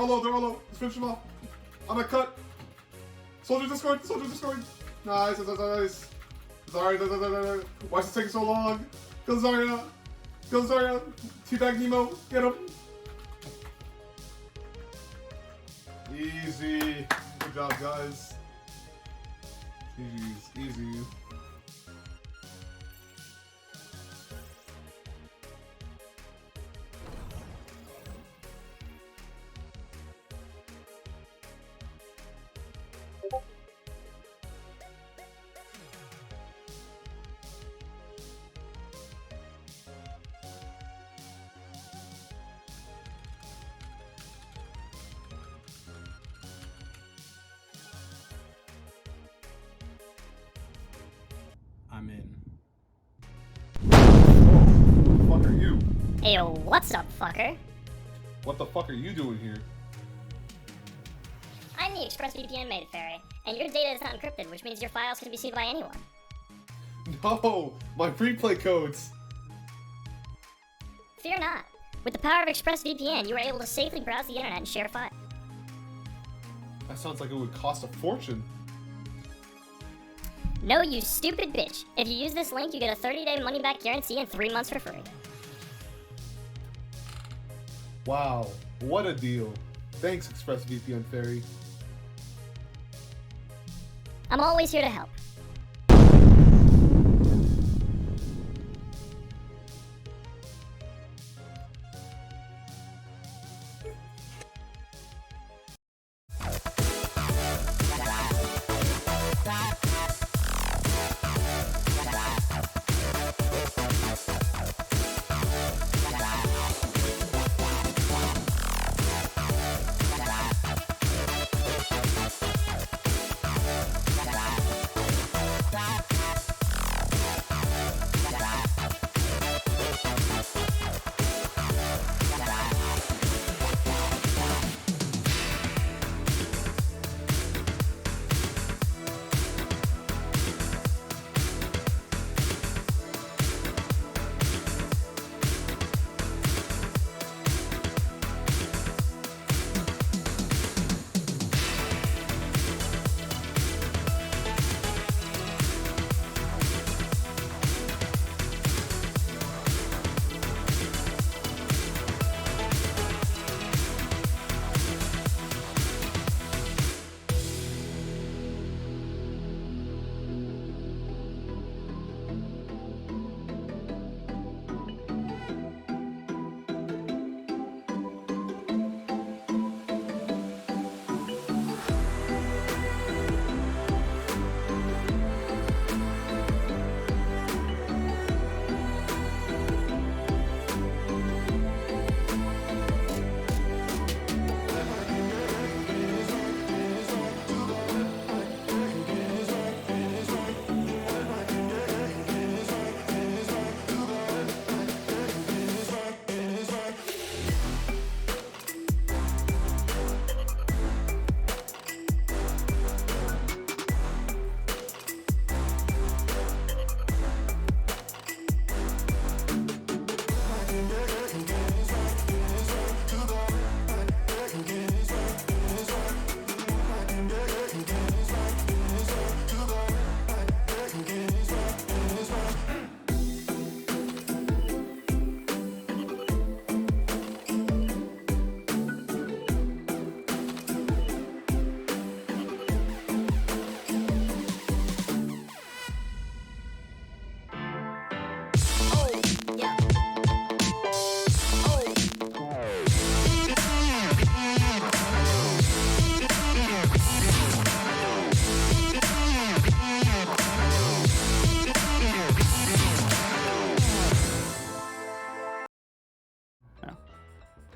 low, they're all low. Let's finish them off. On a cut. Soldiers are scoring, Nice, nice. Zarya, why is it taking so long? Go Zarya. Teabag Nemo, get him. Easy. Good job, guys. Easy. I'm in. Who the fuck are you? Ayo, what's up, fucker? What the fuck are you doing here? I'm the ExpressVPN made fairy, and your data is not encrypted, which means your files can be seen by anyone. No, my replay codes. Fear not. With the power of ExpressVPN, you are able to safely browse the internet and share files. That sounds like it would cost a fortune. No, you stupid bitch. If you use this link, you get a 30-day money-back guarantee and 3 months for free. Wow, what a deal. Thanks, ExpressVPN Fairy. I'm always here to help.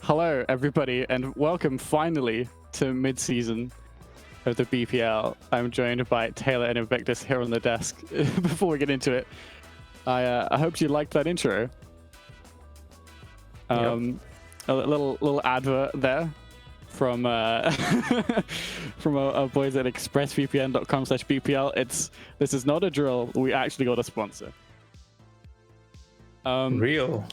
Hello, everybody, and welcome finally to mid-season of the BPL. I'm joined by Taylor and Invictus here on the desk. Before we get into it, I hope you liked that intro. Yep. A little advert there from from our boys at expressvpn.com/BPL. This is not a drill. We actually got a sponsor. Real.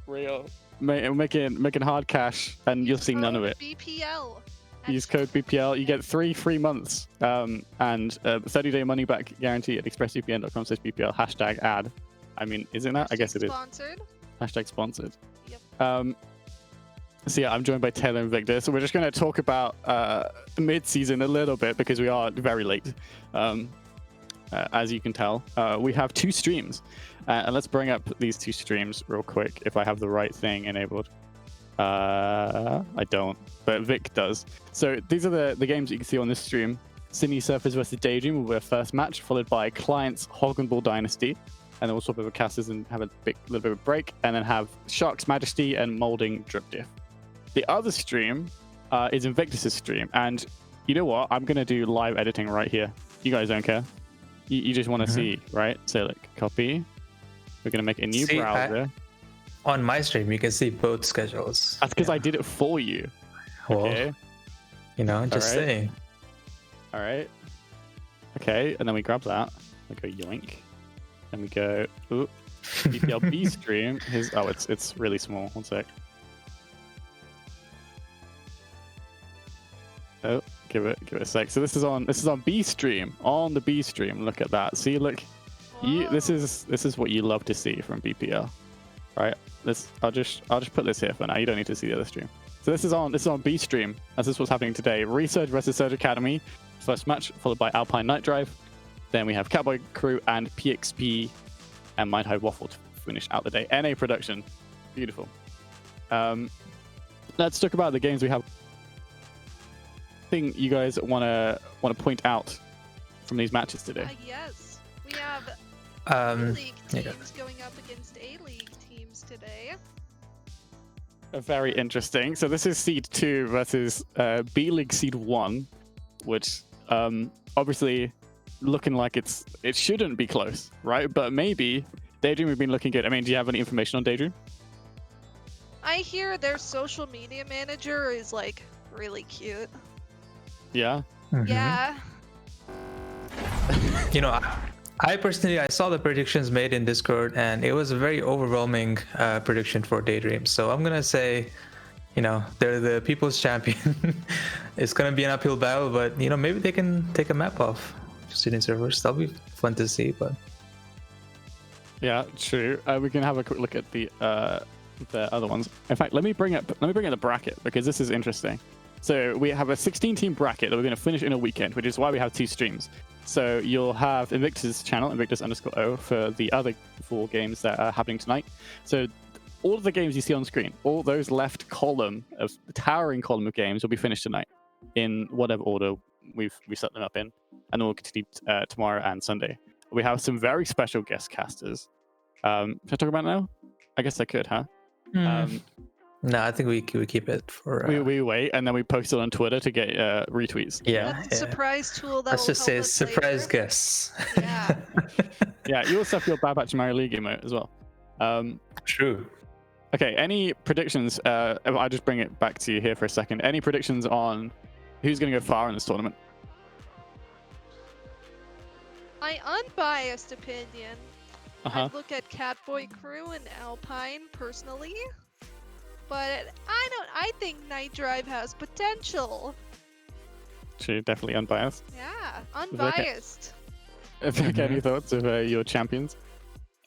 Real. making hard cash, and you'll see none of it. BPL. Use code BPL. You get 3 free months and 30-day money back guarantee at expressvpn.com/BPL #ad. I mean, isn't that? I guess it is. Sponsored. #sponsored. Yep. So yeah, I'm joined by Taylor and Victor. So we're just going to talk about mid-season a little bit because we are very late. As you can tell, we have 2 streams. And let's bring up these 2 streams real quick if I have the right thing enabled. I don't, but Vic does. So these are the games that you can see on this stream. Sydney Surfers versus DayDream will be our first match, followed by Clients Hog and Ball Dynasty. And then we'll swap over casters and have a little bit of a break, and then have Sharks Majesty and Malding Drip Diff. The other stream is Invictus's stream, and you know what? I'm gonna do live editing right here. You guys don't care. You just want to see, right? So like copy. We're gonna make a new browser. On my stream, you can see both schedules. That's because I did it for you. Well, Okay. you know, just saying. All right. Okay, and then we grab that. We go yoink. Then we go. Ooh. BPLB stream. It's really small. One sec. Oh, give it a sec. So this is on B stream. On the B stream. Look at that. See, look. This is what you love to see from BPL. Right. I'll just put this here for now. You don't need to see the other stream. So this is on B stream. This is what's happening today. Research versus Surge Academy. First match, followed by Alpine Night Drive. Then we have Cowboy Crew and PXP and Mind.Hive Waffle to finish out the day. NA production. Beautiful. Let's talk about the games we have. Thing you guys want to point out from these matches today? Yes, we have B-League teams going up against A-League teams today. Very interesting. So this is Seed 2 versus B-League Seed 1, which obviously looking like it shouldn't be close, right? But maybe DayDream have been looking good. I mean, do you have any information on DayDream? I hear their social media manager is like really cute. Yeah. Yeah. You know, I personally saw the predictions made in Discord, and it was a very overwhelming prediction for DayDream. So I'm gonna say, you know, they're the people's champion. It's gonna be an uphill battle, but you know, maybe they can take a map off Sydney Servers. That'll be fun to see. But yeah, true. We can have a quick look at the other ones. In fact, let me bring up the bracket because this is interesting. So we have a 16-team bracket that we're going to finish in a weekend, which is why we have 2 streams. So you'll have Invictus channel, Invictus_O, for the other 4 games that are happening tonight. So all of the games you see on screen, all those left column of the towering column of games will be finished tonight in whatever order we set them up in, and then we'll continue tomorrow and Sunday. We have some very special guest casters. Should I talk about it now? I guess I could, huh? no, I think we keep it for. We wait and then we post it on Twitter to get retweets. Yeah, That's a surprise tool that let's will just say help us surprise later. guests. Yeah. Yeah, you also have your Bad Batch Mario League emote as well. True. Okay, any predictions? I'll just bring it back to you here for a second. Any predictions on who's going to go far in this tournament? My unbiased opinion, Uh-huh. I look at Catboy Crew and Alpine personally, but I think Night Drive has potential. True, definitely unbiased. Yeah, unbiased. Vic, any thoughts of your champions?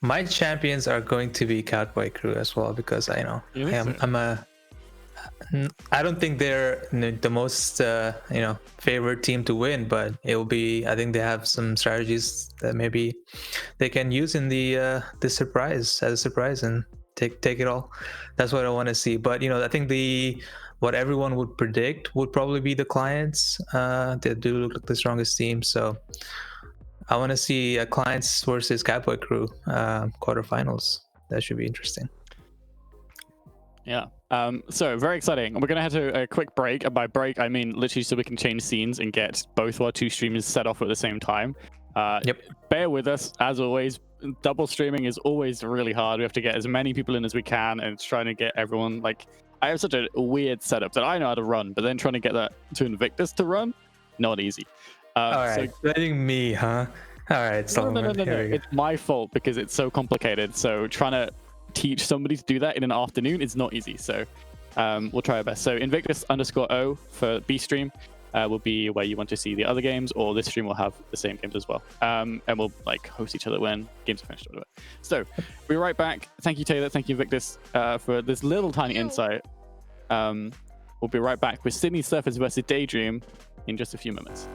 My champions are going to be Cowboy Crew as well, because I know You think so? I don't think they're the most favorite team to win, but it will be. I think they have some strategies that maybe they can use in the surprise as a surprise and take it all. That's what I want to see. But you know, I think what everyone would predict would probably be the Clients. They do look like the strongest team, so I want to see Clients versus Cowboy Crew quarterfinals. That should be interesting. Yeah. So very exciting. We're gonna head to a quick break, and by break I mean literally so we can change scenes and get both our 2 streamers set off at the same time. Yep. Bear with us as always. Double streaming is always really hard. We have to get as many people in as we can, and it's trying to get everyone. Like, I have such a weird setup that I know how to run, but then trying to get that to Invictus to run, not easy. All right, letting me, huh? All right, no. It's my fault because it's so complicated. So trying to teach somebody to do that in an afternoon is not easy. So we'll try our best. So Invictus_O for B stream will be where you want to see the other games, or this stream will have the same games as well. And we'll like host each other when games are finished or whatever. So we'll be right back. Thank you, Taylor. Thank you, Invictus, for this little tiny insight. We'll be right back with Sydney Surfers versus DayDream in just a few moments.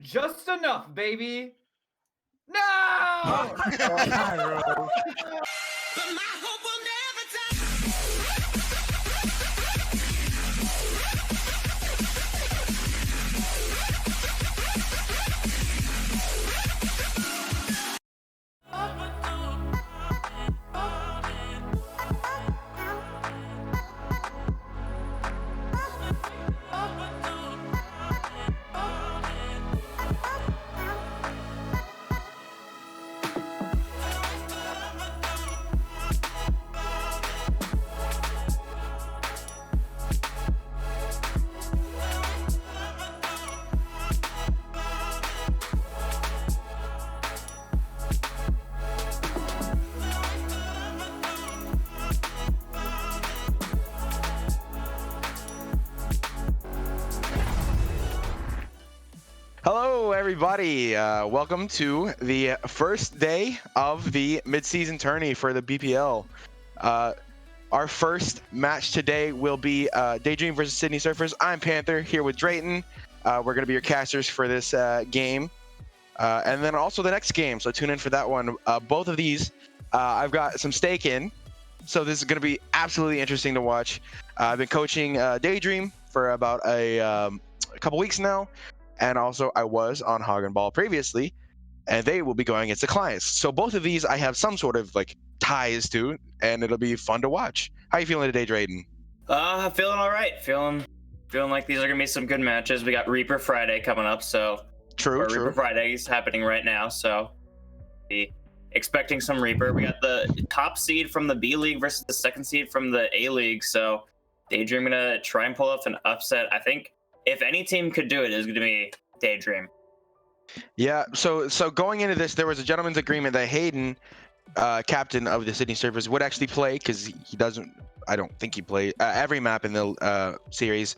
Just enough, baby. No! Hello, everybody. Welcome to the first day of the Midseason Tourney for the BPL. Our first match today will be DayDream versus Sydney Surfers. I'm Panther here with Drayton. We're going to be your casters for this game. And then also the next game, so tune in for that one. Both of these, I've got some stake in, so this is going to be absolutely interesting to watch. I've been coaching DayDream for about a couple weeks now. And also, I was on Hog and Ball previously, and they will be going against the clients. So both of these I have some sort of like ties to, and it'll be fun to watch. How you feeling today, Drayden? Feeling all right. Feeling like these are gonna be some good matches. We got Reaper Friday coming up, so True. Reaper Friday is happening right now, so be expecting some Reaper. We got the top seed from the B League versus the second seed from the A League, so DayDream gonna try and pull off an upset. I think if any team could do it, it's going to be DayDream. Yeah, so going into this, there was a gentleman's agreement that Hayden, captain of the Sydney Surfers, would actually play, because he doesn't, I don't think he plays every map in the series.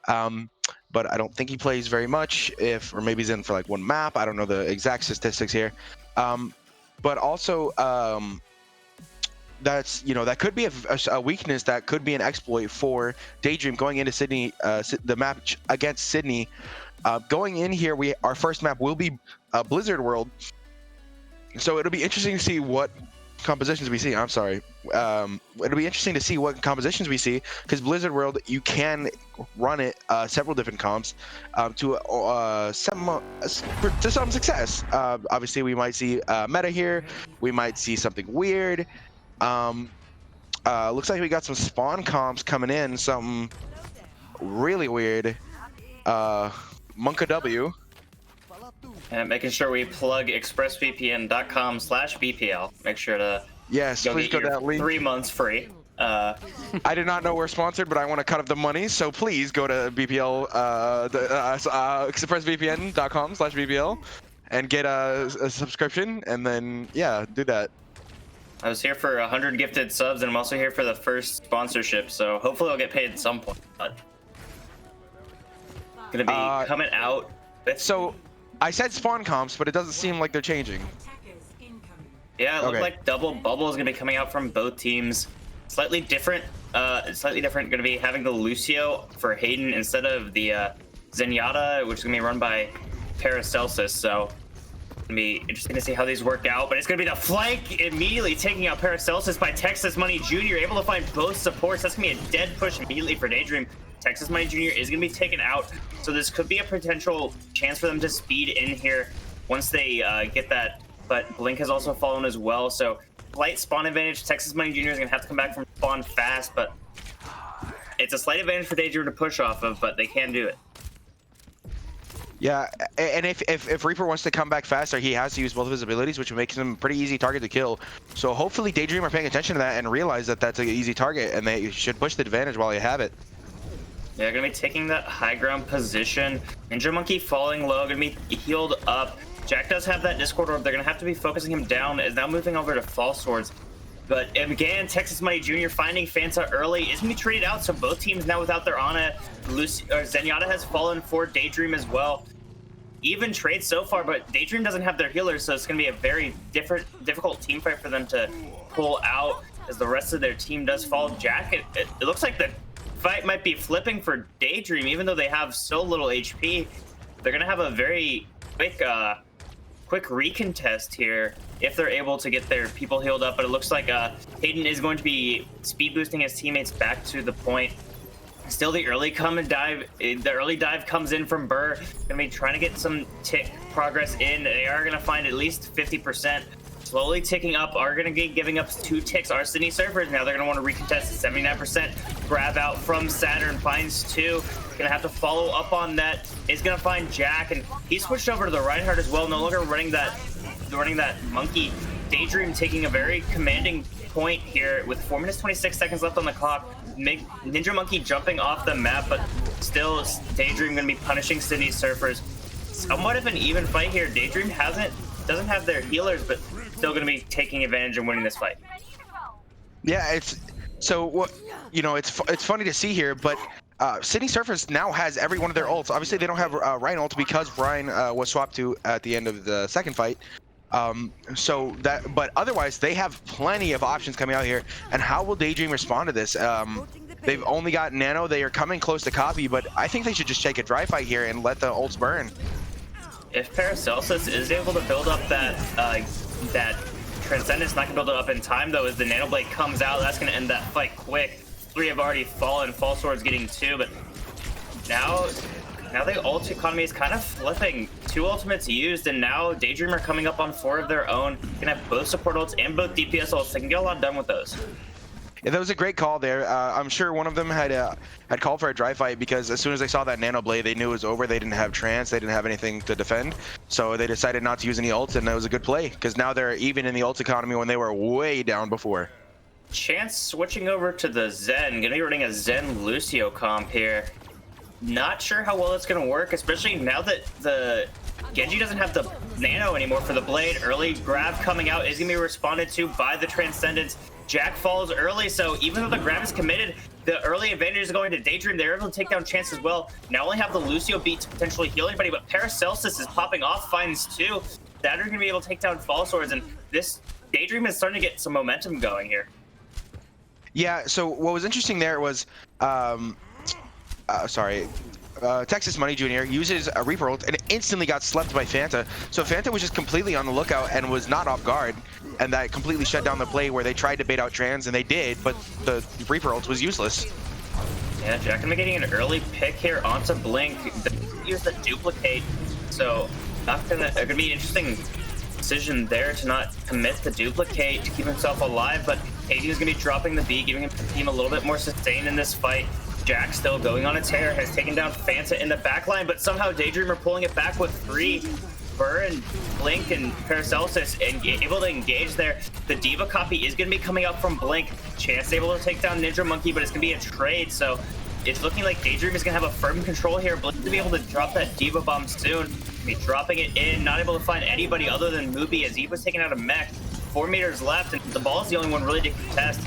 But I don't think he plays very much, or maybe he's in for like one map. I don't know the exact statistics here. But also, that's, you know, that could be a weakness, that could be an exploit for DayDream going into Sydney, the match against Sydney. Going in here, our first map will be Blizzard World, so it'll be interesting to see what compositions we see. I'm sorry. It'll be interesting to see what compositions we see, because Blizzard World, you can run it several different comps to some success. Obviously, we might see meta here. We might see something weird. Looks like we got some spawn comps coming in. Something really weird. Monka W. And making sure we plug expressvpn.com/BPL. Make sure to please go to that link. 3 months free. I did not know we're sponsored, but I want to cut up the money, so please go to BPL, expressvpn.com/BPL and get a subscription, and then do that. I was here for 100 gifted subs, and I'm also here for the first sponsorship, so hopefully I'll get paid at some point. But gonna be coming out with... So I said spawn comps, but it doesn't seem like they're changing. Yeah, it looks like double bubble is gonna be coming out from both teams. Slightly different. Gonna be having the Lucio for Hayden instead of the Zenyatta, which is gonna be run by Paracelsus. So it's gonna be interesting to see how these work out. But it's gonna be the flank immediately taking out Paracelsus by Texas Money Jr. Able to find both supports. That's gonna be a dead push immediately for DayDream. Texas Money Jr. is gonna be taken out, so this could be a potential chance for them to speed in here once they get that. But Blink has also fallen as well, so slight spawn advantage. Texas Money Jr. is gonna have to come back from spawn fast, but it's a slight advantage for DayDream to push off of, but they can do it. Yeah, and if Reaper wants to come back faster, he has to use both of his abilities, which makes him a pretty easy target to kill. So hopefully DayDream are paying attention to that and realize that that's an easy target, and they should push the advantage while they have it. Yeah, gonna be taking that high ground position. Ninja Monkey falling low, gonna be healed up. Jack does have that Discord orb. They're gonna have to be focusing him down. Is now moving over to False Swords. But again, Texas Money Jr. finding Fanta early is gonna be traded out. So both teams now without their Ana. Zenyatta has fallen for DayDream as well. Even trade so far, but DayDream doesn't have their healers, so it's gonna be a very difficult team fight for them to pull out as the rest of their team does fall. Jack, it looks like the fight might be flipping for DayDream, even though they have so little HP. They're gonna have a very quick recontest here if they're able to get their people healed up. But it looks like Hayden is going to be speed boosting his teammates back to the point. Still the early dive comes in from Burr. Gonna be trying to get some tick progress in. They are gonna find at least 50%. Slowly ticking up, are going to be giving up 2 ticks. Our Sydney Surfers, now they're going to want to recontest at 79%. Grab out from Saturn, finds 2. Going to have to follow up on that. Is going to find Jack, and he switched over to the Reinhardt as well. No longer running that monkey. DayDream taking a very commanding point here with 4 minutes 26 seconds left on the clock. Ninja Monkey jumping off the map, but still DayDream going to be punishing Sydney Surfers. Somewhat of an even fight here. DayDream doesn't have their healers, but still going to be taking advantage and winning this fight. Yeah, it's funny to see here, but Sydney Surfers now has every one of their ults. Obviously, they don't have Ryan ult because Ryan was swapped to at the end of the second fight. But otherwise, they have plenty of options coming out here. And how will DayDream respond to this? They've only got Nano. They are coming close to copy, but I think they should just take a dry fight here and let the ults burn. If Paracelsus is able to build up that Transcendence, not gonna build it up in time though, as the Nano Blade comes out, that's gonna end that fight quick. 3 have already fallen, False Sword's getting 2, but now the ult economy is kind of flipping. 2 ultimates used, and now DayDream are coming up on 4 of their own. Gonna have both support ults and both DPS ults. They can get a lot done with those. Yeah, that was a great call there. I'm sure one of them had called for a dry fight because as soon as they saw that Nano Blade, they knew it was over. They didn't have trance. They didn't have anything to defend. So they decided not to use any ults, and that was a good play because now they're even in the ult economy when they were way down before. Chance switching over to the Zen. Gonna be running a Zen Lucio comp here. Not sure how well it's gonna work, especially now that the Genji doesn't have the Nano anymore for the Blade. Early grab coming out is gonna be responded to by the Transcendence. Jack falls early, so even though the grab is committed, the early advantage is going to DayDream. They're able to take down Chance as well. Now only have the Lucio beat to potentially heal anybody, but Paracelsus is popping off, finds 2. That are going to be able to take down False Swords, and this DayDream is starting to get some momentum going here. Yeah, so what was interesting there was, Texas Money Jr. uses a Reaper ult and instantly got slept by Fanta. So Fanta was just completely on the lookout and was not off guard. and that completely shut down the play where they tried to bait out Trans, and they did, but the Reaper ult was useless. Yeah, Jack gonna be getting an early pick here onto Blink. Use the duplicate, so gonna be an interesting decision there to not commit the duplicate to keep himself alive, but Hayden is gonna be dropping the B, giving the team a little bit more sustain in this fight. Jack still going on a tear, has taken down Fanta in the backline, but somehow DayDream are pulling it back with 3. Burr and Blink and Paracelsus able to engage there. The Diva copy is going to be coming up from Blink. Chance able to take down Ninja Monkey, but it's going to be a trade, so it's looking like DayDream is going to have a firm control here. Blink to be able to drop that Diva bomb soon. Be dropping it in, not able to find anybody other than Mooby as he was taking out a mech. 4 meters left, and the ball is the only one really to contest.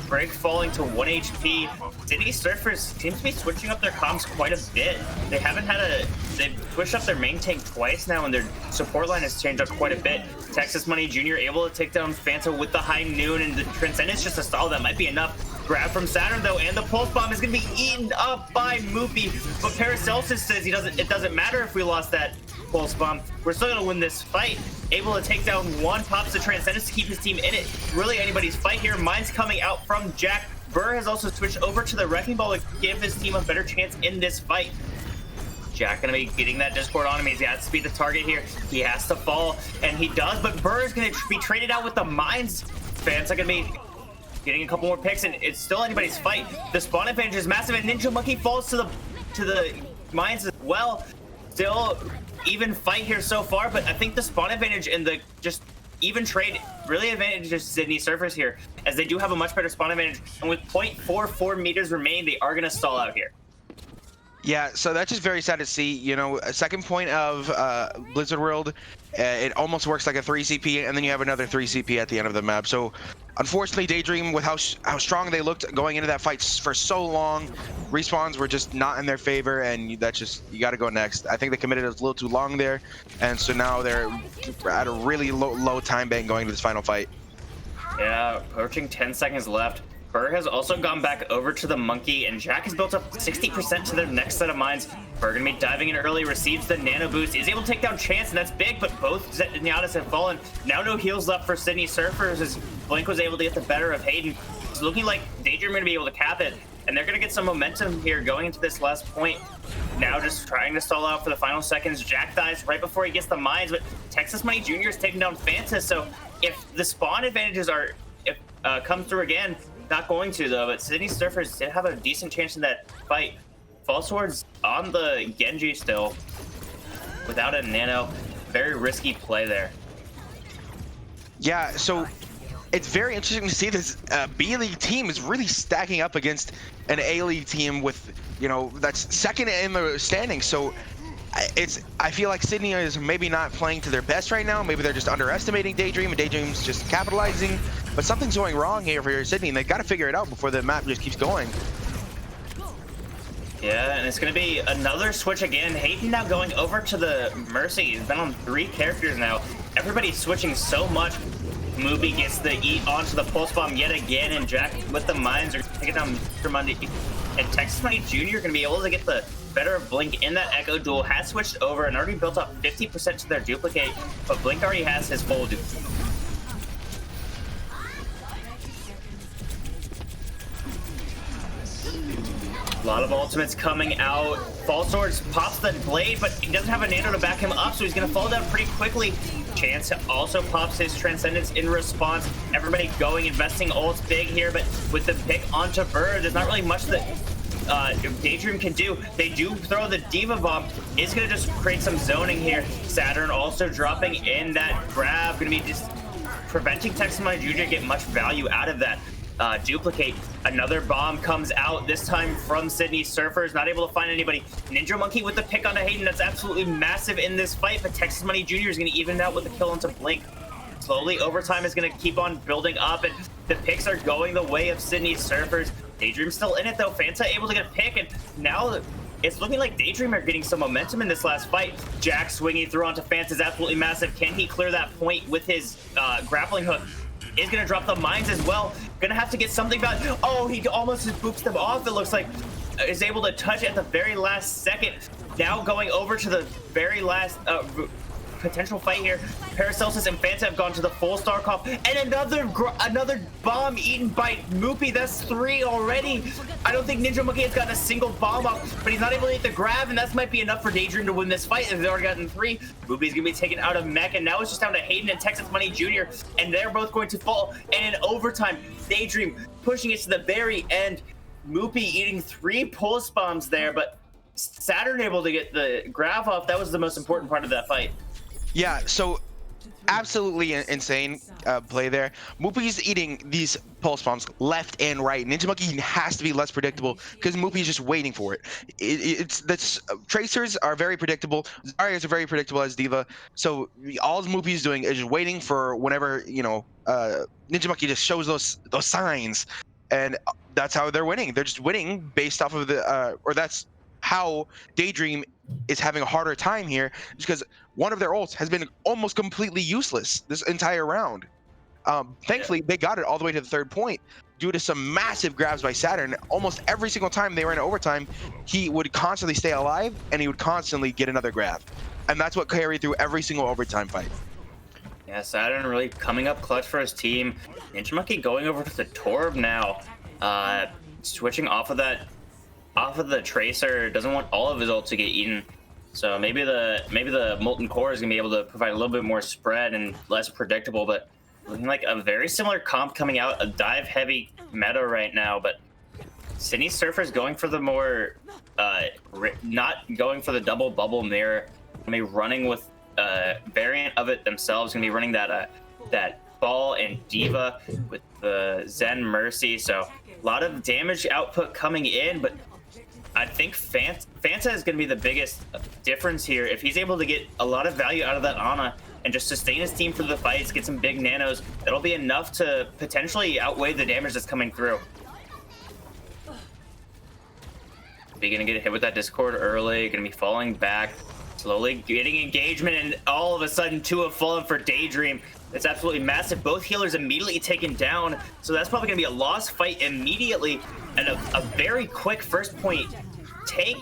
Break falling to 1 HP. City Surfers seems to be switching up their comms quite a bit. They haven't had they've pushed up their main tank twice now, and their support line has changed up quite a bit. Texas Money Jr. able to take down Fanta with the High Noon, and the Transcendence just a stall that might be enough. Grab from Saturn though, and the Pulse Bomb is gonna be eaten up by Moopy. But Paracelsus says it doesn't matter if we lost that Pulse Bomb. We're still gonna win this fight. Able to take down 1, pops the Transcendence to keep his team in it. Really anybody's fight here. Mine's coming out from Jack. Burr has also switched over to the Wrecking Ball to give his team a better chance in this fight. Jack gonna be getting that Discord on him. He has to be the target here. He has to fall, and he does, but Burr is gonna be traded out with the Mines. Fans are gonna be getting a couple more picks, and it's still anybody's fight. The spawn advantage is massive, and Ninja Monkey falls to the Mines as well. Still even fight here so far, but I think the spawn advantage and the just even trade really advantages Sydney Surfers here, as they do have a much better spawn advantage, and with 0.44 meters remaining, they are going to stall out here. Yeah, so that's just very sad to see. You know, a second point of Blizzard World, it almost works like a 3 CP, and then you have another 3 CP at the end of the map. So unfortunately, DayDream, with how strong they looked going into that fight for so long, respawns were just not in their favor, and that's just, you got to go next. I think they committed a little too long there, and so now they're at a really low time bank going to this final fight. Yeah, approaching 10 seconds left. Burr has also gone back over to the Monkey, and Jack has built up 60% to their next set of mines. Burr gonna be diving in early, receives the nano boost, is able to take down Chance, and that's big, but both Zenyatas have fallen. Now no heals left for Sydney Surfers, as Blink was able to get the better of Hayden. It's looking like DayDream gonna be able to cap it, and they're gonna get some momentum here going into this last point. Now just trying to stall out for the final seconds. Jack dies right before he gets the mines, but Texas Money Jr. is taking down Fanta, so if the spawn advantages come through again, not going to though, but Sydney Surfers did have a decent chance in that fight. False Swords on the Genji still, without a nano. Very risky play there. Yeah, so it's very interesting to see this B League team is really stacking up against an A League team with, you know, that's second in the standings. So I feel like Sydney is maybe not playing to their best right now. Maybe they're just underestimating DayDream, and DayDream's just capitalizing. But something's going wrong here for Sydney, and they've got to figure it out before the map just keeps going. Yeah, and it's going to be another switch again. Hayden now going over to the Mercy. He's been on 3 characters now. Everybody's switching so much. Mooby gets the eat onto the Pulse Bomb yet again, and Jack with the mines are taking down Mr. Monday. And Texas Money Jr. going to be able to get the better of Blink in that Echo duel. Has switched over and already built up 50% to their duplicate, but Blink already has his full duplicate. A lot of ultimates coming out. False Swords pops the blade, but he doesn't have a nano to back him up, so he's going to fall down pretty quickly. Chance also pops his Transcendence in response. Everybody going, investing ults big here, but with the pick onto Burr, there's not really much that DayDream can do. They do throw the Diva Bomb. It's going to just create some zoning here. Saturn also dropping in that grab. Going to be just preventing Texas Money Jr. get much value out of that. Duplicate. Another bomb comes out, this time from Sydney Surfers. Not able to find anybody. Ninja Monkey with the pick onto Hayden. That's absolutely massive in this fight, but Texas Money Jr. is going to even it out with the kill onto Blink. Slowly, overtime is going to keep on building up, and the picks are going the way of Sydney Surfers. DayDream still in it, though. Fanta able to get a pick, and now it's looking like DayDream are getting some momentum in this last fight. Jack swinging through onto Fanta is absolutely massive. Can he clear that point with his grappling hook? Is going to drop the mines as well. Going to have to get something back. Oh, he almost just boops them off, it looks like. Is able to touch at the very last second. Now going over to the very last potential fight here. Paracelsus and Fanta have gone to the full star comp, and another bomb eaten by Moopy. That's 3 already. I don't think Ninja Monkey has gotten a single bomb up, but he's not able to hit the grab, and that might be enough for DayDream to win this fight. They've already gotten 3. Moopy's gonna be taken out of mech, and now it's just down to Hayden and Texas Money Jr., and they're both going to fall. And in overtime, DayDream pushing it to the very end. Moopy eating 3 pulse bombs there, but Saturn able to get the grab off. That was the most important part of that fight. Yeah, so absolutely insane play there. Moopy's eating these pulse bombs left and right. Ninja Monkey has to be less predictable because Moopy's just waiting for it. Tracers are very predictable. Zarya's are very predictable as Diva. So all Moopy's doing is just waiting for whenever, you know, Ninja Monkey just shows those signs, and that's how they're winning. They're just winning based off of the or that's how DayDream is having a harder time here, just because one of their ults has been almost completely useless this entire round. Thankfully, they got it all the way to the 3rd point due to some massive grabs by Saturn. Almost every single time they were in overtime, he would constantly stay alive and he would constantly get another grab. And that's what carried through every single overtime fight. Yeah, Saturn really coming up clutch for his team. Ninja Monkey going over to the Torb now. Switching off of the Tracer, doesn't want all of his ult to get eaten. So maybe the Molten Core is gonna be able to provide a little bit more spread and less predictable, but looking like a very similar comp coming out, a dive heavy meta right now. But Sydney Surfer's going for the more not going for the double bubble mirror. Gonna be running with a variant of it themselves. Gonna be running that Ball and Diva with the Zen Mercy. So a lot of damage output coming in, but I think Fanta is going to be the biggest difference here. If he's able to get a lot of value out of that Ana and just sustain his team for the fights, get some big nanos, that'll be enough to potentially outweigh the damage that's coming through. Be going to get hit with that Discord early, going to be falling back, slowly getting engagement, and all of a sudden 2 have fallen for DayDream. It's absolutely massive. Both healers immediately taken down, so that's probably going to be a lost fight immediately, and a very quick first point take.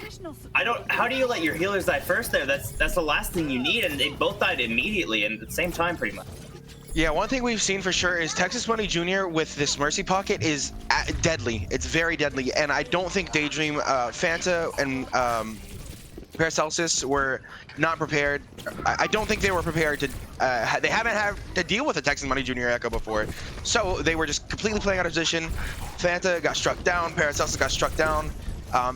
How do you let your healers die first there? That's the last thing you need, and they both died immediately and at the same time pretty much. Yeah, one thing we've seen for sure is Texas Money Jr. with this Mercy Pocket is deadly. It's very deadly, and I don't think DayDream, Fanta, and Paracelsus were not prepared. I don't think they were prepared to, they haven't had to deal with a Texas Money Jr. Echo before. So they were just completely playing out of position. Fanta got struck down, Paracelsus got struck down.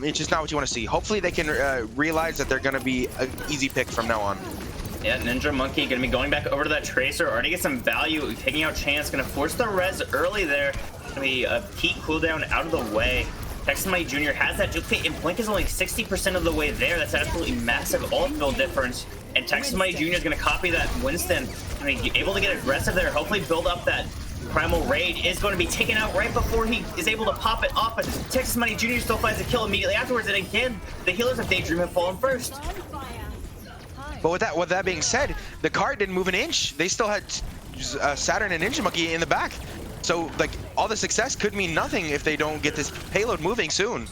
It's just not what you want to see. Hopefully they can realize that they're going to be an easy pick from now on. Yeah, Ninja Monkey going to be going back over to that Tracer, already get some value, taking out Chance, going to force the res early there. Going to be a peak cooldown out of the way. Texas Money Jr. has that duplicate, and Blink is only 60% of the way there. That's absolutely massive ult build difference. And Texas Money Jr. is going to copy that Winston. Going to be able to get aggressive there, hopefully build up that Primal Raid. Is going to be taken out right before he is able to pop it off, but Texas Money Jr. still finds a kill immediately afterwards. And again, the healers of DayDream have fallen first. But with that being said, the card didn't move an inch. They still had Saturn and Ninja Monkey in the back. So, like, all the success could mean nothing if they don't get this payload moving soon.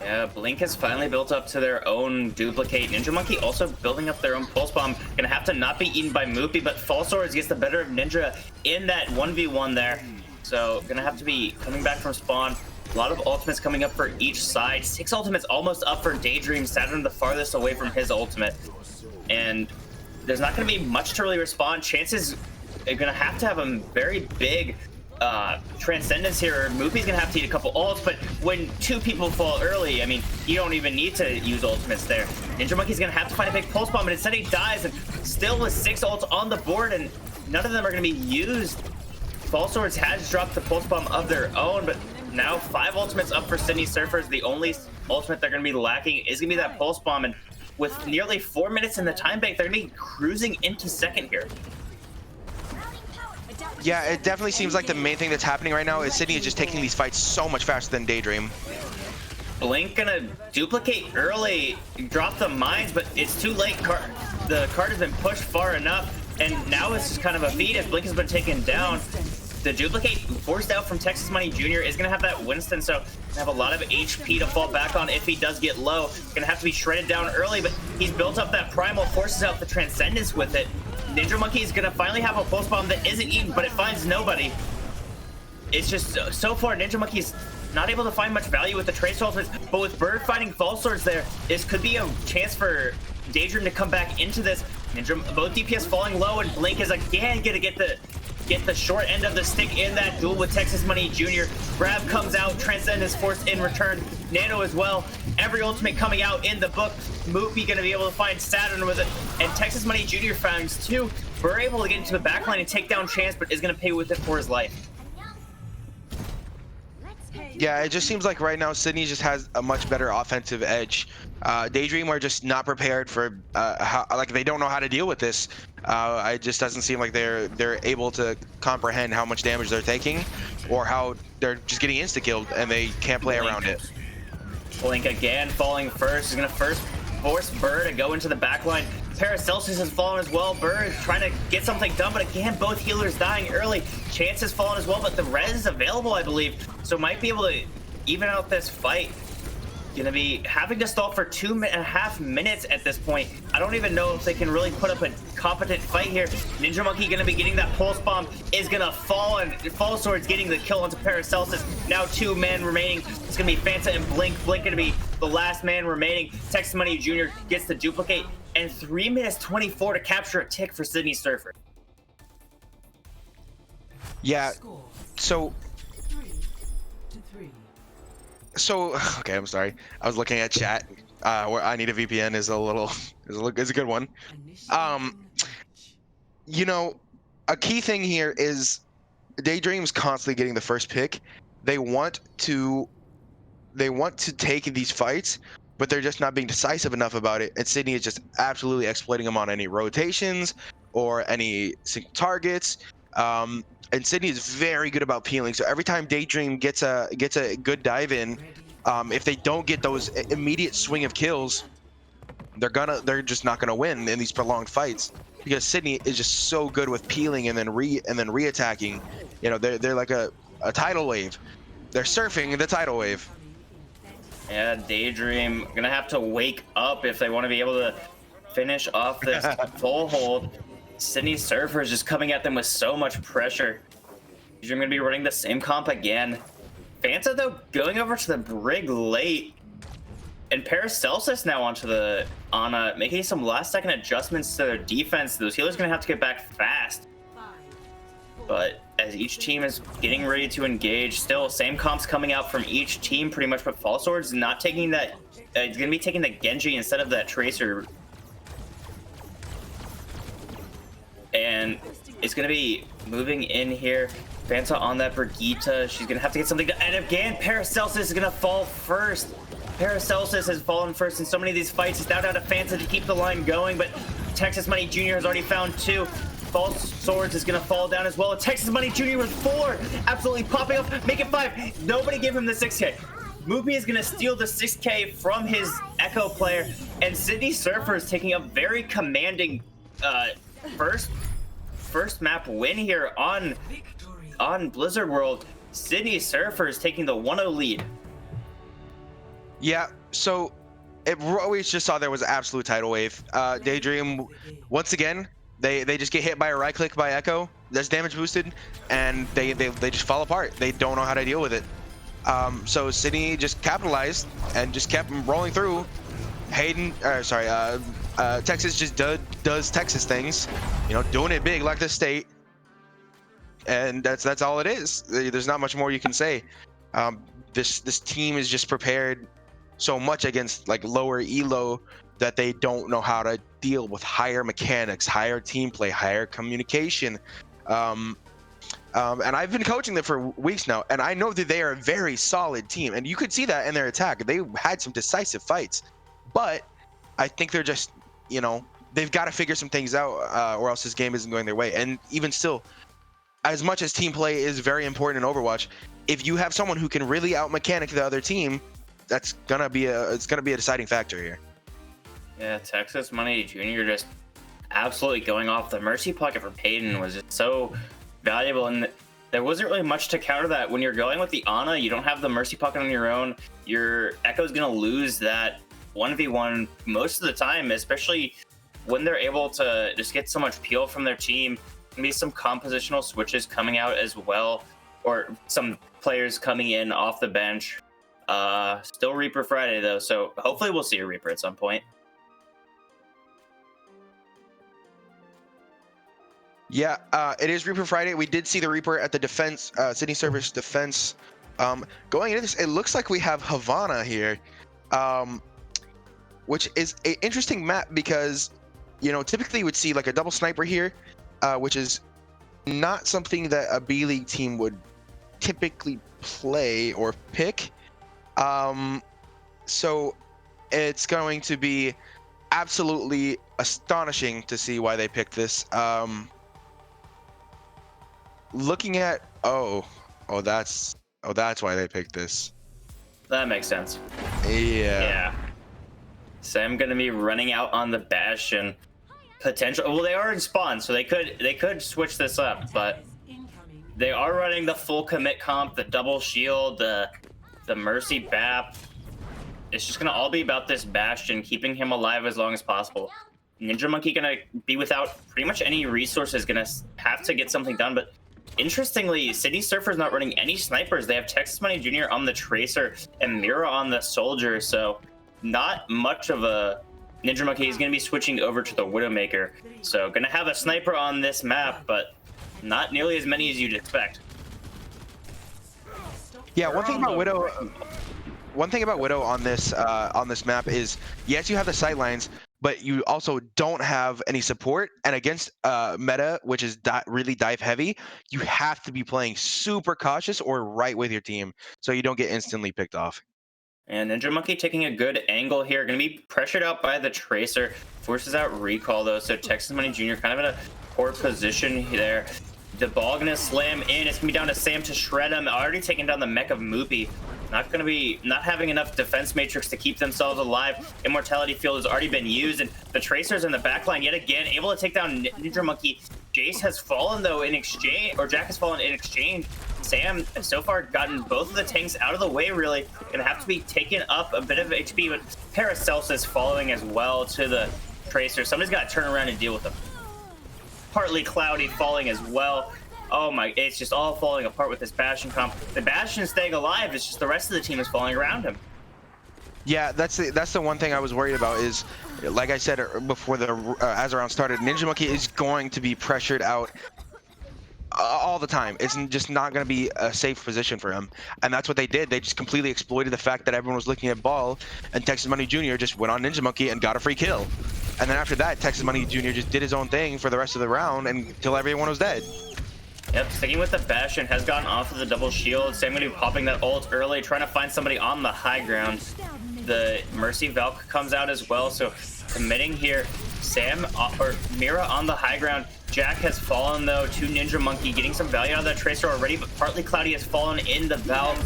Yeah, Blink has finally built up to their own duplicate. Ninja Monkey also building up their own Pulse Bomb. Gonna have to not be eaten by Moopy, but False Swords gets the better of Ninja in that 1v1 there. So, gonna have to be coming back from spawn. A lot of ultimates coming up for each side. 6 ultimates almost up for DayDream. Saturn the farthest away from his ultimate. And there's not gonna be much to really respond. Chances are gonna have to have a very big transcendence here. Moopy's gonna have to eat a couple ults, but when 2 people fall early, I mean, you don't even need to use ultimates there. Ninja Monkey's gonna have to find a big pulse bomb, and instead he dies, and still with 6 ults on the board, and none of them are gonna be used. False Swords has dropped the pulse bomb of their own, but now 5 ultimates up for Sydney Surfers. The only ultimate they're gonna be lacking is gonna be that pulse bomb, and with nearly 4 minutes in the time bank, they're gonna be cruising into second here. Yeah, it definitely seems like the main thing that's happening right now is Sydney is just taking these fights so much faster than DayDream. Blink gonna duplicate early, drop the mines, but it's too late. The card has been pushed far enough, and now it's just kind of a feed as Blink has been taken down. The duplicate forced out from Texas Money Jr. is gonna have that Winston, so have a lot of HP to fall back on if he does get low. Gonna have to be shredded down early, but He's built up that primal, forces out the transcendence with it. Ninja Monkey is gonna finally have a pulse bomb that isn't eaten, but it finds nobody. It's just so far Ninja Monkey's not able to find much value with the Trace Ultimates, but with Bird fighting False Swords there, this could be a chance for DayDream to come back into this. Both DPS falling low, and Blink is again gonna get the short end of the stick in that duel with Texas Money Jr. Grab comes out, Transcendence Force in return, Nano as well. Every ultimate coming out in the book. Moopy gonna be able to find Saturn with it, and Texas Money Jr. finds two. We're able to get into the backline and take down Chance, but is gonna pay with it for his life. Yeah, it just seems like right now Sydney just has a much better offensive edge. DayDream are just not prepared for they don't know how to deal with this. It just doesn't seem like they're able to comprehend how much damage they're taking, or how they're just getting insta-killed and they can't play around it. Blink again falling first. Is gonna first force Bird to go into the backline. Paracelsus has fallen as well. Bird trying to get something done, but again, both healers dying early. Chance has fallen as well, but the res is available, I believe, so might be able to even out this fight. Gonna be having to stall for 2.5 minutes at this point. I don't even know if they can really put up a competent fight here. Ninja Monkey gonna be getting that pulse bomb, is gonna fall, and Fall Sword's getting the kill onto Paracelsus. Now 2 men remaining. It's gonna be Fanta and Blink. Blink gonna be the last man remaining. Texas Money Jr. gets to duplicate, and 3 minutes 24 to capture a tick for Sydney Surfer. Yeah, so okay, I'm sorry. I was looking at chat. Where I need a VPN is a good one. You know, a key thing here is DayDream's constantly getting the first pick. They want to take these fights, but they're just not being decisive enough about it. And Sydney is just absolutely exploiting them on any rotations or any single targets. And Sydney is very good about peeling. So every time DayDream gets a good dive in, if they don't get those immediate swing of kills, they're just not gonna win in these prolonged fights, because Sydney is just so good with peeling and then re-attacking. You know, they're like a tidal wave. They're surfing the tidal wave. Yeah, DayDream gonna have to wake up if they want to be able to finish off this full hold. Sydney Surfer is just coming at them with so much pressure. DayDream gonna be running the same comp again. Fanta though going over to the Brig late, and Paracelsus now onto the Ana, making some last-second adjustments to their defense. Those healers gonna have to get back fast. But as each team is getting ready to engage, still same comps coming out from each team pretty much, but False Sword's not taking that. It's gonna be taking the Genji instead of that Tracer. And it's gonna be moving in here. Fanta on that Brigitte. She's gonna have to get something to, and again, Paracelsus is gonna fall first. Paracelsus has fallen first in so many of these fights. It's now down to Fanta to keep the line going, but Texas Money Jr. has already found 2. False Swords is gonna fall down as well. Texas Money Jr. with 4, absolutely popping up, make it 5. Nobody give him the 6K. Moopy is gonna steal the 6K from his Echo player, and Sydney Surfer is taking a very commanding first map win here on Blizzard World. Sydney Surfer is taking the 1-0 lead. Yeah, so we just saw there was an absolute tidal wave. DayDream, once again, they just get hit by a right click by Echo that's damage boosted, and they just fall apart. They don't know how to deal with it. So Sydney just capitalized and just kept rolling through. Texas just does Texas things, you know, doing it big like the state, and that's all it is. There's not much more you can say. This team is just prepared so much against like lower elo that they don't know how to deal with higher mechanics, higher team play, higher communication. And I've been coaching them for weeks now, and I know that they are a very solid team, and you could see that in their attack. They had some decisive fights, but I think they're just, you know, they've got to figure some things out, or else this game isn't going their way. And even still, as much as team play is very important in Overwatch, if you have someone who can really out-mechanic the other team, it's gonna be a deciding factor here. Yeah, Texas Money Jr. just absolutely going off. The Mercy Pocket for Payton was just so valuable, and there wasn't really much to counter that. When you're going with the Ana, you don't have the Mercy Pocket on your own. Your Echo's gonna lose that 1v1 most of the time, especially when they're able to just get so much peel from their team. Maybe some compositional switches coming out as well, or some players coming in off the bench. Still Reaper Friday though, so hopefully we'll see a Reaper at some point. Yeah, it is Reaper Friday. We did see the Reaper at the defense, Sydney Service defense. Going into this, it looks like we have Havana here, which is an interesting map because, you know, typically you would see like a double sniper here, which is not something that a B League team would typically play or pick. So it's going to be absolutely astonishing to see why they picked this. Looking at that's why they picked this. That makes sense. Yeah. Sam gonna be running out on the Bastion. Potential. Well, they are in spawn, so they could switch this up, but they are running the full commit comp, the double shield, the Mercy BAP. It's just gonna all be about this Bastion, keeping him alive as long as possible. Ninja Monkey gonna be without pretty much any resources, gonna have to get something done, but interestingly, Sydney Surfer's not running any snipers. They have Texas Money Jr. on the Tracer and Mira on the Soldier, so not much of a Ninja Monkey. Is going to be switching over to the Widowmaker. So going to have a sniper on this map, but not nearly as many as you'd expect. Yeah, one thing about Widow on this map is, yes, you have the sightlines, but you also don't have any support. And against meta, which is really dive heavy, you have to be playing super cautious or right with your team so you don't get instantly picked off. And Ninja Monkey taking a good angle here. Going to be pressured out by the Tracer. Forces out recall though, so Texas Money Jr. kind of in a poor position there. The ball going to slam in. It's going to be down to Sam to shred him. Already taking down the mech of Moopy. Not having enough defense matrix to keep themselves alive. Immortality field has already been used, and the Tracer's in the backline yet again, able to take down Ninja Monkey. Jace has fallen though in exchange, or Jack has fallen in exchange. Sam has so far gotten both of the tanks out of the way, really. Gonna have to be taken up a bit of HP, but Paracelsus following as well to the Tracer. Somebody's got to turn around and deal with them. Partly Cloudy falling as well. Oh my, it's just all falling apart with this Bastion comp. The Bastion staying alive, it's just the rest of the team is falling around him. Yeah, that's the one thing I was worried about is, like I said before the as the round started, Ninja Monkey is going to be pressured out all the time. It's just not going to be a safe position for him, and that's what they did. They just completely exploited the fact that everyone was looking at ball, and Texas Money Jr. just went on Ninja Monkey and got a free kill. And then after that, Texas Money Jr. just did his own thing for the rest of the round until everyone was dead. Yep, sticking with the Bastion, has gotten off of the double shield. Sam gonna be popping that ult early, trying to find somebody on the high ground. The Mercy Valk comes out as well, so committing here. Sam, or Mira on the high ground. Jack has fallen though to Ninja Monkey, getting some value out of that Tracer already, but partly Cloudy has fallen in the Valk.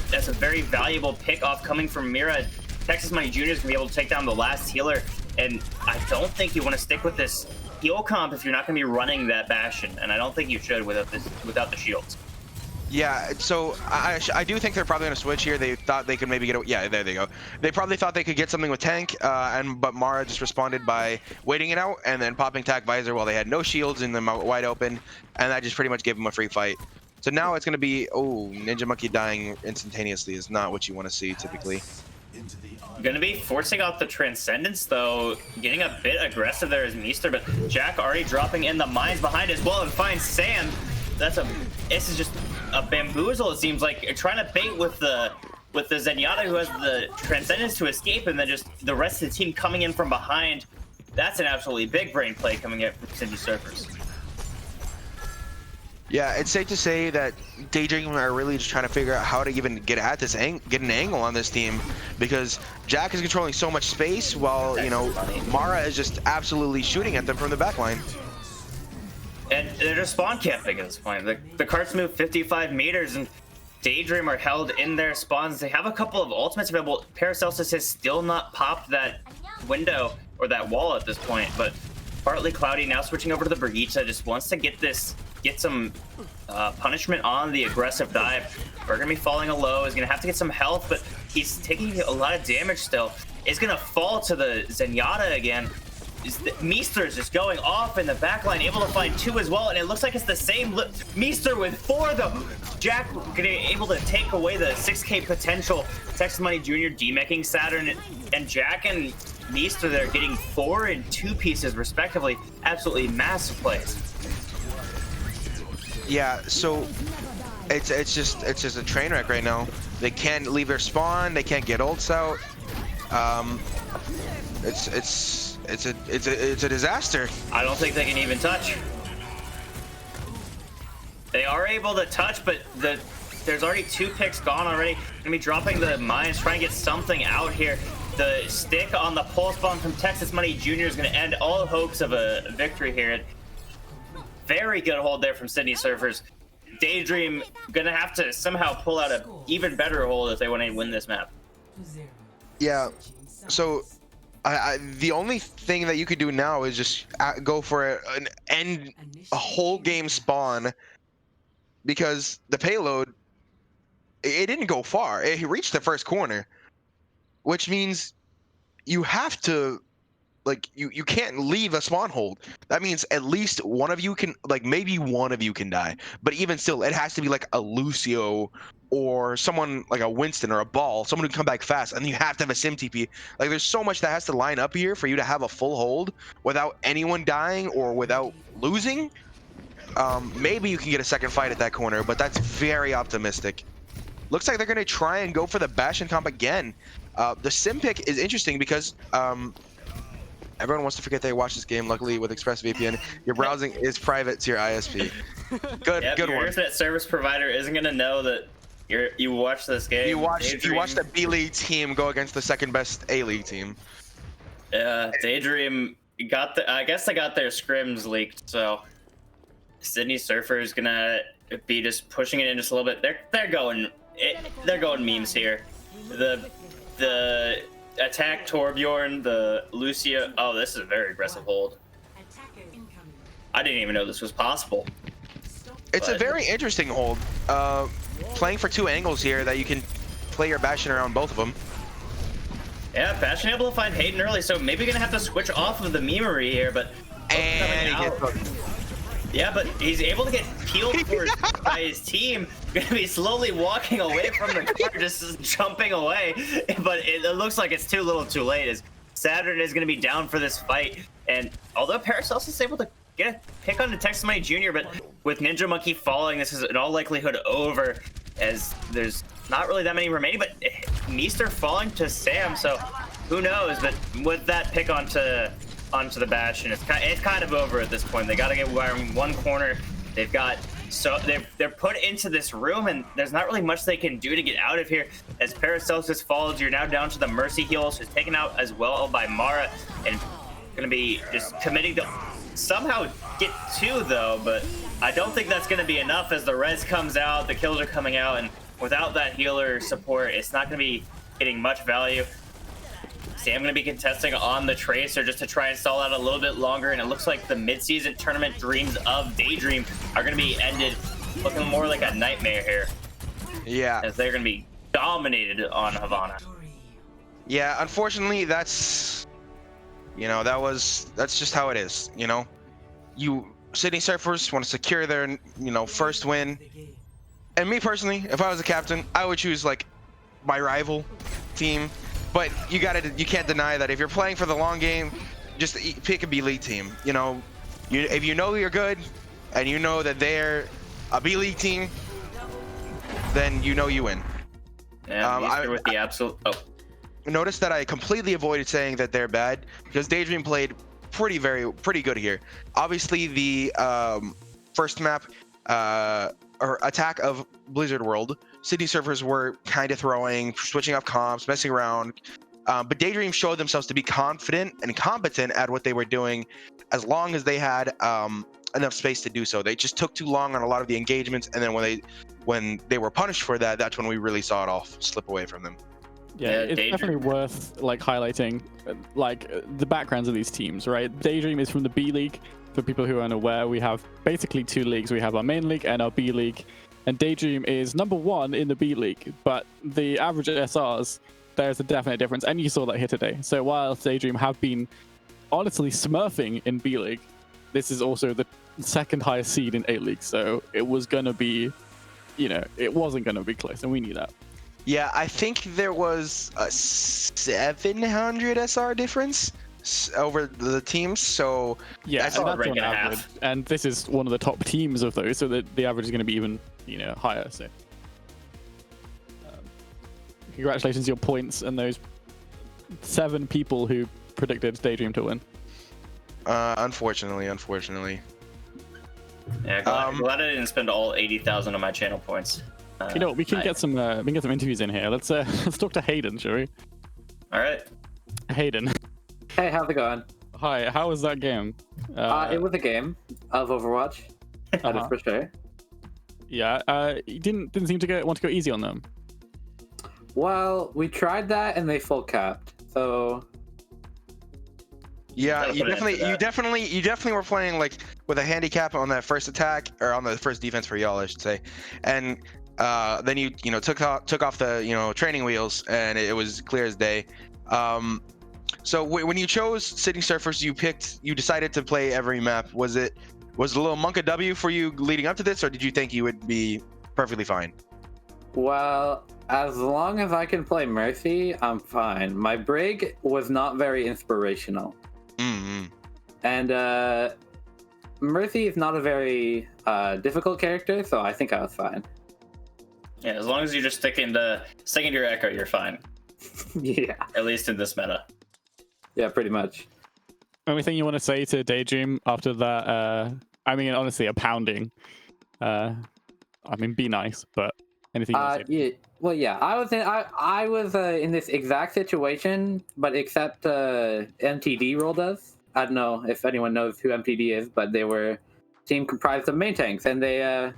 That's a very valuable pick off coming from Mira. Texas Money Jr. is gonna be able to take down the last healer, and I don't think you want to stick with this heal comp if you're not going to be running that Bastion, and I don't think you should without the shields. Yeah, so I do think they're probably going to switch here. They thought they could maybe get yeah, there they go. They probably thought they could get something with tank, but Mara just responded by waiting it out and then popping tac visor while they had no shields and them out wide open, and that just pretty much gave them a free fight. So now it's going to be, Ninja Monkey dying instantaneously is not what you want to see typically. Going to be forcing out the Transcendence, though, getting a bit aggressive there is Meester, but Jack already dropping in the mines behind as well and finds Sam. This is just a bamboozle, it seems like. You're trying to bait with the Zenyatta, who has the Transcendence to escape, and then just the rest of the team coming in from behind. That's an absolutely big brain play coming in from Sydney Surfers. Yeah, it's safe to say that DayDream are really just trying to figure out how to even get at this get an angle on this team, because Jack is controlling so much space while, you know, Mara is just absolutely shooting at them from the backline. And they're just spawn camping at this point. The carts move 55 meters, and DayDream are held in their spawns. They have a couple of ultimates available. Paracelsus has still not popped that window or that wall at this point, but partly Cloudy now switching over to the Brigitte, just wants to get some punishment on the aggressive dive. We're gonna be falling a low. He's gonna have to get some health, but he's taking a lot of damage still. is gonna fall to the Zenyatta again. Meester is just going off in the backline, able to find 2 as well, and it looks like it's the same Meester with 4 though. Jack able to take away the 6K potential. Texas Money Jr. demecking Saturn, and Jack and Meester there getting 4 and 2 pieces respectively. Absolutely massive plays. Yeah, so it's just a train wreck right now. They can't leave their spawn. They can't get ults out. It's a disaster. I don't think they can even touch. They are able to touch, but there's already 2 picks gone already. Gonna be dropping the mines, trying to get something out here. The stick on the pulse bomb from Texas Money Jr. is gonna end all hopes of a victory here. Very good hold there from Sydney Surfers. DayDream gonna have to somehow pull out an even better hold if they want to win this map. Yeah, so the only thing that you could do now is just go for a whole game spawn, because the payload, it didn't go far. It reached the first corner, which means you have to, like, you can't leave a spawn hold. That means at least one of you can, like, maybe one of you can die, but even still, it has to be like a Lucio or someone like a Winston or a Ball, someone who can come back fast, and you have to have a sim TP. Like, there's so much that has to line up here for you to have a full hold without anyone dying or without losing. Maybe you can get a second fight at that corner, but that's very optimistic. Looks like they're going to try and go for the Bastion comp again. The sim pick is interesting because everyone wants to forget they watch this game. Luckily, with ExpressVPN, your browsing is private to your ISP. Good, yep, good your one. internet service provider isn't going to know that you watch this game. You watch the B League team go against the second best A League team. Yeah, DayDream I guess they got their scrims leaked, so Sydney Surfer is gonna be just pushing it in just a little bit. They're going memes here. The attack Torbjorn, the Lucia. Oh, this is a very aggressive hold. I didn't even know this was possible. It's a very interesting hold. Playing for 2 angles here that you can play your Bastion around both of them. Yeah, Bastion able to find Hayden early, so maybe gonna have to switch off of the memery here, but and he gets hooked. Yeah, but he's able to get peeled by his team. Gonna be slowly walking away from the car, just jumping away. But it looks like it's too little too late, as Saturn is gonna be down for this fight. And although Paracelsus is able to get a pick on the Texas Money Jr., but with Ninja Monkey falling, this is in all likelihood over, as there's not really that many remaining, but Meester falling to Sam, so who knows? But with that pick onto the Bastion, it's kind of over at this point. They got to get around one corner. They've got they're put into this room, and there's not really much they can do to get out of here. As Paracelsus falls, you're now down to the Mercy heals, who's taken out as well by Mara, and gonna be just committing to somehow get 2 though. But I don't think that's gonna be enough, as the res comes out, the kills are coming out, and without that healer support, it's not gonna be getting much value. Sam gonna be contesting on the Tracer just to try and stall out a little bit longer, and it looks like the mid-season tournament dreams of DayDream are gonna be ended, looking more like a nightmare here. Yeah. As they're gonna be dominated on Havana. Yeah, unfortunately, that's just how it is. Sydney Surfers want to secure their first win, and me personally, if I was a captain, I would choose like my rival team. But you can't deny that if you're playing for the long game, just pick a B League team. If you know you're good, and you know that they're a B League team, then you win. Yeah, with the absolute. Oh. Notice that I completely avoided saying that they're bad, because DayDream played pretty good here. Obviously, the first map or attack of Blizzard World, Sydney Surfers were kind of throwing, switching up comps, messing around. But DayDream showed themselves to be confident and competent at what they were doing, as long as they had enough space to do so. They just took too long on a lot of the engagements, and then when they were punished for that, that's when we really saw it all slip away from them. Yeah, it's definitely worth highlighting the backgrounds of these teams, right? DayDream is from the B League. For people who are unaware, we have basically 2 leagues. We have our main league and our B League. And DayDream is #1 in the B League, but the average SRs there's a definite difference, and you saw that here today. So while DayDream have been honestly smurfing in B League, this is also the second highest seed in A League, so it was gonna be, it wasn't gonna be close, and we knew that. Yeah, I think there was a 700 SR difference over the teams, so yeah, that's and all that's rank on and a average. half. And this is one of the top teams of those, so the average is going to be even higher. So congratulations, your points and those 7 people who predicted DayDream to win. Unfortunately. Yeah, glad I didn't spend all 80,000 on my channel points. We can get some interviews in here. Let's talk to Hayden, shall we? All right. Hayden. Hey, how's it going? Hi, how was that game? It was a game of Overwatch. That is for sure. Yeah, you didn't seem to want to go easy on them. Well, we tried that and they full capped. So Yeah, Gotta you put an end to definitely were playing like with a handicap on that first attack, or on the first defense for y'all, I should say, and then you took off the training wheels, and it was clear as day. So when you chose Sitting Surfers, you decided to play every map. Was it a little Monka W for you leading up to this, or did you think you would be perfectly fine? well, as long as I can play Mercy, I'm fine. My Brig was not very inspirational. Mm-hmm. And Mercy is not a very difficult character, so I think I was fine. Yeah, as long as you're just sticking to your echo, you're fine. Yeah. At least in this meta. Yeah, pretty much. Anything you want to say to DayDream after that? I mean, honestly, a pounding. I mean, be nice, but anything you want to say? Yeah. Well, yeah, I was in this exact situation, but except MTD rolled us. I don't know if anyone knows who MTD is, but they were a team comprised of main tanks, and they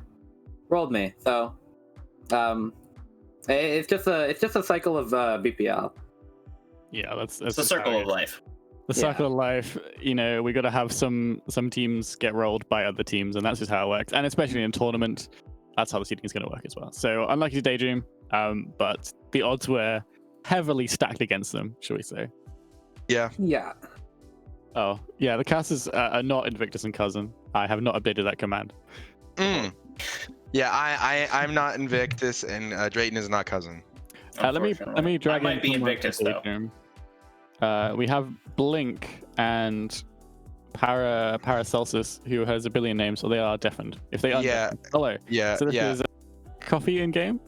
rolled me. So, it's just a cycle of BPL. Yeah, that's It's the circle of life. The circle of life. We got to have some teams get rolled by other teams, and that's just how it works. And especially in a tournament, that's how the seeding is going to work as well. So unlucky to DayDream, but the odds were heavily stacked against them, shall we say? Yeah. Yeah. Oh, yeah. The casters are not Invictus and Cousin. I have not updated that command. Yeah, I'm not Invictus, and Drayton is not Cousin. Let me drag I might be in Invictus though. We have Blink and Paracelsus, who has a billion names, so they are deafened. If they are hello. Yeah. So this is coffee in game.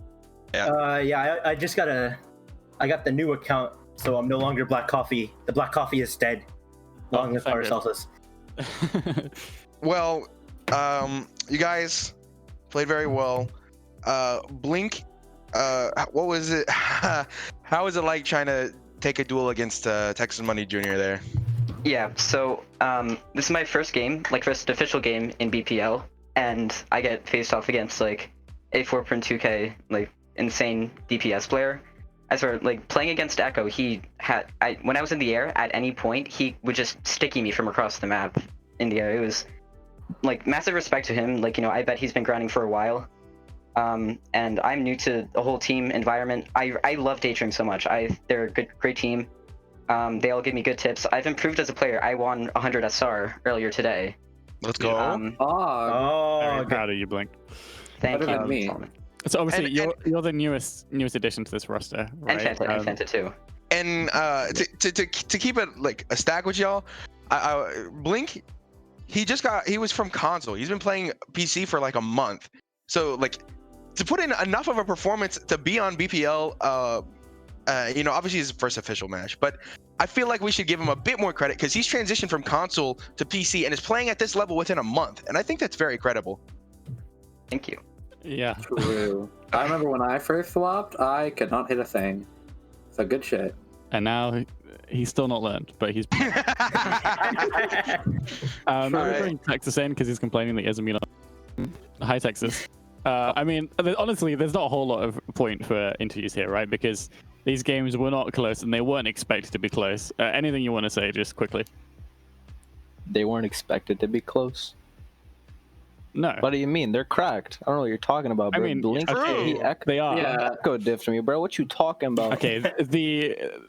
Yeah, I just got the new account, so I'm no longer Black Coffee. The Black Coffee is dead. Long live Paracelsus. Well, you guys played very well. Blink, what was it? How was it like trying to take a duel against Texas Money Jr. there? Yeah, so this is my first game, first official game in BPL, and I get faced off against a 4.2k insane DPS player. I swear, playing against Echo, when I was in the air at any point, he would just sticky me from across the map in the air. It was massive respect to him. I bet he's been grinding for a while. And I'm new to the whole team environment. I love DayDream so much. They're a great team. They all give me good tips. I've improved as a player. I won 100 SR earlier today. Let's go. Very proud of you, Blink. Thank you. Me. So obviously you're the newest addition to this roster, right? And Fanta too. And to keep it a stack with y'all, Blink, he was from console. He's been playing PC for a month. So to put in enough of a performance to be on BPL, obviously his first official match, but I feel like we should give him a bit more credit because he's transitioned from console to PC and is playing at this level within a month, and I think that's very credible. Thank you. Yeah. True. I remember when I first swapped, I could not hit a thing. So good shit. And now he's still not learned, but he's. I'm bringing Texas in because he's complaining that he hasn't been on. Hi, Texas. I mean, honestly, there's not a whole lot of point for interviews here, right? Because these games were not close and they weren't expected to be close. Anything you want to say, just quickly? They weren't expected to be close. No. What do you mean? They're cracked. I don't know what you're talking about, bro. I mean, Blink, okay, they are. Echo diffed me, bro. What you talking about? Okay,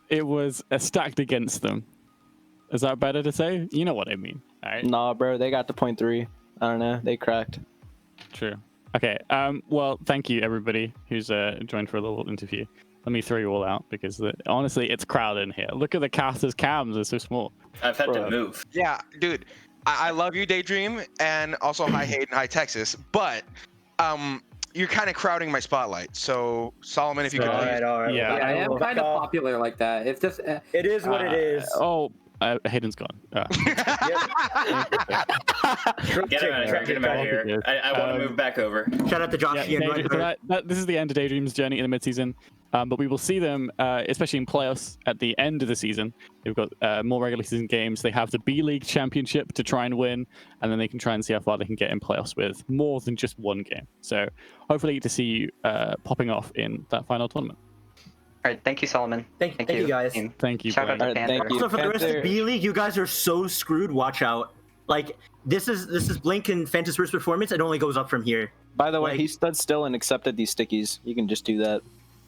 it was stacked against them. Is that better to say? You know what I mean. All right. Nah, bro. They got the 0.3. I don't know. They cracked. True. Okay. Well, thank you everybody who's joined for a little interview. Let me throw you all out because honestly, it's crowded in here. Look at the casters' cams; they're so small. I've had to move. Yeah, dude. I love you, DayDream, and also hi Hayden, hi Texas. But you're kind of crowding my spotlight. So Solomon, if you could. All right. Yeah, I am kind of popular like that. It's just. It is what it is. Oh, Hayden's gone. Get him out of here. I want to move back over. Shout out to Josh. This is the end of DayDream's journey in the midseason. But we will see them, especially in playoffs at the end of the season. They've got more regular season games. They have the B League Championship to try and win, and then they can try and see how far they can get in playoffs with more than just one game. So hopefully get to see you popping off in that final tournament. All right, thank you, Solomon. Thank you guys. Thank you. Shout out to Panther. Also, for the rest of B League, you guys are so screwed. Watch out. Like this is Blink and Phantom's first performance. It only goes up from here. By the way, he stood still and accepted these stickies. You can just do that.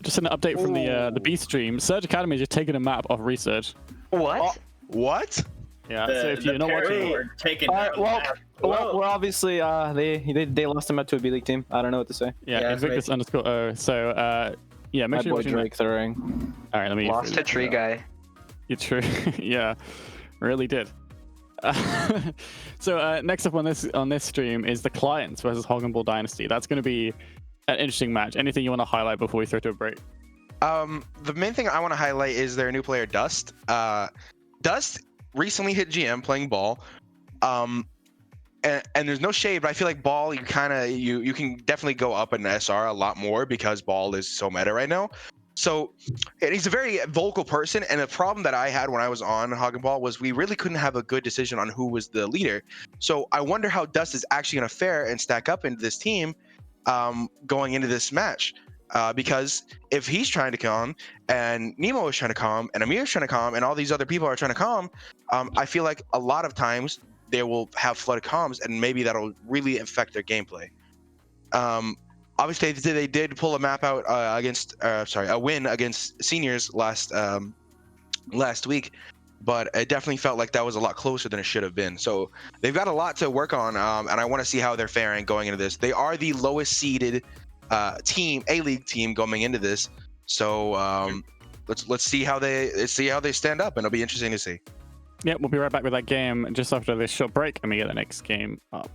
Just an update from the B stream. Surge Academy has just taken a map off Research. What? What? Yeah. So if you're not watching, well, obviously, they lost the map to a B League team. I don't know what to say. Yeah, Invictus _O. So yeah, make sure you're watching Drake throwing. All right, let me. Lost to Tree Guy. You're true. Yeah, really did. So next up on this stream is the Clients versus Hoggenball Dynasty. That's going to be an interesting match. Anything you want to highlight before we throw to a break? The main thing I want to highlight is their new player Dust. Dust recently hit GM playing Ball. And there's no shade, but I feel like Ball, you can definitely go up in SR a lot more because Ball is so meta right now. So he's a very vocal person, and the problem that I had when I was on Hoggenball was we really couldn't have a good decision on who was the leader. So I wonder how Dust is actually going to fare and stack up into this team going into this match. Because if he's trying to calm, and Nemo is trying to calm, and Amir is trying to calm, and all these other people are trying to calm, I feel like a lot of times they will have flooded comms, and maybe that'll really affect their gameplay. Obviously, they did pull a map out a win against Seniors last week, but it definitely felt like that was a lot closer than it should have been. So they've got a lot to work on, and I want to see how they're faring going into this. They are the lowest seeded team, A-League team going into this. So let's see how they stand up, and it'll be interesting to see. Yeah, we'll be right back with that game just after this short break, and we get the next game up.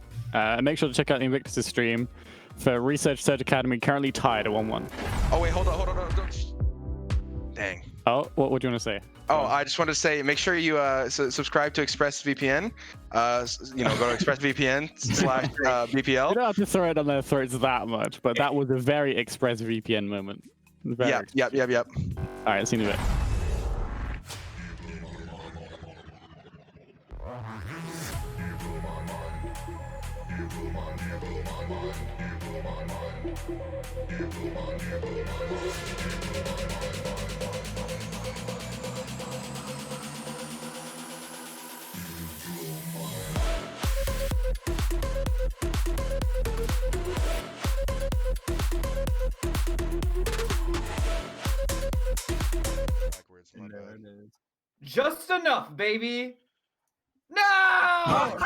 Make sure to check out the Invictus stream for Research Surge Academy, currently tied at 1-1. Oh wait, hold on. Dang. Oh, what do you want to say? Oh, I just wanted to say, make sure you subscribe to ExpressVPN. Go to ExpressVPN/BPL. You don't have to throw it on their throats that much, but that was a very ExpressVPN moment. Yep. All right, see you in a bit. Just enough, baby. No!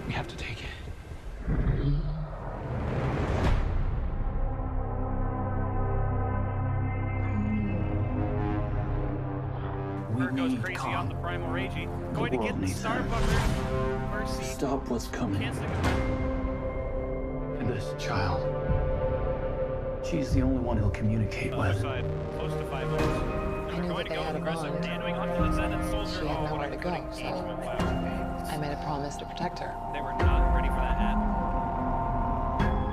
We have to take it. going crazy on the Primal Ragey. Going to get the Starbucker. Mercy. Stop what's coming. And this child. She's the only one he'll communicate with. Side, close to 5 minutes. I knew that they had a bond. She had nowhere to go, so I made a promise to protect her. They were not ready for that hat.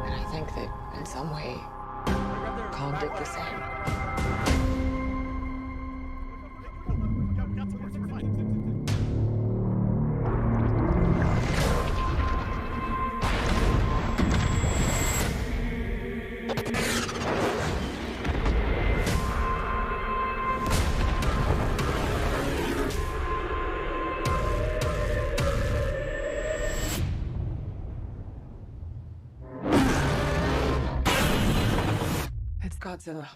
And I think that in some way, Kong did the same. It's Godzilla.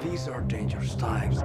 These are dangerous times.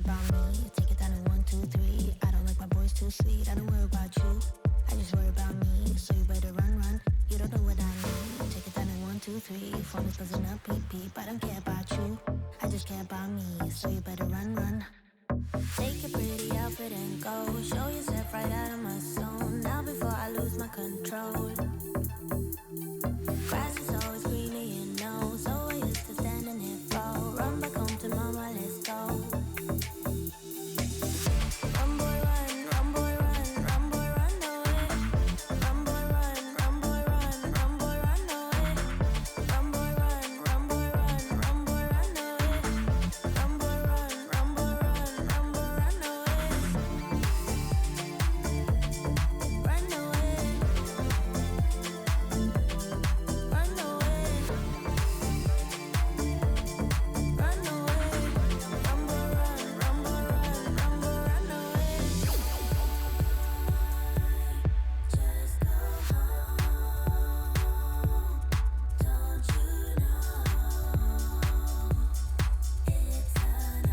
about me. Take it down in 1, 2, 3. I don't like my boys too sweet. I don't worry about you. I just worry about me. So you better run, run. You don't know what I need. Take it down in 1, 2, 3. Phone is buzzing up, beep, beep. I don't care about you. I just care about me. So you better run, run. Take your pretty outfit and go. Show yourself right out of my zone. Now before I lose my control. Grass is always greener, you know. So I used to stand in it fall. Run back home to mama, let's go. Run boy run, run boy run, run boy run away. Run boy run, run boy run, run boy run away. Run boy run, run boy run, run boy run away. Run boy run, run boy run, run boy run away. Run away. Run away. Run away. Run boy run, run boy run, run boy run away. Just go home. Don't you know it's a no?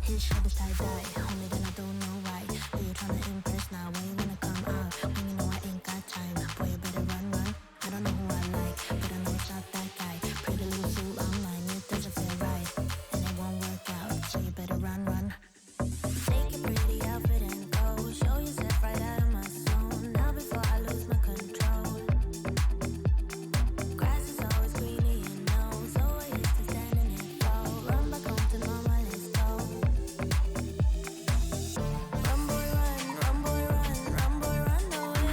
His shoulders tie-dye, homie, then I don't know why. Who you tryna impress now? Why you wanna come out? When you know I ain't got time. Boy, you better run, run. I don't know who I like, but I know it's not that guy. Pretty little suit on mine, it doesn't feel right. And it won't work out, so you better run, run. Take your pretty outfit and go. Show yourself right out of my zone. Now before I lose my control. Grass is always greener, you know. So I used to stand in it fall. Run back home to mama, let's go. Run boy run, run boy run, run boy run away.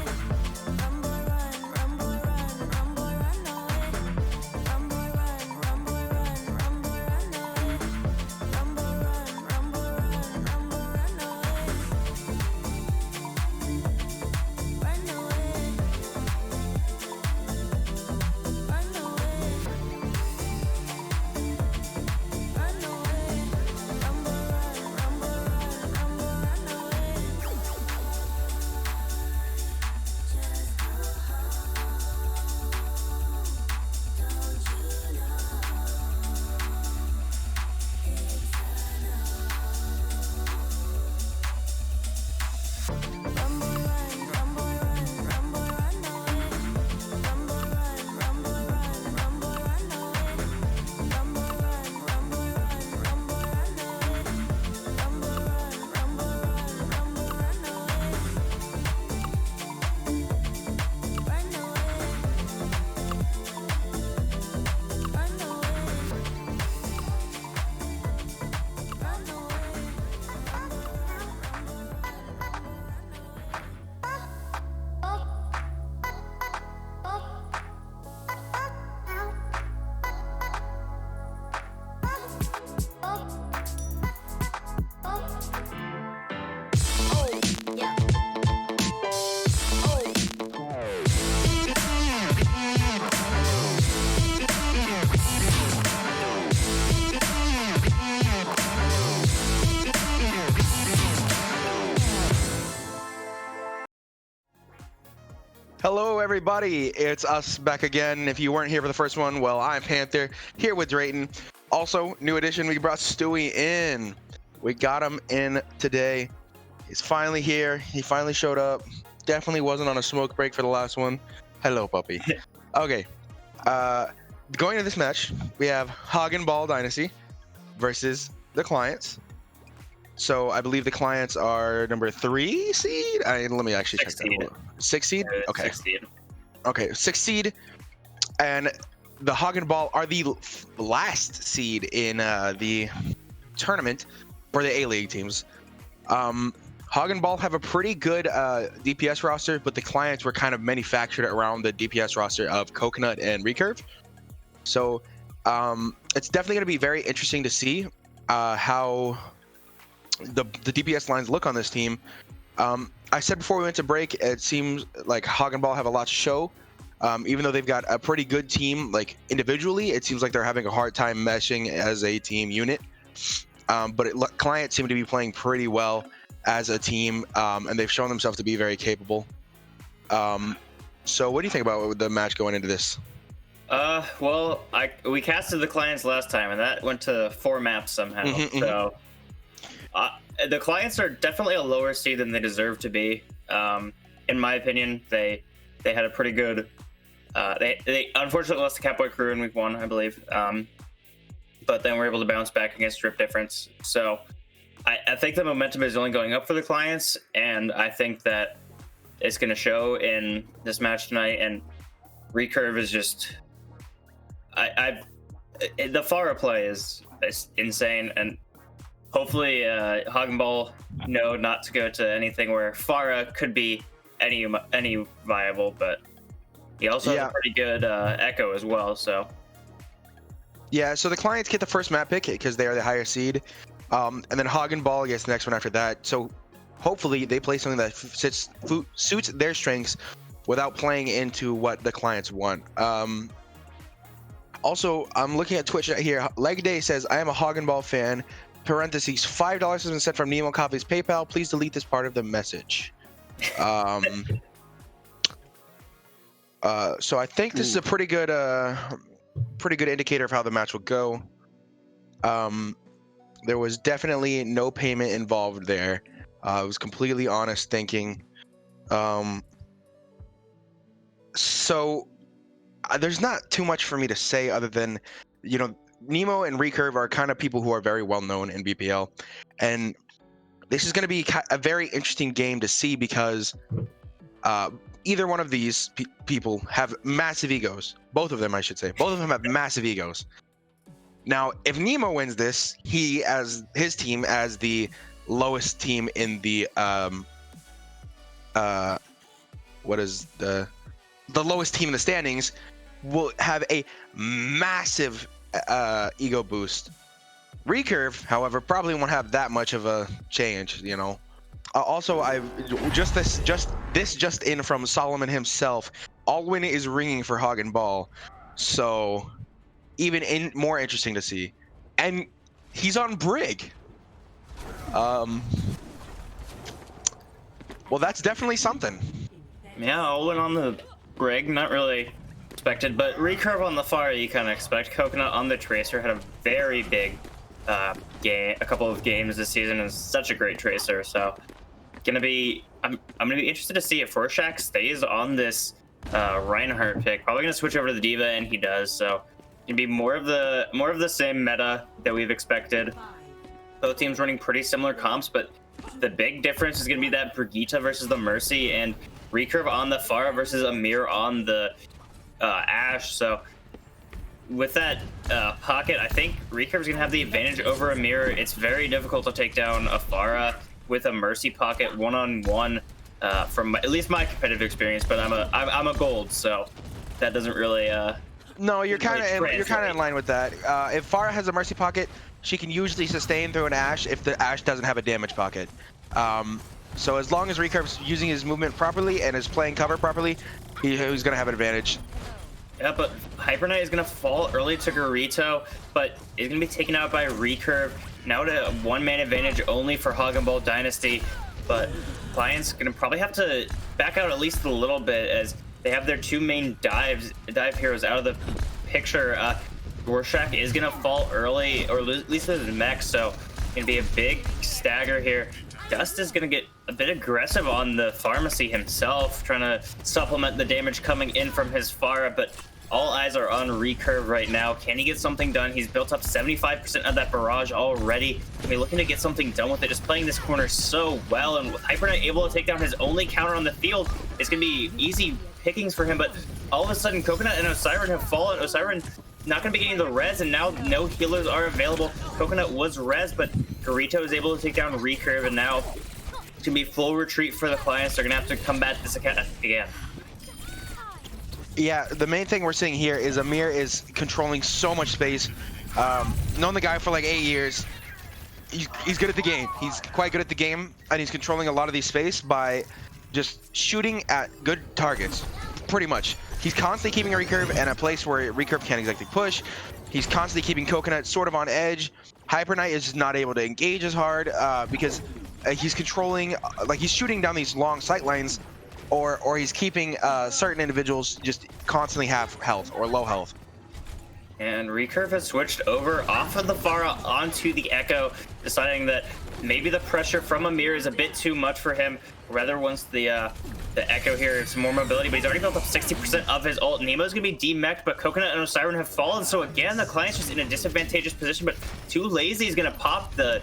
Run boy run, run boy run, run boy run away. Run boy run, run boy run, run boy run away. Run boy run, run boy run, run boy run away. Run away. Run away. Run away. Run boy run, run boy run, run boy run away. Just go home. Don't you know it's a no? Run boy run, run boy run, run boy run away. Run boy run, run boy run, run boy run away. Run boy run, run boy run, run boy run away. Run boy run, run boy run, run boy run away. Run away. Run away. Run Hello, everybody. It's us back again. If you weren't here for the first one, well, I'm Panther here with Drayton. Also, new addition, we brought Stewie in. We got him in today. He's finally here. He finally showed up. Definitely wasn't on a smoke break for the last one. Hello, puppy. Okay. Going into this match, we have Ball Dynasty versus the Clients. So I believe the Clients are number 3 seed. Let me actually check that. 6 seed. Okay. 6 seed. Okay, 6 seed, and the Ball are the last seed in the tournament for the A-League teams. Ball have a pretty good DPS roster, but the Clients were kind of manufactured around the DPS roster of Coconut and Recurve. So it's definitely going to be very interesting to see how the DPS lines look on this team. I said before we went to break, it seems like Ball have a lot to show. Even though they've got a pretty good team, like individually, it seems like they're having a hard time meshing as a team unit. But Clients seem to be playing pretty well as a team, and they've shown themselves to be very capable. So what do you think about the match going into this? Well, we casted the clients last time, and that went to 4 maps somehow. So, the clients are definitely a lower seed than they deserve to be. In my opinion, they had a pretty good. They unfortunately lost to Catboy Crew in week 1, I believe. But then we're able to bounce back against Drip Difference. So, I think the momentum is only going up for the clients, and I think that it's going to show in this match tonight. And Recurve is just. The Farah play is insane, and hopefully Hagenball know not to go to anything where Farah could be any viable, but he also has a pretty good Echo as well. So yeah, so the clients get the first map pick because they are the higher seed, and then Hagenball gets the next one after that. So hopefully they play something that suits their strengths without playing into what the clients want. Also, I'm looking at Twitch right here. Leg Day says, I am a Hagenball fan. Parentheses, $5 has been sent from Nemo Coffee's PayPal. Please delete this part of the message. So I think this is a pretty good indicator of how the match will go. There was definitely no payment involved there. It was completely honest thinking. So there's not too much for me to say other than, Nemo and Recurve are kind of people who are very well known in BPL, and this is going to be a very interesting game to see because either one of these people have massive egos. Both of them, I should say. Both of them have massive egos. Now, if Nemo wins this, his team as the lowest team in the the lowest team in the standings, will have a massive ego boost. Recurve, however, probably won't have that much of a change, Also, I've just in from Solomon himself. Alwyn is ringing for Hagenball, so even more interesting to see. And he's on Brig. Well, that's definitely something. Yeah, Alwyn on the Brig, not really expected, but Recurve on the fire you kind of expect. Coconut on the Tracer had a very big game, a couple of games this season, and such a great Tracer. So I'm gonna be interested to see if Rorschach stays on this Reinhardt pick. Probably gonna switch over to the D.Va, and he does. So it'd be more of the same meta that we've expected. Both teams running pretty similar comps, but the big difference is gonna be that Brigitte versus the Mercy, and Recurve on the Pharah versus Amir on the Ashe. So with that pocket, I think Recurve's gonna have the advantage over Amir. It's very difficult to take down a Pharah with a Mercy pocket one-on-one from at least my competitive experience. But I'm a gold, so that doesn't really. No, you're kind of in line with that. If Pharah has a Mercy pocket, she can usually sustain through an Ashe if the Ashe doesn't have a damage pocket. So as long as Recurve's using his movement properly and is playing cover properly, he's gonna have an advantage. Yeah, but Hyper Knight is gonna fall early to Garito, but is gonna be taken out by Recurve. Now to a one-man advantage only for Hagenball Dynasty, but Client's gonna probably have to back out at least a little bit as they have their two main dive heroes out of the picture. Rorschach is gonna fall early, or at least with his mech, so gonna be a big stagger here. Dust is gonna get a bit aggressive on the pharmacy himself, trying to supplement the damage coming in from his Pharah, but all eyes are on Recurve right now. Can he get something done? He's built up 75% of that barrage already. I mean, looking to get something done with it, just playing this corner so well, and with Hyper Knight able to take down his only counter on the field, it's gonna be easy pickings for him, but all of a sudden Coconut and Osiren have fallen. Osiren not going to be getting the res, and now no healers are available. Coconut was res, but Garito is able to take down Recurve, and now it's going to be full retreat for the Clients. They're going to have to combat this again. Yeah, the main thing we're seeing here is Amir is controlling so much space. Known the guy for like 8 years. He's good at the game. He's quite good at the game, and he's controlling a lot of these space by just shooting at good targets, pretty much. He's constantly keeping Recurve in a place where Recurve can't exactly push. He's constantly keeping Coconut sort of on edge. Hyper Knight is just not able to engage as hard because he's controlling, like he's shooting down these long sight lines, or he's keeping certain individuals just constantly half health or low health. And Recurve has switched over off of the Pharah onto the Echo, deciding that maybe the pressure from Amir is a bit too much for him. Rather wants the Echo here, some more mobility, but he's already built up 60% of his ult. Nemo's gonna be demeched, but Coconut and Osiren have fallen. So again, the client's just in a disadvantageous position, but Too Lazy is gonna pop the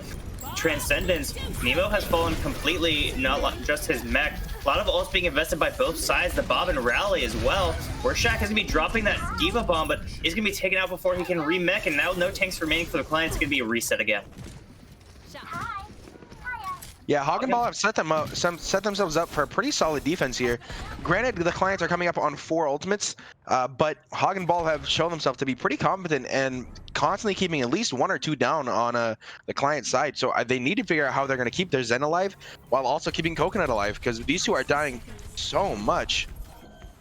Transcendence. Nemo has fallen completely, not just his mech. A lot of ults being invested by both sides, the Bob and Rally as well. Warshak is gonna be dropping that Diva Bomb, but he's gonna be taken out before he can remech, and now no tanks remaining for the client. It's gonna be a reset again. Yeah, Hog and Ball have set themselves up for a pretty solid defense here. Granted, the clients are coming up on 4 ultimates, but Hog and Ball have shown themselves to be pretty competent and constantly keeping at least 1 or 2 down on the client side. So they need to figure out how they're going to keep their Zen alive while also keeping Coconut alive, because these two are dying so much.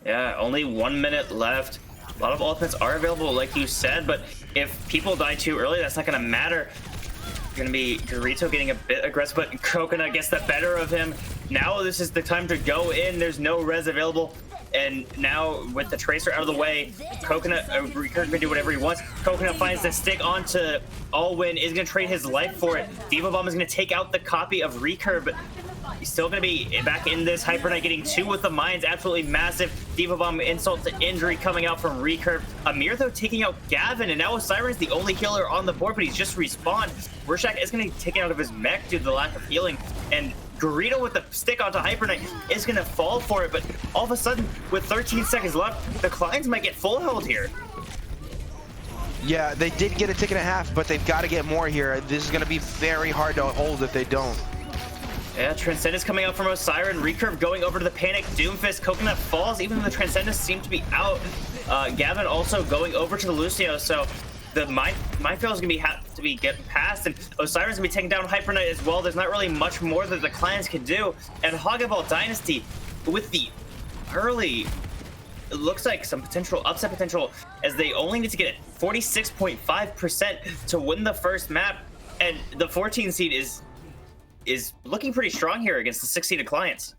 Yeah, only 1 minute left. A lot of ultimates are available, like you said, but if people die too early, that's not going to matter. Gonna be Garito getting a bit aggressive, but Coconut gets the better of him. Now this is the time to go in. There's no res available, and now with the Tracer out of the way, Coconut Recurve can do whatever he wants. Coconut finds the stick onto Alwyn, is gonna trade his life for it. Diva Bomb is gonna take out the copy of Recurve, but he's still gonna be back in this. Hyper Knight getting 2 with the mines, absolutely massive. Diva Bomb insult to injury coming out from Recurve. Amir though taking out Gavin, and now Osiren's the only healer on the board, but he's just respawned. Rorschach is gonna be taken out of his mech due to the lack of healing, and Garito with the stick onto Hyper Knight is gonna fall for it, but all of a sudden, with 13 seconds left, the clients might get full held here. Yeah, they did get a tick and a half, but they've got to get more here. This is gonna be very hard to hold if they don't. Yeah, Transcendence coming out from Osiren. Recurve going over to the Panic. Doomfist. Coconut falls, even though the Transcendence seem to be out. Gavin also going over to the Lucio, so the Minefield is going to have to be getting past, and Osiren's going to be taking down Hyper Knight as well. There's not really much more that the clients can do. And Hog and Ball Dynasty, with the early, it looks like some potential upset potential, as they only need to get 46.5% to win the first map, and the 14 seed is looking pretty strong here against the 6-seeded clients.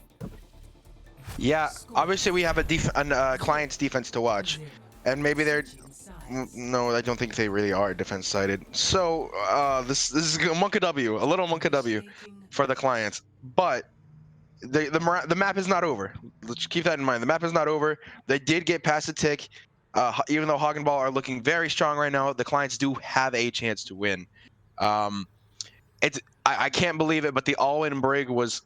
Yeah, obviously we have a client's defense to watch, and maybe they're no, I don't think they really are defense sided. So this is a Monka W, a little Monka W for the clients, but the map is not over. Let's keep that in mind. The map is not over. They did get past the tick. Even though Hog and Ball are looking very strong right now, the clients do have a chance to win. I can't believe it, but the all-in Brig was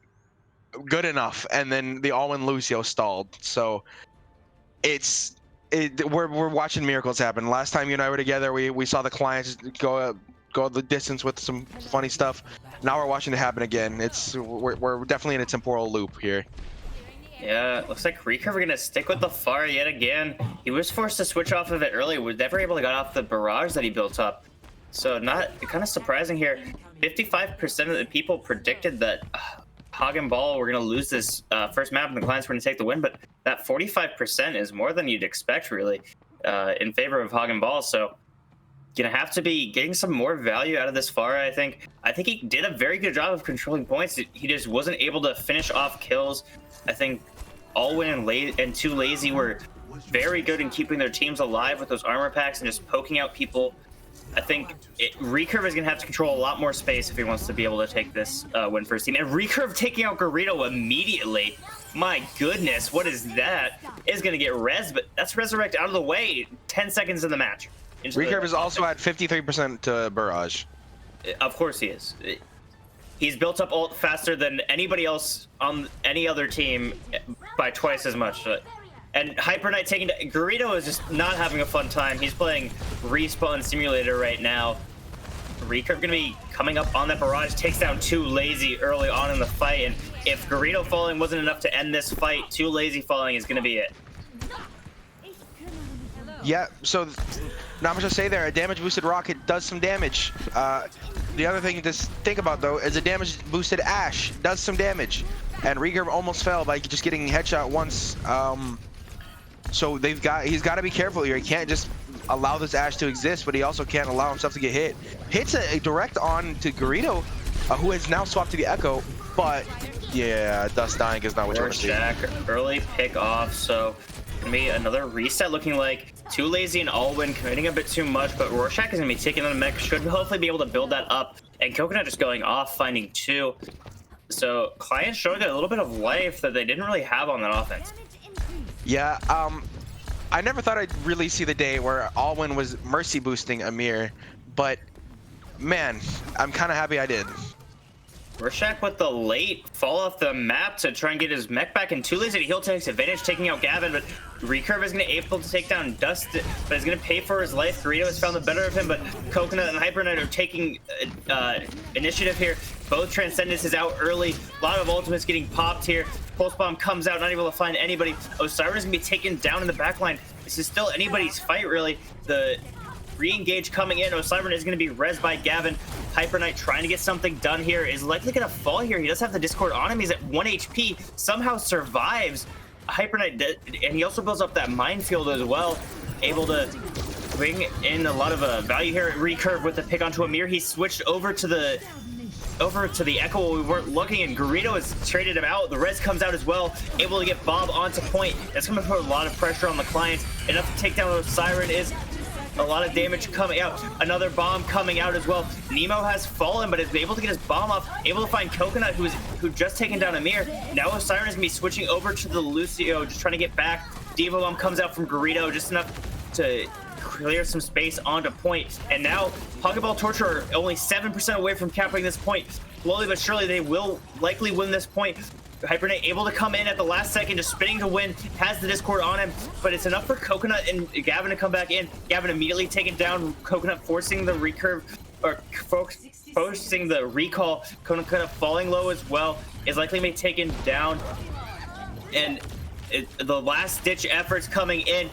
good enough, and then the all-in Lucio stalled. So we're watching miracles happen. Last time you and I were together, we saw the clients go the distance with some funny stuff. Now we're watching it happen again. We're definitely in a temporal loop here. Yeah, looks like Recurve are gonna stick with the Pharah yet again. He was forced to switch off of it early. Was never able to get off the barrage that he built up. So kind of surprising here. 55% of the people predicted that Hog and Ball were going to lose this first map and the clients were going to take the win, but that 45% is more than you'd expect, really, in favor of Hog and Ball. So going to have to be getting some more value out of this Pharah, I think. I think he did a very good job of controlling points. He just wasn't able to finish off kills. I think Alwyn and Too Lazy were very good in keeping their teams alive with those armor packs and just poking out people. I think Recurve is going to have to control a lot more space if he wants to be able to take this win for his team. And Recurve taking out Garito immediately. My goodness, what is that? Is going to get res, but that's Resurrect out of the way. 10 seconds in the match. Recurve is also at 53% barrage. Of course he is. He's built up ult faster than anybody else on any other team by twice as much. And Hyper Knight taking Garito is just not having a fun time. He's playing Respawn Simulator right now. Recurve gonna be coming up on that barrage, takes down Too Lazy early on in the fight, and if Garito falling wasn't enough to end this fight, Too Lazy falling is gonna be it. Yeah, so not much to say there. A damage boosted rocket does some damage. The other thing to think about though is a damage boosted Ash does some damage, and Recurve almost fell by just getting headshot once. So he's got to be careful here. He can't just allow this Ash to exist, but he also can't allow himself to get hit. Hits a direct on to Garito, who has now swapped to the Echo, but yeah, Dust dying is not what you want to see. Jack, early pick off, so gonna be another reset looking like. Too lazy and Alwyn committing a bit too much, but Rorschach is going to be taking on a mech. Should hopefully be able to build that up. And Coconut just going off, finding 2. So Clients showing a little bit of life that they didn't really have on that offense. Yeah, I never thought I'd really see the day where Alwyn was mercy boosting Amir, but man, I'm kind of happy I did. Rorschach with the late fall off the map to try and get his mech back, and Too Lazy Heal takes advantage, taking out Gavin, but Recurve is going to be able to take down Dust, but is going to pay for his life. Dorito has found the better of him, but Coconut and Hyper Knight are taking initiative here. Both Transcendences out early. A lot of ultimates getting popped here. Pulse Bomb comes out, not able to find anybody. Osiris is going to be taken down in the backline. This is still anybody's fight, really. The re-engage coming in. Osiris is going to be rezzed by Gavin. Hyper Knight trying to get something done here is likely going to fall here. He does have the Discord on him. He's at 1 HP. Somehow survives. Hyper Knight, and he also builds up that minefield as well. Able to bring in a lot of value here at Recurve with the pick onto Amir. He switched over to the Echo while we weren't looking, and Garrido has traded him out. The res comes out as well, able to get Bob onto point. That's going to put a lot of pressure on the Clients. Enough to take down Siren is a lot of damage coming out. Another bomb coming out as well. Nemo has fallen, but is able to get his bomb off. Able to find Coconut, who just taken down Amir. Now Siren is going to be switching over to the Lucio, just trying to get back. Devo Bomb comes out from Garrido, just enough to clear some space onto point. And now Pokeball Torture are only 7% away from capping this point. Slowly but surely, they will likely win this point. Hyper Knight able to come in at the last second, just spinning to win, has the Discord on him, but it's enough for Coconut and Gavin to come back in. Gavin immediately taken down, Coconut forcing the recurve, or forcing the recall. Coconut falling low as well, is likely to be taken down. And the last ditch efforts coming in,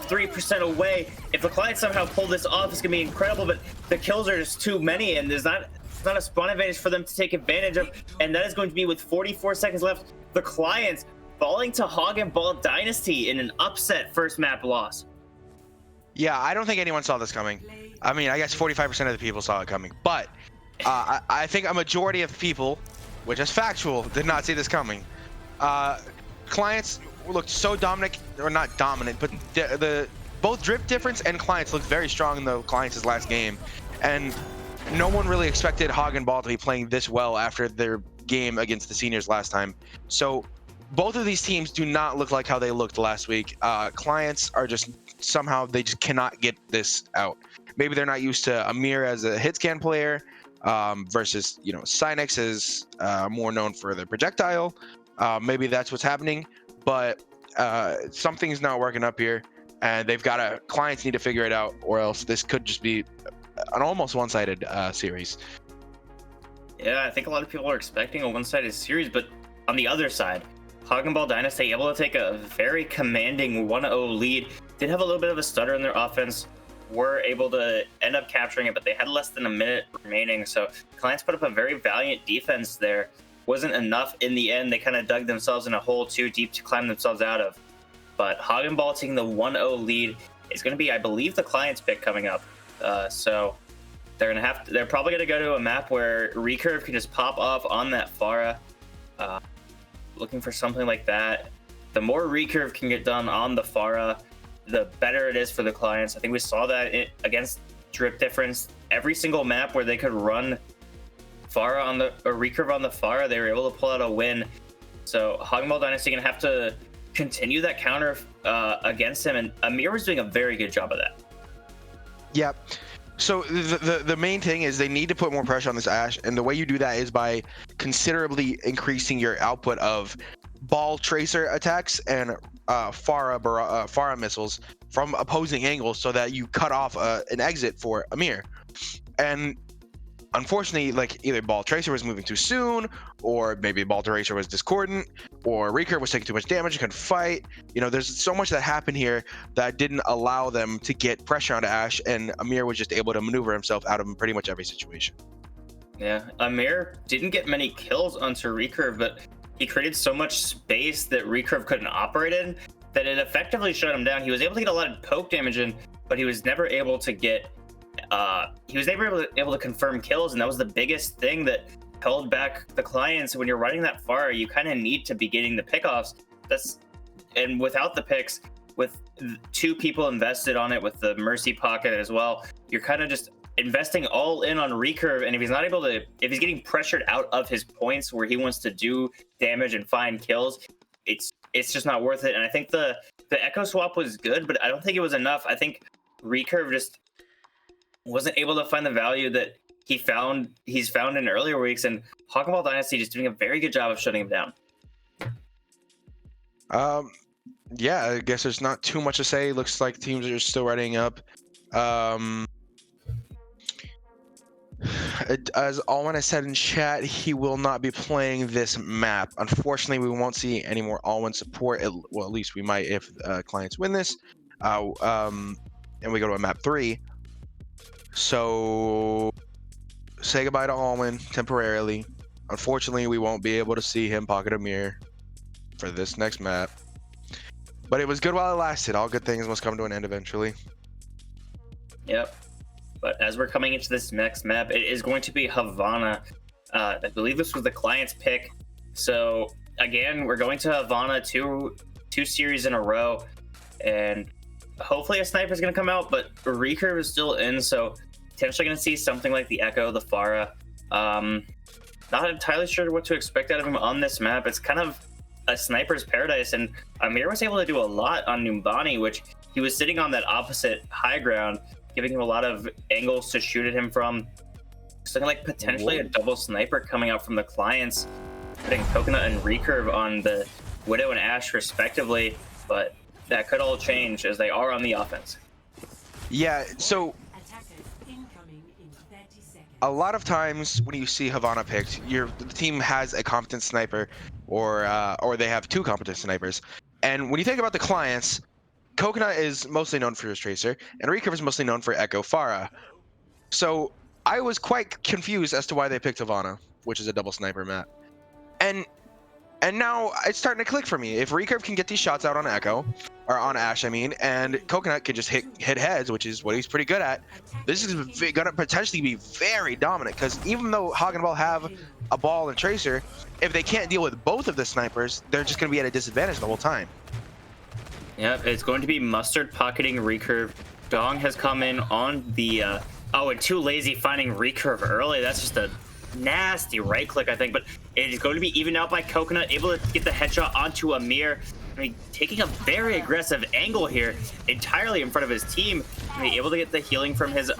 3% away. If the Clients somehow pull this off, it's gonna be incredible, but the kills are just too many, and there's not a spawn advantage for them to take advantage of, and that is going to be with 44 seconds left. The Clients falling to Hog and Ball Dynasty in an upset first map loss. Yeah, I don't think anyone saw this coming. I mean, I guess 45% of the people saw it coming, but I think a majority of people, which is factual, did not see this coming. Clients looked so dominant, or not dominant, but both Drip Difference and Clients looked very strong in the Clients' last game, and no one really expected Hog and Ball to be playing this well after their game against the Seniors last time. So both of these teams do not look like how they looked last week. Clients are just somehow, they just cannot get this out. Maybe they're not used to Amir as a hit scan player versus, you know, Cynex is more known for the projectile. Maybe that's what's happening, but something's not working up here, and Clients need to figure it out, or else this could just be an almost one-sided series. Yeah, I think a lot of people are expecting a one-sided series, but on the other side, Hog and Ball Dynasty able to take a very commanding 1-0 lead. Did have a little bit of a stutter in their offense, were able to end up capturing it, but they had less than a minute remaining, so Clients put up a very valiant defense there. Wasn't enough in the end. They kind of dug themselves in a hole too deep to climb themselves out of. But Hog and Ball taking the 1-0 lead is going to be, I believe, the Clients pick coming up. So they're probably gonna go to a map where Recurve can just pop off on that Pharah. Looking for something like that. The more Recurve can get done on the Pharah, the better it is for the Clients. I think we saw that against Drip Difference. Every single map where they could run Pharah on the or Recurve on the Pharah, they were able to pull out a win. So Hog and Ball Dynasty gonna have to continue that counter against him, and Amir was doing a very good job of that. Yep. So the main thing is they need to put more pressure on this Ashe, and the way you do that is by considerably increasing your output of ball tracer attacks and Pharah missiles from opposing angles, so that you cut off an exit for Amir. And unfortunately, like, either Ball Tracer was moving too soon, or maybe Ball Tracer was discordant, or Recurve was taking too much damage and couldn't fight. You know, there's so much that happened here that didn't allow them to get pressure onto Ashe, and Amir was just able to maneuver himself out of pretty much every situation. Yeah, Amir didn't get many kills onto Recurve, but he created so much space that Recurve couldn't operate in that it effectively shut him down. He was able to get a lot of poke damage in, but he was never able to get able to confirm kills, and that was the biggest thing that held back the Clients. When you're running that far, you kind of need to be getting the pickoffs. And without the picks, with two people invested on it with the Mercy pocket as well. You're kind of just investing all in on Recurve, and if he's not able to, if he's getting pressured out of his points where he wants to do damage and find kills, it's just not worth it. And I think the Echo swap was good, but I don't think it was enough. I think Recurve just wasn't able to find the value that he's found in earlier weeks, and Ball Dynasty just doing a very good job of shutting him down. Yeah, I guess there's not too much to say. Looks like teams are still readying up. As Alwyn has said in chat, he will not be playing this map. Unfortunately, we won't see any more Alwyn support. Well, at least we might if clients win this. And we go to a map 3. So say goodbye to Alwyn temporarily. Unfortunately, we won't be able to see him pocket a mirror for this next map. But it was good while it lasted. All good things must come to an end eventually. Yep. But as we're coming into this next map, it is going to be Havana. I believe this was the client's pick. So again, we're going to Havana two series in a row, and hopefully a sniper is going to come out, but Recurve is still in, so potentially going to see something like the Echo, the Pharah. Not entirely sure what to expect out of him on this map. It's kind of a sniper's paradise, and Amir was able to do a lot on Numbani, which he was sitting on that opposite high ground, giving him a lot of angles to shoot at him from. Something like potentially a double sniper coming out from the clients, putting Coconut and Recurve on the Widow and Ashe respectively, but that could all change as they are on the offense. Yeah, so a lot of times when you see Havana picked, the team has a competent sniper, or they have two competent snipers. And when you think about the clients, Coconut is mostly known for his Tracer, and Recurve is mostly known for Echo Pharah. So I was quite confused as to why they picked Havana, which is a double sniper map. And now it's starting to click for me. If Recurve can get these shots out on Echo, or on Ashe, I mean, and Coconut can just hit heads, which is what he's pretty good at, this is going to potentially be very dominant, because even though Ball have a ball and Tracer, if they can't deal with both of the snipers, they're just going to be at a disadvantage the whole time. Yep, it's going to be Mustard pocketing Recurve. Dong has come in on the, oh, and Too Lazy finding Recurve early. That's just a nasty right click, I think, but it is going to be evened out by Coconut, able to get the headshot onto Amir. I mean, taking a very aggressive angle here, entirely in front of his team. Be able to get the healing from his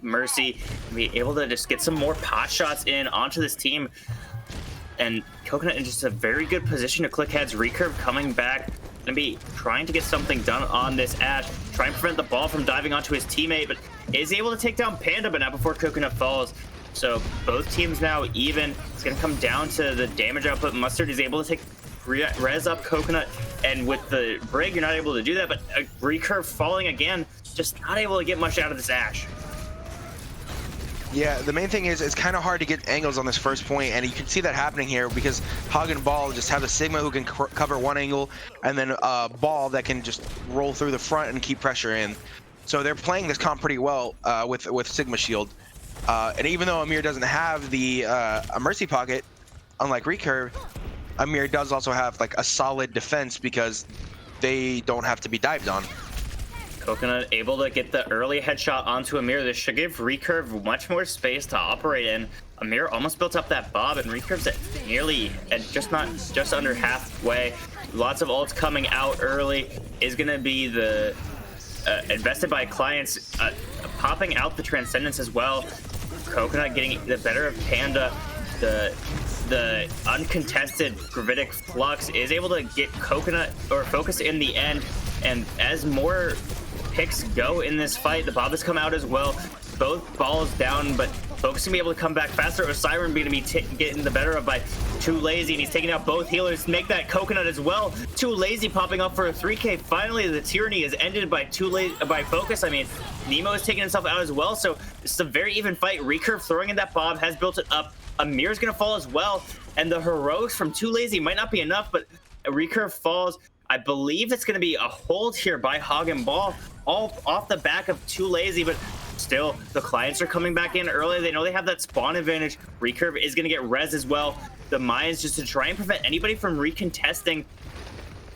Mercy, be able to just get some more pot shots in onto this team. And Coconut in just a very good position to click heads. Recurve coming back, gonna be trying to get something done on this Ashe, try and prevent the ball from diving onto his teammate, but is able to take down Panda, but not before Coconut falls. So both teams now even. It's gonna come down to the damage output. Mustard is able to take res up Coconut, and with the Brig, you're not able to do that, but Recurve falling again, just not able to get much out of this Ashe. Yeah, the main thing is it's kind of hard to get angles on this first point, and you can see that happening here because Ball just have a Sigma who can cover one angle, and then a Ball that can just roll through the front and keep pressure in. So they're playing this comp pretty well with Sigma Shield. And even though Amir doesn't have the a Mercy pocket, unlike Recurve, Amir does also have like a solid defense because they don't have to be dived on. Coconut able to get the early headshot onto Amir. This should give Recurve much more space to operate in. Amir almost built up that bob, and Recurve's at nearly at just under halfway. Lots of ults coming out early. Is gonna be the invested by clients, popping out the Transcendence as well. Coconut getting the better of Panda. The uncontested Gravitic Flux is able to get Coconut or Focus in the end, and as more picks go in this fight, the Bob has come out as well. Both balls down, but Focus can be able to come back faster. Osiren going to be getting the better of by Too Lazy, and he's taking out both healers to make that Coconut as well. Too Lazy popping up for a 3K. Finally, the tyranny is ended by Focus. I mean, Nemo is taking himself out as well, so it's a very even fight. Recurve throwing in that Bob has built it up. Amir's going to fall as well, and the heroics from Too Lazy might not be enough, but Recurve falls. I believe it's going to be a hold here by Ball, all off the back of Too Lazy, but still, the clients are coming back in early. They know they have that spawn advantage. Recurve is going to get res as well. The mines just to try and prevent anybody from recontesting.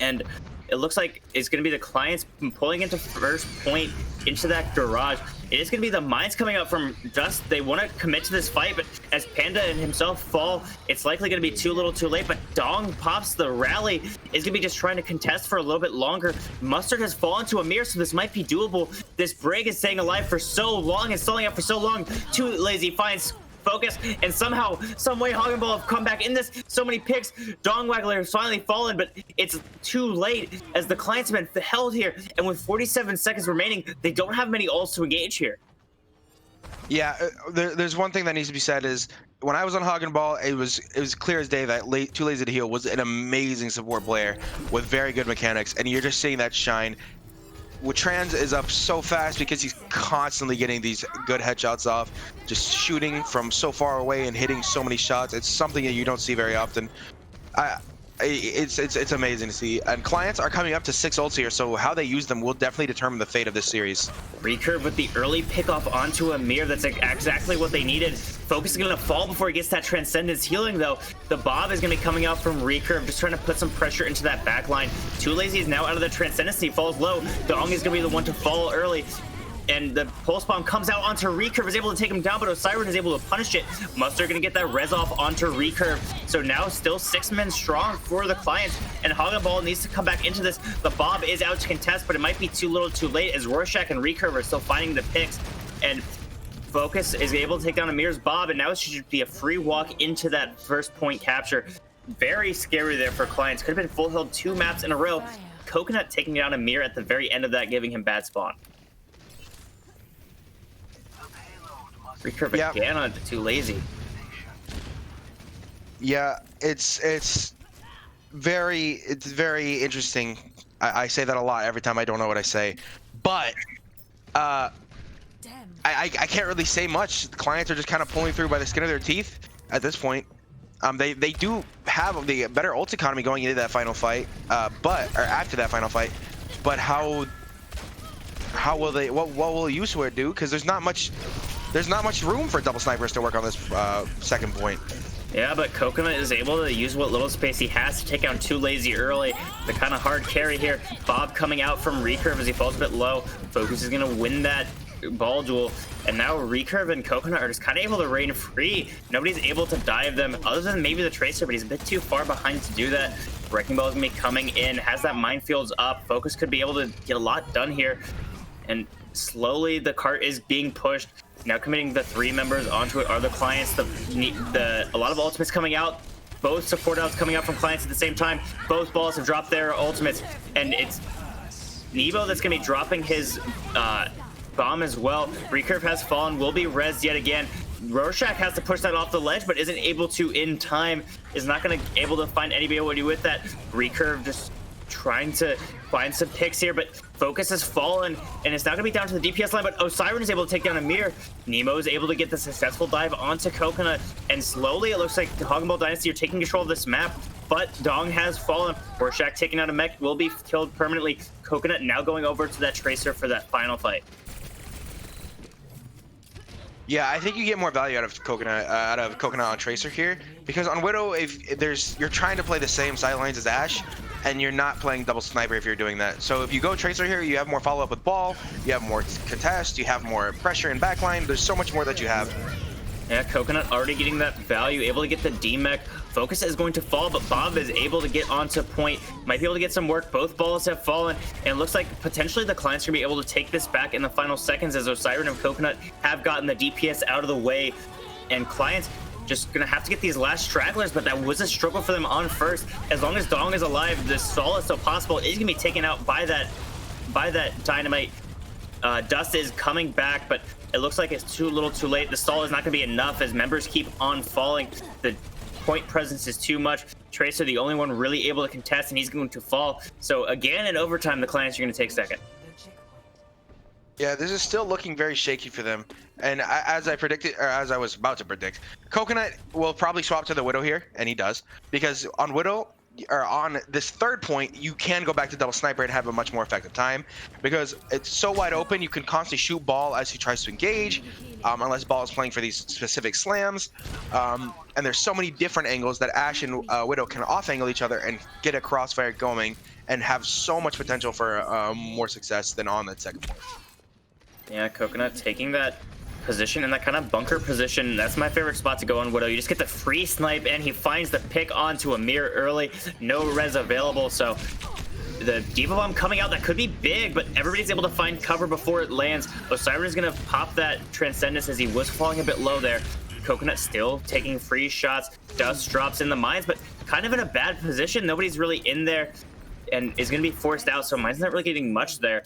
And it looks like it's going to be the clients pulling into first point into that garage. It is going to be the mines coming up from Dust. They want to commit to this fight, but as Panda and himself fall, it's likely going to be too little too late. But Dong pops the rally, is going to be just trying to contest for a little bit longer. Mustard has fallen to a mirror, so this might be doable. This Brig is staying alive for so long and stalling out for so long. Too lazy finds focus, and somehow, some way, Hoggenball have come back in this. So many picks. Dong Waggler has finally fallen, but it's too late as the clients have been held here. And with 47 seconds remaining, they don't have many ults to engage here. Yeah, there's one thing that needs to be said is when I was on Hoggenball, it was clear as day that Too Lazy to Heal was an amazing support player with very good mechanics, and you're just seeing that shine. Trans is up so fast because he's constantly getting these good headshots off, just shooting from so far away and hitting so many shots. It's something that you don't see very often. It's amazing to see. And clients are coming up to 6 ults here, so how they use them will definitely determine the fate of this series. Recurve with the early pickoff onto a mirror. That's exactly what they needed. Focus is going to fall before he gets that Transcendence healing, though. The Bob is going to be coming out from Recurve, just trying to put some pressure into that back line. Too Lazy is now out of the Transcendence. He falls low. Dong is going to be the one to fall early. And the pulse bomb comes out onto Recurve, is able to take him down, but Osiren is able to punish it. Mustard gonna get that res off onto Recurve. So now still 6 men strong for the clients, and Hoggenball needs to come back into this. The Bob is out to contest, but it might be too little too late as Rorschach and Recurve are still finding the picks. And Focus is able to take down Amir's Bob, and now it should be a free walk into that first point capture. Very scary there for clients. Could have been full held 2 maps in a row. Coconut taking down Amir at the very end of that, giving him bad spawn. Recurve again on Too Lazy. Yeah, it's very interesting. I say that a lot every time I don't know what I say, but I can't really say much. The clients are just kind of pulling through by the skin of their teeth at this point. They do have the better ult economy going into that final fight, or after that final fight. But how will they? What will Yusua do? Because there's not much room for double snipers to work on this second point. Yeah, but Coconut is able to use what little space he has to take down Too Lazy early. The kind of hard carry here. Bob coming out from Recurve as he falls a bit low. Focus is going to win that ball duel. And now Recurve and Coconut are just kind of able to reign free. Nobody's able to dive them other than maybe the Tracer, but he's a bit too far behind to do that. Wrecking Ball is going to be coming in. Has that minefields up. Focus could be able to get a lot done here. And slowly the cart is being pushed. Now committing the 3 members onto it are the clients. A lot of ultimates coming out. Both support outs coming out from clients at the same time. Both balls have dropped their ultimates, and it's Nebo that's gonna be dropping his bomb as well. Recurve has fallen, will be rezzed yet again. Rorschach has to push that off the ledge, but isn't able to in time. Is not gonna able to find anybody with that. Recurve just trying to find some picks here, but Focus has fallen, and it's now going to be down to the DPS line, but Osiren is able to take down Amir. Nemo is able to get the successful dive onto Coconut, and slowly it looks like the Hoggenball Dynasty are taking control of this map, but Dong has fallen. Rorschach taking out a mech will be killed permanently. Coconut now going over to that Tracer for that final fight. Yeah, I think you get more value out of Coconut on Tracer here, because on Widow, you're trying to play the same sidelines as Ashe, and you're not playing double sniper if you're doing that. So if you go Tracer here, you have more follow-up with ball, you have more contest, you have more pressure in backline. There's so much more that you have. Yeah, Coconut already getting that value, able to get the D-Mech. Focus is going to fall, but Bob is able to get onto point. Might be able to get some work. Both balls have fallen, and it looks like potentially the clients are going to be able to take this back in the final seconds as Osiren and Coconut have gotten the DPS out of the way. And clients just going to have to get these last stragglers, but that was a struggle for them on first. As long as Dong is alive, the stall is still possible. It's going to be taken out by that Dynamite. Dust is coming back, but it looks like it's too little too late. The stall is not going to be enough as members keep on falling. The point presence is too much. Tracer, the only one really able to contest, and he's going to fall. So again, in overtime, the clients are going to take second. Yeah, this is still looking very shaky for them. And as I predicted, or as I was about to predict, Coconut will probably swap to the Widow here, and he does. Because on Widow, or on this third point, you can go back to double sniper and have a much more effective time. Because it's so wide open, you can constantly shoot Ball as he tries to engage, unless Ball is playing for these specific slams. And there's so many different angles that Ashe and Widow can off-angle each other and get a crossfire going and have so much potential for more success than on that second point. Yeah, Coconut taking that position in that kind of bunker position. That's my favorite spot to go on Widow. You just get the free snipe, and he finds the pick onto Amir early. No res available, so the Diva Bomb coming out, that could be big, but everybody's able to find cover before it lands. Osiris is going to pop that Transcendence as he was falling a bit low there. Coconut still taking free shots. Dust drops in the mines, but kind of in a bad position. Nobody's really in there and is going to be forced out, so Mine's not really getting much there.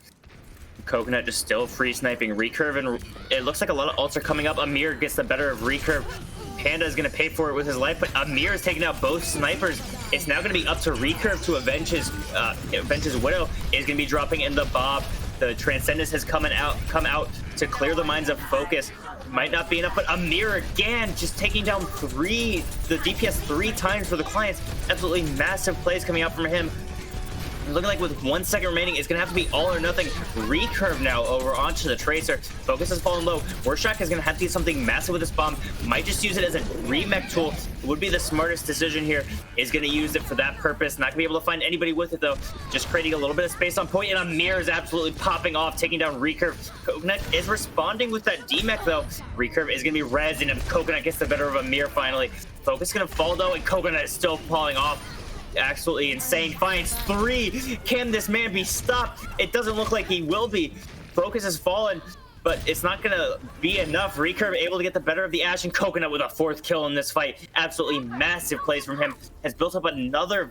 Coconut just still free sniping Recurve, and it looks like a lot of ults are coming up. Amir gets the better of Recurve. Panda is going to pay for it with his life, but Amir is taking out both snipers. It's now going to be up to Recurve to avenge his Widow. Is going to be dropping in the Bob. The Transcendence has come out to clear the minds of focus. Might not be enough, but Amir again just taking down the DPS 3 times for the Clients. Absolutely massive plays coming out from him. Looking like with 1 second remaining, it's going to have to be all or nothing. Recurve now over onto the Tracer. Focus has fallen low. Warshak is going to have to do something massive with this bomb. Might just use it as a remech tool. Would be the smartest decision here. Is going to use it for that purpose. Not going to be able to find anybody with it, though. Just creating a little bit of space on point, and Amir is absolutely popping off, taking down Recurve. Coconut is responding with that D-mech, though. Recurve is going to be rezzed, and Coconut gets the better of Amir finally. Focus is going to fall, though, and Coconut is still falling off. Absolutely insane. Finds 3. Can this man be stopped? It doesn't look like he will be. Focus has fallen, but it's not going to be enough. Recurve able to get the better of the Ash, and Coconut with a 4th kill in this fight. Absolutely massive plays from him. Has built up another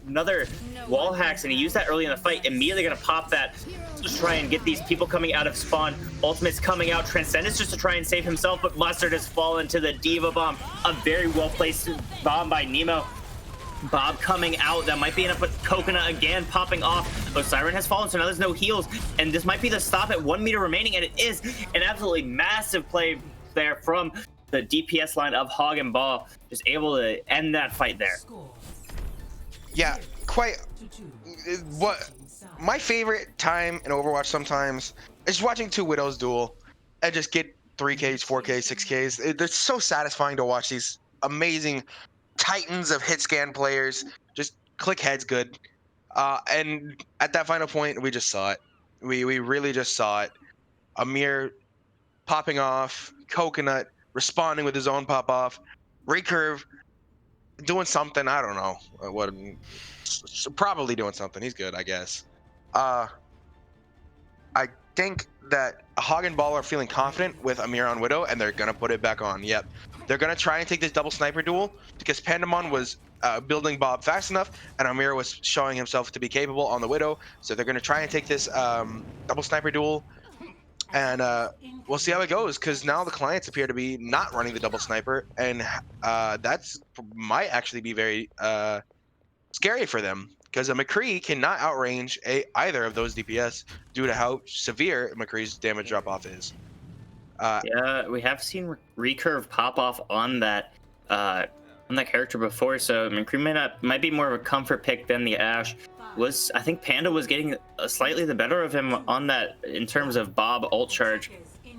another wall hacks, and he used that early in the fight. Immediately going to pop that to try and get these people coming out of spawn. Ultimate's coming out. Transcendence just to try and save himself, but Mustard has fallen to the Diva Bomb. A very well placed bomb by Nemo. Bob coming out, that might be enough, but Coconut again popping off. Osiris has fallen, so now there's no heals, and this might be the stop at 1 meter remaining, and it is an absolutely massive play there from the DPS line of Hog and Ball, just able to end that fight there. Yeah, quite. What my favorite time in Overwatch sometimes is just watching 2 Widows duel and just get 3Ks, 4Ks, 6Ks. It's so satisfying to watch these amazing titans of hit scan players just click heads good, and at that final point we just saw it. We really just saw it. Amir popping off, Coconut responding with his own pop off, Recurve doing something, I don't know what, probably doing something. He's good, I guess. I think that Hog and Ball are feeling confident with Amir on Widow, and they're gonna put it back on. Yep, they're gonna try and take this double sniper duel because Pandemon was building Bob fast enough, and Amir was showing himself to be capable on the Widow. So they're gonna try and take this double sniper duel, and we'll see how it goes. Because now the Clients appear to be not running the double sniper, and that's might actually be very scary for them. Because a McCree cannot outrange either of those DPS due to how severe McCree's damage drop-off is. Yeah, we have seen Recurve pop off on that character before, so McCree might be more of a comfort pick than the Ash. I think Panda was getting slightly the better of him on that in terms of Bob ult charge.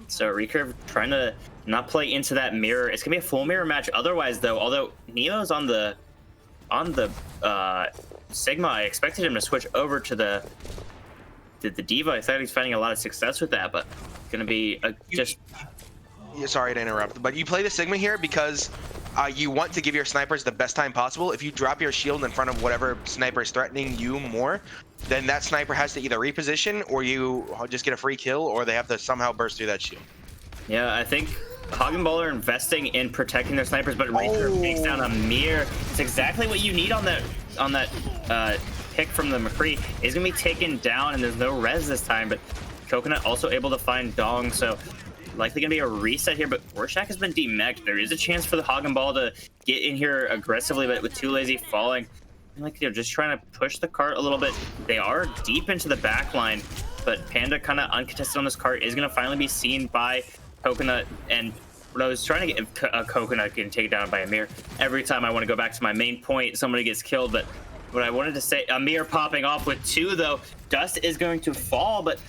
So Recurve trying to not play into that mirror. It's gonna be a full mirror match otherwise, though. Although Neo's on the Sigma, I expected him to switch over to the Diva. I thought he's finding a lot of success with that, but it's gonna be just. Yeah, sorry to interrupt, but you play the Sigma here because you want to give your snipers the best time possible. If you drop your shield in front of whatever sniper is threatening you more, then that sniper has to either reposition, or you just get a free kill, or they have to somehow burst through that shield. Yeah, I think Hog and Ball are investing in protecting their snipers, but Recurve takes down Amir. It's exactly what you need on that pick from the McCree. Is gonna be taken down, and there's no res this time, but Coconut also able to find Dong, so likely gonna be a reset here, but Rorschach has been demeched. There is a chance for the Hog and Ball to get in here aggressively, but with Too Lazy falling, like they're just trying to push the cart a little bit. They are deep into the back line, but Panda kind of uncontested on this cart is gonna finally be seen by Coconut, and when I was trying to get a Coconut getting taken down by Amir, every time I want to go back to my main point, somebody gets killed. But what I wanted to say, Amir popping off with 2, though. Dust is going to fall, but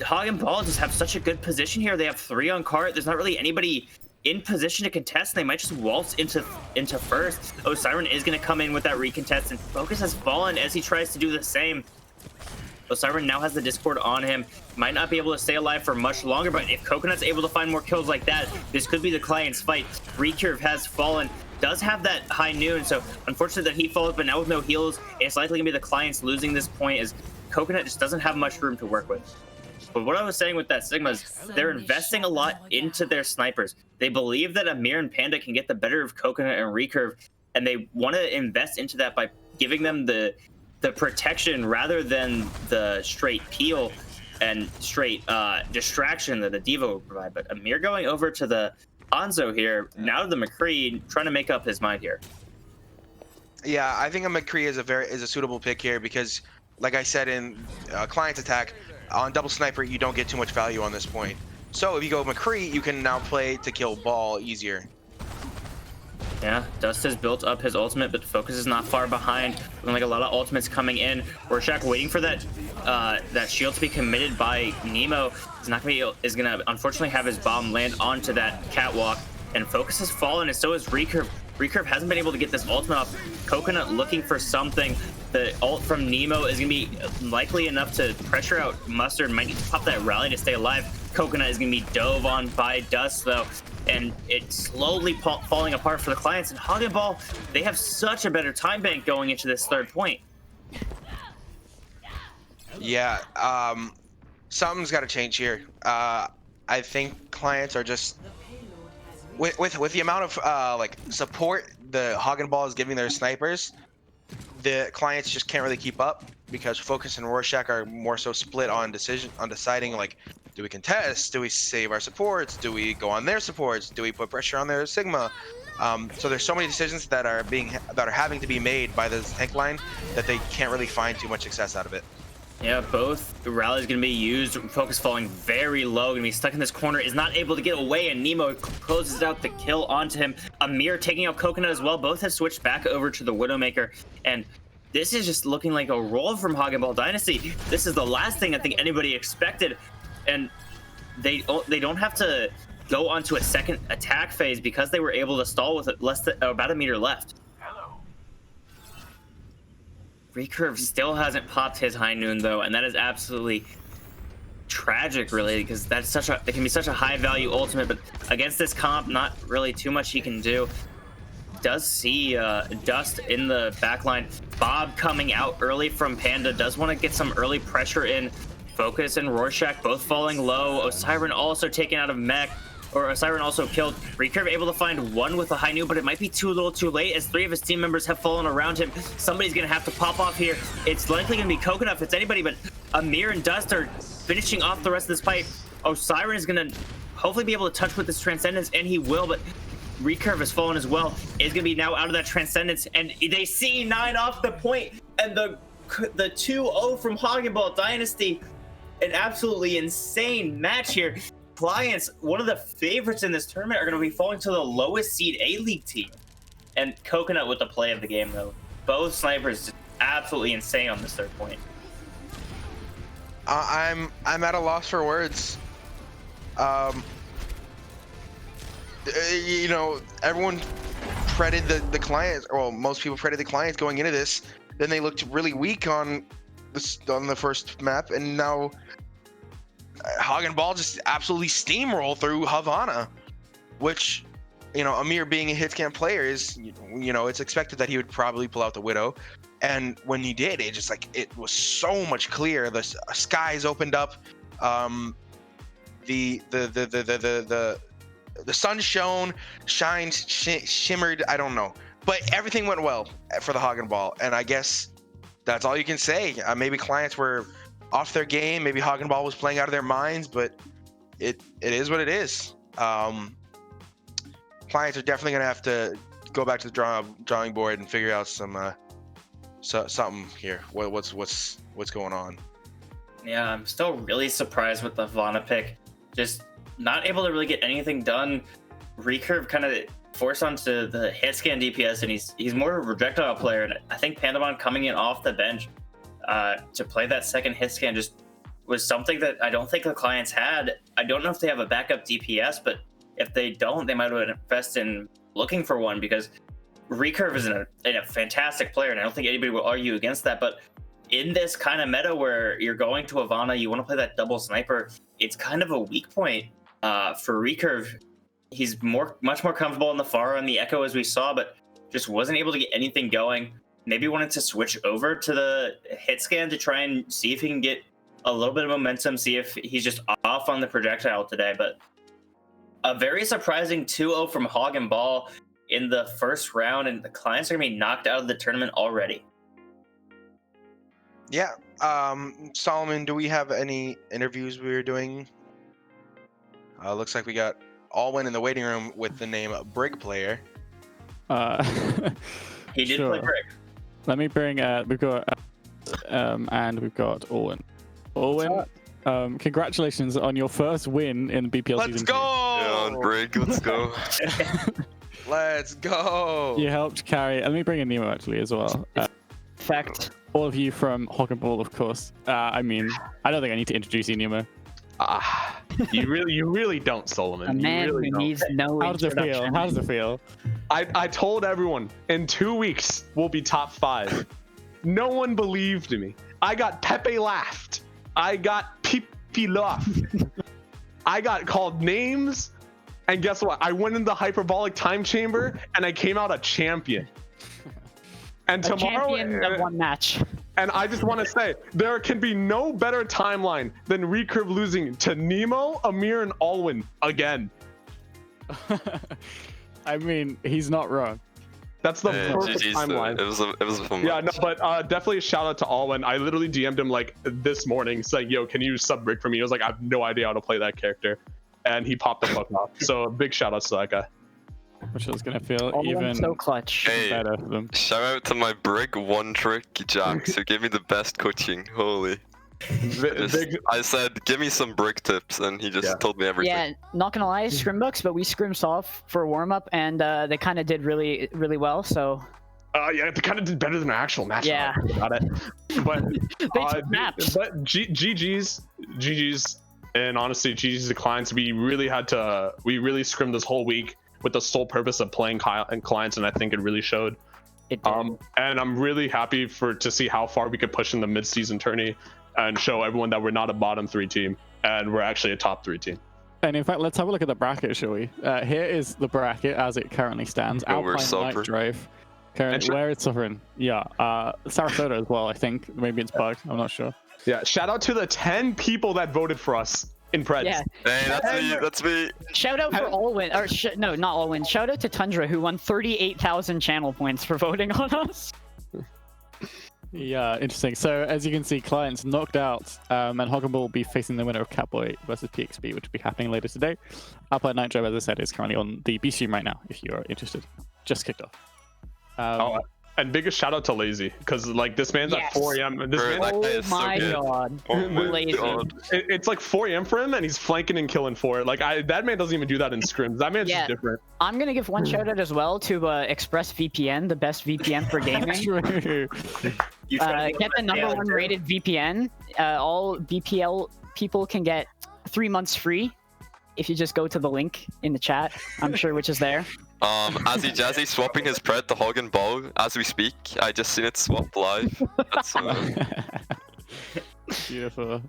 Hog and Ball just have such a good position here. They have 3 on cart. There's not really anybody in position to contest, and they might just waltz into first. Osiren is going to come in with that recontest, and Focus has fallen as he tries to do the same. Osiren now has the Discord on him. Might not be able to stay alive for much longer, but if Coconut's able to find more kills like that, this could be the Client's fight. Recurve has fallen, does have that high noon, so unfortunate that he falls, but now with no heals, it's likely gonna be the Clients losing this point, as Coconut just doesn't have much room to work with. But what I was saying with that Sigma is they're investing a lot into their snipers. They believe that Amir and Panda can get the better of Coconut and Recurve, and they want to invest into that by giving them the protection rather than the straight peel and straight distraction that the Diva would provide. But Amir going over to the Hanzo here, now to the McCree, trying to make up his mind here. Yeah, I think a McCree is a suitable pick here because, like I said in Client's attack, on double sniper you don't get too much value on this point. So if you go McCree, you can now play to kill ball easier. Yeah, Dust has built up his ultimate, but Focus is not far behind. Looking like a lot of ultimates coming in. Rorschach waiting for that that shield to be committed by Nemo. Is gonna unfortunately have his bomb land onto that catwalk, and Focus has fallen, and so has Recurve. Recurve hasn't been able to get this ultimate off. Coconut looking for something. The ult from Nemo is gonna be likely enough to pressure out Mustard. Might need to pop that rally to stay alive. Coconut is gonna be dove on by Dust though, and it's slowly falling apart for the Clients. And Hog and Ball, they have such a better time bank going into this third point. Yeah, something's got to change here. I think Clients are just with the amount of like support the Hog and Ball is giving their snipers. The Clients just can't really keep up because Focus and Rorschach are more so split on deciding like, do we contest? Do we save our supports? Do we go on their supports? Do we put pressure on their Sigma? So there's so many decisions that are having to be made by the tank line that they can't really find too much success out of it. Yeah, both rallies gonna be used. Focus falling very low, gonna be stuck in this corner, is not able to get away, and Nemo closes out the kill onto him. Amir taking out Coconut as well. Both have switched back over to the Widowmaker, and this is just looking like a roll from Hog and Ball Dynasty. This is the last thing I think anybody expected, and they don't have to go onto a second attack phase because they were able to stall with less than about a meter left. Recurve still hasn't popped his high noon though, and that is absolutely tragic, really, because that's it can be such a high value ultimate, but against this comp, not really too much he can do. Does see Dust in the backline. Bob coming out early from Panda, does want to get some early pressure in. Focus and Rorschach both falling low. Osiren also taken out of mech. Or Osiren also killed. Recurve able to find one with a high noon, but it might be too little too late as 3 of his team members have fallen around him. Somebody's gonna have to pop off here. It's likely gonna be Coconut if it's anybody, but Amir and Dust are finishing off the rest of this fight. Osiren is gonna hopefully be able to touch with this Transcendence, and he will, but Recurve has fallen as well. Is gonna be now out of that Transcendence, and they see 9 off the point, and the 2-0 from Hog and Ball Dynasty. An absolutely insane match here. Clients, one of the favorites in this tournament, are going to be falling to the lowest seed A-League team. And Coconut with the play of the game, though. Both snipers just absolutely insane on this third point. I'm at a loss for words. You know, everyone credited the Clients, well, most people credited the Clients going into this. Then they looked really weak on the first map, and now Hog and Ball just absolutely steamroll through Havana, which, you know, Amir being a hitscan player is, you know, it's expected that he would probably pull out the Widow, and when he did, it just like it was so much clearer. The skies opened up, the sun shone, shined, shimmered. I don't know, but everything went well for the Hog and Ball, and I guess that's all you can say. Maybe Clients were off their game. Maybe Hog and Ball was playing out of their minds, but it is what it is. Clients are definitely gonna have to go back to the drawing board and figure out something here. What's going on? Yeah, I'm still really surprised with the Havana pick. Just not able to really get anything done. Recurve kind of forced onto the hit scan DPS, and he's more of a projectile player, and I think Pandamon coming in off the bench to play that second hit scan just was something that I don't think the Clients had. I don't know if they have a backup DPS, but if they don't, they might invest in looking for one, because Recurve is a fantastic player, and I don't think anybody will argue against that. But in this kind of meta where you're going to Ivana, you want to play that double sniper, it's kind of a weak point for Recurve. He's much more comfortable in the Pharah and the Echo, as we saw, but just wasn't able to get anything going. Maybe wanted to switch over to the hit scan to try and see if he can get a little bit of momentum, see if he's just off on the projectile today. But a very surprising 2-0 from Hog and Ball in the first round, and the clients are going to be knocked out of the tournament already. Yeah. Solomon, do we have any interviews we were doing? Looks like we got Alwyn in the waiting room with the name Brig Player. He did play Brig. Let me bring, we've got, and we've got Alwyn. Alwyn, congratulations on your first win in the BPL season. Let's go! Yeah, on Brig, let's go. Let's go! You helped carry, let me bring in Nemo actually as well. Fact. All of you from Hog and Ball, of course. I mean, I don't think I need to introduce you, Nemo. You really don't, Solomon. A man really who needs no How does it feel? introduction. How does it feel? I told everyone in 2 weeks we'll be top 5. No one believed me. I got Pepe laughed. I got Pipi laughed. I got called names, and guess what? I went in the hyperbolic time chamber and I came out a champion. And A tomorrow, champion of one match. and I just want to say, there can be no better timeline than Recurve losing to Nemo, Amir, and Alwyn again. I mean, he's not wrong. That's the Yeah, perfect GG's, timeline. It was a fun Yeah, match. no, but definitely a shout out to Alwyn. I literally DM'd him like this morning saying, yo, can you sub Rick for me? He was like, I have no idea how to play that character. And he popped the fuck off. So big shout outs to that guy. Which is going to feel Alwyn's even so clutch. Hey, better for them. shout out to my Brig one trick Jax who gave me the best coaching. Holy. I said, give me some Brig tips, and he just told me everything. Yeah, not gonna lie, Scrimbooks, but we scrimmed off for a warm up, and they kind of did really well. So. Yeah, they kind of did better than our actual match. Yeah. Got it. But took naps. But GG's, and honestly, GG's declines. We really scrimmed this whole week with the sole purpose of playing clients, and I think it really showed. It did. And I'm really happy to see how far we could push in the mid-season tourney and show everyone that we're not a bottom 3 team and we're actually a top 3 team. And in fact, let's have a look at the bracket, shall we? Here is the bracket as it currently stands. Alpine, DayDream. Currently, where is Sovereign? Yeah, Sarasota as well, I think. Maybe it's bugged. I'm not sure. Yeah, shout out to the 10 people that voted for us in Preds. Yeah. Hey, that's me. Shout out for Alwyn, or no, not Alwyn. Shout out to Tundra, who won 38,000 channel points for voting on us. Yeah, interesting. So as you can see, clients knocked out, and Hog will be facing the winner of Catboy versus PXB, which will be happening later today. Alpine Nitro, as I said, is currently on the B stream right now, if you're interested. Just kicked off. And biggest shout out to Lazy, because like this man's at 4 a.m. Oh my god. Lazy. It's like 4 a.m. for him, and he's flanking and killing for it. Like that man doesn't even do that in scrims. That man's just different. I'm gonna give one shout out as well to ExpressVPN, the best VPN for gaming. Get the #1 rated VPN. All BPL people can get 3 months free if you just go to the link in the chat, I'm sure, which is there. Azzy Jazzy swapping his Pred to Hog and Ball as we speak. I just seen it swap live. That's Beautiful.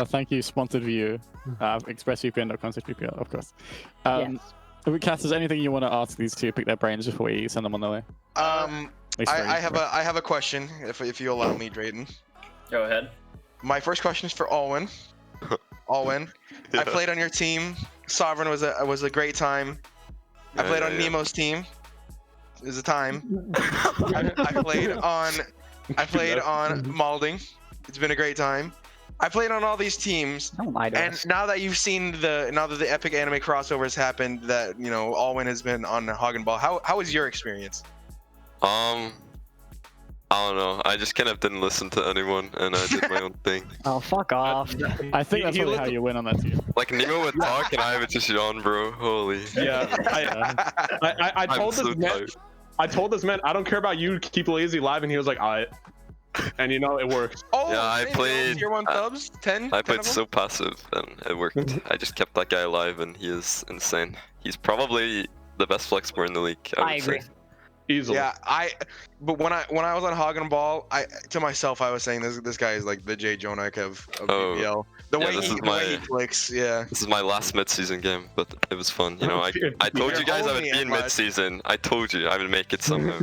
Thank you, sponsored view. ExpressVPN.com/BPL, of course. Cass, is there anything you want to ask these two? Pick their brains before we send them on their way. I have a question, if you allow me, Drayton. Go ahead. My first question is for Alwyn. Alwyn, I played on your team. Sovereign was a great time. I played on Nemo's team. It was a time. I played on Malding. It's been a great time. I played on all these teams. Don't lie to us. And now that you've seen now that the epic anime crossovers happened, that Alwyn has been on Hog and Ball. How was your experience? I don't know. I just kind of didn't listen to anyone, and I did my own thing. Oh, fuck off. I think that's probably how you win on that team. Like Nemo would talk, and I would just yawn, bro. Holy. Yeah. I told this man, I don't care about you. Keep Lazy live, and he was like, alright. and you know it worked. Oh, Yeah, I played tier 1 subs, 10. I 10 played of them? so passive and it worked. I just kept that guy alive and he is insane. He's probably the best flex player in the league. I would agree. say. Easily. Yeah, but when I was on Hog and Ball, to myself I was saying this guy is like the Jay Jonak of BPL. The way he clicks, yeah. This is my last mid-season game, but it was fun. You know, I told you guys I would be in mid-season. I told you I would make it somehow.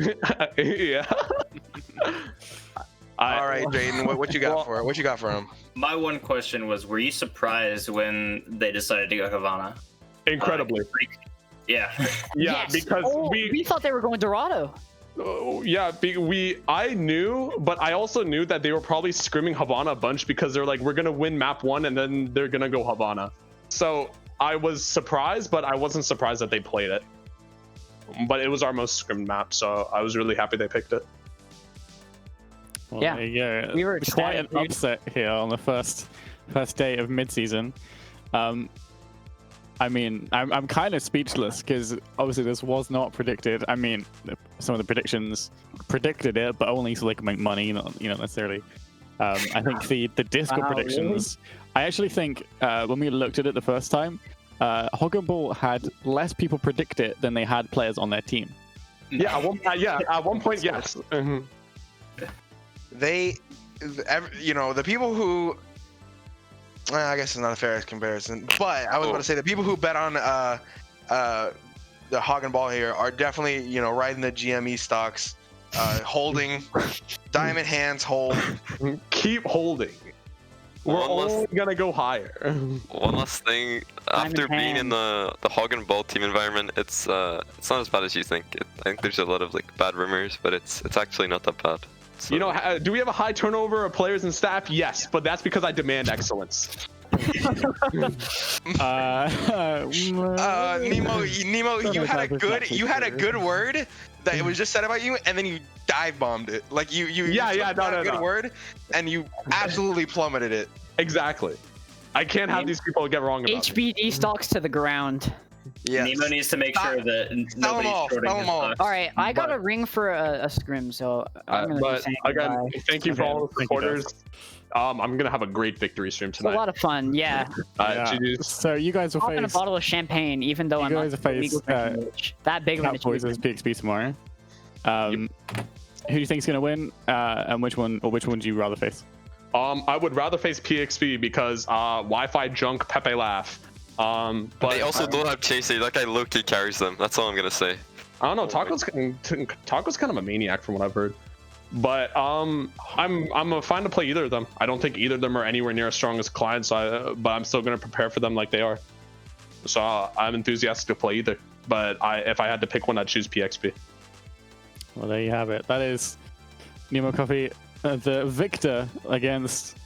Yeah. All right, Jaden, what you got for it? What you got for him? My one question was, were you surprised when they decided to go Havana? Incredibly. Yeah. Yeah, because we thought they were going Dorado. Yeah, I knew, but I also knew that they were probably screaming Havana a bunch because they're like, we're gonna win map 1 and then they're gonna go Havana. So I was surprised, but I wasn't surprised that they played it. But it was our most scrimmed map, so I was really happy they picked it. Well, Yeah, there you go. we were quite an ecstatic, dude. upset here on the first day of mid-season. I mean, I'm kind of speechless because obviously this was not predicted. I mean, some of the predictions predicted it, but only to like make money, not necessarily. I think the disco predictions. Really? I actually think when we looked at it the first time, Hog and Ball had less people predict it than they had players on their team. Yeah, at one point, yes. The people who. I guess it's not a fair comparison, but I was about to say the people who bet on the Hog and Ball here are definitely riding the GME stocks, holding diamond hands, hold. Keep holding. We're only gonna go higher. One last thing, after being in the Hog and Ball team environment, it's not as bad as you think. I think there's a lot of like bad rumors, but it's actually not that bad. So. Do we have a high turnover of players and staff? Yes, but that's because I demand excellence. Nemo, you had a good word that it was just said about you, and then you dive bombed it. Like you had a good word, and you absolutely plummeted it. Exactly. I can't have these people get wrong about HBD stocks to the ground. Yeah. Nemo needs to make sure that nobody's shorting his stocks. All right, I got a ring for a scrim, so I'm gonna but again, thank you for all the supporters. I'm gonna have a great victory stream tonight. It's a lot of fun, yeah. So you guys will face a bottle of champagne, even though I'm not legal that big of an Boys' PXP tomorrow. Who do you think is gonna win? And which one do you rather face? I would rather face PXP because Wi-Fi junk Pepe laugh. But they also don't have Chasey. That guy low-key carries them. That's all I'm gonna say. I don't know. Taco's kind of a maniac from what I've heard. But I'm fine to play either of them. I don't think either of them are anywhere near as strong as Clyde, but I'm still gonna prepare for them like they are. So I'm enthusiastic to play either. But if I had to pick one, I'd choose PXP. Well, there you have it. That is Nemo Coffee, the victor against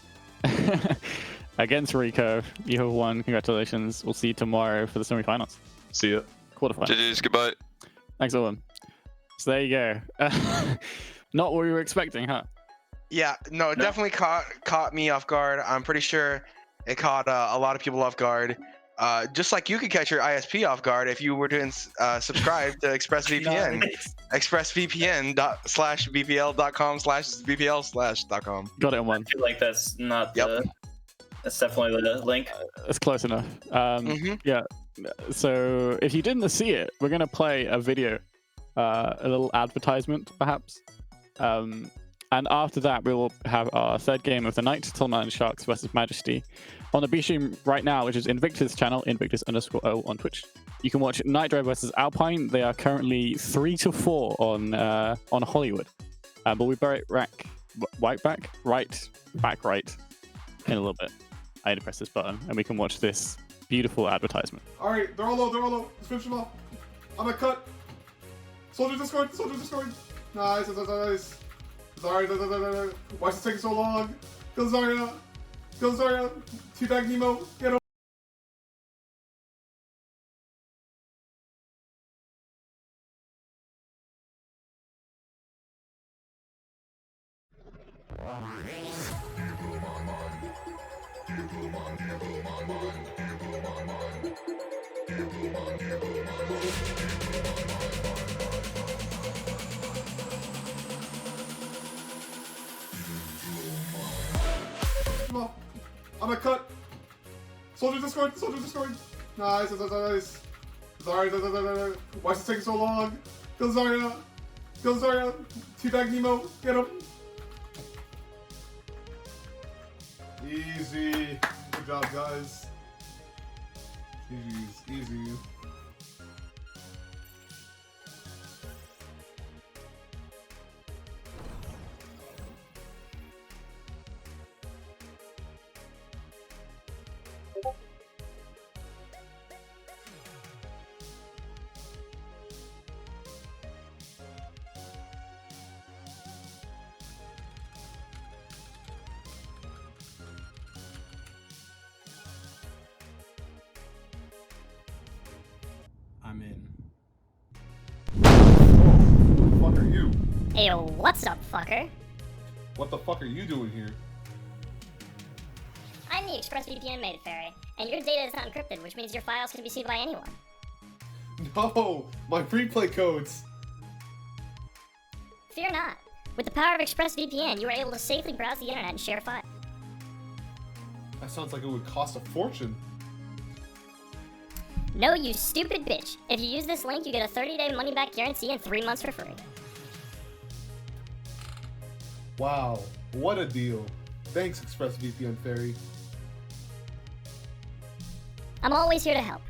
Rico. You have won. Congratulations. We'll see you tomorrow for the semifinals. See you. Quarterfinals. GG's. Goodbye. Thanks, Owen. So there you go. Not what we were expecting, huh? Yeah, no, it definitely caught me off guard. I'm pretty sure it caught a lot of people off guard. Just like you could catch your ISP off guard if you were to subscribe to ExpressVPN. ExpressVPN.bpl.com/bpl/.com. Got it on one. I feel like that's not that's definitely the link. It's close enough. Yeah. So if you didn't see it, we're gonna play a video, a little advertisement, perhaps. And after that, we will have our third game of the night, Tillman Sharks versus Majesty, on the B stream right now, which is Invictus channel, Invictus_O on Twitch. You can watch NightDrive versus Alpine. They are currently 3-4 on Hollywood. But we'll be right back in a little bit. I need to press this button, and we can watch this beautiful advertisement. All right, they're all low. Let's finish them off. I'm gonna cut. Soldiers are scoring. Nice. Zarya. Why is it taking so long? Go Zarya. Teabag Nemo. Get him. I'm a cut. Soldier destroyed. Soldier destroyed. Nice. Nice. Zarya. Why is it taking so long? Kill Zarya. Kill Zarya. Teabag Nemo. Get him. Easy. Good job, guys. Easy. I'm in. Who the fuck are you? Ayo, what's up, fucker? What the fuck are you doing here? I'm the ExpressVPN made fairy, and your data is not encrypted, which means your files can be seen by anyone. No, my replay codes. Fear not. With the power of ExpressVPN, you are able to safely browse the internet and share files. That sounds like it would cost a fortune. No, you stupid bitch. If you use this link, you get a 30-day money-back guarantee and 3 months for free. Wow, what a deal. Thanks, ExpressVPN Fairy. I'm always here to help.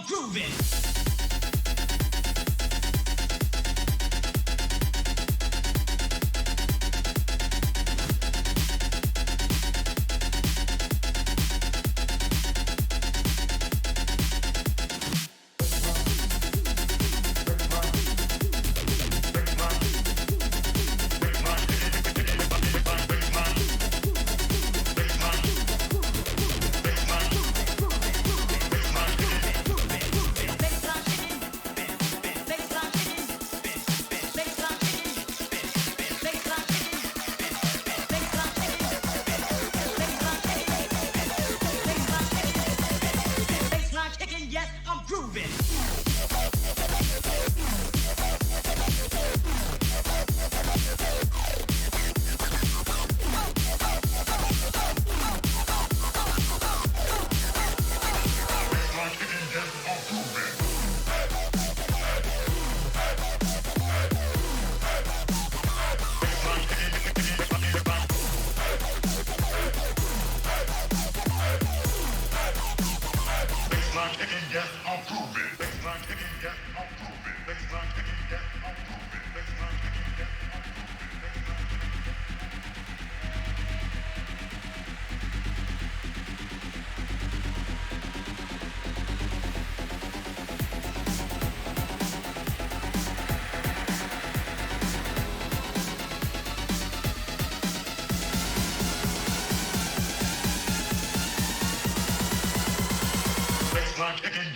grooving. Yes, I'm grooving.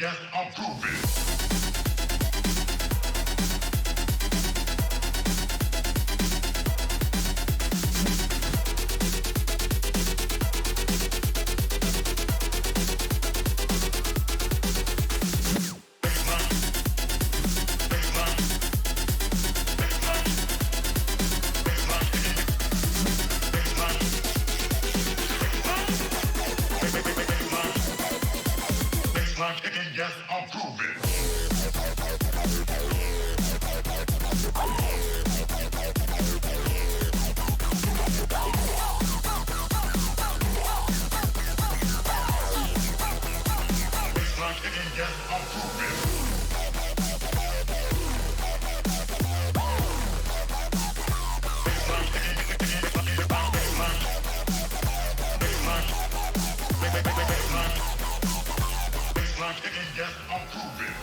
Yes, I'm grooving. Yes, I'm grooving.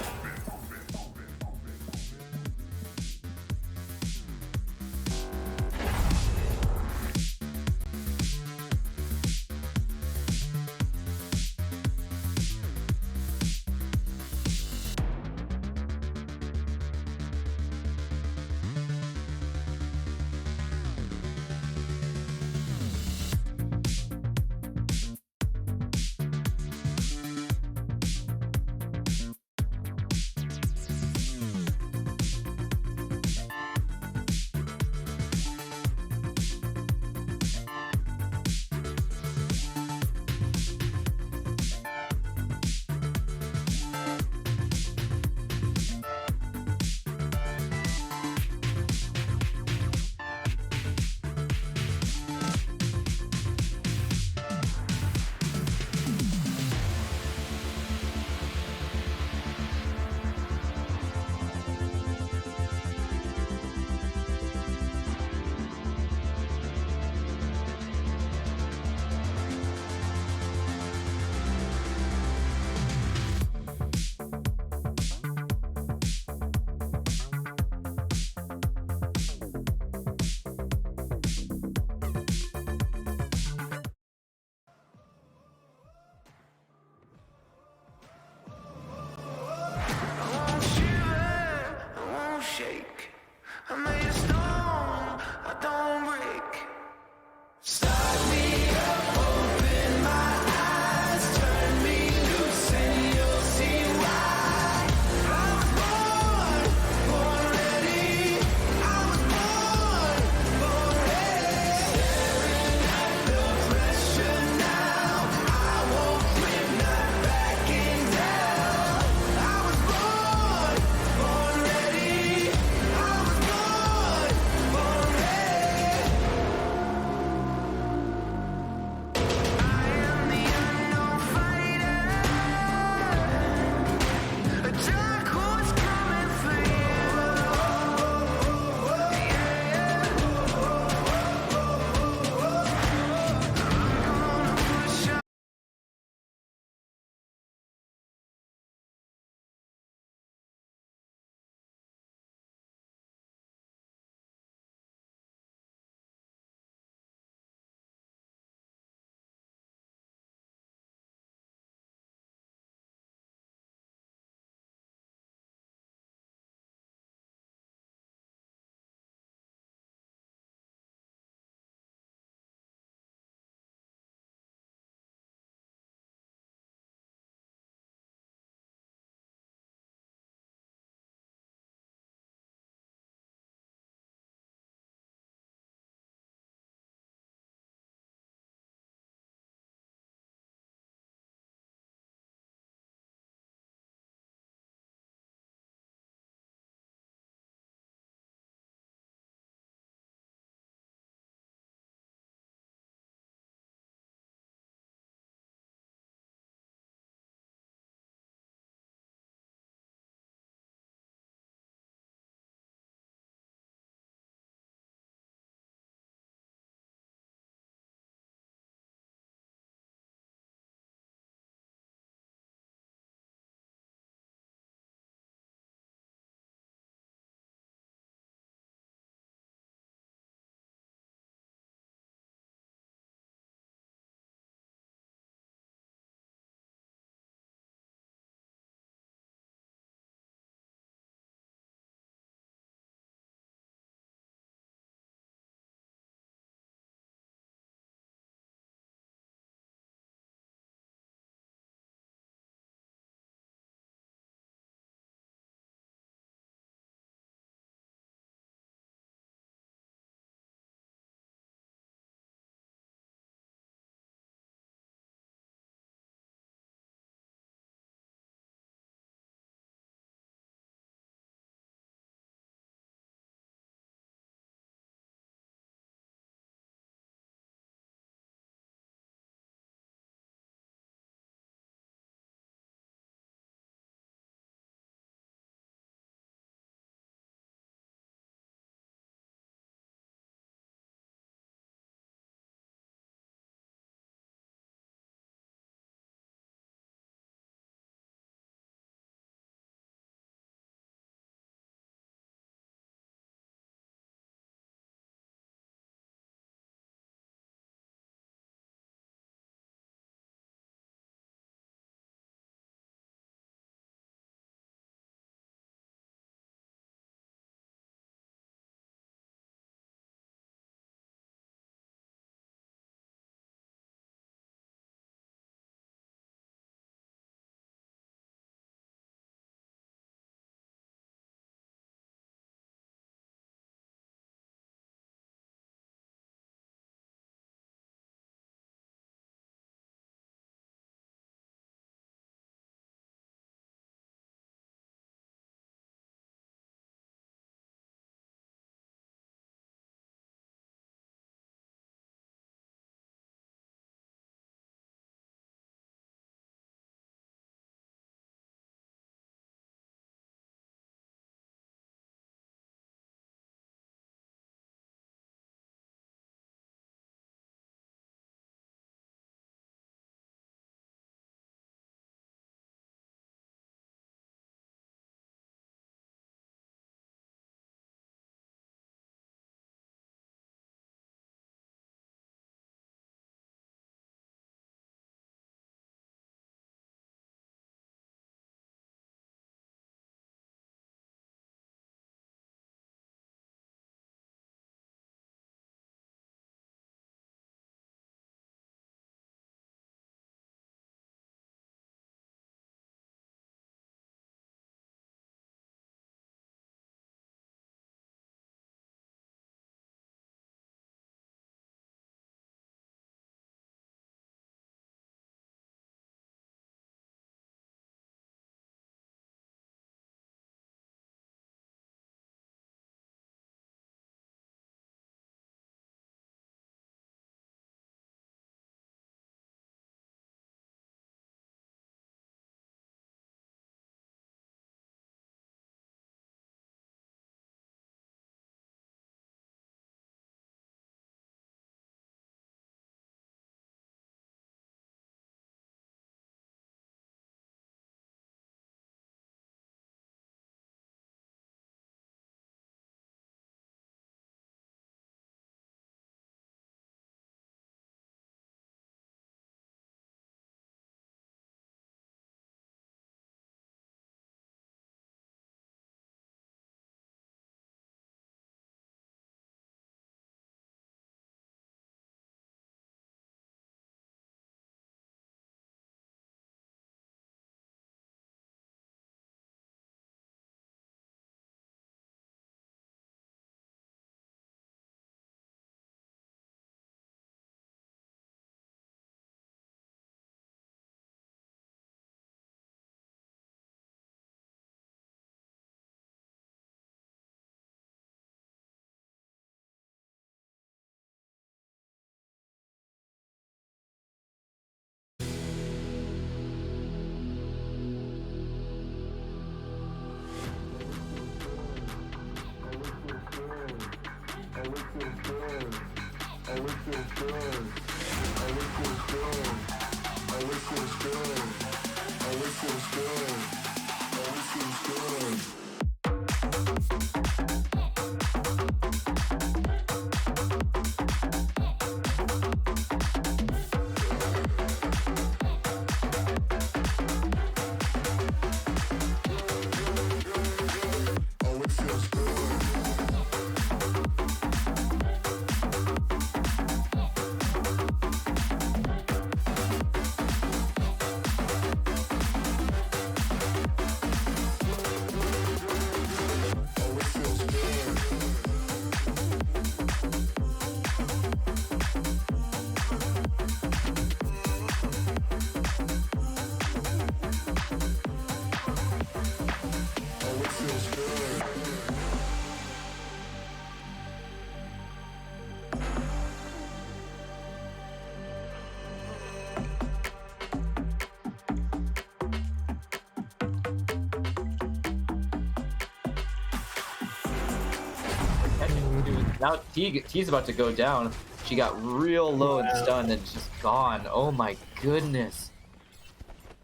Now T's about to go down. She got real low and stunned and just gone. Oh my goodness.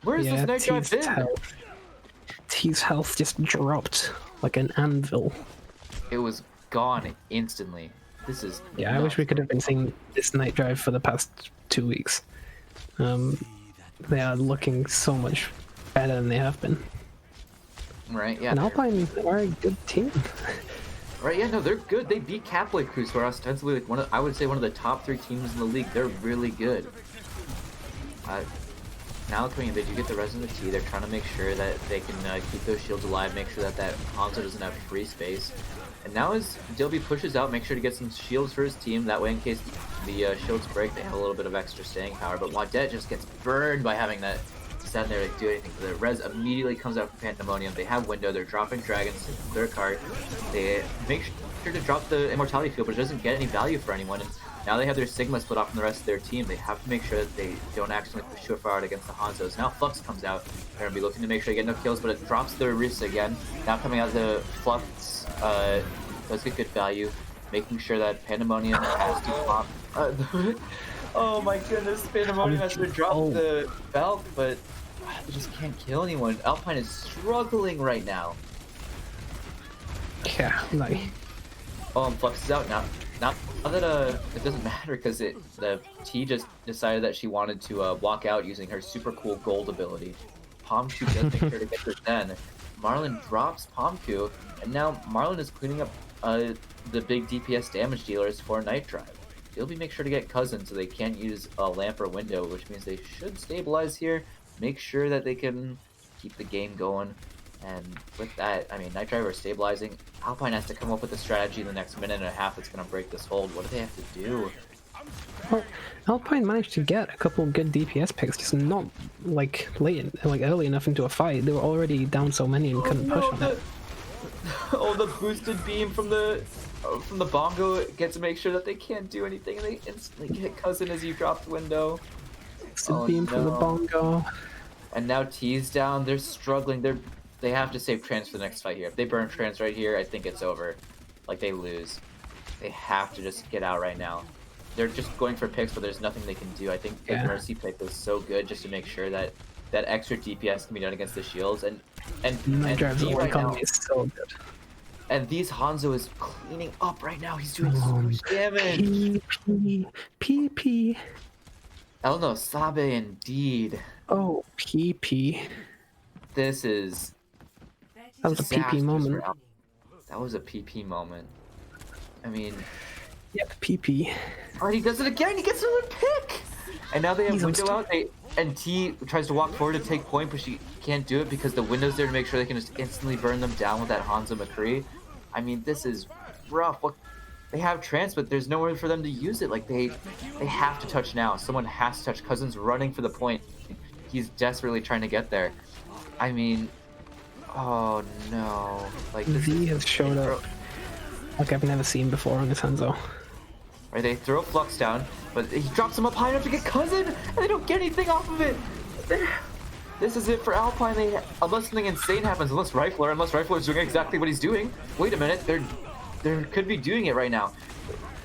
Where's this Night Drive been? T's health just dropped like an anvil. It was gone instantly. This is I wish we could have been seeing this Night Drive for the past 2 weeks. They are looking so much better than they have been. Right, yeah. And Alpine are a good team. Right, yeah, no, they're good. They beat Catholic Crews, who are ostensibly like I would say one of the top 3 teams in the league. They're really good. Now coming in, they do get the res in the T. They're trying to make sure that they can keep those shields alive, make sure that Hanzo doesn't have free space. And now as Dilby pushes out, make sure to get some shields for his team. That way, in case the shields break, they have a little bit of extra staying power. But Wadet just gets burned by having that stand there to do anything. The res immediately comes out from Pandemonium. They have window. They're dropping dragons to their card. They make sure to drop the immortality field, but it doesn't get any value for anyone. And now they have their Sigma split off from the rest of their team. They have to make sure that they don't accidentally push too far out against the Hanzos. Now Flux comes out. They're going to be looking to make sure they get no kills, but it drops the Risk again. Now coming out, the Flux does get good value, making sure that Pandemonium has to pop. Oh my goodness, Pandemonium has to drop the Valve, but they just can't kill anyone. Alpine is struggling right now. Yeah, like. Oh, and Flux is out now. Not that it doesn't matter because the T just decided that she wanted to walk out using her super cool gold ability. Pomku does make sure to get this then. Marlon drops Pomku, and now Marlon is cleaning up the big DPS damage dealers for Night Drive. They'll be make sure to get Cousin so they can't use a lamp or window, which means they should stabilize here, make sure that they can keep the game going. And with that, I mean, Night Drive are stabilizing. Alpine has to come up with a strategy in the next minute and a half that's going to break this hold. What do they have to do? Well, Alpine managed to get a couple good DPS picks, just not like early enough into a fight. They were already down so many and couldn't push on it. Oh, the boosted beam from the bongo gets to make sure that they can't do anything, and they instantly get Cousin as you drop the window. Boosted beam from the bongo. And now T's down. They're struggling. They have to save Trans for the next fight here. If they burn Trans right here, I think it's over. Like, they lose. They have to just get out right now. They're just going for picks, but there's nothing they can do. I think the Mercy pick was so good just to make sure that that extra DPS can be done against the shields. And Drive's right now is so good. And these Hanzo is cleaning up right now. He's doing so much damage. PP. Elno Sabe indeed. Oh, PP. This is. That was a PP moment. That was a PP moment. I mean. Yep, PP. Oh, he does it again. He gets another pick. And now they have window out. And T tries to walk forward to take point, but she can't do it because the window's there to make sure they can just instantly burn them down with that Hanzo McCree. I mean, this is rough. What? They have trance, but there's nowhere for them to use it. Like, they have to touch now. Someone has to touch. Cousin's running for the point. He's desperately trying to get there. I mean, oh no. Like, V has showed up like I've never seen before on this Hanzo. Right, they throw Flux down, but he drops him up high enough to get Cousin, and they don't get anything off of it. This is it for Alpine. Unless something insane happens, unless Rifler is doing exactly what he's doing. Wait a minute, they're could be doing it right now.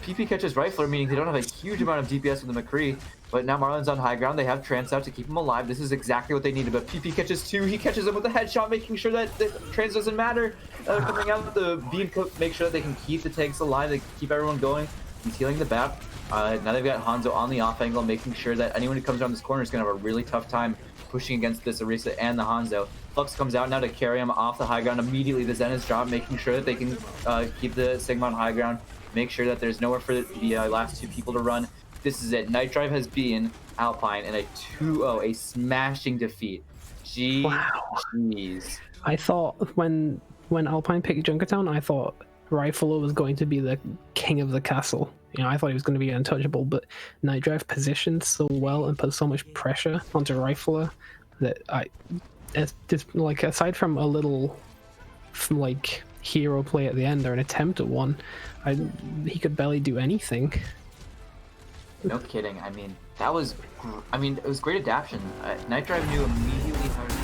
PP catches Rifler, meaning they don't have a huge amount of DPS with the McCree. But now Marlon's on high ground. They have Trance out to keep him alive. This is exactly what they needed. But PP catches 2. He catches him with a headshot, making sure that the Trance doesn't matter. Coming out with the beam, make sure that they can keep the tanks alive. They keep everyone going. He's healing the BAP. Now they've got Hanzo on the off angle, making sure that anyone who comes around this corner is going to have a really tough time pushing against this Orisa and the Hanzo. Flux comes out now to carry him off the high ground. Immediately, the Zen is dropped, making sure that they can keep the Sigma on high ground, make sure that there's nowhere for the last 2 people to run. This is it. Night.Drive has beaten Alpine in a 2-0, a smashing defeat. Jeez. Wow. I thought when Alpine picked Junkertown, I thought Rifler was going to be the king of the castle. You know, I thought he was going to be untouchable, but Night.Drive positioned so well and put so much pressure onto Rifler that it's just like, aside from a little like hero play at the end or an attempt at one, he could barely do anything. No kidding. I mean, that was, it was great adaptation. Night.Drive knew immediately how to.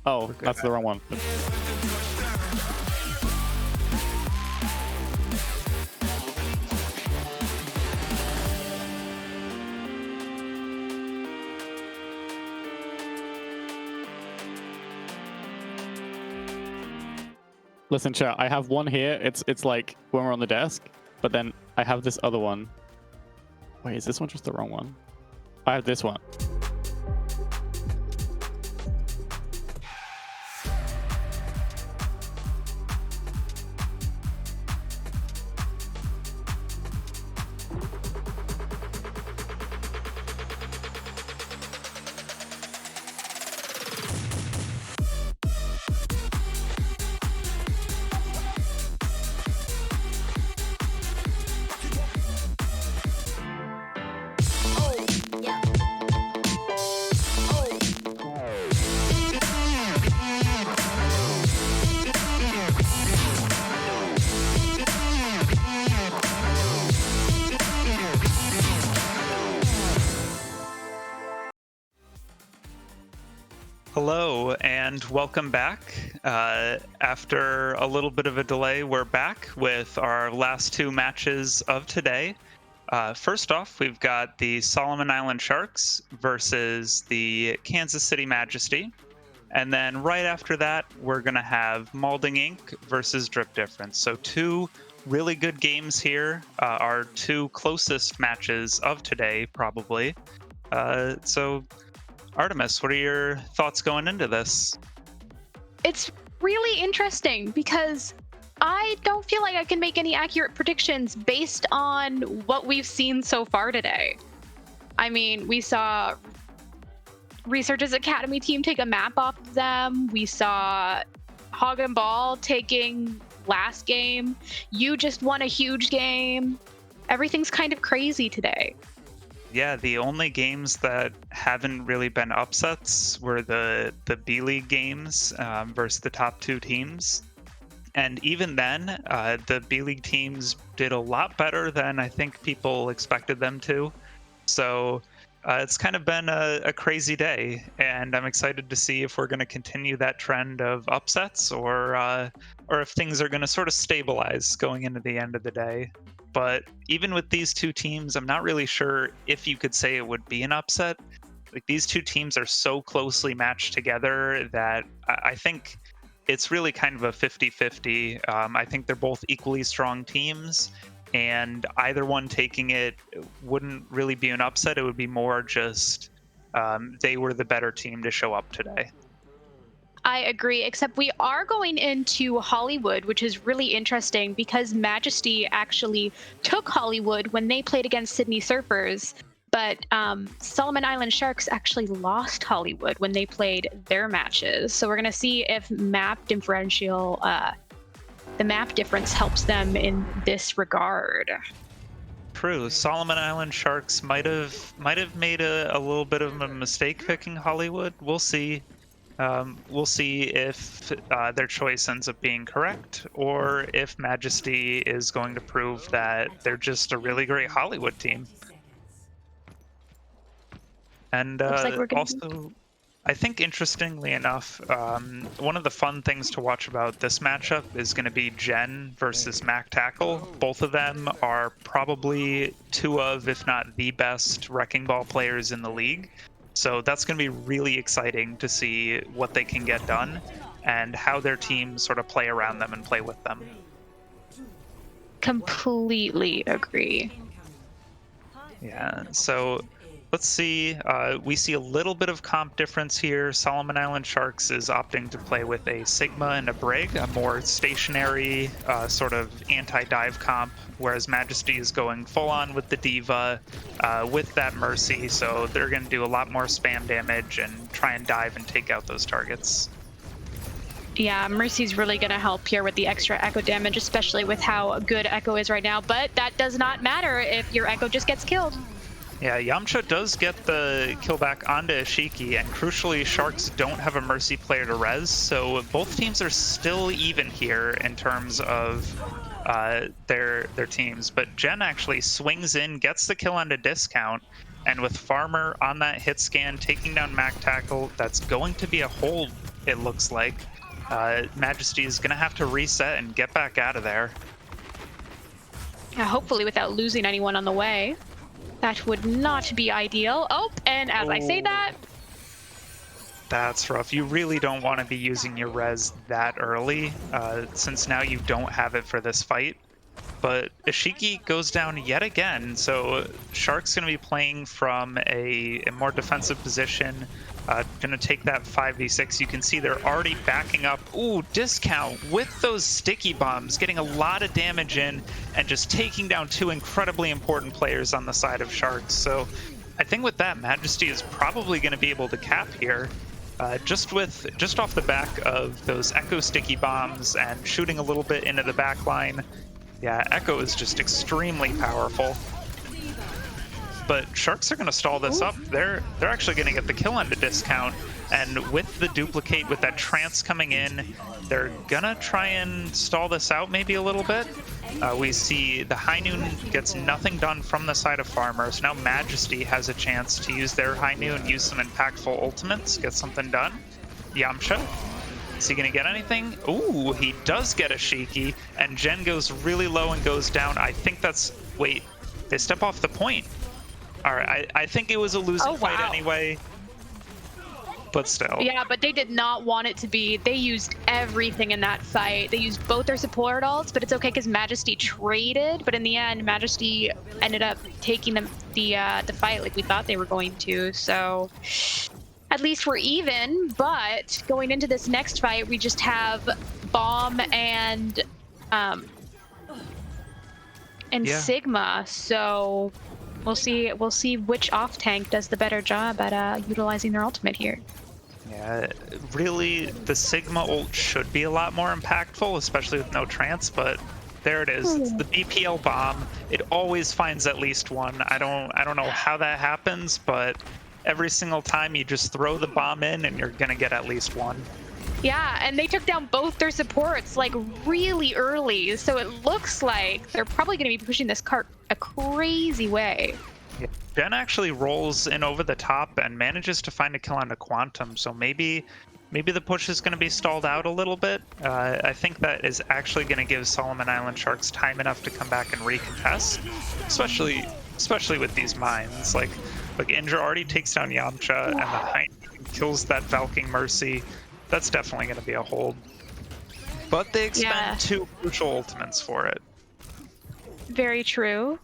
Oh, that's the wrong one. Listen, chat, I have one here. It's like when we're on the desk, but then I have this other one. Wait, is this one just the wrong one? I have this one. Hello and welcome back. After a little bit of a delay, we're back with our last two matches of today. First off, we've got the Solomon Island Sharks versus the Kansas City Majesty. And then right after that, we're going to have Malding Inc. versus Drip Difference. So two really good games here, our two closest matches of today, probably. So Artemis, what are your thoughts going into this? It's really interesting because I don't feel like I can make any accurate predictions based on what we've seen so far today. I mean, we saw Researchers Academy team take a map off of them. We saw Hog and Ball taking last game. You just won a huge game. Everything's kind of crazy today. Yeah, the only games that haven't really been upsets were the B-League games versus the top two teams. And even then, the B-League teams did a lot better than I think people expected them to. So it's kind of been a crazy day, and I'm excited to see if we're going to continue that trend of upsets or if things are going to sort of stabilize going into the end of the day. But even with these two teams, I'm not really sure if you could say it would be an upset. Like, these two teams are so closely matched together that I think it's really kind of a 50-50. I think they're both equally strong teams, and either one taking it wouldn't really be an upset. It would be more just they were the better team to show up today. I agree, except we are going into Hollywood, which is really interesting because Majesty actually took Hollywood when they played against Sydney Surfers, but Solomon Island Sharks actually lost Hollywood when they played their matches. So we're going to see if map differential, the map difference helps them in this regard. True. Solomon Island Sharks might have made a little bit of a mistake picking Hollywood. We'll see. We'll see if their choice ends up being correct, or if Majesty is going to prove that they're just a really great Hollywood team. And also, I think interestingly enough, one of the fun things to watch about this matchup is going to be Jen versus Mac Tackle. Both of them are probably two of, if not the best, Wrecking Ball players in the league. So that's going to be really exciting to see what they can get done and how their teams sort of play around them and play with them. Completely agree. Yeah, so let's see. We see a little bit of comp difference here. Solomon Island Sharks is opting to play with a Sigma and a Brig, a more stationary sort of anti-dive comp, whereas Majesty is going full on with the Diva with that Mercy, so they're going to do a lot more spam damage and try and dive and take out those targets. Yeah, Mercy's really going to help here with the extra Echo damage, especially with how good Echo is right now, but that does not matter if your Echo just gets killed. Yeah, Yamcha does get the kill back onto Ishiki, and crucially, Sharks don't have a Mercy player to res, so both teams are still even here in terms of their teams. But Jen actually swings in, gets the kill onto Discount, and with Farmer on that hit scan, taking down Mac Tackle, that's going to be a hold it looks like. Majesty is going to have to reset and get back out of there. Yeah, hopefully without losing anyone on the way. That would not be ideal. Oh, and as I say that... That's rough. You really don't want to be using your res that early, since now you don't have it for this fight. But Ishiki goes down yet again, so Shark's going to be playing from a more defensive position. Going to take that 5v6. You can see they're already backing up. Ooh, discount with those sticky bombs, getting a lot of damage in and just taking down two incredibly important players on the side of Sharks. So I think with that, Majesty is probably going to be able to cap here. Just off the back of those Echo sticky bombs and shooting a little bit into the back line. Yeah, Echo is just extremely powerful. But Sharks are going to stall this up. They're actually going to get the kill on the discount. And with the duplicate, with that trance coming in, they're going to try and stall this out maybe a little bit. We see the High Noon gets nothing done from the side of Farmer. So now Majesty has a chance to use their High Noon, use some impactful ultimates, get something done. Yamcha, is he going to get anything? Ooh, he does get a Shiki. And Jen goes really low and goes down. I think that's... Wait, they step off the point. All right, I think it was a losing fight anyway, but still. Yeah, but they did not want it to be. They used everything in that fight. They used both their support ults, but it's okay because Majesty traded. But in the end, Majesty ended up taking the fight like we thought they were going to. So at least we're even. But going into this next fight, we just have Bomb and Sigma. So we'll see which off tank does the better job at utilizing their ultimate here. Yeah, really, the Sigma ult should be a lot more impactful, especially with no trance, but there it is. It's the BPL bomb. It always finds at least one. I don't know how that happens, but every single time you just throw the bomb in and you're gonna get at least one. Yeah, and they took down both their supports like really early, so it looks like they're probably going to be pushing this cart a crazy way. Yeah. Jen actually rolls in over the top and manages to find a kill on a Quantum, so maybe the push is going to be stalled out a little bit. I think that is actually going to give Solomon Island Sharks time enough to come back and recontest, especially with these mines. Like Indra already takes down Yamcha and the Hind kills that Valking Mercy. That's definitely going to be a hold. But they expend two crucial ultimates for it. Very true.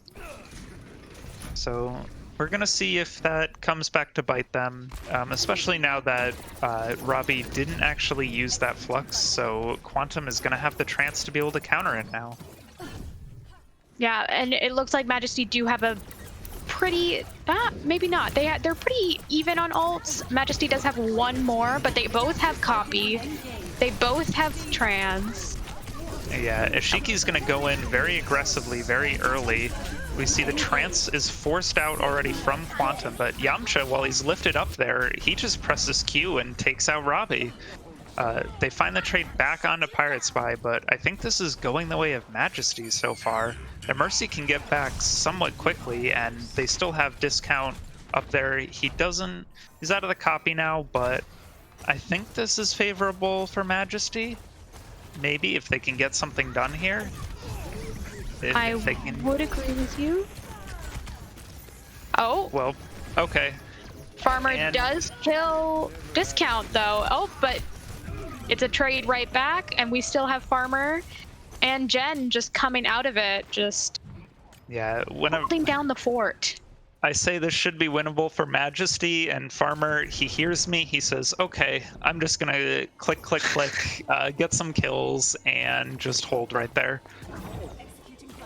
So we're going to see if that comes back to bite them, especially now that Robbie didn't actually use that Flux, so Quantum is going to have the trance to be able to counter it now. Yeah, and it looks like Majesty do have a pretty... maybe not. They're pretty even on ults. Majesty does have one more, but they both have copy. They both have trans. Yeah, Ishiki's going to go in very aggressively, very early. We see the trance is forced out already from Quantum, but Yamcha, while he's lifted up there, he just presses Q and takes out Robbie. They find the trade back onto Pirate Spy, but I think this is going the way of Majesty so far. And Mercy can get back somewhat quickly, and they still have discount up there. He's out of the copy now, but I think this is favorable for Majesty. Maybe if they can get something done here. I would agree with you. Oh. Well, okay. Farmer does kill discount though. Oh, but it's a trade right back, and we still have Farmer and Jen just coming out of it, just holding down the fort. I say this should be winnable for Majesty, and Farmer, he hears me, he says, okay, I'm just gonna click, click, click, get some kills, and just hold right there.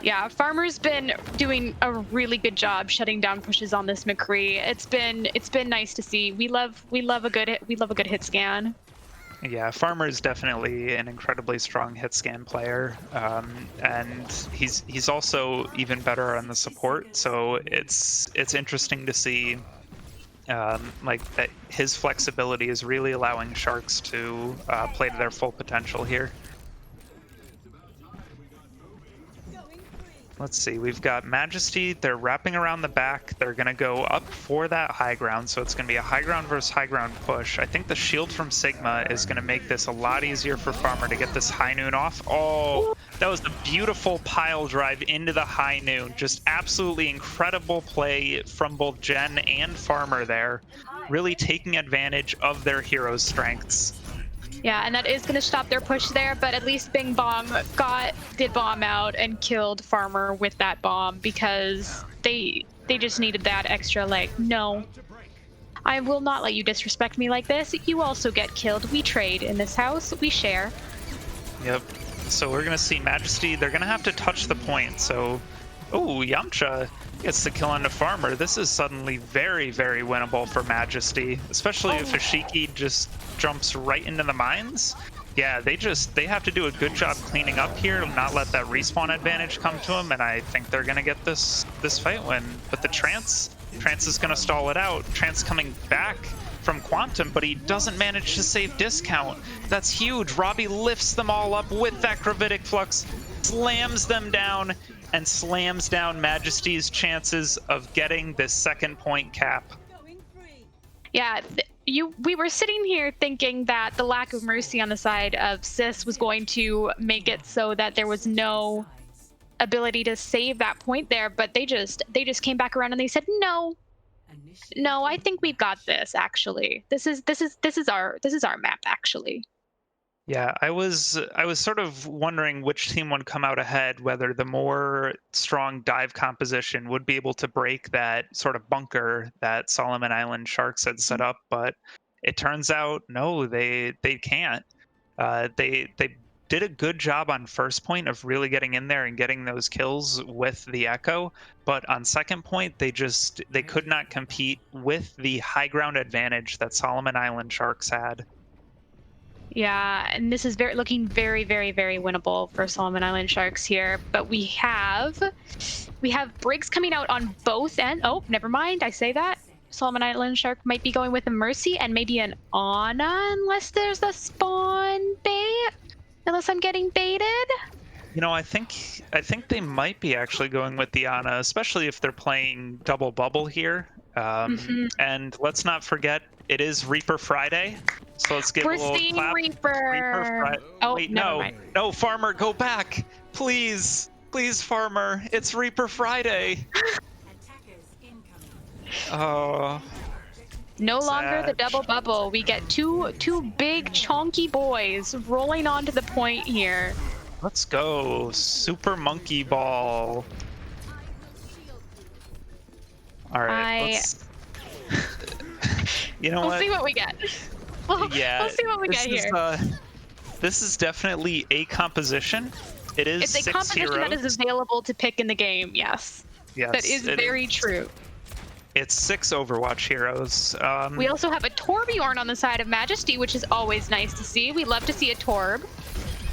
Yeah, Farmer's been doing a really good job shutting down pushes on this McCree. It's been nice to see. We love a good hit scan. Yeah, Farmer is definitely an incredibly strong hit scan player, and he's also even better on the support. So it's interesting to see like that his flexibility is really allowing Sharks to play to their full potential here. Let's see, we've got Majesty. They're wrapping around the back. They're going to go up for that high ground, so it's going to be a high ground versus high ground push. I think the shield from Sigma is going to make this a lot easier for Farmer to get this high noon off. Oh, that was a beautiful pile drive into the high noon. Just absolutely incredible play from both Jen and Farmer there, really taking advantage of their heroes' strengths. Yeah, and that is going to stop their push there, but at least Bing Bong did bomb out and killed Farmer with that bomb because they just needed that extra, like, no, I will not let you disrespect me like this. You also get killed. We trade in this house. We share. Yep. So we're going to see Majesty. They're going to have to touch the point. So, oh, Yamcha gets the kill onto Farmer. This is suddenly very, very winnable for Majesty, especially if Ashiki just jumps right into the mines. Yeah, they have to do a good job cleaning up here and not let that respawn advantage come to them, and I think they're gonna get this fight win. But the Trance is gonna stall it out. Trance coming back from Quantum, but he doesn't manage to save discount. That's huge. Robbie lifts them all up with that Gravitic Flux, slams them down, and slams down Majesty's chances of getting this second point cap. Yeah, we were sitting here thinking that the lack of mercy on the side of Sis was going to make it so that there was no ability to save that point there, but they just came back around and they said, no, I think we've got this. Actually, this is our map. Actually. Yeah, I was sort of wondering which team would come out ahead, whether the more strong dive composition would be able to break that sort of bunker that Solomon Island Sharks had set up, but it turns out no, they can't. They did a good job on first point of really getting in there and getting those kills with the Echo, but on second point they could not compete with the high ground advantage that Solomon Island Sharks had. Yeah, and this is looking very, very, very winnable for Solomon Island Sharks here. But we have breaks coming out on both ends. Oh, never mind. I say that. Solomon Island Shark might be going with a Mercy and maybe an Ana, unless there's a spawn bait. Unless I'm getting baited. You know, I think they might be actually going with the Ana, especially if they're playing double bubble here. And let's not forget, it is Reaper Friday, so let's give a little clap. Reaper. Oh, wait, never mind. no, Farmer, go back, please, Farmer. It's Reaper Friday. Oh. No longer the double bubble. We get two big chonky boys rolling onto the point here. Let's go, Super Monkey Ball. All right, you know what? We'll see what we get. We'll see what we get here. This is definitely a composition. It's a composition that is available to pick in the game, yes. Yes. That is very true. It's 6 Overwatch heroes. We also have a Torbjorn on the side of Majesty, which is always nice to see. We love to see a Torb.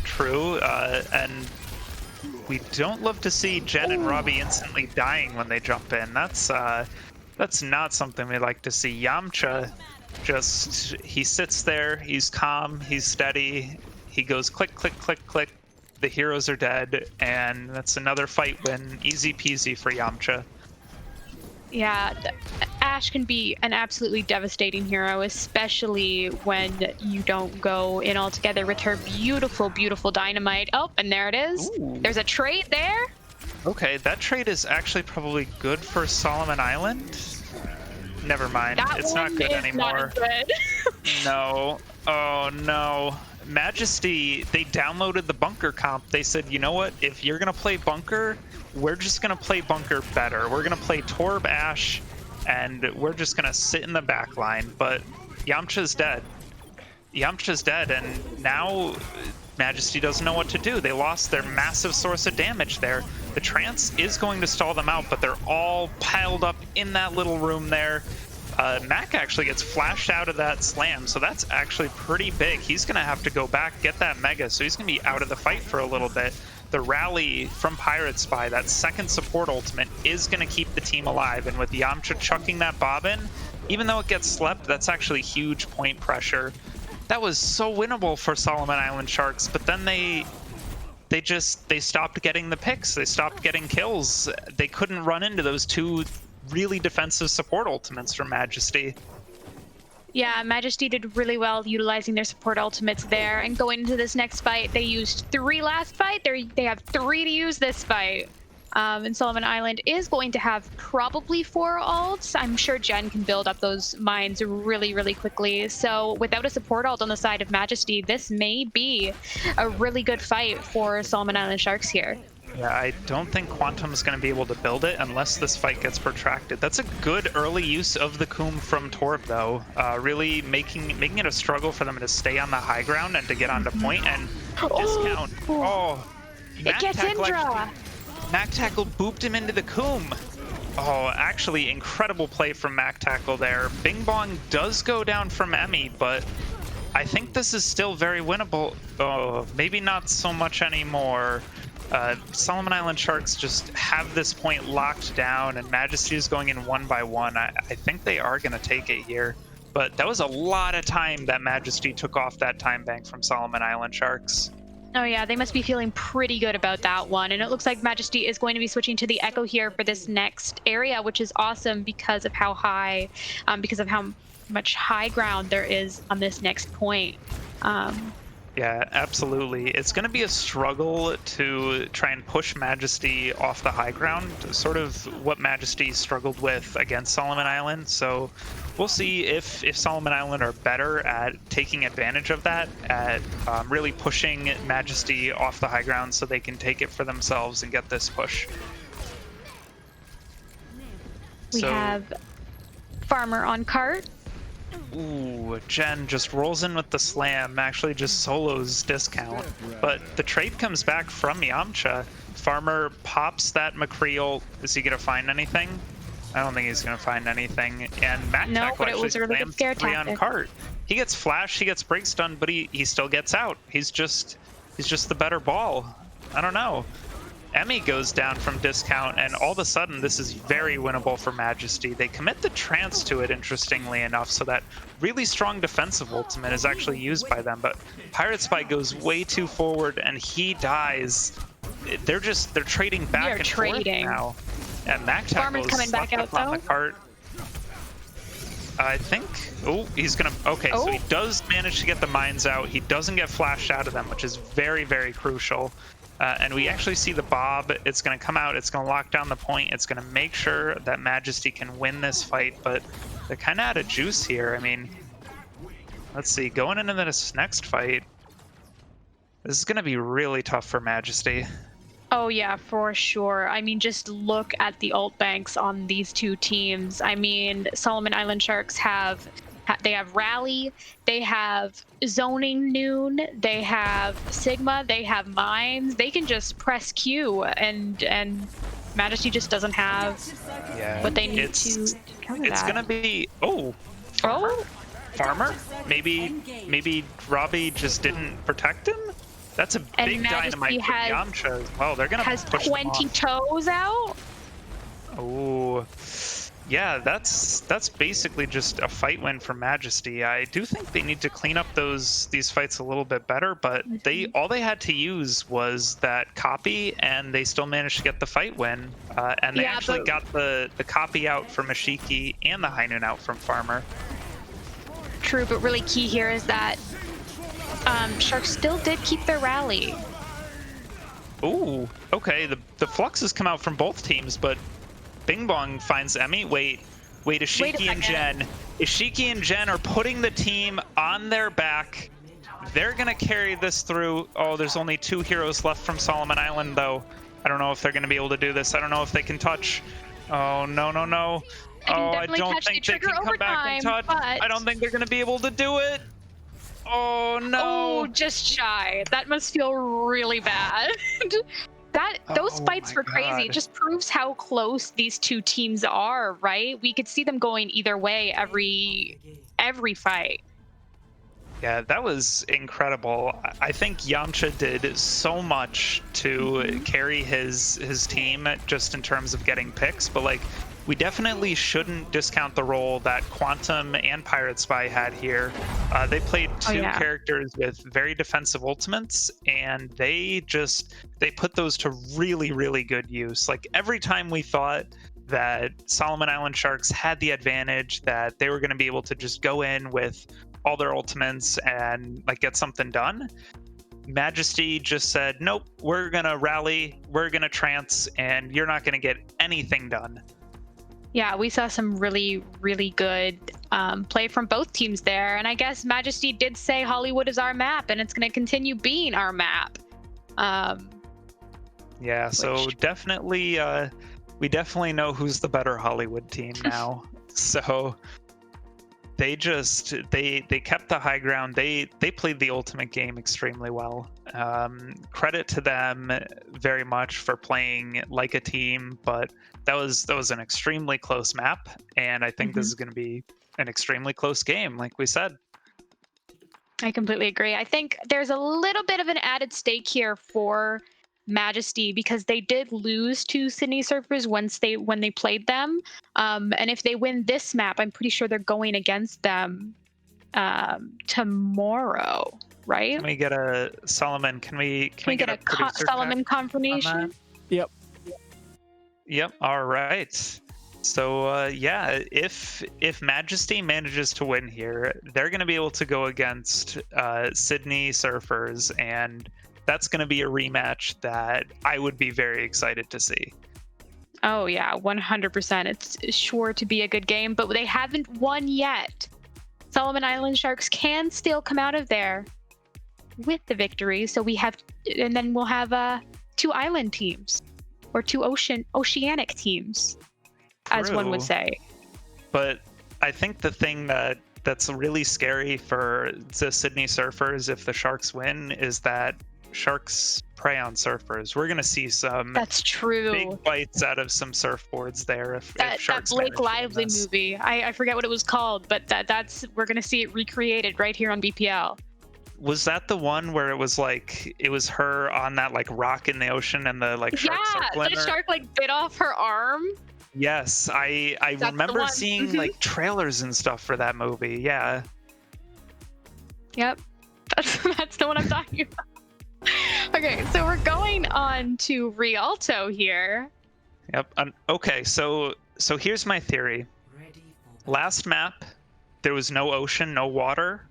True, and we don't love to see Jen and Robbie instantly dying when they jump in. That's not something we like to see. Yamcha he sits there, he's calm, he's steady, he goes click, click, click, click. The heroes are dead, and that's another fight win. Easy peasy for Yamcha. Yeah, Ashe can be an absolutely devastating hero, especially when you don't go in all together with her beautiful, beautiful dynamite. Oh, and there it is. Ooh. There's a trade there. Okay, that trade is actually probably good for Solomon Island. Never mind, it's not good anymore. Not good. No. Oh no. Majesty, they downloaded the bunker comp. They said, you know what? If you're gonna play bunker, we're just gonna play bunker better. We're gonna play Torb Ashe, and we're just gonna sit in the back line. But Yamcha's dead. Yamcha's dead, and now Majesty doesn't know what to do. They lost their massive source of damage there. The Trance is going to stall them out, but they're all piled up in that little room there. Mac actually gets flashed out of that slam, so that's actually pretty big. He's going to have to go back, get that Mega, so he's going to be out of the fight for a little bit. The rally from Pirate Spy, that second support ultimate, is going to keep the team alive, and with Yamcha chucking that bobbin, even though it gets slept, that's actually huge point pressure. That was so winnable for Solomon Island Sharks, but then they they stopped getting the picks. They stopped getting kills. They couldn't run into those two really defensive support ultimates from Majesty. Yeah, Majesty did really well utilizing their support ultimates there, and going into this next fight, they used 3 last fight. They have 3 to use this fight. And Solomon Island is going to have probably 4 ults. I'm sure Jen can build up those mines really, really quickly. So without a support ult on the side of Majesty, this may be a really good fight for Solomon Island Sharks here. Yeah, I don't think Quantum's going to be able to build it unless this fight gets protracted. That's a good early use of the Coom from Torb, though. Really making it a struggle for them to stay on the high ground and to get onto point and discount. Oh, it gets Indra. Mac Tackle booped him into the Coom. Oh, actually, incredible play from Mac Tackle there. Bing Bong does go down from Emmy, but I think this is still very winnable. Oh, maybe not so much anymore. Solomon Island Sharks just have this point locked down, and Majesty is going in 1 by 1. I think they are going to take it here. But that was a lot of time that Majesty took off that time bank from Solomon Island Sharks. Oh yeah, they must be feeling pretty good about that one. And it looks like Majesty is going to be switching to the Echo here for this next area, which is awesome because of how high, because of how much high ground there is on this next point. Yeah, absolutely. It's going to be a struggle to try and push Majesty off the high ground, sort of what Majesty struggled with against Solomon Island. So we'll see if Solomon Island are better at taking advantage of that, at really pushing Majesty off the high ground so they can take it for themselves and get this push. We have Farmer on cart. Ooh, Jen just rolls in with the slam, actually just solos discount. But the trade comes back from Yamcha. Farmer pops that McCreel. Is he going to find anything? I don't think he's going to find anything. And Mac Tackle actually slams 3 on cart. He gets flash, he gets break stun, but he still gets out. He's just the better ball. I don't know. Emmy goes down from discount, and all of a sudden this is very winnable for Majesty. They commit the trance to it, interestingly enough, so that really strong defensive ultimate is actually used by them. But Pirate Spy goes way too forward, and he dies. They're trading back and forth now. And Mac Tackle is coming back out on the cart. I think. Oh, he's gonna. Okay, so he does manage to get the mines out. He doesn't get flashed out of them, which is very, very crucial. And we actually see the Bob. It's going to come out. It's going to lock down the point. It's going to make sure that Majesty can win this fight. But they're kind of out of juice here. I mean, let's see. Going into this next fight, this is going to be really tough for Majesty. Oh yeah, for sure. I mean, just look at the ult banks on these two teams. I mean, Solomon Island Sharks have Rally, they have Zoning Noon, they have Sigma, they have Mines. They can just press Q, and Majesty just doesn't have what they need to counter that. It's gonna be Farmer. Maybe Robbie just didn't protect him. That's a big dynamite for Yamcha as well. They're gonna push 20 toes out. Oh. Yeah, that's basically just a fight win for Majesty. I do think they need to clean up these fights a little bit better, but all they had to use was that copy, and they still managed to get the fight win. And they actually got the copy out from Ashiki and the High Noon out from Farmer. True, but really key here is that Sharks still did keep their rally. Ooh, okay. The fluxes come out from both teams, but Bing Bong finds Emmy. Wait, Ashiki and Jen. Ashiki and Jen are putting the team on their back. They're gonna carry this through. Oh, there's only 2 heroes left from Solomon Island, though. I don't know if they're gonna be able to do this. I don't know if they can touch. Oh, no. Oh, I don't think they can come back and touch. I don't think they're gonna be able to do it. Oh, no. Oh, just shy. That must feel really bad. Those fights were crazy. It just proves how close these two teams are, right? We could see them going either way every fight. Yeah, that was incredible. I think Yamcha did so much to carry his team just in terms of getting picks, but like we definitely shouldn't discount the role that Quantum and Pirate Spy had here. They played two characters with very defensive ultimates, and they put those to really, really good use. Like every time we thought that Solomon Island Sharks had the advantage, that they were going to be able to just go in with all their ultimates and like get something done, Majesty just said, nope, we're gonna rally, we're gonna trance, and you're not gonna get anything done. Yeah, we saw some really, really good play from both teams there, and I guess Majesty did say Hollywood is our map, and it's going to continue being our map. Yeah, so definitely, we definitely know who's the better Hollywood team now. So they kept the high ground. They played the ultimate game extremely well. Credit to them very much for playing like a team, but that was an extremely close map, and I think this is going to be an extremely close game, like we said. I completely agree. I think there's a little bit of an added stake here for Majesty because they did lose to Sydney Surfers when they played them, and if they win this map, I'm pretty sure they're going against them tomorrow, right? Can we get a Solomon? Can we get a Solomon confirmation? Yep. All right. So yeah, if Majesty manages to win here, they're going to be able to go against Sydney Surfers, and that's going to be a rematch that I would be very excited to see. Oh yeah, 100%. It's sure to be a good game, but they haven't won yet. Solomon Island Sharks can still come out of there with the victory. So and then we'll have 2 island teams or 2 oceanic teams, as one would say. But I think the thing that's really scary for the Sydney Surfers if the Sharks win is that Sharks prey on surfers. We're gonna see some big fights out of some surfboards there if Sharks that Blake Lively movie. I forget what it was called, but we're gonna see it recreated right here on BPL. Was that the one where it was her on that like rock in the ocean and the like shark circling her? The shark like bit off her arm. Yes, I remember seeing like trailers and stuff for that movie. Yeah. Yep, that's the one I'm talking about. Okay, so we're going on to Rialto here. Yep. Okay, so here's my theory. Last map, there was no ocean, no water,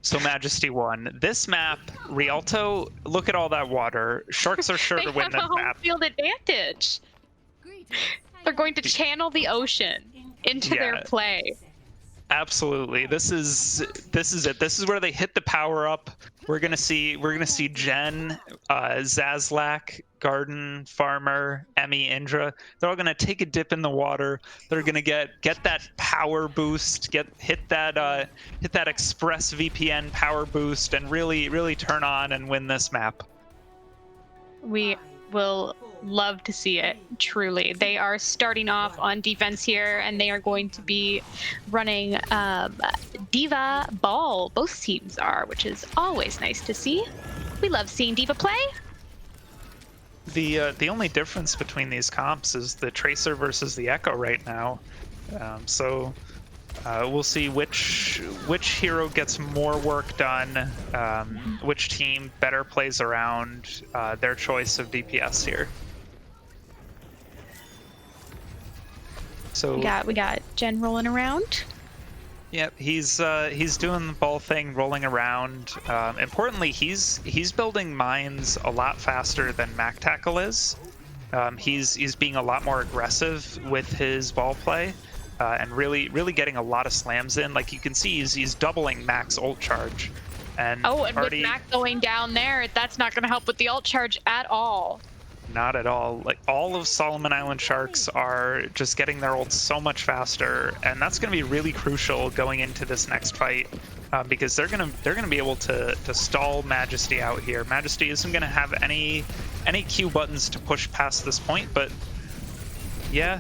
so Majesty won. This map, Rialto, look at all that water. Sharks are sure to win this map. They have a home field advantage. They're going to channel the ocean into their play. Absolutely. This is it. This is where they hit the power up. We're gonna see Jen, Zazlak, Garden, Farmer, Emmy, Indra. They're all gonna take a dip in the water. They're gonna get that power boost, hit that Express VPN power boost, and really turn on and win this map. We will love to see it, truly. They are starting off on defense here, and they are going to be running Diva Ball. Both teams are, which is always nice to see. We love seeing Diva play. The only difference between these comps is the Tracer versus the Echo right now. So we'll see which hero gets more work done, which team better plays around their choice of DPS here. So we got Jen rolling around. Yep, he's doing the ball thing, rolling around. Importantly, he's building mines a lot faster than Mac Tackle is. He's being a lot more aggressive with his ball play, and really getting a lot of slams in. Like you can see, he's doubling Mac's ult charge. And with Mac going down there, that's not going to help with the ult charge at all. Not at all. Like all of Solomon Island Sharks are just getting their ults so much faster, and that's going to be really crucial going into this next fight, because they're gonna be able to stall Majesty out here. Majesty isn't going to have any Q buttons to push past this point, but yeah,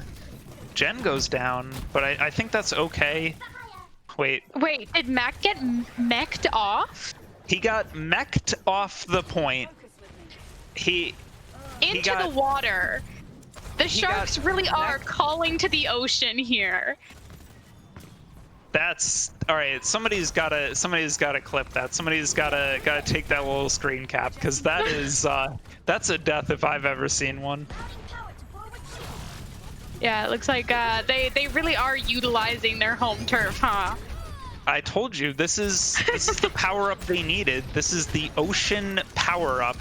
Jen goes down, but I think that's okay. Wait. Wait, did Mac get mech'd off? He got mech'd off the point. Into the water. The sharks really are calling to the ocean here. That's all right. Somebody's gotta clip that. Somebody's gotta take that little screen cap, because that is that's a death if I've ever seen one. Yeah, it looks like they really are utilizing their home turf, huh? I told you, this is the power up they needed. This is the ocean power up.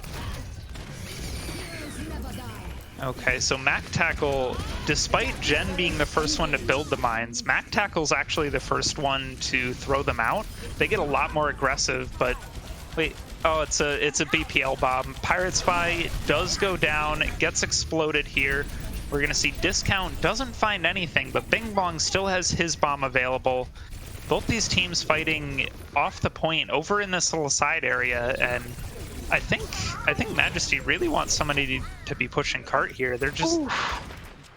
Okay, so Mac Tackle, despite Jen being the first one to build the mines, Mac Tackle's actually the first one to throw them out. They get a lot more aggressive, but wait, oh, it's a BPL bomb. Pirate Spy does go down, gets exploded here. We're gonna see Discount doesn't find anything, but Bing Bong still has his bomb available. Both these teams fighting off the point over in this little side area, and I think Majesty really wants somebody to be pushing cart here. They're just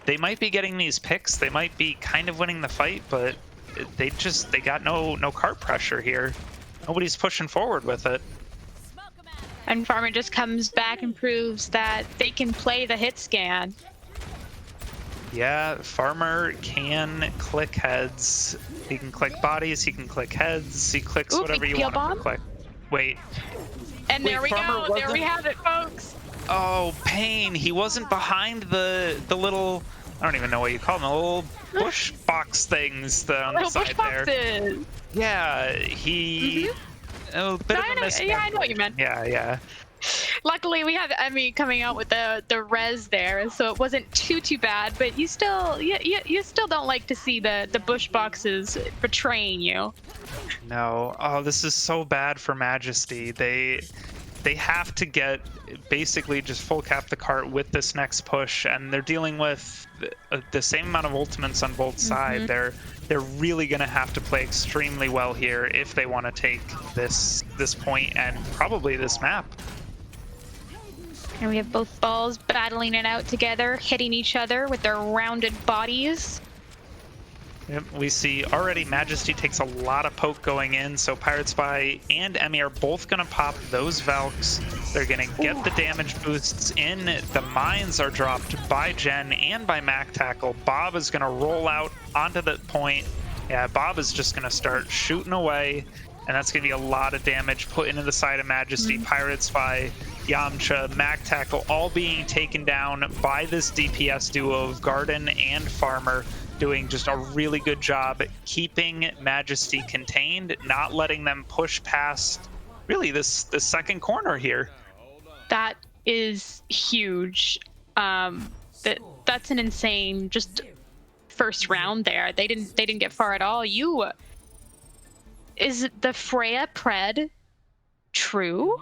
they might be getting these picks, they might be kind of winning the fight, but they got no cart pressure here. Nobody's pushing forward with it. And Farmer just comes back and proves that they can play the hit scan. Yeah, Farmer can click heads. He can click bodies, he can click heads, he clicks whatever you want him to click. Wait. And there we go, there we have it, folks. Oh, Pain, he wasn't behind the little, I don't even know what you call them, the little bush box things on the side there. Boxes. Yeah, he, a bit of a misstep. Yeah, I know what you meant. Yeah. Luckily, we have Emmy coming out with the res there, so it wasn't too bad. But you still don't like to see the bush boxes betraying you. No. Oh, this is so bad for Majesty. They have to get basically just full cap the cart with this next push, and they're dealing with the same amount of ultimates on both sides. They're really gonna have to play extremely well here if they want to take this point and probably this map. And we have both balls battling it out together, hitting each other with their rounded bodies. Yep, we see already Majesty takes a lot of poke going in, so Pirate Spy and Emmy are both going to pop those Valks. They're going to get the damage boosts in. The mines are dropped by Jen and by Mac Tackle. Bob is going to roll out onto the point. Yeah, Bob is just going to start shooting away, and that's going to be a lot of damage put into the side of Majesty. Pirate Spy, Yamcha, Mac Tackle, all being taken down by this DPS duo of Garden and Farmer, doing just a really good job keeping Majesty contained, not letting them push past really this second corner here. That is huge. That's an insane just first round there. They didn't get far at all. Is the Freya pred true?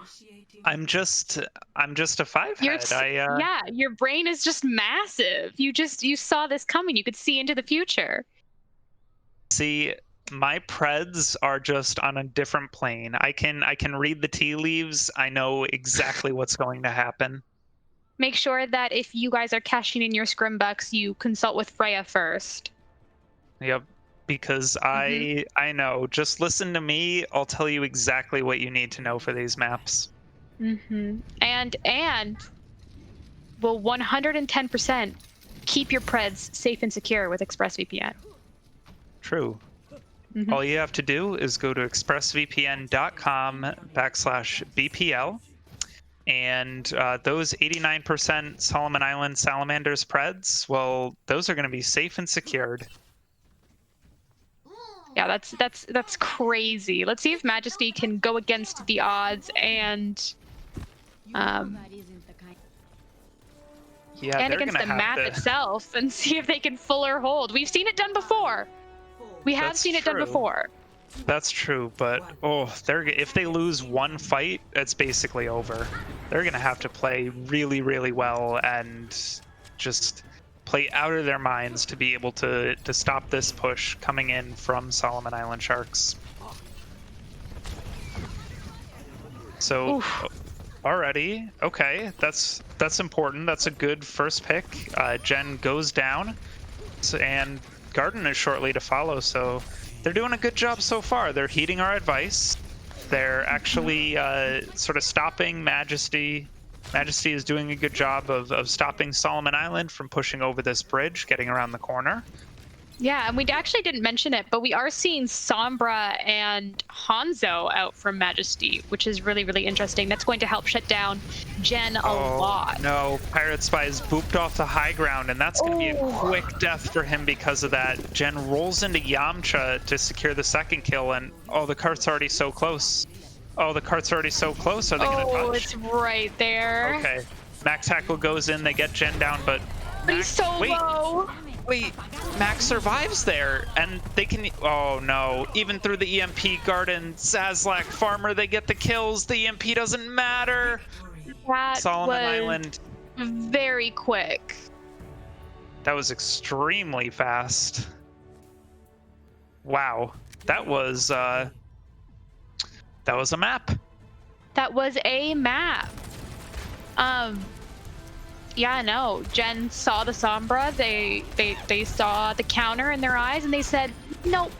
I'm just a 5-head. Yeah, your brain is just massive. You saw this coming. You could see into the future. See, my preds are just on a different plane. I can read the tea leaves. I know exactly what's going to happen. Make sure that if you guys are cashing in your scrim bucks, you consult with Freya first. Yep, because I know. Just listen to me. I'll tell you exactly what you need to know for these maps. And will 110% keep your preds safe and secure with ExpressVPN. True. All you have to do is go to expressvpn.com/BPL, and those 89% Solomon Island Salamanders preds, well, those are going to be safe and secured. Yeah, that's crazy. Let's see if Majesty can go against the odds and against the map itself and see if they can fuller hold. We've seen it done before. We have seen it done before. That's true, but if they lose one fight, it's basically over. They're gonna have to play really, really well and just play out of their minds to be able to stop this push coming in from Solomon Island Sharks. So already, okay, that's important. That's a good first pick. Jen goes down, and Garden is shortly to follow, so they're doing a good job so far. They're heeding our advice. They're actually sort of stopping Majesty. Majesty is doing a good job of stopping Solomon Island from pushing over this bridge, getting around the corner. Yeah, and we actually didn't mention it, but we are seeing Sombra and Hanzo out from Majesty, which is really, really interesting. That's going to help shut down Jen a lot. No, Pirate Spy is booped off the high ground, and that's going to be a quick death for him because of that. Jen rolls into Yamcha to secure the second kill, and the cart's already so close. Oh, the cart's already so close. Are they going to touch? Oh, it's right there. Okay. Max Hackle goes in, they get Jen down, but he's so low. Wait, Max survives there, and they can. Oh no! Even through the EMP Garden, Zazlak Farmer, they get the kills. The EMP doesn't matter. That Solomon was Island. Very quick. That was extremely fast. Wow, that was a map. That was a map. Yeah, no. Jen saw the Sombra. They saw the counter in their eyes, and they said, "Nope,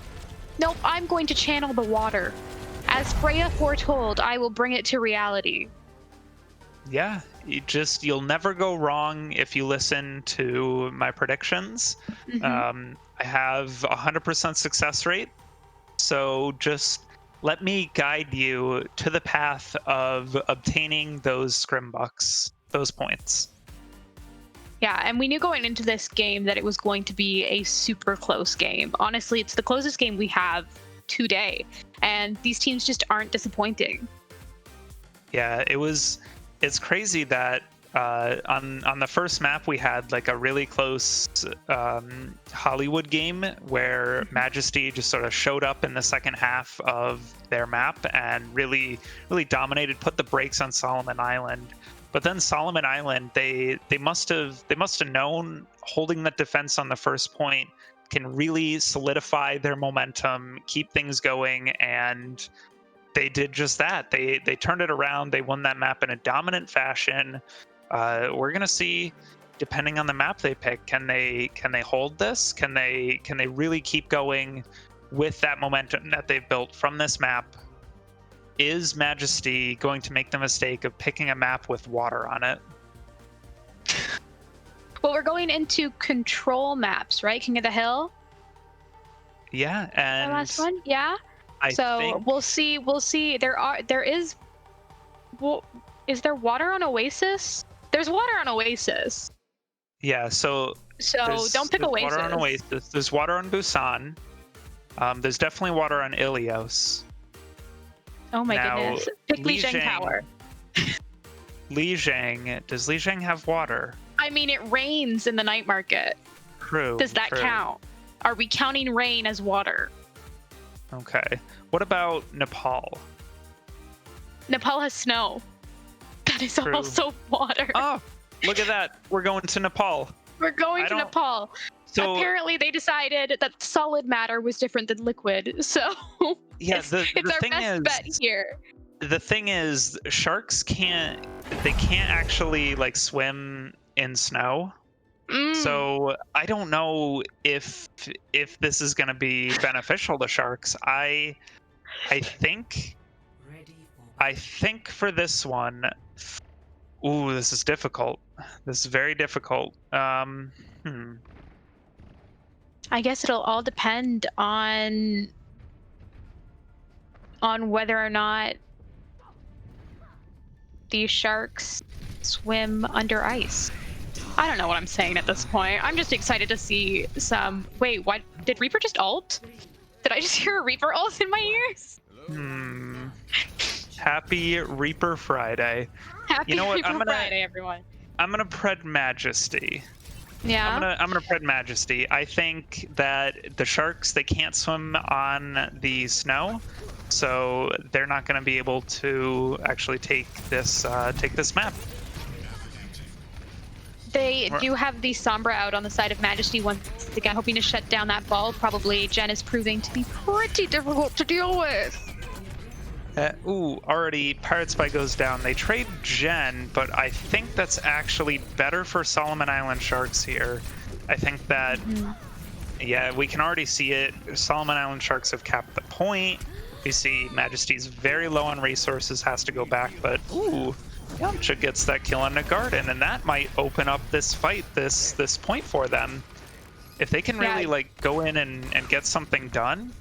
nope. I'm going to channel the water. As Freya foretold, I will bring it to reality." Yeah, you'll never go wrong if you listen to my predictions. I have 100% success rate, so just let me guide you to the path of obtaining those scrim bucks, those points. Yeah, and we knew going into this game that it was going to be a super close game. Honestly, it's the closest game we have today, and these teams just aren't disappointing. Yeah, it's crazy that on the first map we had like a really close Hollywood game where Majesty just sort of showed up in the second half of their map and really dominated, put the brakes on Solomon Island. But then Solomon Island, they must have known holding that defense on the first point can really solidify their momentum, keep things going, and they did just that. They turned it around. They won that map in a dominant fashion. We're gonna see, depending on the map they pick, can they hold this? Can they really keep going with that momentum that they've built from this map? Is Majesty going to make the mistake of picking a map with water on it? Well, we're going into control maps, right? King of the Hill? Yeah, and the last one? Yeah. I think we'll see. Is there water on Oasis? There's water on Oasis. Yeah, so don't pick Oasis. Water on Oasis. There's water on Busan. There's definitely water on Ilios. Oh my goodness. Pick Lijiang Tower. Lijiang. Does Lijiang have water? I mean, it rains in the night market. True. Does that count? Are we counting rain as water? Okay. What about Nepal? Nepal has snow. That is also water. Oh, look at that. We're going to Nepal. We're going to Nepal. So apparently they decided that solid matter was different than liquid. So yeah, it's our thing best bet here. The thing is, sharks can't actually like swim in snow. So I don't know if this is going to be beneficial to sharks. I think for this one, ooh, this is difficult. This is very difficult. I guess it'll all depend on whether or not these sharks swim under ice. I don't know what I'm saying at this point. I'm just excited to see some... Wait, what? Did Reaper just ult? Did I just hear a Reaper ult in my ears? Happy Reaper Friday. Happy Reaper Friday, everyone. I'm gonna pred Majesty. Yeah. I'm gonna pred Majesty. I think that the sharks, they can't swim on the snow, so they're not gonna be able to actually take this map. They do have the Sombra out on the side of Majesty once again, hoping to shut down that ball. Probably Jen is proving to be pretty difficult to deal with. Already Pirate Spy goes down. They trade Jen, but I think that's actually better for Solomon Island Sharks here. I think that Yeah, we can already see it. Solomon Island Sharks have capped the point. We see Majesty's very low on resources, has to go back, but ooh, Yamcha gets that kill on the Garden, and that might open up this fight, this point for them. If they can really like go in and get something done.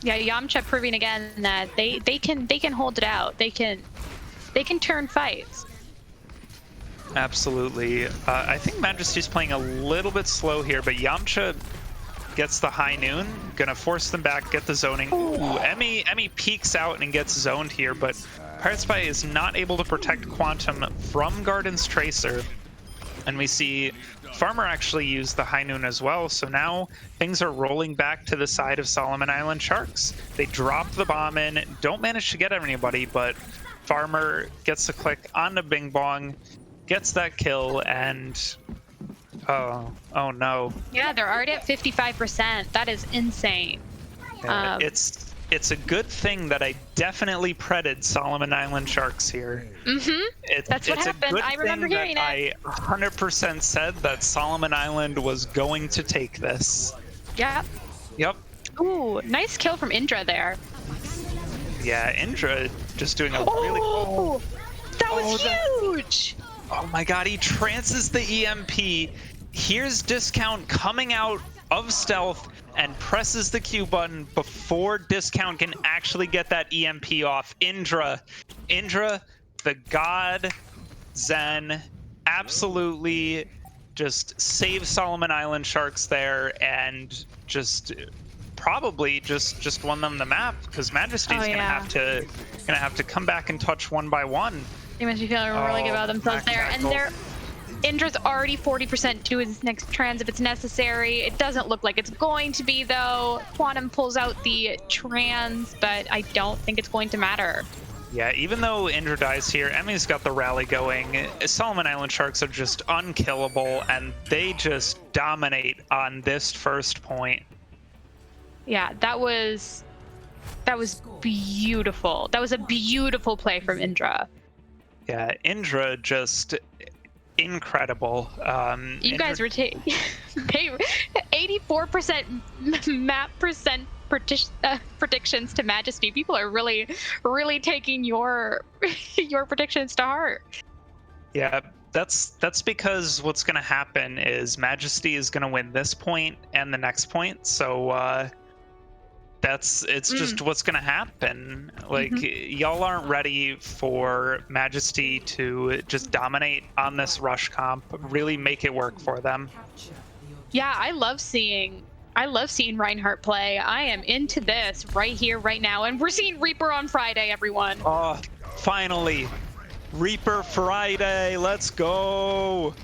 Yeah, Yamcha proving again that they can hold it out. They can turn fights. Absolutely. I think Majesty's playing a little bit slow here, but Yamcha gets the high noon, gonna force them back, get the zoning. Ooh, Emmy peeks out and gets zoned here, but Pirate Spy is not able to protect Quantum from Garden's Tracer. And we see Farmer actually use the high noon as well, so now things are rolling back to the side of Solomon Island Sharks. They drop the bomb in, don't manage to get anybody, but Farmer gets the click on the Bing Bong, gets that kill, and oh no. Yeah, they're already at 55%. That is insane. Yeah, it's a good thing that I definitely predded Solomon Island Sharks here. That's what happened. I remember hearing it. I 100% said that Solomon Island was going to take this. Yeah. Yep. Ooh, nice kill from Indra there. Yeah, Indra just doing a really cool. That was huge! Oh my god, he trances the EMP, hears Discount coming out of stealth, and presses the Q button before Discount can actually get that EMP off. Indra, the god Zen, absolutely just save Solomon Island Sharks there, and just probably just won them the map, because Majesty's gonna have to come back and touch one by one. They must be feeling really good about themselves there. And Indra's already 40% to his next trans if it's necessary. It doesn't look like it's going to be, though. Quantum pulls out the trans, but I don't think it's going to matter. Yeah, even though Indra dies here, Emmy's got the rally going. Solomon Island Sharks are just unkillable, and they just dominate on this first point. Yeah, that was beautiful. That was a beautiful play from Indra. Yeah, Indra just incredible. You guys were 84% map percent predictions to Majesty. People are really taking your predictions to heart. Yeah, that's because what's going to happen is Majesty is going to win this point and the next point. So it's just what's gonna happen. Like, y'all aren't ready for Majesty to just dominate on this rush comp, really make it work for them. Yeah, I love seeing Reinhardt play. I am into this right here, right now, and we're seeing Reaper on Friday, everyone. Oh, finally, Reaper Friday, let's go.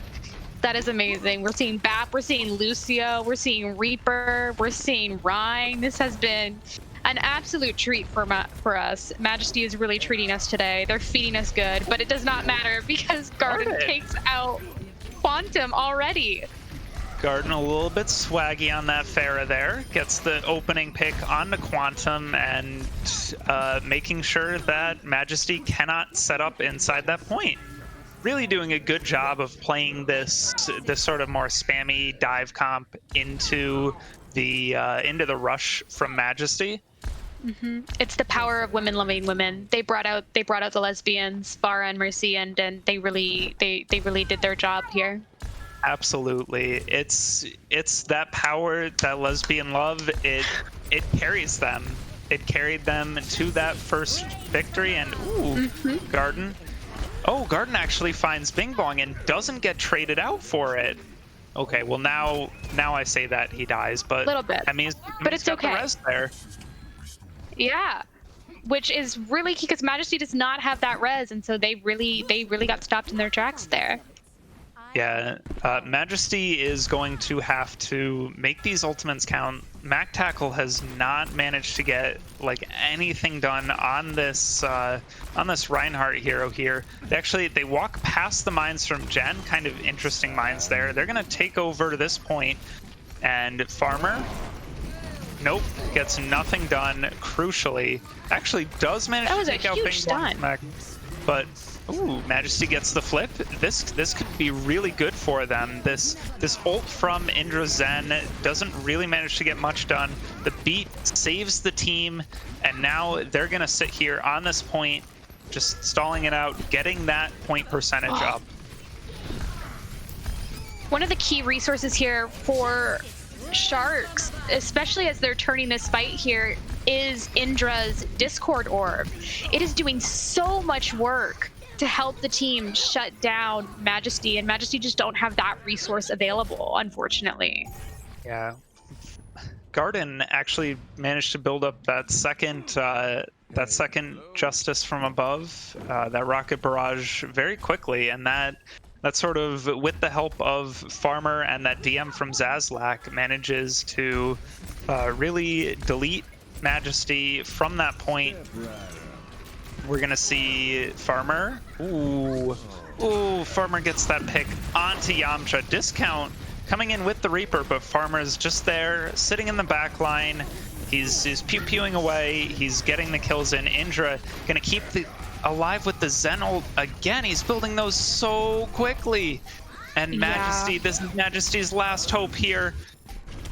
That is amazing. We're seeing Bap, we're seeing Lucio, we're seeing Reaper, we're seeing Rhine. This has been an absolute treat for us. Majesty is really treating us today. They're feeding us good, but it does not matter because Garden takes out Quantum already. Garden a little bit swaggy on that Pharah there. Gets the opening pick on the Quantum and making sure that Majesty cannot set up inside that point. Really doing a good job of playing this sort of more spammy dive comp into the rush from Majesty. It's the power of women loving women. They brought out the lesbians, Farah and Mercy, and they really did their job here. Absolutely, it's that power, that lesbian love. It carries them. It carried them to that first victory, and Garden. Oh, Garden actually finds Bing Bong and doesn't get traded out for it. Okay, well now I say that he dies, but little bit. I mean, but it's okay. The res there. Yeah, which is really key because Majesty does not have that res, and so they really got stopped in their tracks there. Yeah, Majesty is going to have to make these ultimates count. Mac Tackle has not managed to get like anything done on this Reinhardt hero here. They walk past the mines from Jen, kind of interesting mines there. They're gonna take over this point, and Farmer, nope, gets nothing done. Crucially, actually does manage to take out Bing Bong. But ooh, Majesty gets the flip. This could be really good for them. This ult from Indra Zen doesn't really manage to get much done. The beat saves the team, and now they're gonna sit here on this point, just stalling it out, getting that point percentage up. One of the key resources here for Sharks, especially as they're turning this fight here, is Indra's Discord Orb. It is doing so much work to help the team shut down Majesty, and Majesty just don't have that resource available, unfortunately. Yeah. Garden actually managed to build up that second Justice from above, that rocket barrage very quickly, and that sort of, with the help of Farmer and that DM from Zazlak, manages to really delete Majesty from that point. We're gonna see Farmer. Ooh, Farmer gets that pick onto Yamcha. Discount coming in with the Reaper, but Farmer's just there, sitting in the back line. He's pew-pewing away. He's getting the kills in. Indra gonna keep alive with the Zen ult again. He's building those so quickly. And Majesty, this is Majesty's last hope here.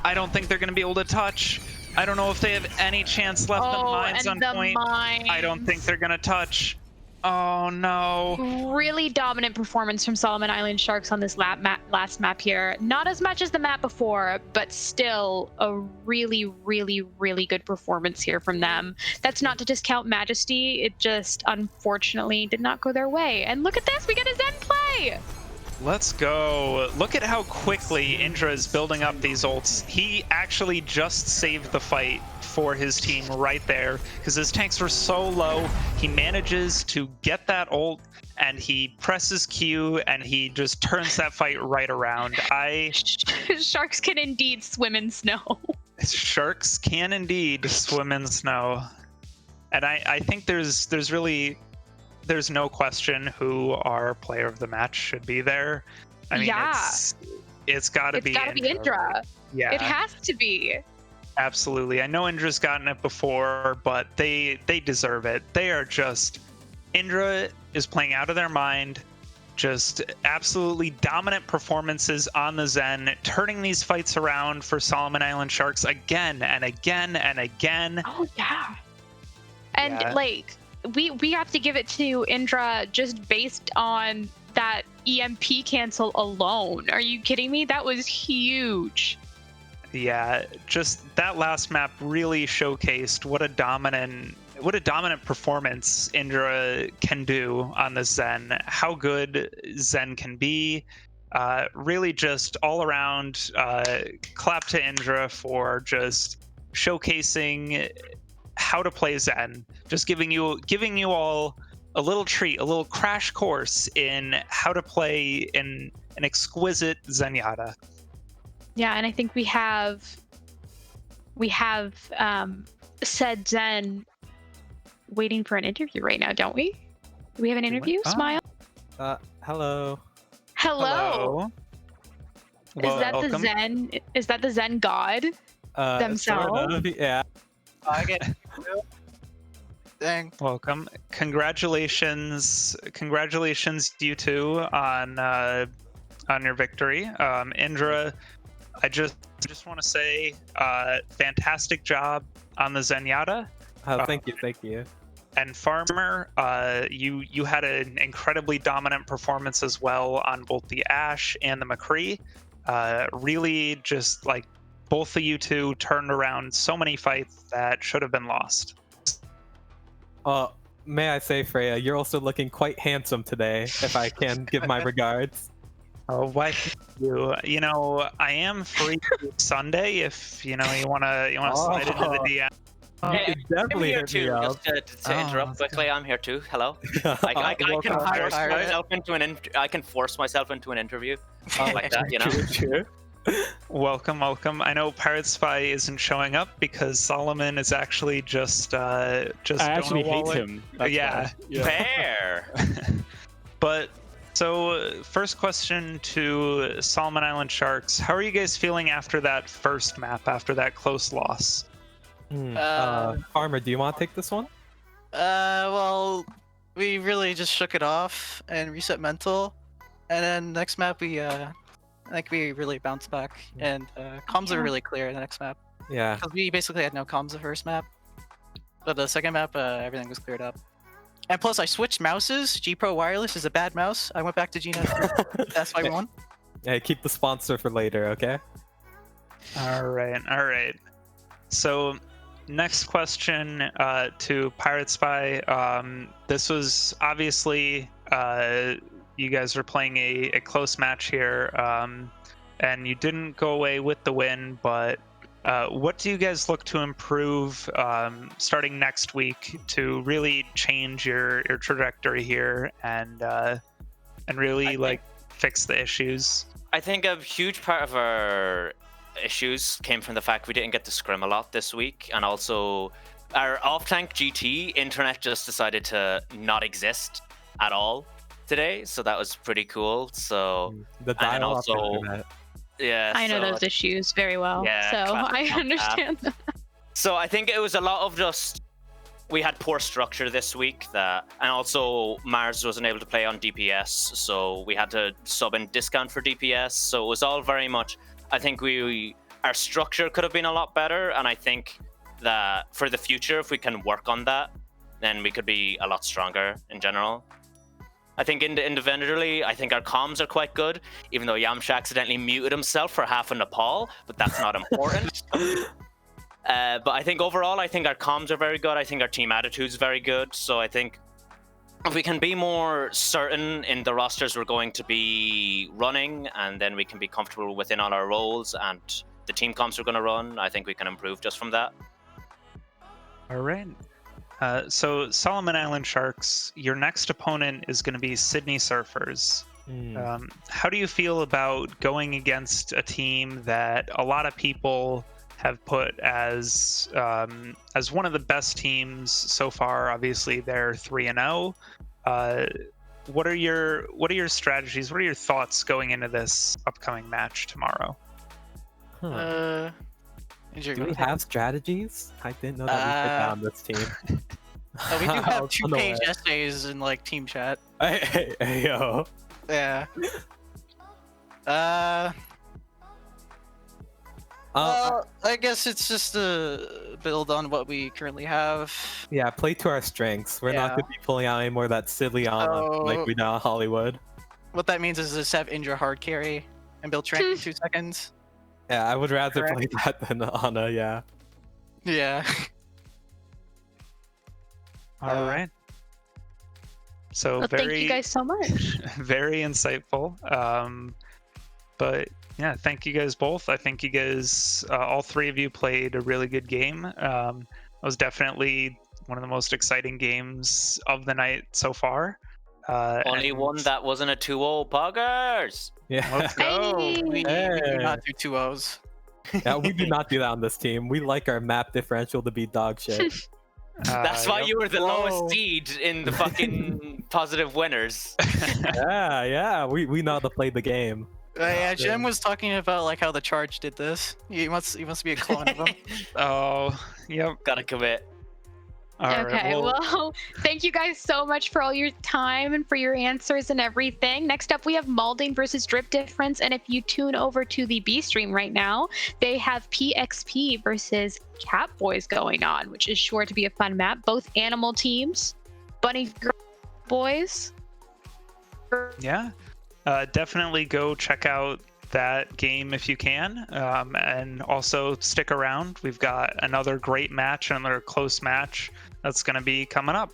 I don't think they're gonna be able to touch. I don't know if they have any chance left. The mines on point. I don't think they're gonna touch. Oh no. Really dominant performance from Solomon Island Sharks on this last map here. Not as much as the map before, but still a really, really, really good performance here from them. That's not to discount Majesty. It just unfortunately did not go their way. And look at this, we get a Zen play. Let's go. Look at how quickly Indra is building up these ults. He actually just saved the fight for his team right there because his tanks were so low. He manages to get that ult and he presses Q and he just turns that fight right around. Sharks can indeed swim in snow. Sharks can indeed swim in snow. And I think there's no question who our player of the match should be there. I mean, it's got to be Indra. Yeah, it has to be. Absolutely. I know Indra's gotten it before, but they deserve it. They are just, Indra is playing out of their mind. Just absolutely dominant performances on the Zen, turning these fights around for Solomon Island Sharks again and again and again. Oh yeah. And like, we have to give it to Indra just based on that EMP cancel alone. Are you kidding me? That was huge. Yeah, just that last map really showcased what a dominant performance Indra can do on the Zen. How good Zen can be. Really just all around clap to Indra for just showcasing how to play Zen, just giving you all a little treat, a little crash course in how to play in an exquisite Zenyatta. Yeah, and I think we have said Zen waiting for an interview right now, don't we? Do we have an interview? Smile. Hello. Hello. Is that the Zen god themselves? Sort of, yeah. I get Dang. Welcome. Congratulations, you two, on your victory. Indra, I just want to say, fantastic job on the Zenyatta. Thank you. And Farmer, you had an incredibly dominant performance as well on both the Ashe and the McCree. Really, just like both of you two turned around so many fights that should have been lost. May I say, Freya, you're also looking quite handsome today, if I can give my regards. Oh, why you? You know, I am free Sunday if you wanna slide into the DM. Hey, definitely I'm here too. Just to interrupt quickly, I'm here too. Hello. I can force myself into an interview like that, you know. True. Welcome. I know Pirate Spy isn't showing up because Solomon is actually just I actually hate him. Yeah. Fair. But so first question to Solomon Island Sharks: how are you guys feeling after that first map, after that close loss? Farmer, do you want to take this one? Well, we really just shook it off and reset mental, and then next map we I think we really bounced back, and comms are really clear in the next map. Yeah. Because we basically had no comms the first map, but the second map everything was cleared up. And plus I switched mouses. G Pro Wireless is a bad mouse. I went back to G9. That's why we won. Yeah, keep the sponsor for later, okay? All right. So, next question to Pirate Spy. This was obviously you guys were playing a close match here, and you didn't go away with the win. But what do you guys look to improve starting next week to really change your trajectory here and really fix the issues? I think a huge part of our issues came from the fact we didn't get to scrim a lot this week, and also our off-tank GT internet just decided to not exist at all today, so that was pretty cool. So the dial-up internet. Yeah, I know those issues very well, Yeah, so classic I Tom understand that. So I think it was a lot of just we had poor structure this week, and also Mars wasn't able to play on DPS, so we had to sub in discount for DPS. So it was all very much. I think our structure could have been a lot better, and I think that for the future, if we can work on that, then we could be a lot stronger in general. I think individually, I think our comms are quite good, even though Yamcha accidentally muted himself for half of Nepal, but that's not important. But I think overall, I think our comms are very good. I think our team attitude's very good. So I think if we can be more certain in the rosters we're going to be running, and then we can be comfortable within all our roles and the team comps we're going to run, I think we can improve just from that. All right. So Solomon Island Sharks, your next opponent is going to be Sydney Surfers. How do you feel about going against a team that a lot of people have put as one of the best teams so far? Obviously, they're 3-0. What are your strategies? What are your thoughts going into this upcoming match tomorrow? Do we have strategies? I didn't know that we could down this team. We do have 2-page essays in team chat. Hey, yo. Yeah. I guess it's just to build on what we currently have. Yeah, play to our strengths. We're not going to be pulling out any more of that silly armor like we know in Hollywood. What that means is just have Indra hard carry and build strength in 2 seconds. Yeah, I would rather play that than Ana, yeah. Yeah. All right. So Well, thank you guys so much. Very insightful. But yeah, thank you guys both. I think you guys, all three of you, played a really good game. It was definitely one of the most exciting games of the night so far. Only one that wasn't a 2-0, Poggers! Yeah. Let's go. We do not do 2-0s. Yeah, we do not do that on this team. We like our map differential to be dog shit. That's why you were the lowest seed in the fucking positive winners. Yeah, we know how to play the game. Yeah, Jim was talking about how the Charge did this. He wants to be a clone of him. Oh, yep. Gotta commit. Okay, well, thank you guys so much for all your time and for your answers and everything. Next up, we have Malding versus Drip Difference, and if you tune over to the B stream right now, they have PXP versus Catboys going on, which is sure to be a fun map. Both animal teams, bunny boys. Yeah, definitely go check out that game if you can, and also stick around. We've got another great match, another close match that's going to be coming up.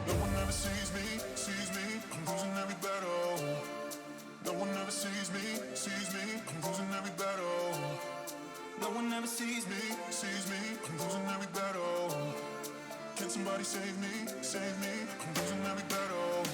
No one ever sees me, I'm losing every battle. No one ever sees me, I'm losing every battle. No one ever sees me, I'm losing every battle. Can somebody save me, I'm losing every battle.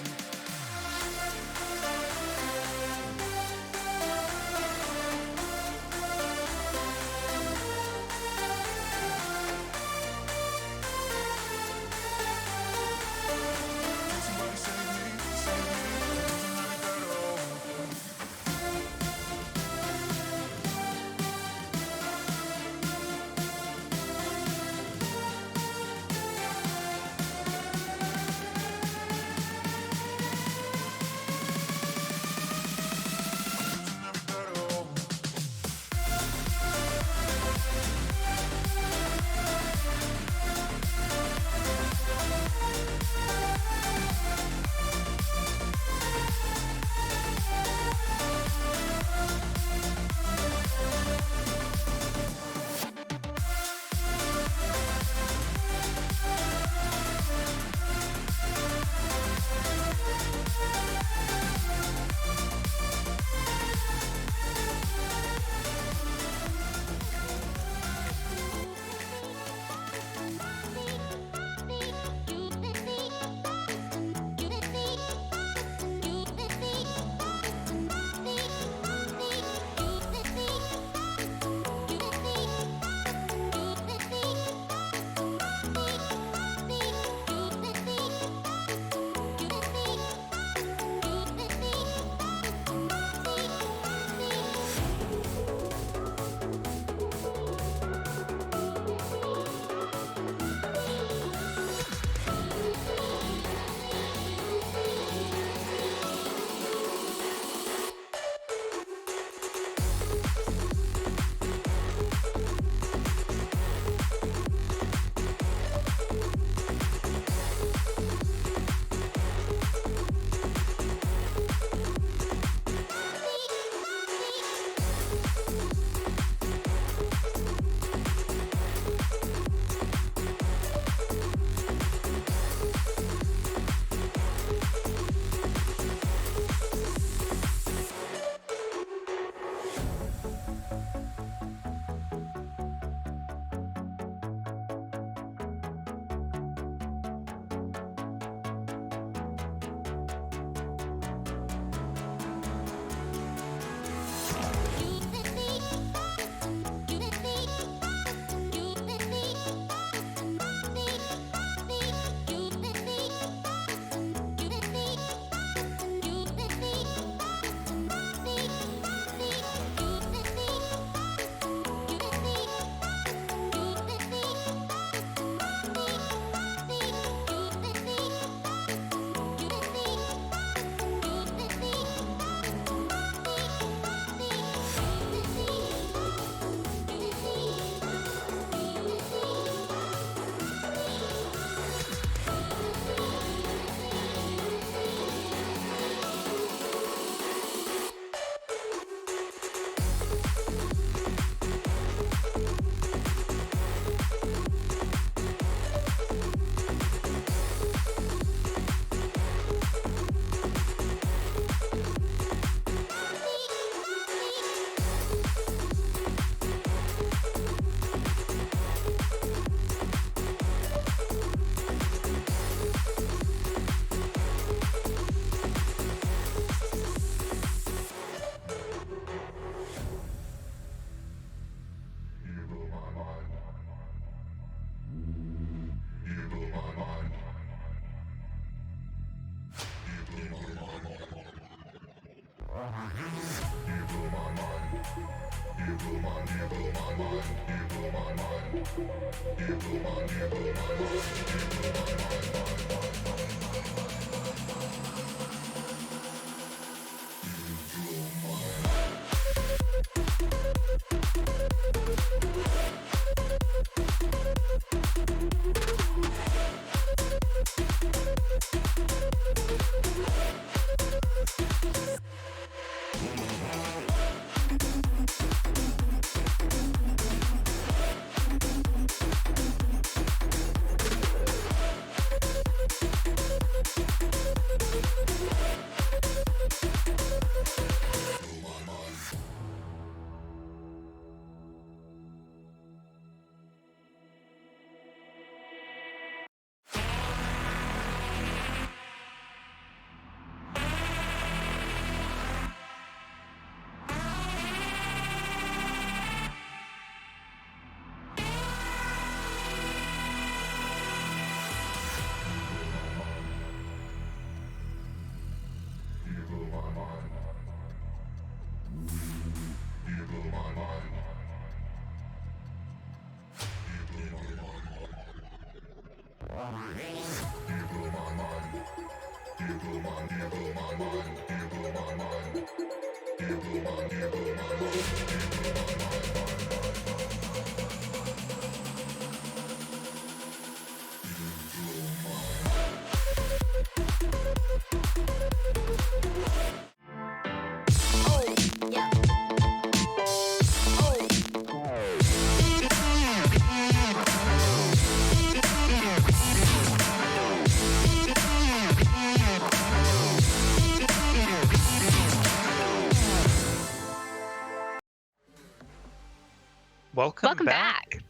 Welcome back.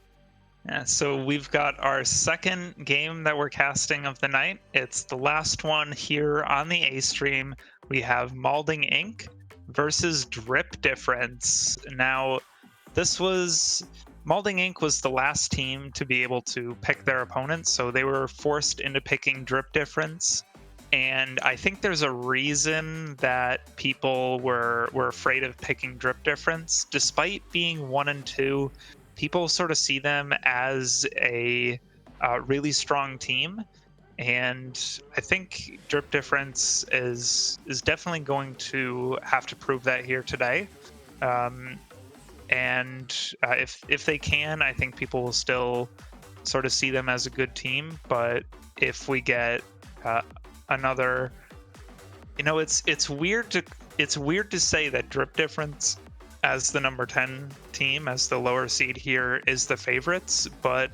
Yeah, so we've got our second game that we're casting of the night. It's the last one here on the A stream. We have Malding Inc. versus Drip Difference. Now, Malding Inc. was the last team to be able to pick their opponents, so they were forced into picking Drip Difference. And I think there's a reason that people were afraid of picking Drip Difference. Despite being 1 and 2, people sort of see them as a really strong team. And I think Drip Difference is definitely going to have to prove that here today. If they can, I think people will still sort of see them as a good team. But if we get another, it's weird to say that Drip Difference as the number 10 team, as the lower seed here, is the favorites, but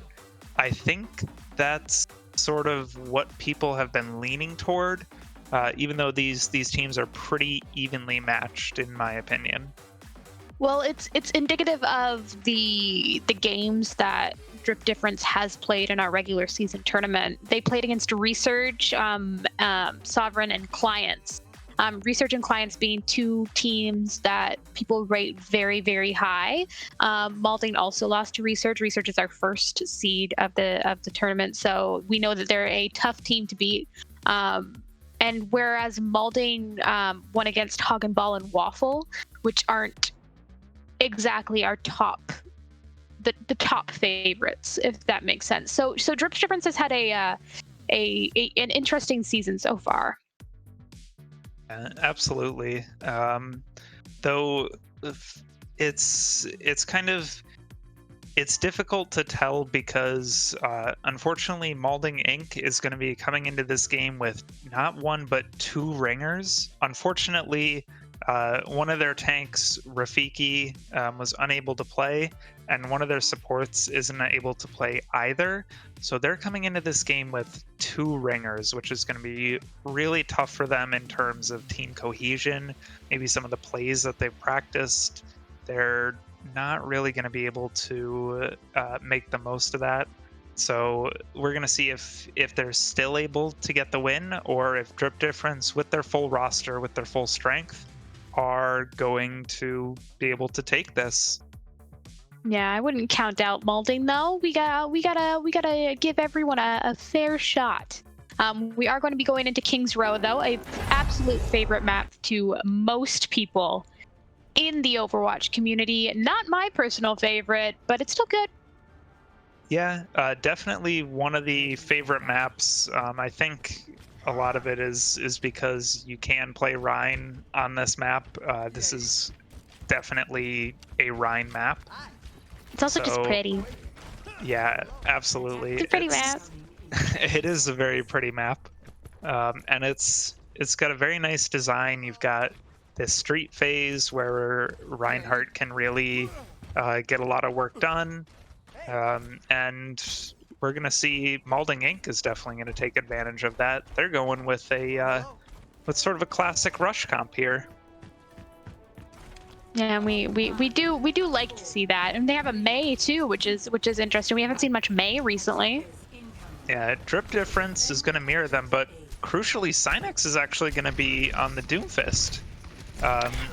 I think that's sort of what people have been leaning toward, even though these teams are pretty evenly matched in my opinion. Well, it's indicative of the games that Drip Difference has played in our regular season tournament. They played against Research, Sovereign, and Clients. Research and Clients being two teams that people rate very, very high. Malding also lost to Research. Research is our first seed of the tournament, so we know that they're a tough team to beat. And whereas Malding won against Hog and Ball and Waffle, which aren't exactly our top, the top favorites, if that makes sense. So Drip Difference has had an interesting season so far. Absolutely. Though it's difficult to tell because unfortunately Malding Inc. is going to be coming into this game with not one but 2 ringers. Unfortunately, one of their tanks, Rafiki, was unable to play, and one of their supports isn't able to play either. So they're coming into this game with 2 ringers, which is going to be really tough for them in terms of team cohesion. Maybe some of the plays that they've practiced, they're not really going to be able to make the most of that. So we're going to see if they're still able to get the win, or if Drip Difference, with their full roster, with their full strength, are going to be able to take this. Yeah, I wouldn't count out Malding though. We gotta give everyone a fair shot. We are going to be going into King's Row though, a absolute favorite map to most people in the Overwatch community. Not my personal favorite, but it's still good. Yeah, definitely one of the favorite maps. I think a lot of it is because you can play Rhine on this map. This is definitely a Rhine map. It's also just pretty. Yeah, absolutely. It's a pretty map. It is a very pretty map, and it's got a very nice design. You've got this street phase where Reinhardt can really get a lot of work done, and we're gonna see Malding Inc. is definitely gonna take advantage of that. They're going with with sort of a classic rush comp here. Yeah, and we do like to see that, and they have a May too, which is interesting. We haven't seen much May recently. Yeah, Drip Difference is going to mirror them, but crucially, Synex is actually going to be on the Doomfist,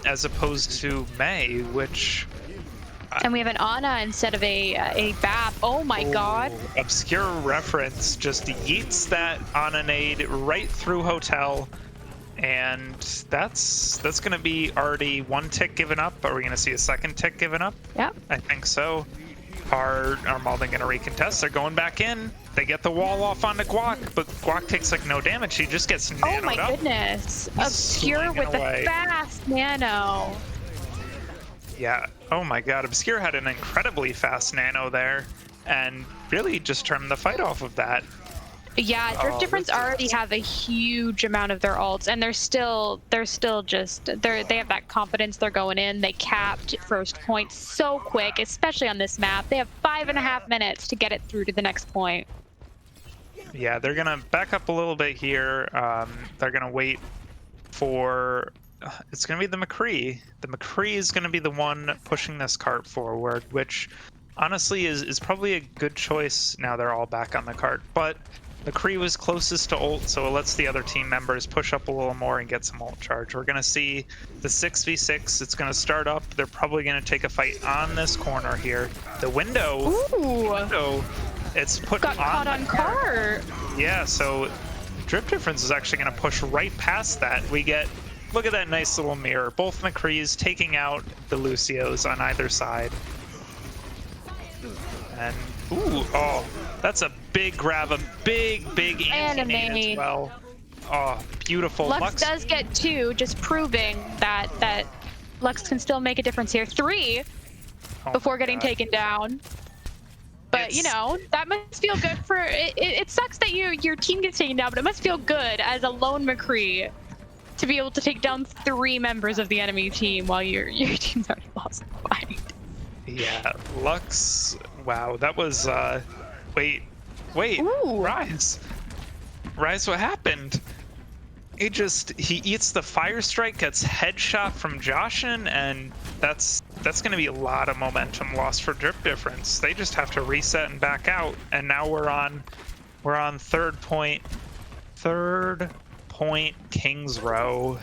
as opposed to May, which. And we have an Ana instead of a BAP. Oh my god! Obscure reference just yeets that Ana nade right through Hotel. And that's going to be already 1 tick given up. Are we going to see a second tick given up? Yeah. I think so. Are Malding gonna recontest? They're going back in. They get the wall off onto Guac, but Guac takes like no damage. He just gets nanoed Oh my up. goodness. He's Obscure with away. the fast nano. Yeah. Oh my god. Obscure had an incredibly fast nano there and really just turned the fight off of that. Yeah, Drift Oh, Difference this already have a huge amount of their ults, and they have that confidence. They're going in. They capped first point so quick, especially on this map. They have 5.5 minutes to get it through to the next point. Yeah, they're gonna back up a little bit here. They're gonna wait for. It's gonna be the McCree. The McCree is gonna be the one pushing this cart forward, which honestly is probably a good choice. Now they're all back on the cart, but McCree was closest to ult, so it lets the other team members push up a little more and get some ult charge. We're gonna see the 6v6. It's gonna start up. They're probably gonna take a fight on this corner here. The window. Ooh. Window. It's put Got caught on cart. Yeah, so Drift Difference is actually gonna push right past that. We get. Look at that nice little mirror. Both McCrees taking out the Lucios on either side. And ooh, oh, that's a big grab, a big anti-nade as well. Oh, beautiful. Lux does get 2, just proving that Lux can still make a difference here. 3 before getting taken down. But you know, that must feel good for it. It sucks that your team gets taken down, but it must feel good as a lone McCree to be able to take down 3 members of the enemy team while your team's already lost the fight. Yeah, Lux. Wow, that was wait, Ooh. Rise, what happened? He eats the fire strike, gets headshot from Joshin, and that's gonna be a lot of momentum lost for Drip Difference. They just have to reset and back out, and now we're on third point Kings Row.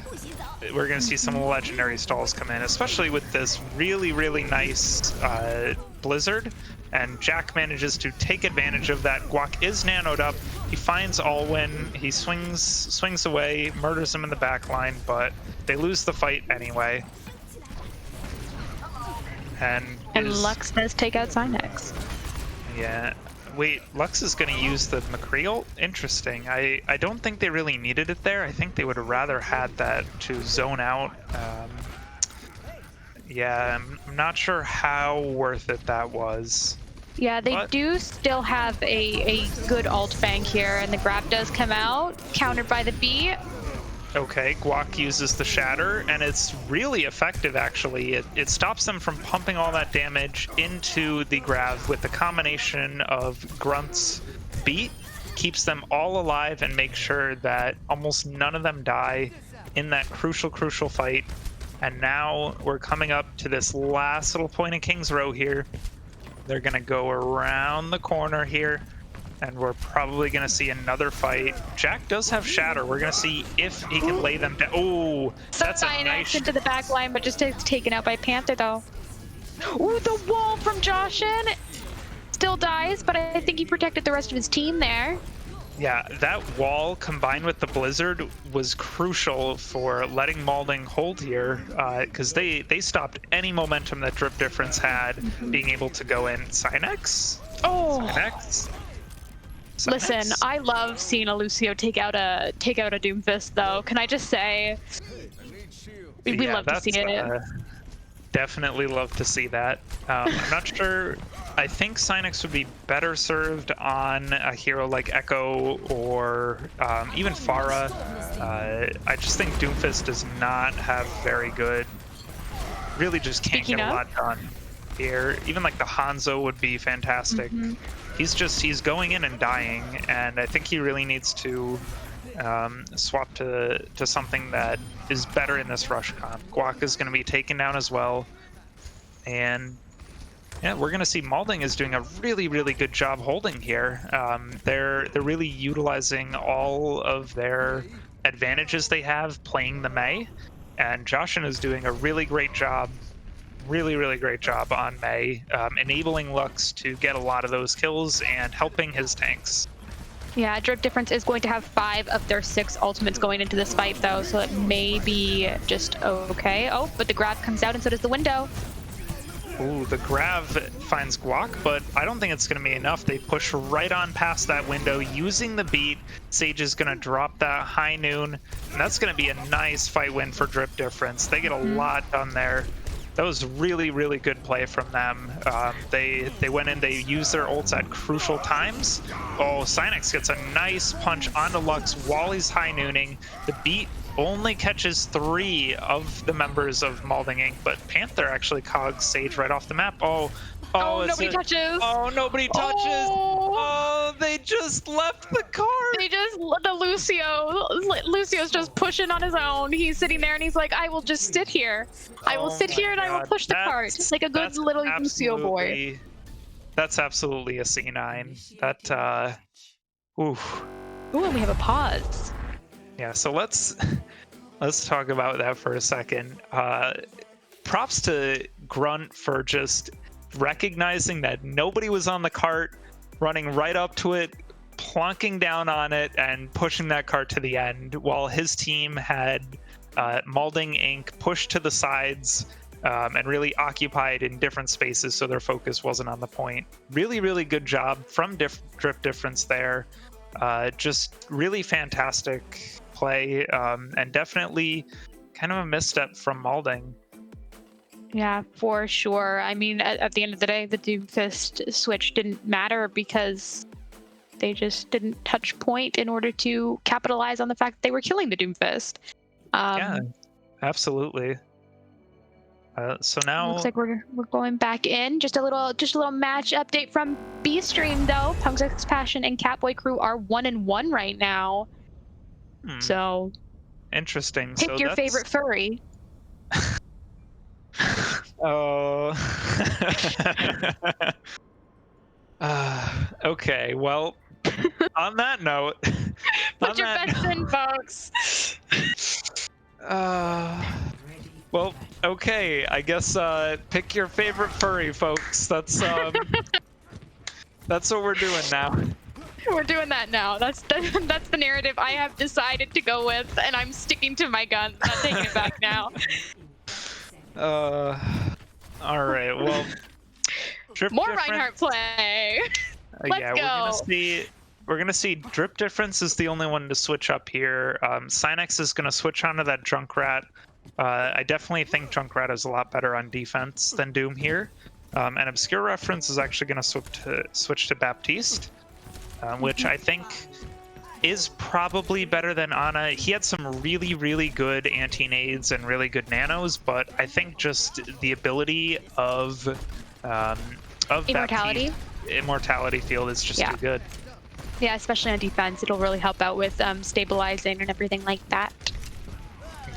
We're gonna see some legendary stalls come in, especially with this really nice blizzard, and Jack manages to take advantage of that. Guac is nanoed up. He finds Alwyn. He swings away, murders him in the back line, but they lose the fight anyway. And Lux does take out Cynex. Yeah. Wait, Lux is going to use the McCree ult? Interesting. I don't think they really needed it there. I think they would have rather had that to zone out. Yeah, I'm not sure how worth it that was. Yeah, they do still have a good ult bank here, and the grab does come out, countered by the B. Okay, Guac uses the Shatter, and it's really effective, actually. It stops them from pumping all that damage into the grab with the combination of Grunt's beat, keeps them all alive, and makes sure that almost none of them die in that crucial fight. And now we're coming up to this last little point in King's Row here. They're going to go around the corner here, and we're probably going to see another fight. Jack does have Shatter. We're going to see if he can lay them down. Oh, that's a nice... into the back line, but just taken out by Panther, though. Ooh, the wall from Joshin! Still dies, but I think he protected the rest of his team there. Yeah, that wall combined with the blizzard was crucial for letting Malding hold here, because they stopped any momentum that Drip Difference had being able to go in. Cynex? Oh! Cynex? Listen, I love seeing a Lucio take out a Doomfist, though. Can I just say, we love to see it. Definitely love to see that. I'm not sure. I think Cynex would be better served on a hero like Echo or even Pharah. I just think Doomfist does not have very good. Really, just can't get a lot done here. Even like the Hanzo would be fantastic. He's going in and dying, and I think he really needs to swap to something that is better in this rush comp. Guac is going to be taken down as well, and yeah, we're going to see Malding is doing a really good job holding here. They're really utilizing all of their advantages they have playing the Mei, and Joshin is doing a really great job. Really great job on Mei, enabling Lux to get a lot of those kills and helping his tanks. Yeah, Drip Difference is going to have 5 of their 6 ultimates going into this fight, though, so it may be just okay. Oh, but the grab comes out, and so does the window. Ooh, the Grav finds Guac, but I don't think it's going to be enough. They push right on past that window using the beat. Sage is going to drop that high noon, and that's going to be a nice fight win for Drip Difference. They get a lot done there. That was really, really good play from them. They went in, they used their ults at crucial times. Oh, Synex gets a nice punch onto Lux while he's high nooning. The beat only catches 3 of the members of Malding Inc., but Panther actually cogs Sage right off the map. Oh, nobody touches. Oh, nobody touches. Oh, they just left the cart. Lucio's just pushing on his own. He's sitting there and he's like, I will just sit here. I will sit here and I will push the cart. It's like a good little Lucio boy. That's absolutely a C9. That, oof. Ooh, and we have a pause. Yeah, so let's talk about that for a second. Props to Grunt for just recognizing that nobody was on the cart, running right up to it, plonking down on it, and pushing that cart to the end, while his team had Malding Inc. pushed to the sides and really occupied in different spaces so their focus wasn't on the point. Really, really good job from Drip Difference there. Just really fantastic play, and definitely kind of a misstep from Malding. Yeah, for sure. I mean, at the end of the day, the Doomfist switch didn't matter because they just didn't touch point in order to capitalize on the fact that they were killing the Doomfist. Yeah, absolutely. So now looks like we're going back in. Just a little match update from B Stream though. Punk's Passion and Catboy Crew are 1-1 right now. So interesting. Pick your favorite furry. Oh. Okay, well, on that note, put your bets in, folks. Well, okay, I guess pick your favorite furry, folks. That's that's what we're doing now. We're doing that now. That's the narrative I have decided to go with, and I'm sticking to my guns. I'm not taking it back now. All right. Well, more Reinhardt play. Let's go. We're gonna see Drip Difference is the only one to switch up here. Synex is gonna switch onto that Junkrat. I definitely think Junkrat is a lot better on defense than Doom here. And Obscure Reference is actually gonna switch to Baptiste, which I think is probably better than Ana. He had some really, really good anti-nades and really good nanos, but I think just the ability of Immortality. Immortality field is just too good. Yeah, especially on defense, it'll really help out with stabilizing and everything like that.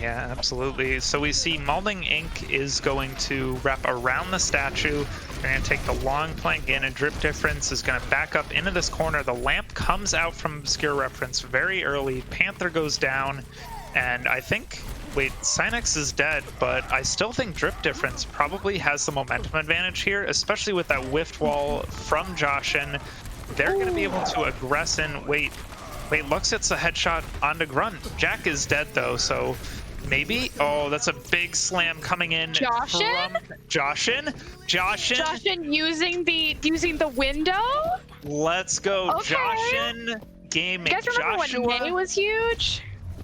Yeah, absolutely. So we see Malding Inc. is going to wrap around the statue. They're going to take the long plank in, and Drip Difference is going to back up into this corner. The lamp comes out from Obscure Reference very early. Panther goes down, and I think... Wait, Synex is dead, but I still think Drip Difference probably has the momentum advantage here, especially with that whiffed wall from Joshin. They're going to be able to aggress in... Wait, Lux hits a headshot onto Grunt. Jack is dead, though, so... Maybe? Oh, that's a big slam coming in Joshin? from Joshin? Joshin using the window? Let's go, okay. Joshin gaming. You guys remember when May was huge?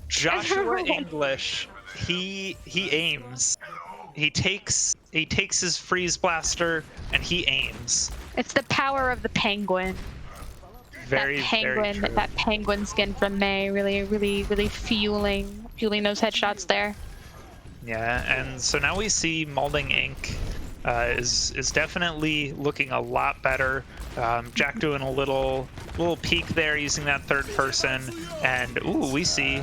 Joshua English. He aims. He takes his freeze blaster and he aims. It's the power of the penguin. Very true. That penguin skin from May really fueling those headshots there. Yeah, and so now we see Malding Inc. Is definitely looking a lot better. Jack doing a little peek there using that third person, and ooh, we see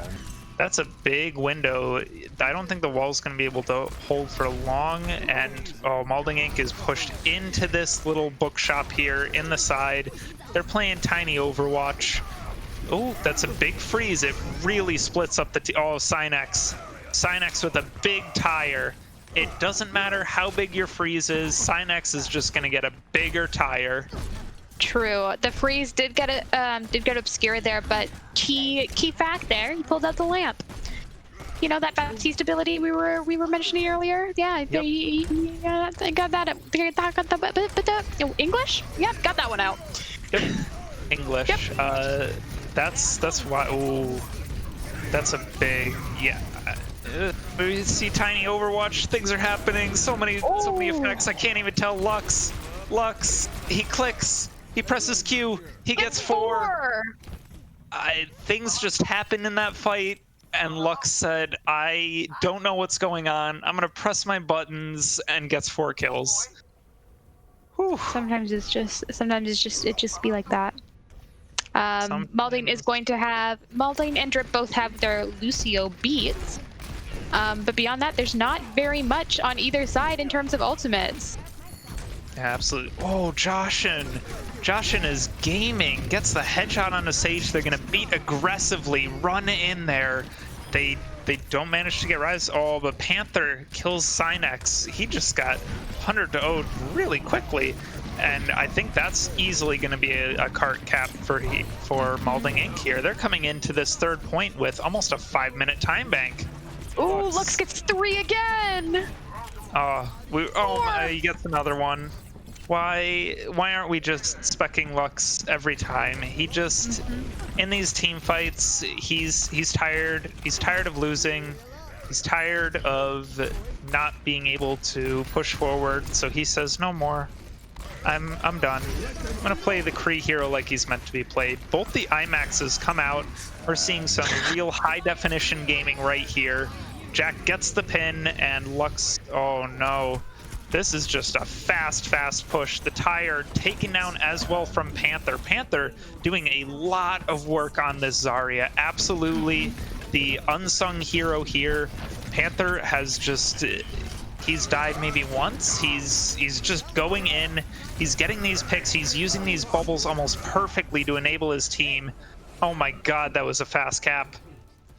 that's a big window. I don't think the wall's going to be able to hold for long, and oh, Malding Inc. is pushed into this little bookshop here in the side. They're playing tiny Overwatch. Oh, that's a big freeze. It really splits up the oh, Synex with a big tire. It doesn't matter how big your freeze is, Synex is just gonna get a bigger tire. True. The freeze did get obscured there, but key fact there, he pulled out the lamp. You know that Baptiste ability we were mentioning earlier? Yeah, Yep. I got that. English? Yep, got that one out. Yep. English. Yep. That's why. Ooh, that's a big yeah. We see tiny Overwatch. Things are happening. So many effects. I can't even tell. Lux. He clicks. He presses Q. He gets 4. Things just happened in that fight, and Lux said, "I don't know what's going on. I'm gonna press my buttons," and gets 4 kills. Whew. Sometimes it just be like that. Malding is going to have Malding and Drip both have their Lucio beats. But beyond that, there's not very much on either side in terms of ultimates. Yeah, absolutely. Oh, Joshin is gaming. Gets the headshot on the Sage. They're gonna beat aggressively. Run in there. They don't manage to get Rise. Oh, but Panther kills Synex. He just got 100-0 really quickly. And I think that's easily going to be a cart cap for Malding Inc. here. They're coming into this third point with almost a 5-minute time bank. Ooh, Lux gets 3 again. He gets another one. Why aren't we just specking Lux every time? He just in these team fights, he's tired. He's tired of losing. He's tired of not being able to push forward. So he says, "No more. I'm done. I'm gonna play the Kree hero like he's meant to be played." Both the IMAXs come out. We're seeing some real high definition gaming right here. Jack gets the pin, and Lux, oh no. This is just a fast push. The tire taken down as well from Panther. Panther doing a lot of work on this Zarya. Absolutely the unsung hero here. Panther has just, he's died maybe once. He's just going in. He's getting these picks. He's using these bubbles almost perfectly to enable his team. Oh my god, that was a fast cap.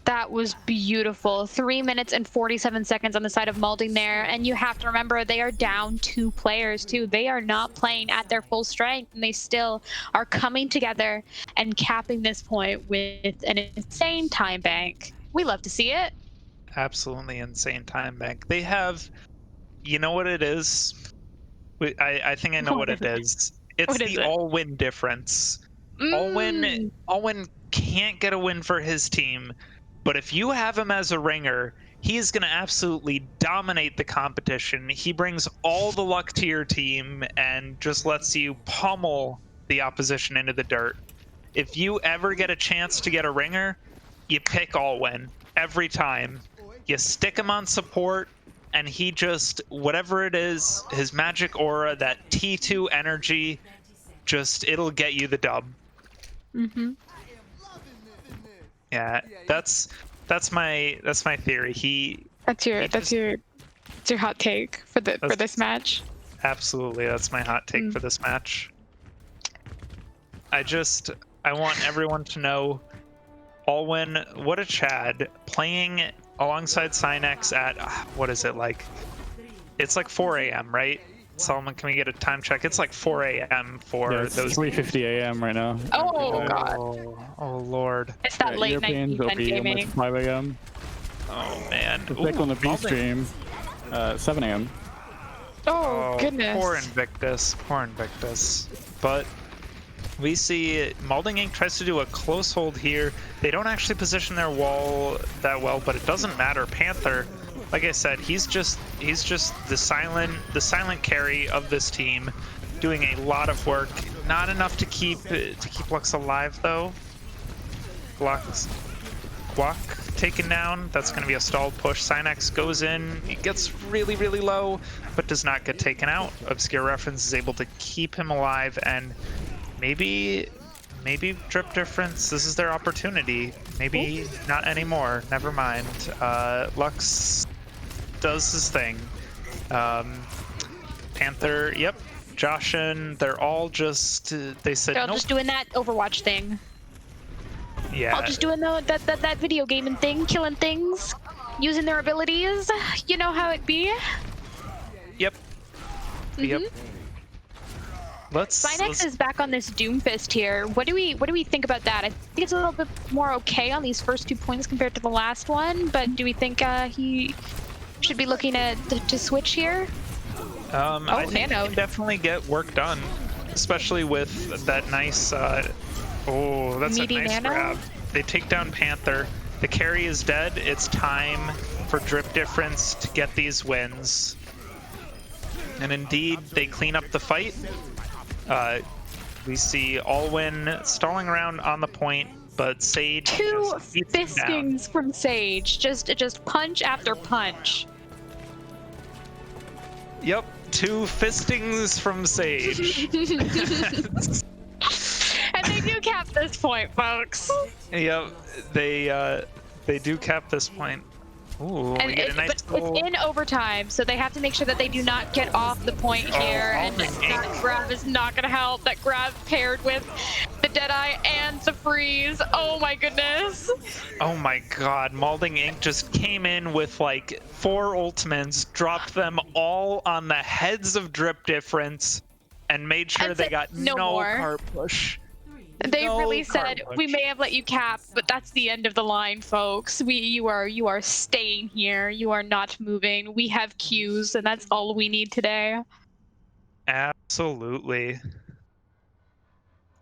That was beautiful. 3 minutes and 47 seconds on the side of Malding there. And you have to remember, they are down 2 players too. They are not playing at their full strength, and they still are coming together and capping this point with an insane time bank. We love to see it. Absolutely insane time bank. They have, you know what it is? I think I know what it is. It's the all-win difference. All-win can't get a win for his team. But if you have him as a ringer, he is going to absolutely dominate the competition. He brings all the luck to your team and just lets you pummel the opposition into the dirt. If you ever get a chance to get a ringer, you pick All-Win every time. You stick him on support, and he just, whatever it is, his magic aura, that T2 energy, just, it'll get you the dub. Yeah, that's my theory. That's your hot take for this match. Absolutely, that's my hot take for this match. I want everyone to know, All-Win, what a Chad, playing alongside Synex at what is it like? It's like 4 a.m. right? Solomon, can we get a time check? It's like 4 a.m. for those. 3:50 a.m. right now. Oh god. Oh lord. It's that late night weekend gaming. 5 a.m. Oh man. Click on the B stream. 7 a.m. Oh goodness. Poor Invictus. But we see Malding Inc. tries to do a close hold here. They don't actually position their wall that well, but it doesn't matter. Panther, like I said, he's just the silent carry of this team, doing a lot of work. Not enough to keep Lux alive though. Guac taken down. That's going to be a stalled push. Synex goes in. He gets really low, but does not get taken out. Obscure Reference is able to keep him alive, and maybe Drip Difference, this is their opportunity. Maybe not anymore. Never mind. Lux does his thing. Panther, yep. Joshin, they're all just, they said, they're all nope. just doing that Overwatch thing. Yeah. All just doing that video gaming thing, killing things, using their abilities. You know how it be. Yep. Yep. Synex is back on this Doomfist here. What do we think about that? I think it's a little bit more okay on these first 2 points compared to the last one, but do we think he should be looking to switch here? I think he can definitely get work done, especially with that nice. Oh, that's Meaty a nice nano? grab. They take down Panther. The carry is dead. It's time for Drip Difference to get these wins. And indeed, they clean up the fight. We see Alwyn stalling around on the point, but Sage Two just beats him down. fistings from Sage, just punch after punch. Yep, 2 fistings from Sage. And they do cap this point, folks. Yep, they do cap this point. Ooh, And we get a nice but it's in overtime, so they have to make sure that they do not get off the point here. And that grab is not going to help. That grab paired with the Deadeye and the freeze. Oh my goodness. Oh my god, Malding Inc. just came in with like 4 ultimates, dropped them all on the heads of Drip Difference, and made sure And they said, got "No no more." cart push. They No really cart said, push. we may have let you cap, but that's the end of the line, folks. You are staying here. You are not moving. We have queues, and that's all we need today. Absolutely.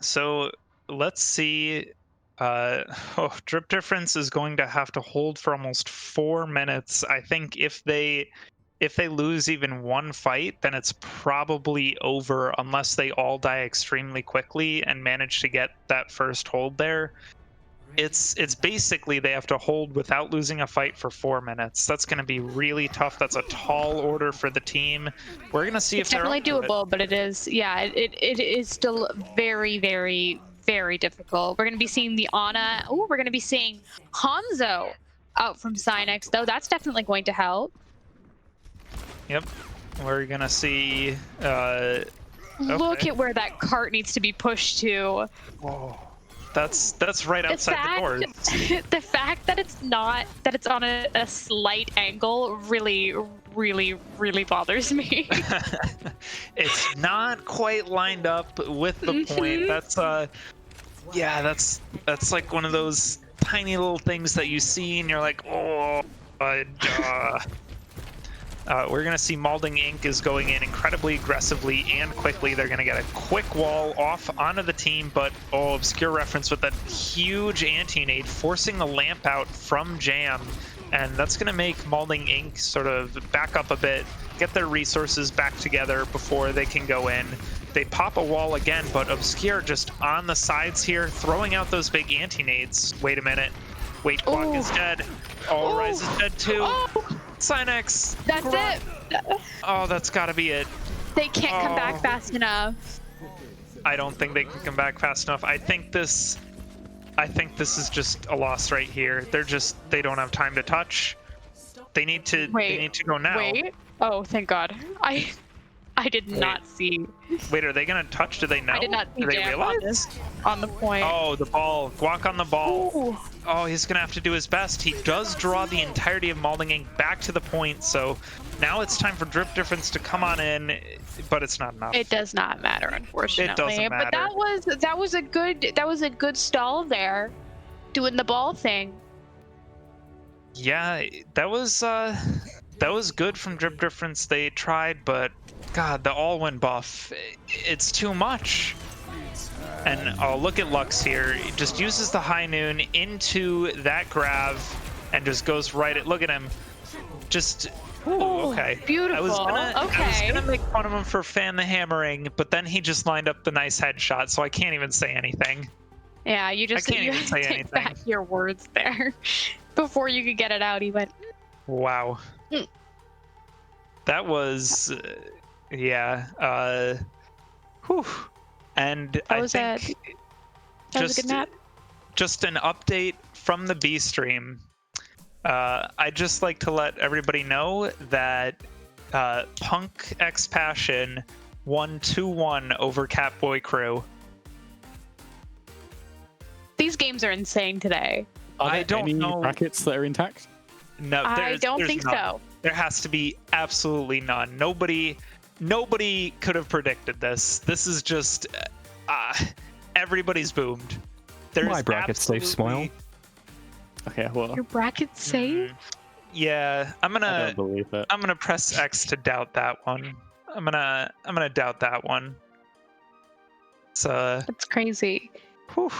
So let's see. Drip Difference is going to have to hold for almost 4 minutes. I think if they lose even one fight, then it's probably over unless they all die extremely quickly and manage to get that first hold there. It's basically they have to hold without losing a fight for 4 minutes. That's going to be really tough. That's a tall order for the team. We're going to see It's if they're definitely up to it. doable, but it is, yeah, it is still very, very, very difficult. We're going to be seeing the Ana. Oh, we're going to be seeing Hanzo out from Synex, though. That's definitely going to help. Yep. We're going to see... Look okay. at where that cart needs to be pushed to. Whoa. That's right outside the door. The fact that it's on a slight angle really bothers me. It's not quite lined up with the point. That's yeah, that's like one of those tiny little things that you see and you're like, oh, we're gonna see Malding Inc. is going in incredibly aggressively and quickly. They're gonna get a quick wall off onto the team, but obscure reference with that huge anti-nade, forcing the lamp out from Jam, and that's gonna make Malding Inc. sort of back up a bit, get their resources back together before they can go in. They pop a wall again, but Obscure just on the sides here, throwing out those big anti-nades. Wait a minute. Wait, Guac is dead. Oh, Rise is dead too. Synex. That's it. Oh, that's gotta be it. They can't come back fast enough. I don't think they can come back fast enough. I think this is just a loss right here. They don't have time to touch. They need to go now. Wait. Oh, thank God. I did not see. Wait, are they gonna touch? Do they know? I did not see Do they Jam realize? on the point. Oh, the ball. Guac on the ball. Ooh. Oh, he's gonna have to do his best. He does draw the entirety of Malding Inc. back to the point, so now it's time for Drip Difference to come on in, but it's not enough. It does not matter, unfortunately. It doesn't matter. But that was a good stall there, doing the ball thing. Yeah, that was good from Drip Difference. They tried, but God, the all-win buff, it's too much. And oh, look at Lux here. He just uses the high noon into that grab and just goes right at. Look at him. Just. Ooh, okay. Beautiful. I was gonna make fun of him for fan the hammering, but then he just lined up the nice headshot, so I can't even say anything. Yeah, you just I can't even say take anything. back your words there. Before you could get it out, he went. Wow. That was, yeah. Whew. And I think that was a good map. Just an update from the B stream. I'd just like to let everybody know that Punk X Passion won 2-1 over Catboy Crew. These games are insane today. Are there any brackets that are intact? No, I don't think none. so. There has to be absolutely none. Nobody nobody could have predicted this. This is just everybody's boomed. There's My bracket's safe, absolutely- Smoil. Okay, well. Your bracket's safe? Yeah, I don't believe it. I'm gonna press X to doubt that one. I'm gonna doubt that one. It's That's crazy. Whew.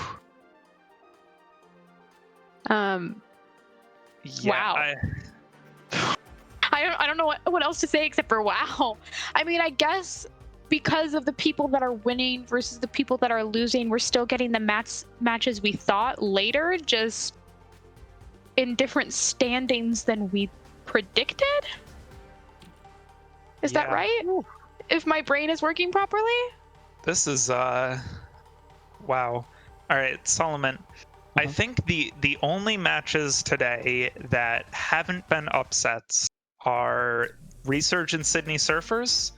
Yeah, Wow. I don't know what else to say except for wow. I mean, I guess because of the people that are winning versus the people that are losing, we're still getting the matches we thought later, just in different standings than we predicted. Is that right? If my brain is working properly? This is wow. All right, Solomon. I think the only matches today that haven't been upsets are Resurgent and Sydney Surfers.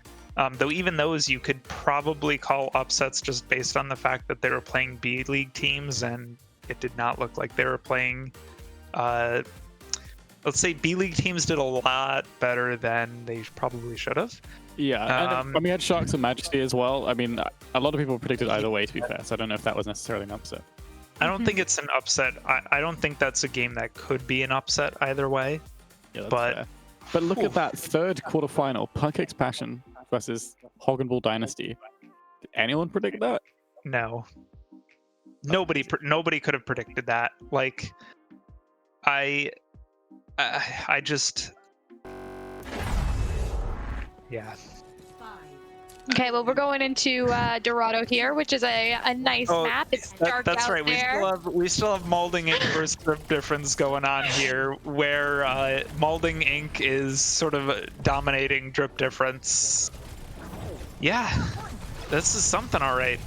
Though even those you could probably call upsets just based on the fact that they were playing B League teams and it did not look like they were playing. Let's say B League teams did a lot better than they probably should have. Yeah, and we had Sharks and Majesty as well. I mean, a lot of people predicted either way, to be fair, so I don't know if that was necessarily an upset. I don't think it's an upset. I don't think that's a game that could be an upset either way. Yeah, that's but fair. But look at that third quarterfinal, Punkix Passion versus Hoggenball Dynasty. Did anyone predict that? No. Nobody could have predicted that. Like, I just, yeah. Okay, well, we're going into Dorado here, which is a nice map. It's dark That's out right. there. We still have Malding Inc. versus Drip Difference going on here, where Malding Inc. is sort of dominating Drip Difference. Yeah, this is something, all right.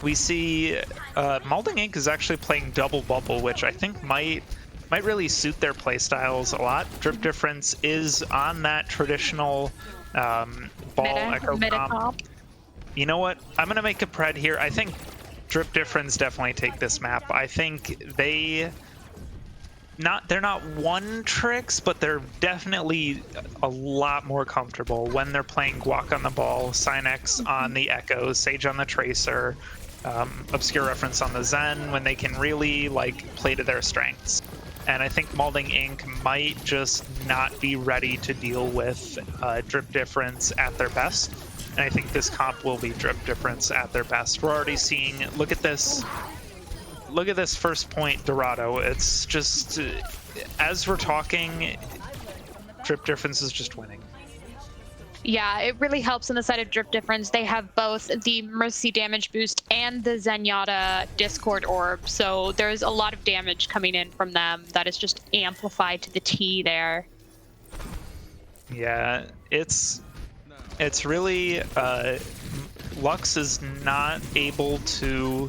We see Malding Inc. is actually playing Double Bubble, which I think might really suit their playstyles a lot. Drip Difference is on that traditional ball echo comp. You know what? I'm gonna make a pred here. I think Drip Difference definitely take this map. I think they're not one tricks, but they're definitely a lot more comfortable when they're playing Guac on the ball, Sinex on the Echo, Sage on the Tracer, Obscure Reference on the Zen, when they can really like play to their strengths. And I think Malding Inc. might just not be ready to deal with Drip Difference at their best. And I think this comp will be Drip Difference at their best. We're already seeing, look at this first point, Dorado. It's just, as we're talking, Drip Difference is just winning. Yeah, it really helps on the side of Drip Difference. They have both the Mercy damage boost and the Zenyatta Discord Orb, so there's a lot of damage coming in from them that is just amplified to the T there. Yeah, it's really Lux is not able to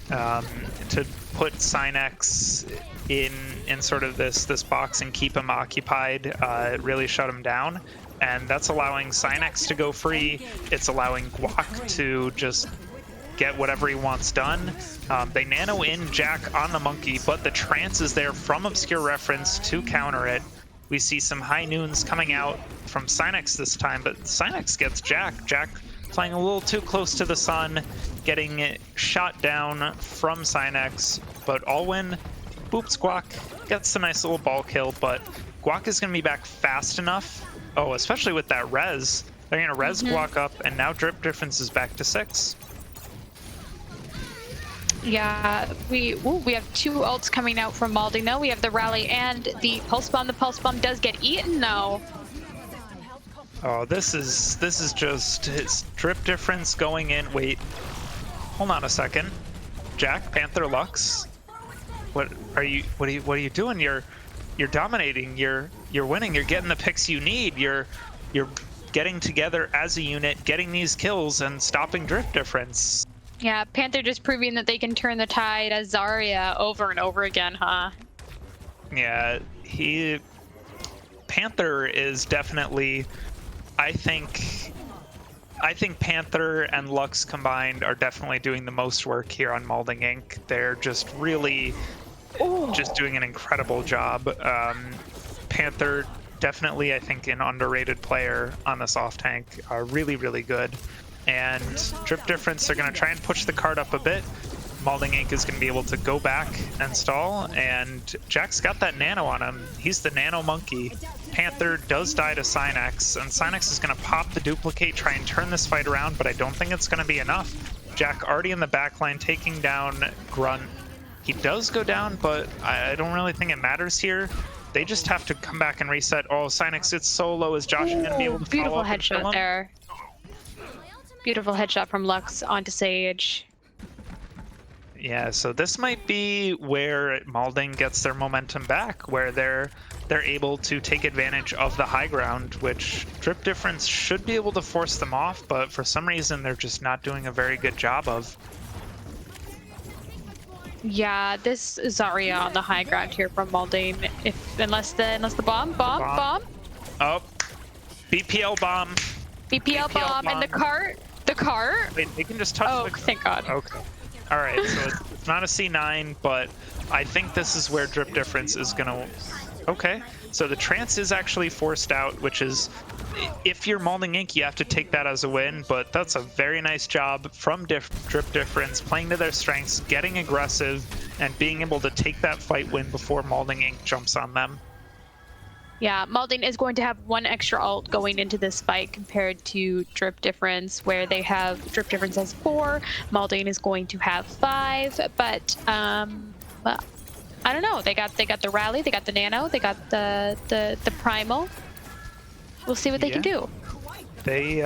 put Sinex in sort of this box and keep him occupied, really shut him down. And that's allowing Sinex to go free. It's allowing Guac to just get whatever he wants done. They nano in Jack on the monkey, but the trance is there from Obscure Reference to counter it. We see some high noons coming out from Sinex this time, but Sinex gets Jack. Jack playing a little too close to the sun, getting it shot down from Sinex, but Alwyn boops Guac, gets a nice little ball kill, but Guac is going to be back fast enough. Oh, especially with that res. They're going to res Guac up, and now Drip Difference is back to 6. Yeah, we have 2 ults coming out from Malding, though. We have the Rally and the Pulse Bomb. The Pulse Bomb does get eaten, though. Oh, this is just his Drip Difference going in. Wait, hold on a second. Jack, Panther, Lux. What are you doing? You're dominating. You're winning. You're getting the picks you need. You're getting together as a unit, getting these kills and stopping Drip Difference. Yeah, Panther just proving that they can turn the tide as Zarya over and over again, huh? Yeah, Panther is definitely, I think Panther and Lux combined are definitely doing the most work here on Malding Inc. They're just really just doing an incredible job. Panther definitely, I think, an underrated player on this off tank. Really, really good. And Drip Difference, they're going to try and push the card up a bit. Malding Inc. is going to be able to go back and stall, and Jack's got that nano on him. He's the nano monkey. Panther does die to Synex, and Synex is going to pop the duplicate, try and turn this fight around, but I don't think it's going to be enough. Jack already in the backline, taking down Grunt. He does go down, but I don't really think it matters here. They just have to come back and reset. Oh, Synex sits so low. Is Josh going to be able to Beautiful follow up and kill headshot him? there. Beautiful headshot from Lux onto Sage. Yeah, so this might be where Malding gets their momentum back, where they're able to take advantage of the high ground, which Drip Difference should be able to force them off, but for some reason they're just not doing a very good job of. Yeah, this Zarya on the high ground here from Malding. Unless the bomb. Oh, BPL bomb. BPL bomb and the cart. Wait, they can just touch the... thank God. Okay. All right, so it's not a C9, but I think this is where Drip Difference is gonna... Okay, so the trance is actually forced out, which is, if you're Malding Inc., you have to take that as a win, but that's a very nice job from Drip Difference, playing to their strengths, getting aggressive, and being able to take that fight win before Malding Inc. jumps on them. Yeah, Malding is going to have one extra ult going into this fight compared to Drip Difference, where they have Drip Difference has 4, Malding is going to have 5, but well, I don't know. They got the rally, they got the nano, they got the primal. We'll see what they can do. They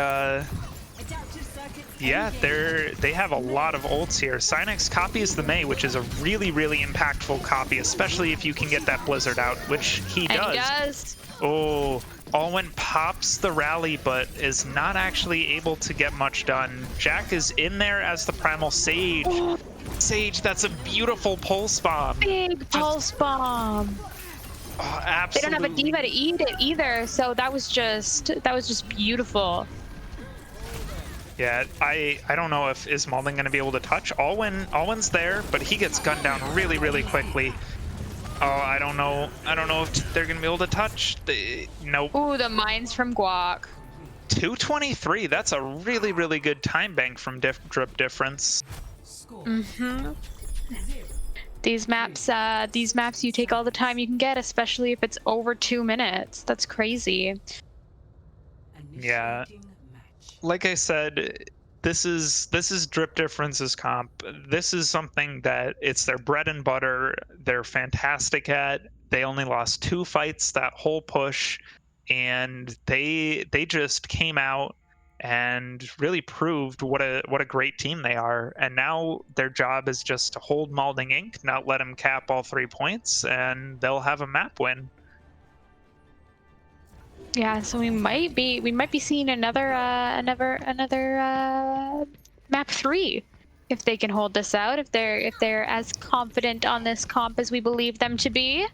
yeah, they have a lot of ults here. Synex copies the Mei, which is a really, really impactful copy, especially if you can get that Blizzard out, which he does. And he does. Oh, Alwyn pops the rally, but is not actually able to get much done. Jack is in there as the primal Sage. Oh. Sage, that's a beautiful pulse bomb. Big pulse bomb. Oh, absolutely. They don't have a diva to eat it either, so that was just beautiful. Yeah, I don't know if is Malding going to be able to touch. Alwyn's there, but he gets gunned down really, really quickly. Oh, I don't know if they're going to be able to touch. Nope. Ooh, the mines from Guac. 223. That's a really, really good time bank from Drip Difference. Mm-hmm. These maps you take all the time you can get, especially if it's over 2 minutes. That's crazy. Yeah. Like I said, this is Drip Difference's comp. This is something that it's their bread and butter. They're fantastic at. They only lost 2 fights that whole push, and they just came out and really proved what a great team they are. And now their job is just to hold Malding Inc., not let them cap all 3 points, and they'll have a map win. Yeah, so we might be seeing another map 3 if they can hold this out, if they're as confident on this comp as we believe them to be.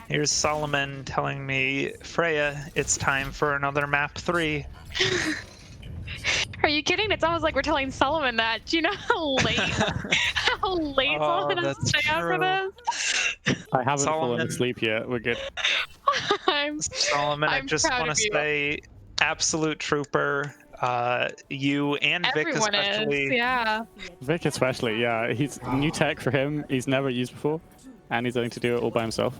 Here's Solomon telling me, Freya, it's time for another map 3. Are you kidding? It's almost like we're telling Solomon that. Do you know how late Solomon has to stay out for this? I haven't fallen asleep yet. We're good. Solomon, I just want to say, absolute trooper. You and Everyone Vic especially. is, yeah. Vic especially, yeah. He's new tech for him. He's never used before, and he's going to do it all by himself.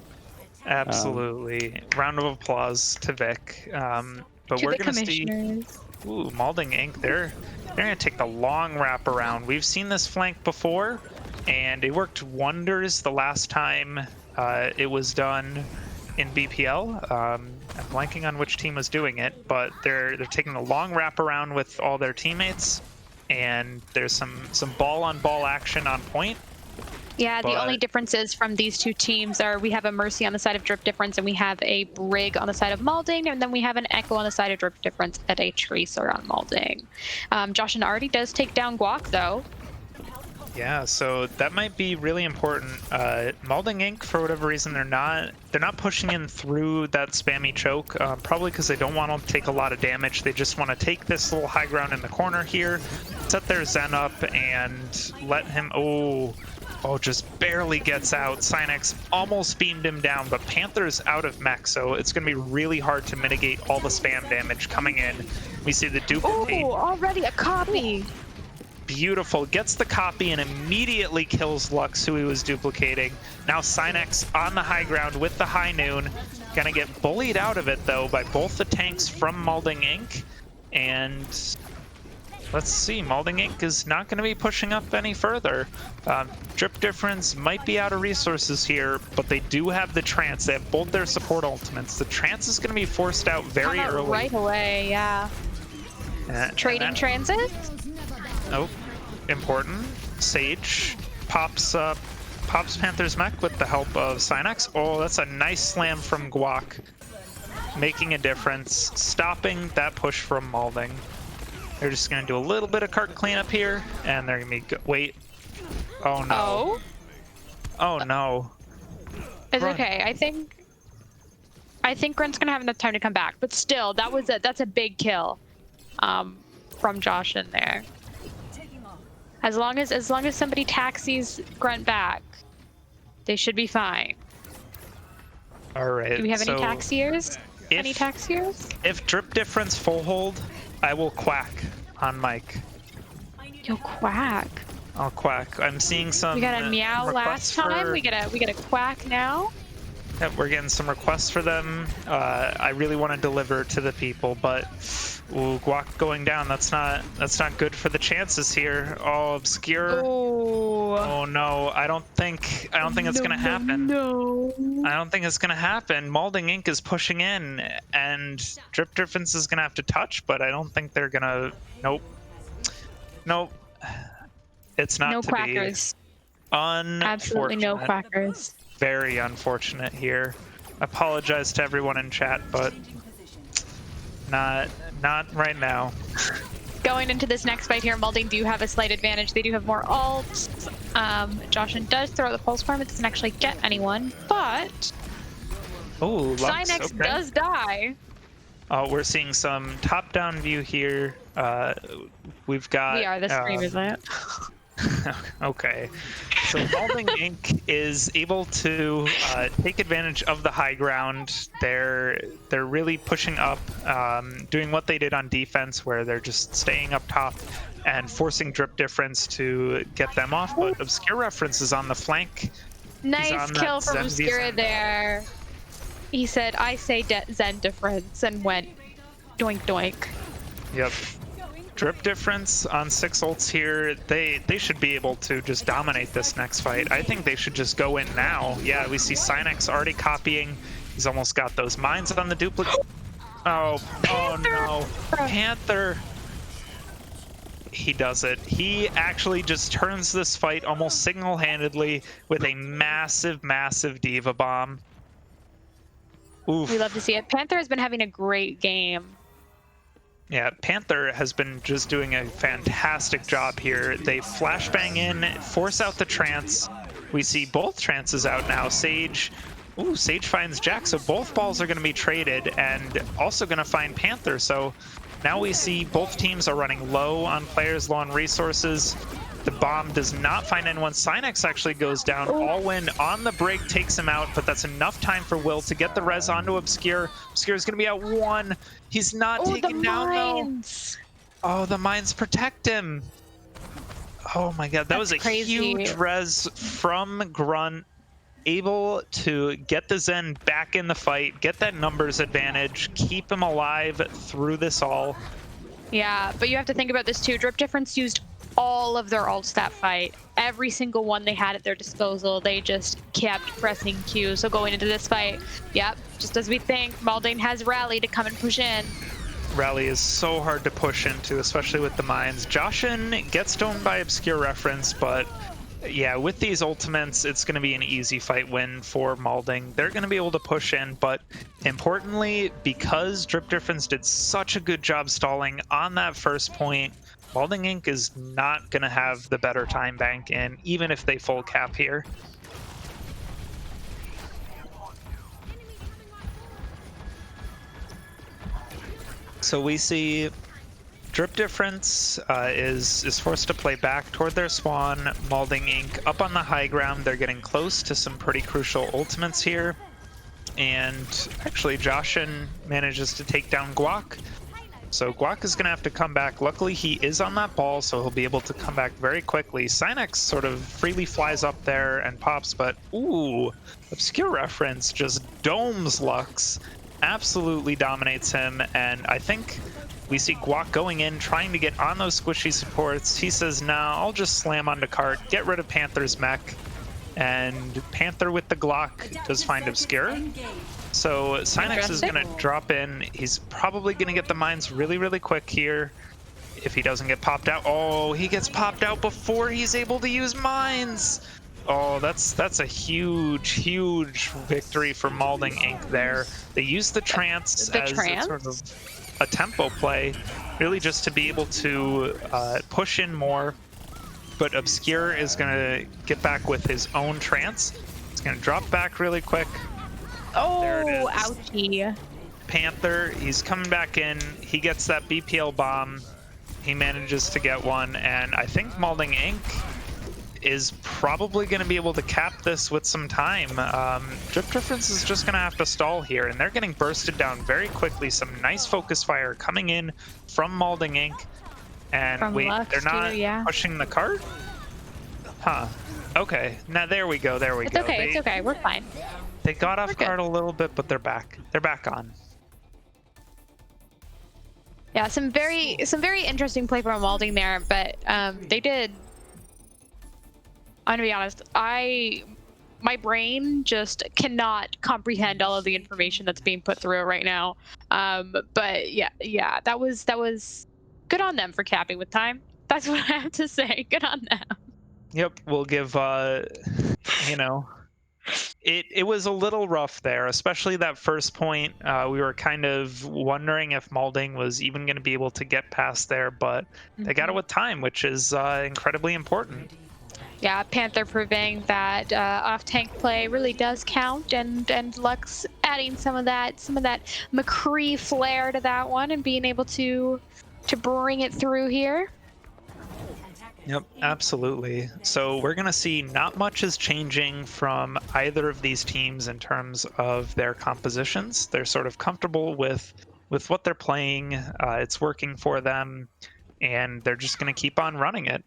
Absolutely. Round of applause to Vic. But To we're the going to see. commissioners. Ooh, Malding Inc. They're going to take the long wrap around. We've seen this flank before, and it worked wonders the last time it was done in BPL. I'm blanking on which team was doing it, but they're taking the long wrap around with all their teammates, and there's some ball-on-ball action on point. Yeah, the only differences from these 2 teams are we have a Mercy on the side of Drip Difference, and we have a Brig on the side of Malding, and then we have an Echo on the side of Drip Difference and a Tracer on Malding. Josh and Artie does take down Guac, though. Yeah, so that might be really important. Malding Inc., for whatever reason, they're not pushing in through that spammy choke, probably because they don't want to take a lot of damage. They just want to take this little high ground in the corner here, set their Zen up, and let him... Oh, just barely gets out. Cynex almost beamed him down, but Panther's out of mech, so it's going to be really hard to mitigate all the spam damage coming in. We see the duplicate. Oh, already a copy. Beautiful. Gets the copy and immediately kills Lux, who he was duplicating. Now Cynex on the high ground with the high noon. Gonna get bullied out of it, though, by both the tanks from Malding Inc. And let's see, Malding Inc. is not going to be pushing up any further. Drip Difference might be out of resources here, but they do have the Trance. They have both their support ultimates. The Trance is going to be forced out very early. Right away, yeah. Trading transit? Oh, important. Sage pops Panther's mech with the help of Cynex. Oh, that's a nice slam from Guac. Making a difference. Stopping that push from Malding. They're just going to do a little bit of cart cleanup here, and they're going to be... Wait. Oh, no. Oh, no. It's okay. I think Grunt's going to have enough time to come back, but still, that's a big kill from Josh in there. As long as somebody taxis Grunt back, they should be fine. All right. Do we have any taxiers? Any taxiers? If Drip Difference full hold, I will quack on mic. You'll quack. I'll quack. I'm seeing some. We got a meow last time. We get a quack now. Yeah, we're getting some requests for them. I really want to deliver to the people, but ooh, Guac going down. That's not good for the chances here. Oh, Obscure. Oh no, I don't think it's gonna happen. No. I don't think it's gonna happen. Malding Inc. is pushing in, and Drip Difference is gonna have to touch, but I don't think they're gonna. Nope. It's not no to quackers. be. Absolutely no quackers. Very unfortunate here. Apologize to everyone in chat, but not right now. Going into this next fight here, Malding do have a slight advantage. They do have more ults. Joshin does throw the pulse farm. It doesn't actually get anyone, but Cynex does die. Oh, we're seeing some top-down view here. We've got. We are the streamers, right? Okay, so Malding Inc. is able to take advantage of the high ground. They're really pushing up, doing what they did on defense, where they're just staying up top and forcing Drip Difference to get them off. But Obscure Reference is on the flank. Nice kill from Obscure there. He said, "I say Zen Difference," and went doink doink. Yep. Drip Difference on 6 ults here. They should be able to just dominate this next fight. I think they should just go in now. Yeah, we see Cynex already copying. He's almost got those mines on the duplicate. Oh no. Panther. He does it. He actually just turns this fight almost single-handedly with a massive, massive Diva Bomb. Oof. We love to see it. Panther has been having a great game. Yeah, Panther has been just doing a fantastic job here. They flashbang in, force out the trance. We see both trances out now. Sage finds Jack, so both balls are going to be traded and also going to find Panther. So now we see both teams are running low on players, low on resources. The bomb does not find anyone. Cynex actually goes down. Allwyn on the break takes him out, but that's enough time for Will to get the res onto Obscure. Obscure's going to be at 1. He's not taken down, though. Oh, the mines protect him. Oh my god, that was a huge res from Grunt. Able to get the Zen back in the fight, get that numbers advantage, keep him alive through this all. Yeah, but you have to think about this too. Drip Difference used all of their ults that fight. Every single one they had at their disposal. They just kept pressing Q. So going into this fight, yep, just as we think, Malding has Rally to come and push in. Rally is so hard to push into, especially with the mines. Joshin gets stoned by Obscure Reference, but yeah, with these ultimates, it's going to be an easy fight win for Malding. They're going to be able to push in, but importantly, because Drip Difference did such a good job stalling on that first point, Malding Inc. is not going to have the better time bank in, even if they full cap here. So we see Drip Difference is forced to play back toward their spawn. Malding Inc. up on the high ground. They're getting close to some pretty crucial ultimates here. And actually, Joshin manages to take down Guac. So Guac is going to have to come back. Luckily, he is on that ball, so he'll be able to come back very quickly. Synex sort of freely flies up there and pops, but ooh, Obscure Reference just domes Lux. Absolutely dominates him, and I think we see Guac going in, trying to get on those squishy supports. He says, nah, I'll just slam onto cart, get rid of Panther's mech. And Panther with the Glock does find Obscure. So Synex is going to drop in. He's probably going to get the mines really, really quick here. If he doesn't get popped out. Oh, he gets popped out before he's able to use mines. Oh, that's a huge, huge victory for Malding Inc. there. They used the trance as sort of a tempo play, really just to be able to push in more. But Obscure is going to get back with his own trance. He's going to drop back really quick. Oh, ouchie. Panther, he's coming back in. He gets that BPL bomb. He manages to get one. And I think Malding Inc. is probably going to be able to cap this with some time. Drip Difference is just going to have to stall here. And they're getting bursted down very quickly. Some nice focus fire coming in from Malding Inc. And From wait, Lux they're not too, yeah. pushing the cart? Huh. Okay. Now there we go. There we go. It's okay. It's okay. We're fine. They got off guard a little bit, but they're back. They're back on. Yeah, some very interesting play from Malding there, but they did. I'm gonna be honest. My brain just cannot comprehend all of the information that's being put through it right now. But yeah, that was good on them for capping with time. That's what I have to say. Good on them. Yep, we'll give you know, it was a little rough there, especially that first point. We were kind of wondering if Malding was even going to be able to get past there, but they got it with time, which is incredibly important. Yeah, Panther proving that off-tank play really does count, and Lux adding some of that McCree flair to that one, and being able to bring it through here. Yep, absolutely. So we're going to see not much is changing from either of these teams in terms of their compositions. They're sort of comfortable with what they're playing. It's working for them, and they're just going to keep on running it.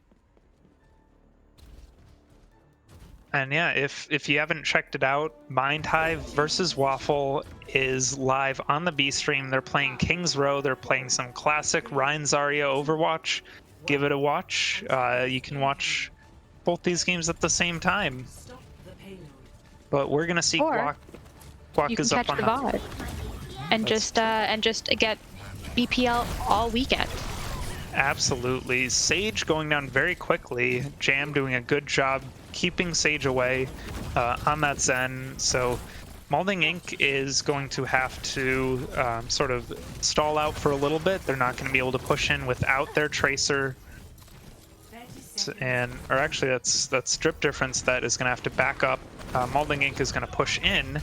And yeah, if you haven't checked it out, Mind.Hive versus Waffle is live on the B stream. They're playing King's Row. They're playing some classic Ryan Zarya Overwatch. Give it a watch. You can watch both these games at the same time. But we're gonna see Guac is up on the VOD and just get BPL all weekend. Absolutely. Sage going down very quickly. Jam doing a good job keeping Sage away on that Zen. So Malding Inc. is going to have to sort of stall out for a little bit. They're not going to be able to push in without their Tracer. Or actually, that's Drip Difference that is going to have to back up. Malding Inc. is going to push in.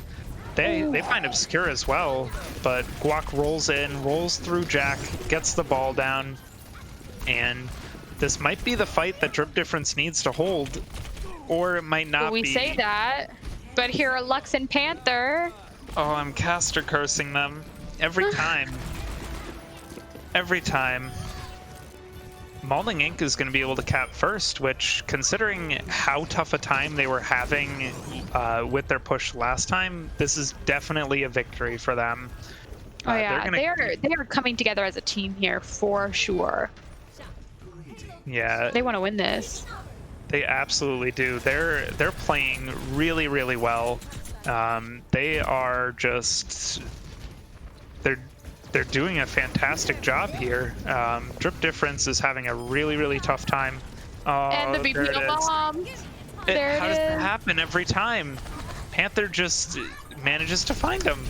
They find Obscure as well, but Guac rolls in, rolls through Jack, gets the ball down, and this might be the fight that Drip Difference needs to hold, or it might not be. We say that, but here are Lux and Panther. Oh, I'm caster cursing them every time. Every time. Malding Inc. is going to be able to cap first, which, considering how tough a time they were having with their push last time, this is definitely a victory for them. Oh yeah, they are coming together as a team here for sure. Yeah, they want to win this. They absolutely do. They're playing really, really well. They are just they're doing a fantastic job here. Drip Difference is having a really, really tough time. Oh, and the BPL bomb. How does that happen every time? Panther just manages to find him.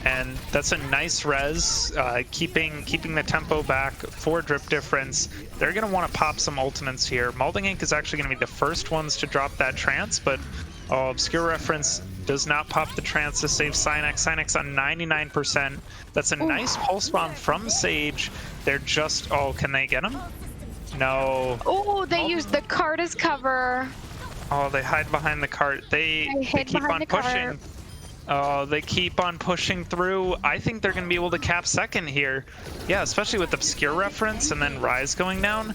And that's a nice res, keeping the tempo back for Drip Difference. They're going to want to pop some ultimates here. Malding Inc. is actually going to be the first ones to drop that trance, but Obscure Reference does not pop the trance to save Synex. Synex on 99%. That's a nice pulse bomb from Sage. They're just... Oh, can they get him? No. Oh, they used the cart as cover. Oh, they hide behind the cart. They keep on pushing. Oh, they keep on pushing through. I think they're going to be able to cap second here. Yeah, especially with Obscure reference and then Rise going down.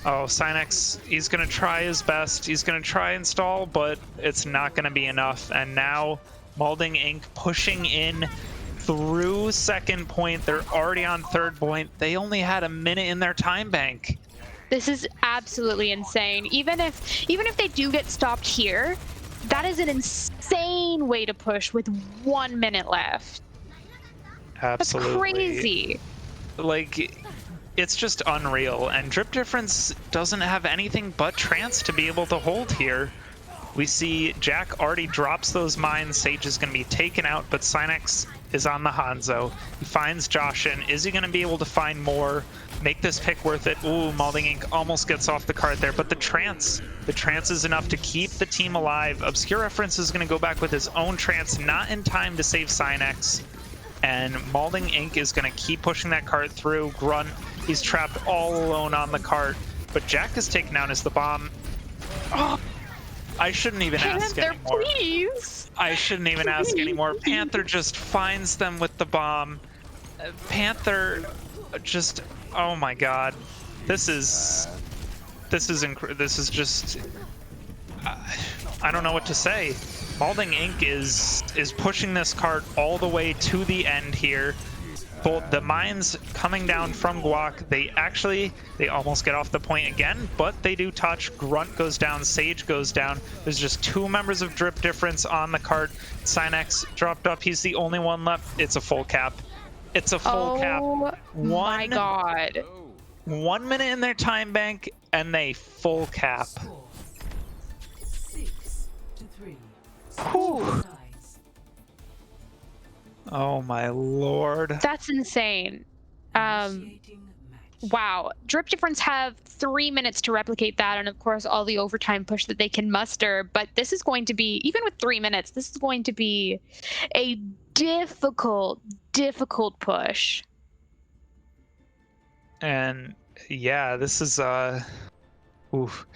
Oh, Synex, he's going to try his best. He's going to try and stall, but it's not going to be enough. And now Malding Inc. pushing in through second point. They're already on third point. They only had a minute in their time bank. This is absolutely insane. Even if they do get stopped here, that is an insane way to push with 1 minute left. Absolutely. That's crazy. Like, it's just unreal. And Drip Difference doesn't have anything but Trance to be able to hold here. We see Jack already drops those mines. Sage is going to be taken out, but Synex is on the Hanzo. He finds Joshin. Is he going to be able to find more? Make this pick worth it? Ooh, Malding Inc. almost gets off the cart there, but the Trance is enough to keep the team alive. Obscure Reference is going to go back with his own Trance, not in time to save Synex. And Malding Inc. is going to keep pushing that cart through. Grunt, he's trapped all alone on the cart, but Jack is taken down as the bomb. Oh, I shouldn't even ask anymore. Please. I shouldn't even ask anymore. Panther just finds them with the bomb. Panther just, oh my god. This is just, I don't know what to say. Malding Inc. is pushing this cart all the way to the end here. The mines coming down from Guac, they almost get off the point again, but they do touch. Grunt goes down, Sage goes down. There's just 2 members of Drip Difference on the cart. Synex dropped up, he's the only one left. It's a full cap. It's a full cap. Oh my god. 1 minute in their time bank, and they full cap. 6-3. Whew. Oh my lord. That's insane. Wow. Drip Difference have 3 minutes to replicate that, and of course all the overtime push that they can muster, but this is going to be, even with 3 minutes, this is going to be a difficult push. And yeah, this is oof.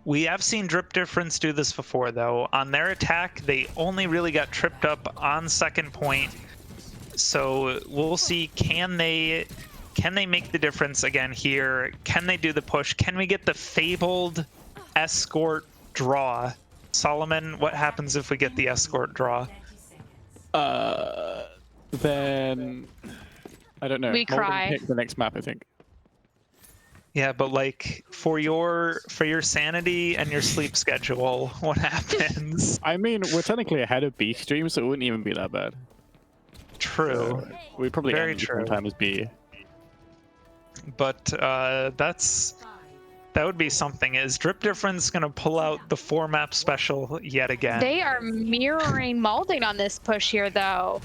We have seen Drip Difference do this before though. On their attack, they only really got tripped up on second point. So we'll see, can they make the difference again here? Can they do the push? Can we get the fabled escort draw? Solomon, what happens if we get the escort draw? Then I don't know. We cry. Pick the next map, I think. Yeah, but like for your sanity and your sleep schedule, what happens? I mean, we're technically ahead of B stream, so it wouldn't even be that bad. True. We probably Very end the true. same time as B. But that would be something. Is Drip Difference gonna pull out the 4-map special yet again? They are mirroring Malding on this push here, though.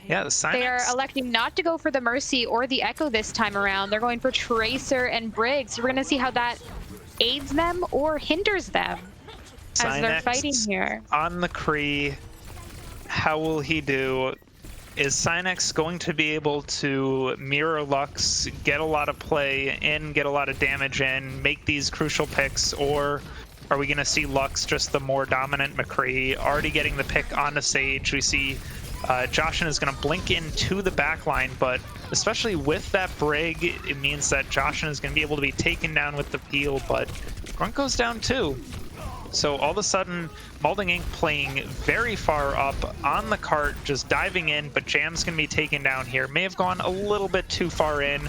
Yeah, the Synex. They are electing not to go for the Mercy or the Echo this time around. They're going for Tracer and Briggs. We're going to see how that aids them or hinders them as they're fighting here. On the Kree, how will he do? Is Synex going to be able to mirror Lux, get a lot of play in, get a lot of damage in, make these crucial picks, or are we going to see Lux just the more dominant McCree, already getting the pick on the Sage? We see Joshin is going to blink into the backline, but especially with that Brig, it means that Joshin is going to be able to be taken down with the peel, but Grunt goes down too. So all of a sudden, Malding Inc. playing very far up on the cart, just diving in, but Jam's going to be taken down here. May have gone a little bit too far in.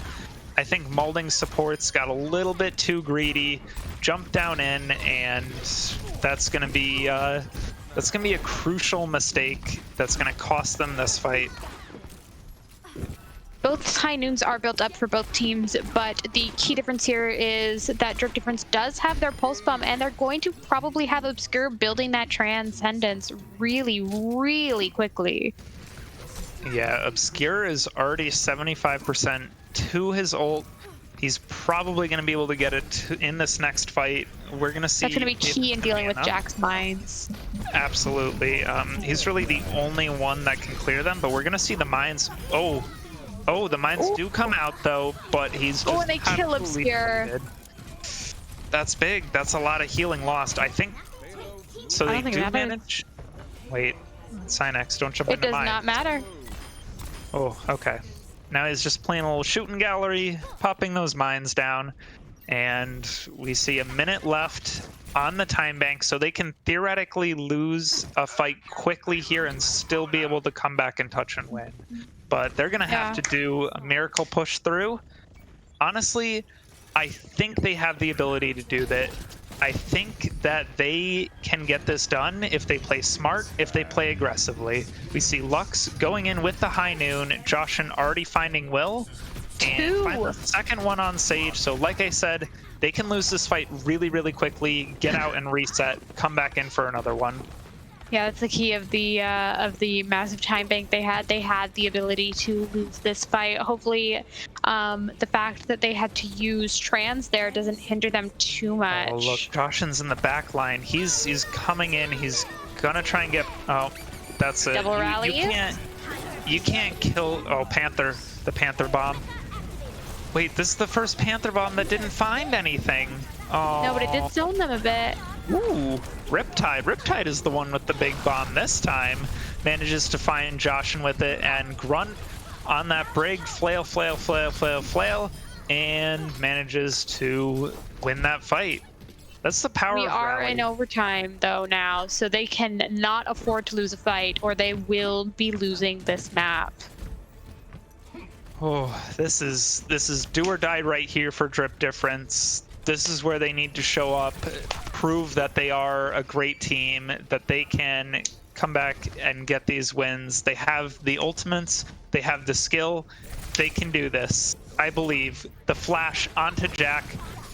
I think Malding's supports got a little bit too greedy, jumped down in, and that's going to be a crucial mistake that's going to cost them this fight. Both high noons are built up for both teams, but the key difference here is that Drip Difference does have their pulse bomb, and they're going to probably have Obscure building that Transcendence really, really quickly. Yeah, Obscure is already 75% to his ult. He's probably going to be able to get it in this next fight. We're going to see. That's going to be key in dealing with Jack's mines. Absolutely. He's really the only one that can clear them, but we're going to see the mines. Oh, Oh, the mines do come out though, but he's just and they kill absolutely Obscure. dead. That's big. That's a lot of healing lost. I think. So I they don't think do it matters. manage. Wait, Synex, don't jump It into does mine. not matter. Oh, okay. Now he's just playing a little shooting gallery, popping those mines down, and we see a minute left on the time bank, so they can theoretically lose a fight quickly here and still be able to come back and touch and win. But they're gonna have to do a miracle push through. Honestly, I think they have the ability to do that. I think that they can get this done if they play smart, if they play aggressively. We see Lux going in with the high noon, Joshin already finding Will, and find the second one on Sage. So like I said, they can lose this fight really, really quickly, get out and reset, come back in for another one. Yeah, that's the key of the massive time bank they had. They had the ability to lose this fight. Hopefully, the fact that they had to use trans there doesn't hinder them too much. Oh look, Joshin's in the back line. He's coming in. He's gonna try and get. Oh, that's it. Double rally. You can't kill. Oh, Panther, the Panther bomb. Wait, this is the first Panther bomb that didn't find anything. Oh. No, but it did zone them a bit. Ooh, Riptide. Riptide is the one with the big bomb this time. Manages to find Joshin with it, and Grunt on that brig, flail, and manages to win that fight. That's the power We of are rally. in overtime though now, so they can not afford to lose a fight, or they will be losing this map. Oh, this is do or die right here for Drip Difference. This is where they need to show up, prove that they are a great team, that they can come back and get these wins. They have the ultimates, they have the skill, they can do this. I believe. The flash onto Jack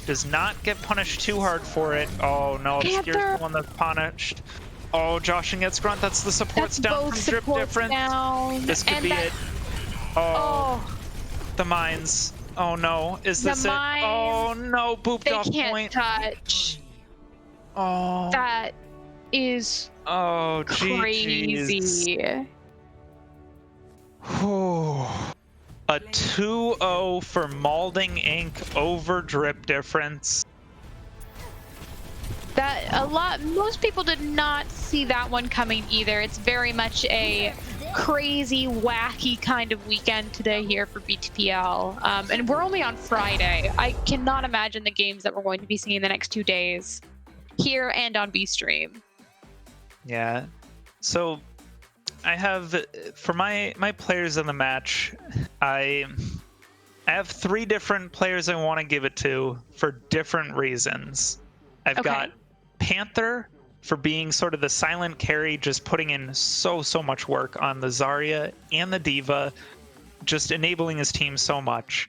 does not get punished too hard for it. Oh no, Obscure's the one that's punished. Oh, Joshin gets Grunt. That's the supports down from Drip Difference. Down. This could be it. Oh, the mines. Oh no, is this it? Oh no, booped off They can't point. touch. Oh. That is crazy. A 2-0 for Malding Inc. over Drip Difference. Most people did not see that one coming either. It's very much a crazy, wacky kind of weekend today here for BPL. And we're only on Friday. I cannot imagine the games that we're going to be seeing the next 2 days here and on B-Stream. Yeah. So I have, for my players in the match, I have 3 different players I want to give it to for different reasons. I've got Panther for being sort of the silent carry, just putting in so much work on the Zarya and the Diva, just enabling his team so much.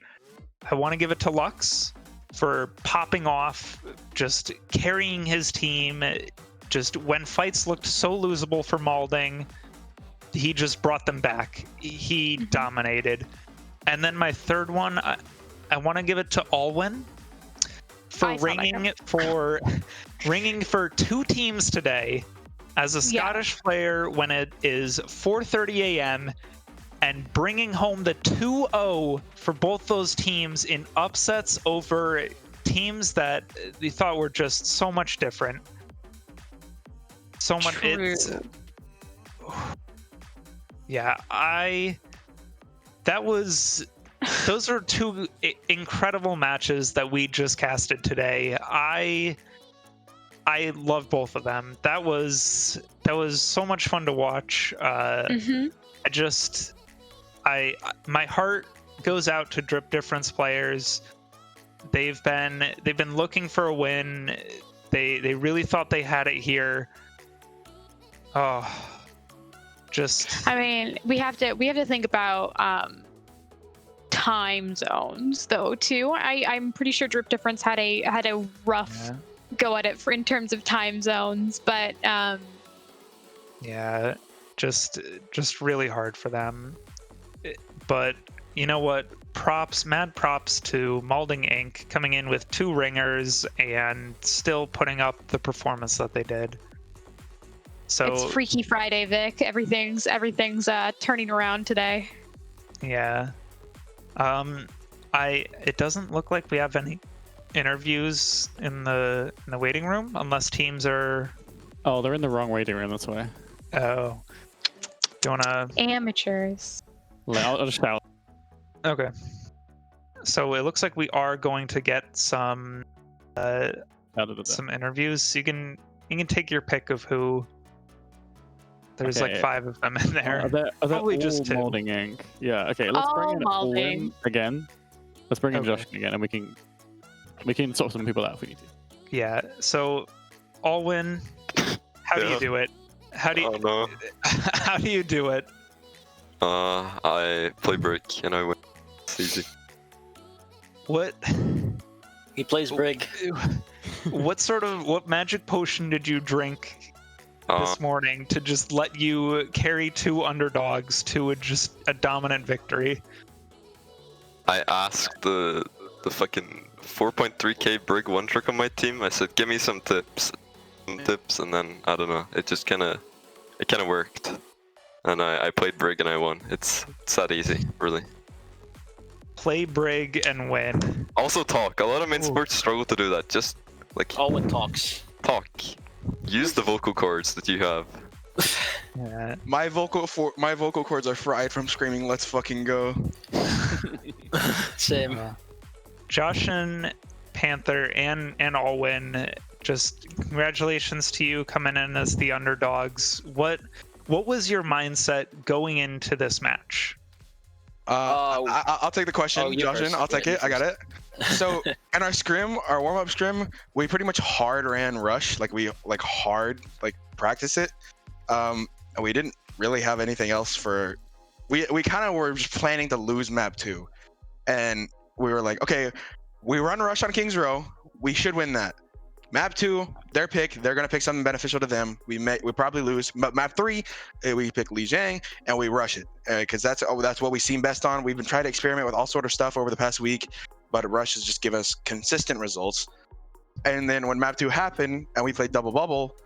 I want to give it to Lux for popping off, just carrying his team. Just when fights looked so losable for Malding, he just brought them back. He dominated. And then my third one, I want to give it to Alwyn for ringing for 2 teams today as a Scottish player when it is 4:30 a.m. and bringing home the 2-0 for both those teams in upsets over teams that they thought were just so much different. So much. Those are 2 incredible matches that we just casted today. I love both of them. That was so much fun to watch. My heart goes out to Drip Difference players. They've been looking for a win. They really thought they had it here. Oh, just. I mean, we have to think about time zones though too. I'm pretty sure Drip Difference had a rough go at it in terms of time zones, but yeah, just really hard for them. But you know what? Mad props to Malding Inc. coming in with 2 ringers and still putting up the performance that they did. So it's Freaky Friday, Vic. Everything's turning around today. Yeah. It doesn't look like we have any interviews in the waiting room unless teams are. Oh, they're in the wrong waiting room. That's why. Oh. Do you wanna? Amateurs. I'll just shout. Okay. So it looks like we are going to get some interviews. You can take your pick of who. There's like 5 of them in there. Are they Probably all just 2. Malding Inc? Yeah. Okay. Let's bring in Malding. Owen again. Let's bring in Josh again, and we can sort some people out if we need to. Yeah. So, Alwyn, how do you do it? How do you? Oh no. How do you do it? I play Brig and I win. It's easy. What? He plays Brig. What magic potion did you drink this morning to just let you carry 2 underdogs to a dominant victory? I asked the fucking 4.3k Brig one trick on my team. I said, give me some tips, and then I don't know. It just kind of worked, and I played Brig and I won. It's that easy, really. Play Brig and win. Also talk. A lot of main sports struggle to do that. Just like Alwyn talks. Talk. Use the vocal cords that you have. Yeah. My vocal cords are fried from screaming "Let's fucking go." Same. Josh and Panther and Alwyn, just congratulations to you coming in as the underdogs. What was your mindset going into this match? I'll take the question, Josh. I'll take it. I got it. So in our scrim, our warm-up scrim, we pretty much hard ran rush, we hard practice it. And we didn't really have anything else for. We kind of were just planning to lose map 2, and we were like, okay, we run rush on King's Row, we should win that. Map 2, their pick, they're gonna pick something beneficial to them. We probably lose. But map 3, we pick Li Jiang and we rush it because that's what we seem best on. We've been trying to experiment with all sort of stuff over the past week, but rush has just give us consistent results. And then when map 2 happened and we played double bubble,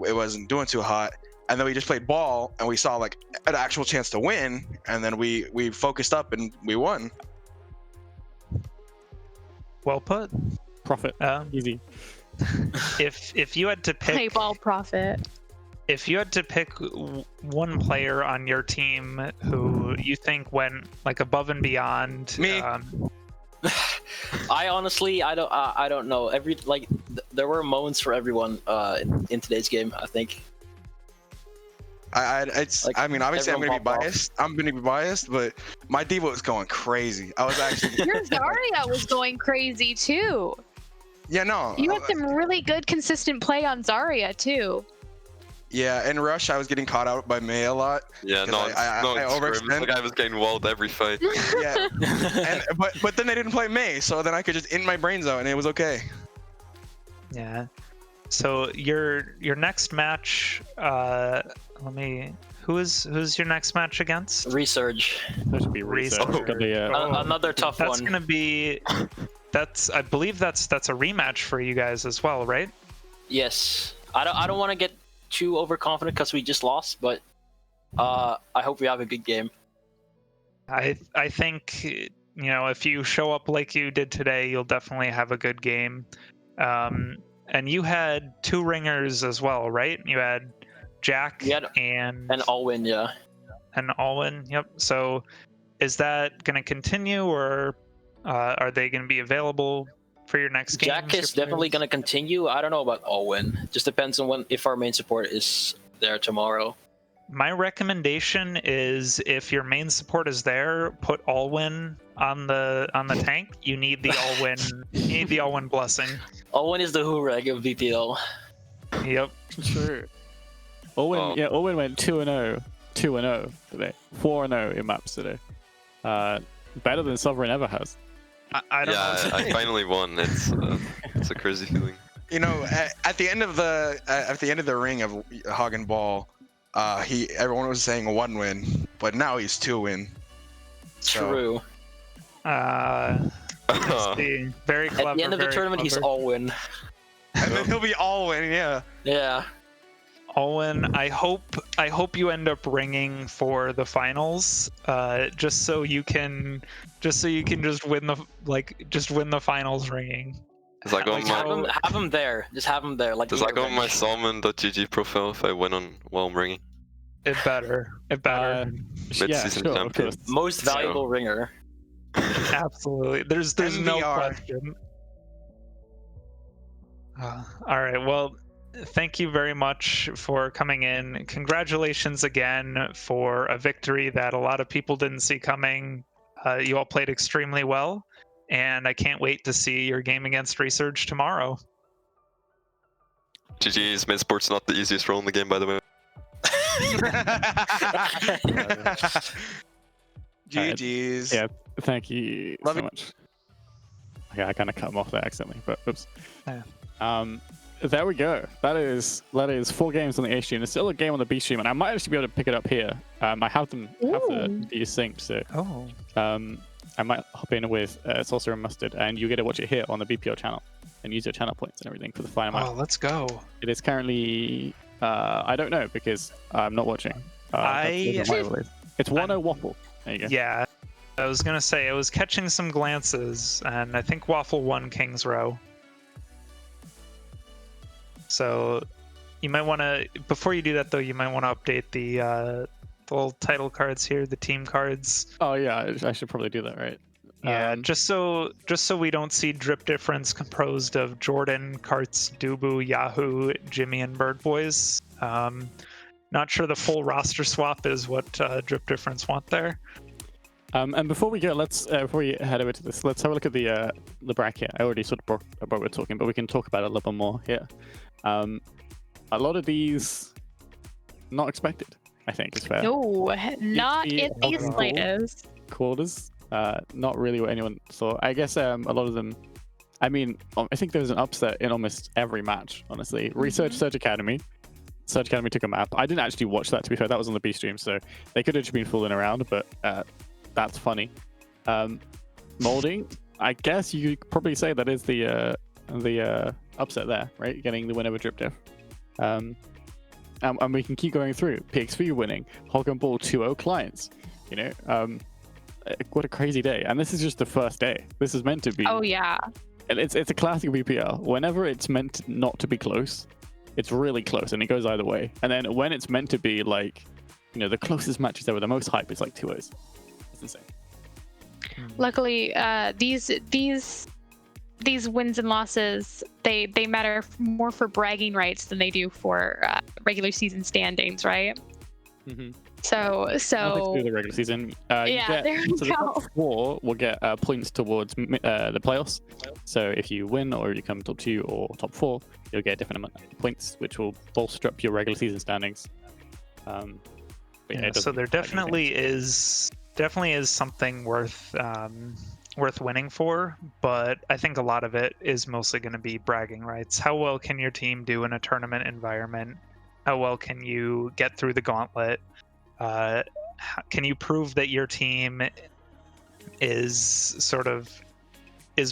it wasn't doing too hot. And then we just played ball and we saw an actual chance to win, and then we focused up and we won. Well put. Profit. Easy. If you had to pick Play ball profit. If you had to pick one player on your team who you think went above and beyond, me. I honestly, I don't know. There were moments for everyone in today's game, I think. Obviously I'm gonna be biased. But my Diva was going crazy. I was actually. Your Zarya was going crazy too. Yeah, no. You had some really good, consistent play on Zarya too. Yeah, in Rush, I was getting caught out by Mei a lot. Yeah, I overextended. I was getting walled every fight. Yeah, but then they didn't play Mei, so then I could just in my brains out, and it was okay. Yeah. So your next match, who's your next match against? Resurge. That should be Resurge. Another tough one. That's gonna be. I believe that's a rematch for you guys as well, right? Yes. I don't want to get too overconfident because we just lost, but I hope we have a good game. I think if you show up like you did today, you'll definitely have a good game. And you had 2 ringers as well, right? You had Jack and Alwyn, yeah. And Alwyn, yep. So is that going to continue, or are they going to be available for your next game? Jack is definitely going to continue. I don't know about Alwyn. Just depends on if our main support is there tomorrow. My recommendation is if your main support is there, put Alwyn on the tank. You need the Alwyn. You need the Alwyn blessing. Alwyn is the Hurag of BPL. Yep. True. Alwyn went 2-0 today. 4-0 in maps today. Better than Sovereign ever has. I don't know. I finally won. It's a crazy feeling. At the end of the ring of Hog and Ball, everyone was saying 1 win, but now he's 2 win. True. Very clever. At the end of the tournament, he's all win. And then he'll be all win, yeah. Yeah. Alwyn, I hope you end up ringing for the finals, just so you can just win the finals ringing. Does that go on my Have him there. Just have him there. Like Does that go on my Salmon.gg profile if I win on while I'm ringing? It better. Midseason champion. Most valuable ringer. Absolutely. There's no question. All right. Well, thank you very much for coming in. Congratulations again for a victory that a lot of people didn't see coming. You all played extremely well, and I can't wait to see your game against Research tomorrow. GG's, mid-sport's not the easiest role in the game, by the way. GG's. Yeah, thank you so much. Okay, I kind of cut him off there accidentally, but oops. Yeah. There we go. That is 4 games on the A stream. There's still a game on the B stream, and I might actually be able to pick it up here. I have them synced, so I might hop in with Salsa and Mustard, and you get to watch it here on the BPL channel and use your channel points and everything for the final match. Oh, let's go. It is currently I don't know because I'm not watching. It's 1-0 Waffle. There you go. Yeah, I was gonna say I was catching some glances, and I think Waffle won King's Row. So you might want to, before you do that though, you might want to update the little title cards here, the team cards. Oh yeah, I should probably do that, right? Yeah, just so we don't see drip difference composed of Jordan, Karts, Dubu, Yahoo, Jimmy, and Bird Boys. Not sure the full roster swap is what drip difference want there. And before we go, before we head over to this, let's have a look at the bracket. I already sort of brought about what we're talking, but we can talk about it a little bit more here. A lot of these not expected, I think, is fair. No, not in these latest quarters. Not really what anyone thought. I guess a lot of them. I mean, I think there was an upset in almost every match. Honestly, Research Search Academy. Search Academy took a map. I didn't actually watch that, to be fair. That was on the B stream, so they could have just been fooling around, but that's funny. Malding, I guess you could probably say that is the upset there, right? Getting the win over Drip Diff. And we can keep going through. PXV winning, Hog and Ball 2-0 clients. You know, what a crazy day. And this is just the first day. This is meant to be. Oh yeah. And it's a classic BPL. Whenever it's meant not to be close, it's really close, and it goes either way. And then when it's meant to be like, you know, the closest matches ever, the most hype is like 2-0s. It's insane. Luckily, these wins and losses, they matter more for bragging rights than they do for regular season standings, right? Mm-hmm. So through the regular season, yeah, there we so go. The top 4 will get points towards the playoffs. So if you win or you come top 2 or top 4, you'll get a different amount of points, which will bolster up your regular season standings. So there definitely is something worth winning for, but I think a lot of it is mostly going to be bragging rights. How well can your team do in a tournament environment? How well can you get through the gauntlet? Can you prove that your team is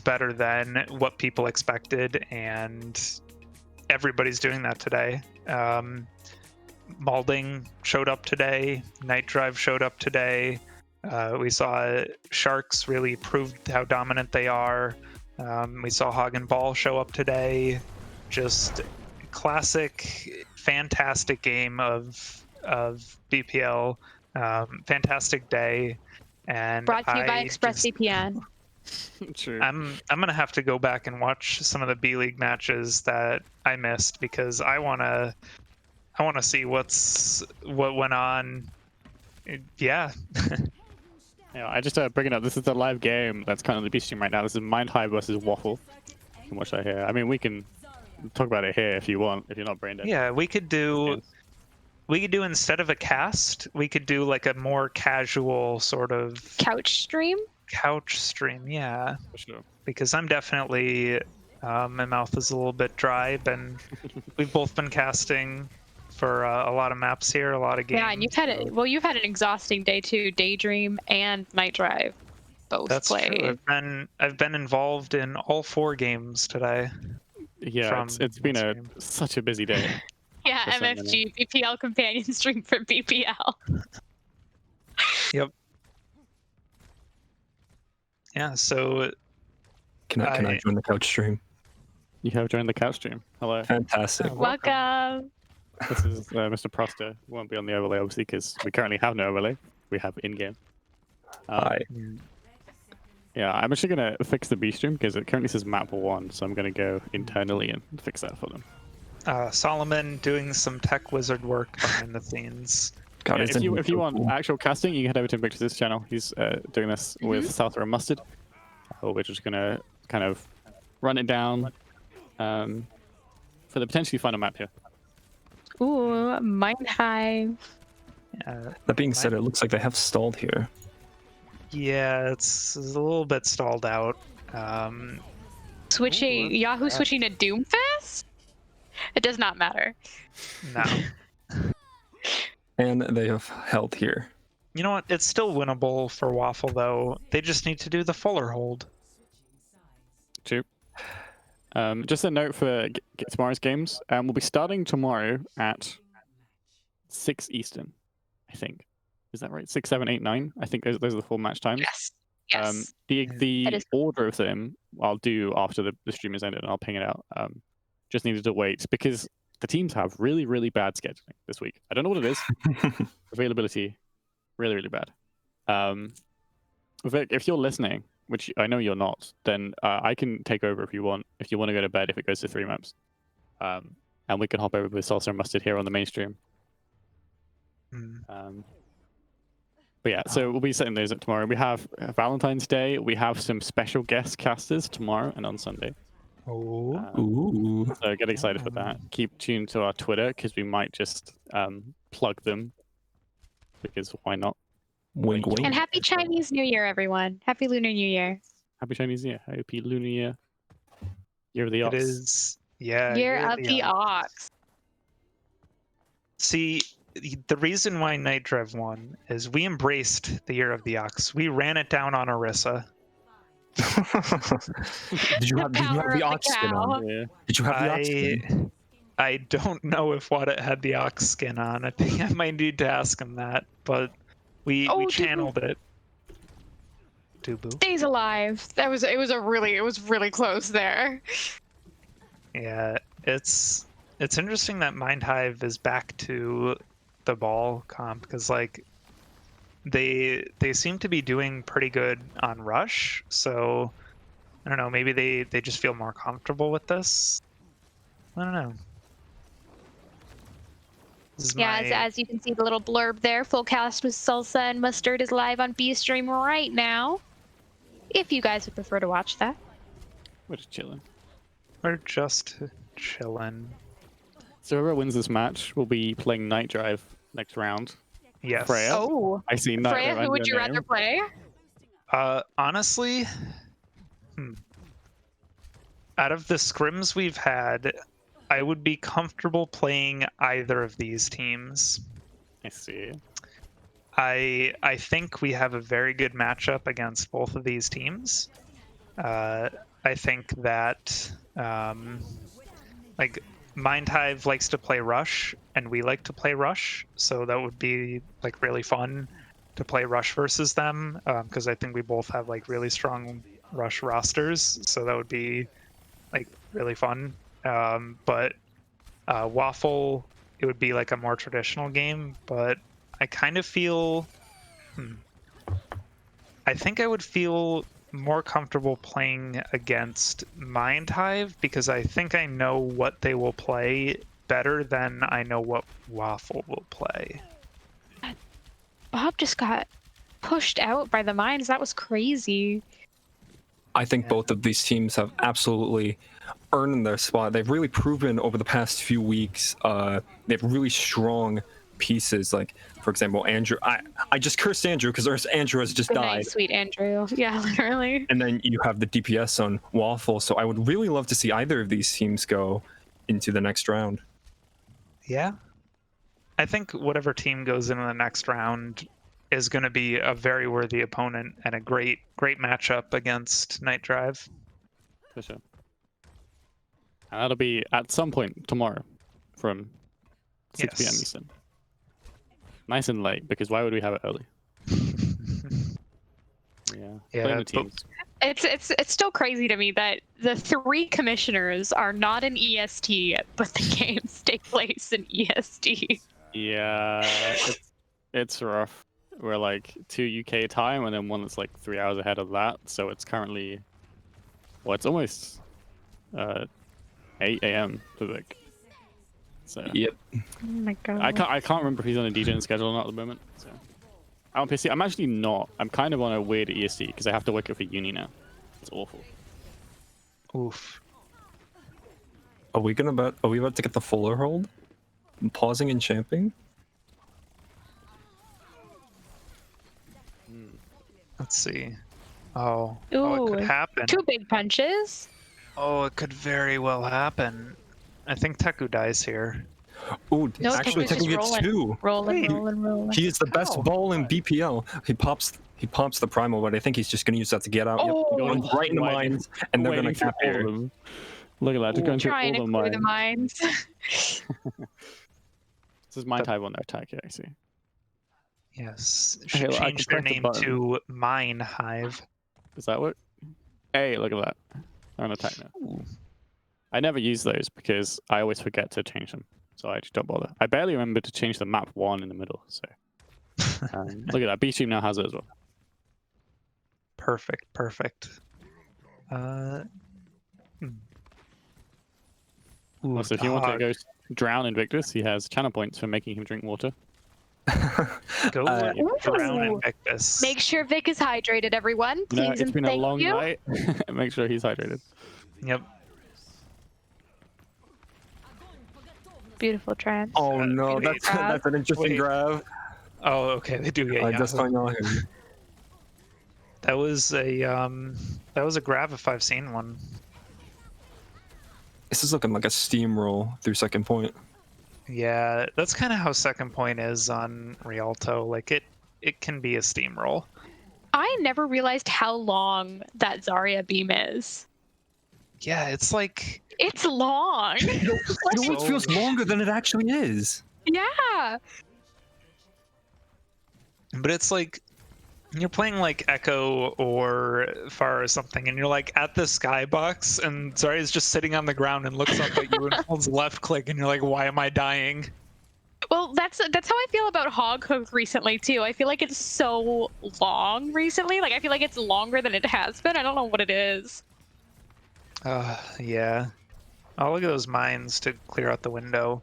better than what people expected? And everybody's doing that today. Malding showed up today. DayDream showed up today. We saw Sharks really proved how dominant they are. We saw Hog and Ball show up today. Just classic, fantastic game of BPL. Fantastic day. And brought to you by ExpressVPN. True. I'm gonna have to go back and watch some of the B League matches that I missed because I wanna see what went on. Yeah. Yeah, I just bring it up. This is the live game that's kind of the B stream right now. This is Mind.Hive versus Waffle. You can watch that here. I mean, we can talk about it here if you want, if you're not brain dead. Yeah, we could do instead of a cast, we could do like a more casual sort of couch stream. Yeah, for sure. Because I'm definitely my mouth is a little bit dry, and we've both been casting for a lot of maps here, a lot of games. Yeah, and you've had an exhausting day too. DayDream and DayDream both That's played. True. I've been involved in all 4 games today. Yeah, it's been such a busy day. Yeah, that for some MFG BPL companion stream for BPL. Yep. Yeah, so Can I join the couch stream? You have joined the couch stream. Hello. Fantastic. Welcome. This is Mr. Proster. Won't be on the overlay obviously because we currently have no overlay. We have in-game. Hi. Yeah, I'm actually gonna fix the B stream because it currently says map 1, so I'm gonna go internally and fix that for them. Solomon doing some tech wizard work behind the scenes. Yeah, if you want actual casting, you can head over to Invictus' channel. He's doing this with Salsa and Mustard. We're just gonna kind of run it down for the potentially final map here. Ooh, Mind.Hive. That being said, it looks like they have stalled here. Yeah, it's a little bit stalled out. Switching Yahoo switching to Doomfist? It does not matter. No. And they have held here. You know what? It's still winnable for Waffle, though. They just need to do the fuller hold. True. Just a note for tomorrow's games. We'll be starting tomorrow at 6 Eastern, I think. Is that right? 6, 7, 8, 9? I think those are the full match times. Yes. Yes. The order of them I'll do after the stream is ended, and I'll ping it out. Just needed to wait because the teams have really, really bad scheduling this week. I don't know what it is. Availability, really, really bad. Vic, if you're listening, which I know you're not, then I can take over if you want. If you want to go to bed, if it goes to 3 maps, and we can hop over with Salsa and Mustard here on the mainstream. But yeah, so we'll be setting those up tomorrow. We have Valentine's Day. We have some special guest casters tomorrow and on Sunday. Ooh. So get excited for that. Keep tuned to our Twitter because we might just plug them because why not? Wink, wink. And happy Chinese New Year, everyone. Happy Lunar New Year. Happy Chinese New Year. Happy Lunar Year. Year of the Ox. It is, yeah. Year of the Ox. See, the reason why DayDream won is we embraced the Year of the Ox. We ran it down on Orisa. Did you have the ox skin on? Yeah. Did you have the ox skin? I don't know if Wadit had the ox skin on. I think I might need to ask him that, but we channeled it. Dubu. Stays alive. It was really close there. Yeah, it's interesting that Mind.Hive is back to the ball comp because like they seem to be doing pretty good on rush, so I don't know, maybe they just feel more comfortable with this. I don't know. Yeah, as you can see the little blurb there, full cast with Salsa and Mustard is live on B stream right now. If you guys would prefer to watch that. We're just chilling. We're just chilling. So whoever wins this match will be playing DayDream next round. Yes. Freya. Oh. I see Freya, who would you rather play? Honestly, out of the scrims we've had, I would be comfortable playing either of these teams. I see. I think we have a very good matchup against both of these teams. I think that like Mind.Hive likes to play rush and we like to play rush, so that would be like really fun to play rush versus them because I think we both have like really strong rush rosters, so that would be like really fun. But Waffle, it would be like a more traditional game, but I kind of feel I think I would feel more comfortable playing against Mind.Hive because I think I know what they will play better than I know what Waffle will play. Bob just got pushed out by the mines. That was crazy. I think both of these teams have absolutely earned their spot. They've really proven over the past few weeks they have really strong pieces. Like, for example, Andrew. I just cursed Andrew because Andrew has just Good died. night, sweet Andrew. Yeah, literally. And then you have the DPS on Waffle. So I would really love to see either of these teams go into the next round. Yeah. I think whatever team goes into the next round is going to be a very worthy opponent and a great matchup against DayDream. For sure. And that'll be at some point tomorrow from 6 p.m. Eastern. Nice and late, because why would we have it early? Playing the teams. It's still crazy to me that the 3 commissioners are not in EST, but the games take place in EST. Yeah, it's rough. We're like 2 UK time, and then one that's like 3 hours ahead of that. So it's currently, well, it's almost 8 a.m. Pacific. So yep. Oh my god. I can't remember if he's on a DJ schedule or not at the moment. So I'm on PC. I'm actually not. I'm kind of on a weird EST because I have to wake up for uni now. It's awful. Oof. Are we about to get the fuller hold? Pausing and champing? Let's see. Oh, Ooh, it could happen. 2 big punches. Oh, it could very well happen. I think Teku dies here. Oh, No, actually, Teku's just Teku gets 2. Rolling. He is the best ball in BPL. He pops the primal, but I think he's just going to use that to get out. Oh. Going right in the mines, and they're going to cap here. Look at that, just going through Trying all to the clear the mines. mines. This is Mind.Hive on their attack here, I see. Yes. Okay, Should well, I change can their press the name button. to Mind.Hive. Does that work? Hey, look at that. They're on attack now. I never use those because I always forget to change them. So I just don't bother. I barely remember to change the map 1 in the middle. So look at that. B-Stream now has it as well. Perfect. Also, if you want to go drown Invictus, he has channel points for making him drink water. Go drown Invictus. Make sure Vic is hydrated, everyone. You know, Please it's and been a thank long you. night. Make sure he's hydrated. Yep. Beautiful trans. Oh no, that's an interesting grab. Oh, okay, they do get I Yahoo. just hung on him. That was a grab if I've seen one. This is looking like a steamroll through second point. Yeah, that's kind of how second point is on Rialto. Like it can be a steamroll. I never realized how long that Zarya beam is. Yeah, it's like It's long. It almost feels longer than it actually is. Yeah. But it's like you're playing like Echo or Far or something, and you're like at the skybox, and Zarya's just sitting on the ground and looks up at you and holds left click, and you're like, why am I dying? Well, that's how I feel about Hog Hook recently too. I feel like it's so long recently. Like I feel like it's longer than it has been. I don't know what it is. Yeah. Oh, look at those mines to clear out the window.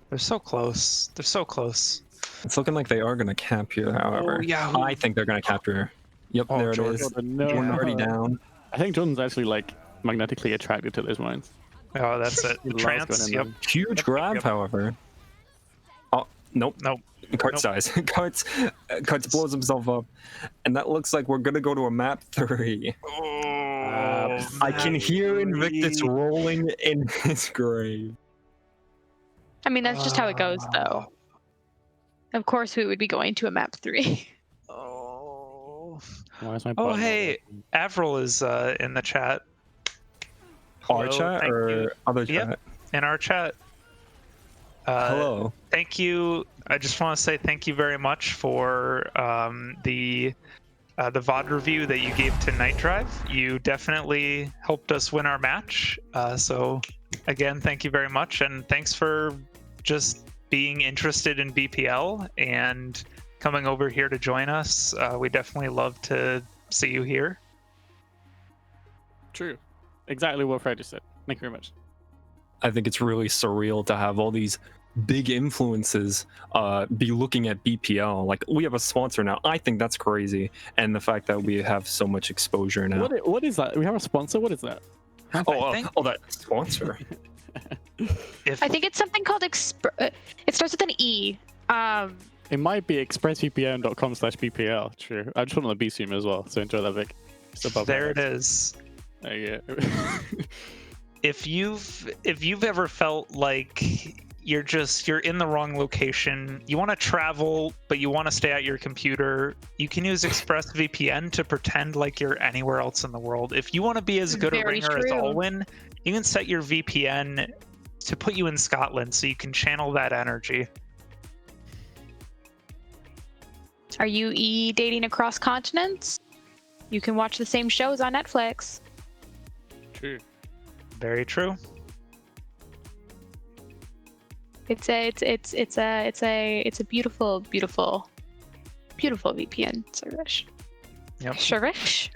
They're so close. They're so close. It's looking like they are going to cap here, however. Yahoo. I think they're going to cap here. Yep, there it is. No. Jordan already down. I think Jordan's actually like magnetically attracted to those mines. Oh, that's it. He loves Trance. going in Yep. them. Huge grab, however. Oh, nope. Nope. Carts dies. Carts blows himself up. And that looks like we're going to go to a map 3. I can hear Invictus rolling in his grave. I mean, that's just how it goes, though. Of course, we would be going to a map 3. Why is my Oh, button hey, Avril is in the chat. Our Hello, chat thank or you. other chat? Yep, in our chat. Hello. Thank you. I just want to say thank you very much for the VOD review that you gave to DayDream. You definitely helped us win our match. So again, thank you very much, and thanks for just being interested in BPL and coming over here to join us. We definitely love to see you here. True. Exactly what Fred just said. Thank you very much. I think it's really surreal to have all these big influences be looking at BPL. Like, we have a sponsor now. I think that's crazy. And the fact that we have so much exposure now. What is that? We have a sponsor? What is that? That sponsor. I think it's something called it starts with an E. It might be expressvpn.com/BPL. True. I just went on the B-Stream as well, so enjoy that, Vic. Just above There that. it is. There you go. If you've ever felt like you're in the wrong location, you want to travel but you want to stay at your computer, you can use ExpressVPN to pretend like you're anywhere else in the world. If you want to be as good a Very ringer as true. Alwyn, you can set your VPN to put you in Scotland so you can channel that energy. Are you dating across continents? You can watch the same shows on Netflix. True. Very true. It's a beautiful VPN service. Yep. Service.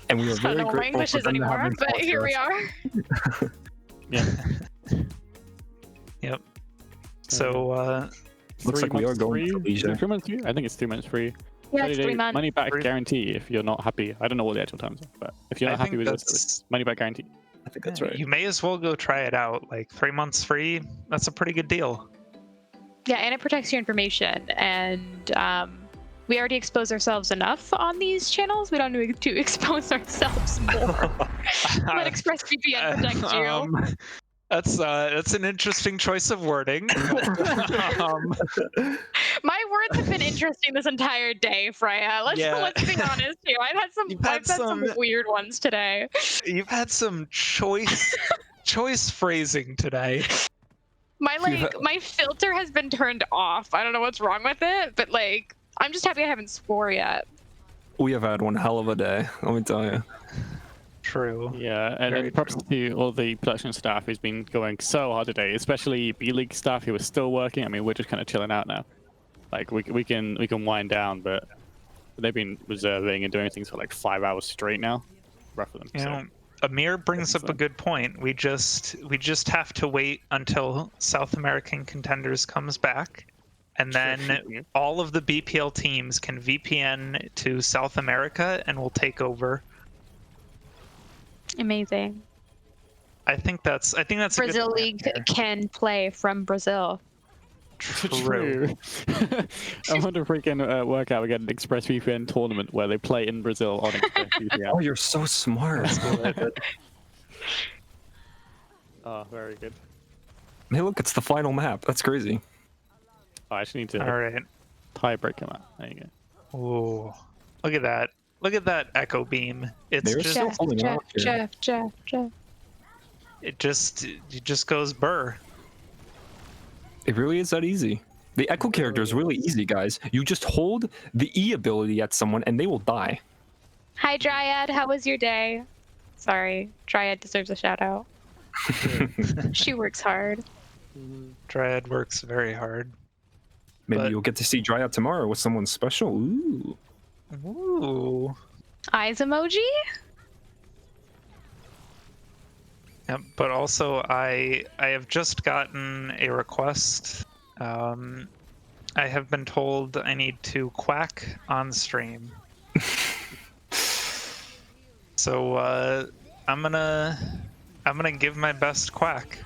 And we are I don't very know what my grateful English for is them anymore, having but here we are. Yeah. Yep. So looks like we are going for Is leisure. it 3 months free? I think it's 2 months free. Yeah, it's 30-day 3 months. Money back Free. guarantee if you're not happy. I don't know what the actual terms are, but if you're I not happy think with the that's- service, money back guarantee. I think that's right. you may as well go try it out. Like 3 months free, that's a pretty good deal. Yeah, and it protects your information. And we already expose ourselves enough on these channels. We don't need to expose ourselves more. Let ExpressVPN protect you. That's an interesting choice of wording. My words have been interesting this entire day, Freya. Let's be honest here. I've had some weird ones today. You've had some choice phrasing today. My filter has been turned off. I don't know what's wrong with it, but like I'm just happy I haven't swore yet. We have had one hell of a day, let me tell you. True. Yeah, and props to all the production staff who's been going so hard today, especially B League staff who are still working. I mean, we're just kind of chilling out now. Like we can wind down, but they've been reserving and doing things for like 5 hours straight now. Rough for them. You So. know, Amir brings up a good point. We just have to wait until South American Contenders comes back, and then all of the BPL teams can VPN to South America, and we'll take over. Amazing. I think that's a Brazil good League can play from Brazil. True. I wonder if we can work out we get an ExpressVPN tournament where they play in Brazil on ExpressVPN. Oh, you're so smart. Oh, very good. Hey, look, it's the final map. That's crazy. Oh, I actually need to All right. tiebreak him out. There you go. Ooh, look at that! Look at that echo beam. It's They're just still holding out here. Jeff. it just goes burr. It really is that easy. The Echo character is really easy, guys. You just hold the E ability at someone and they will die. Hi, Dryad. How was your day? Sorry, Dryad deserves a shout out. She works hard. Dryad works very hard. Maybe you'll get to see Dryad tomorrow with someone special. Ooh. Ooh. Eyes emoji? Yep, but also I have just gotten a request. I have been told I need to quack on stream. So I'm gonna give my best quack.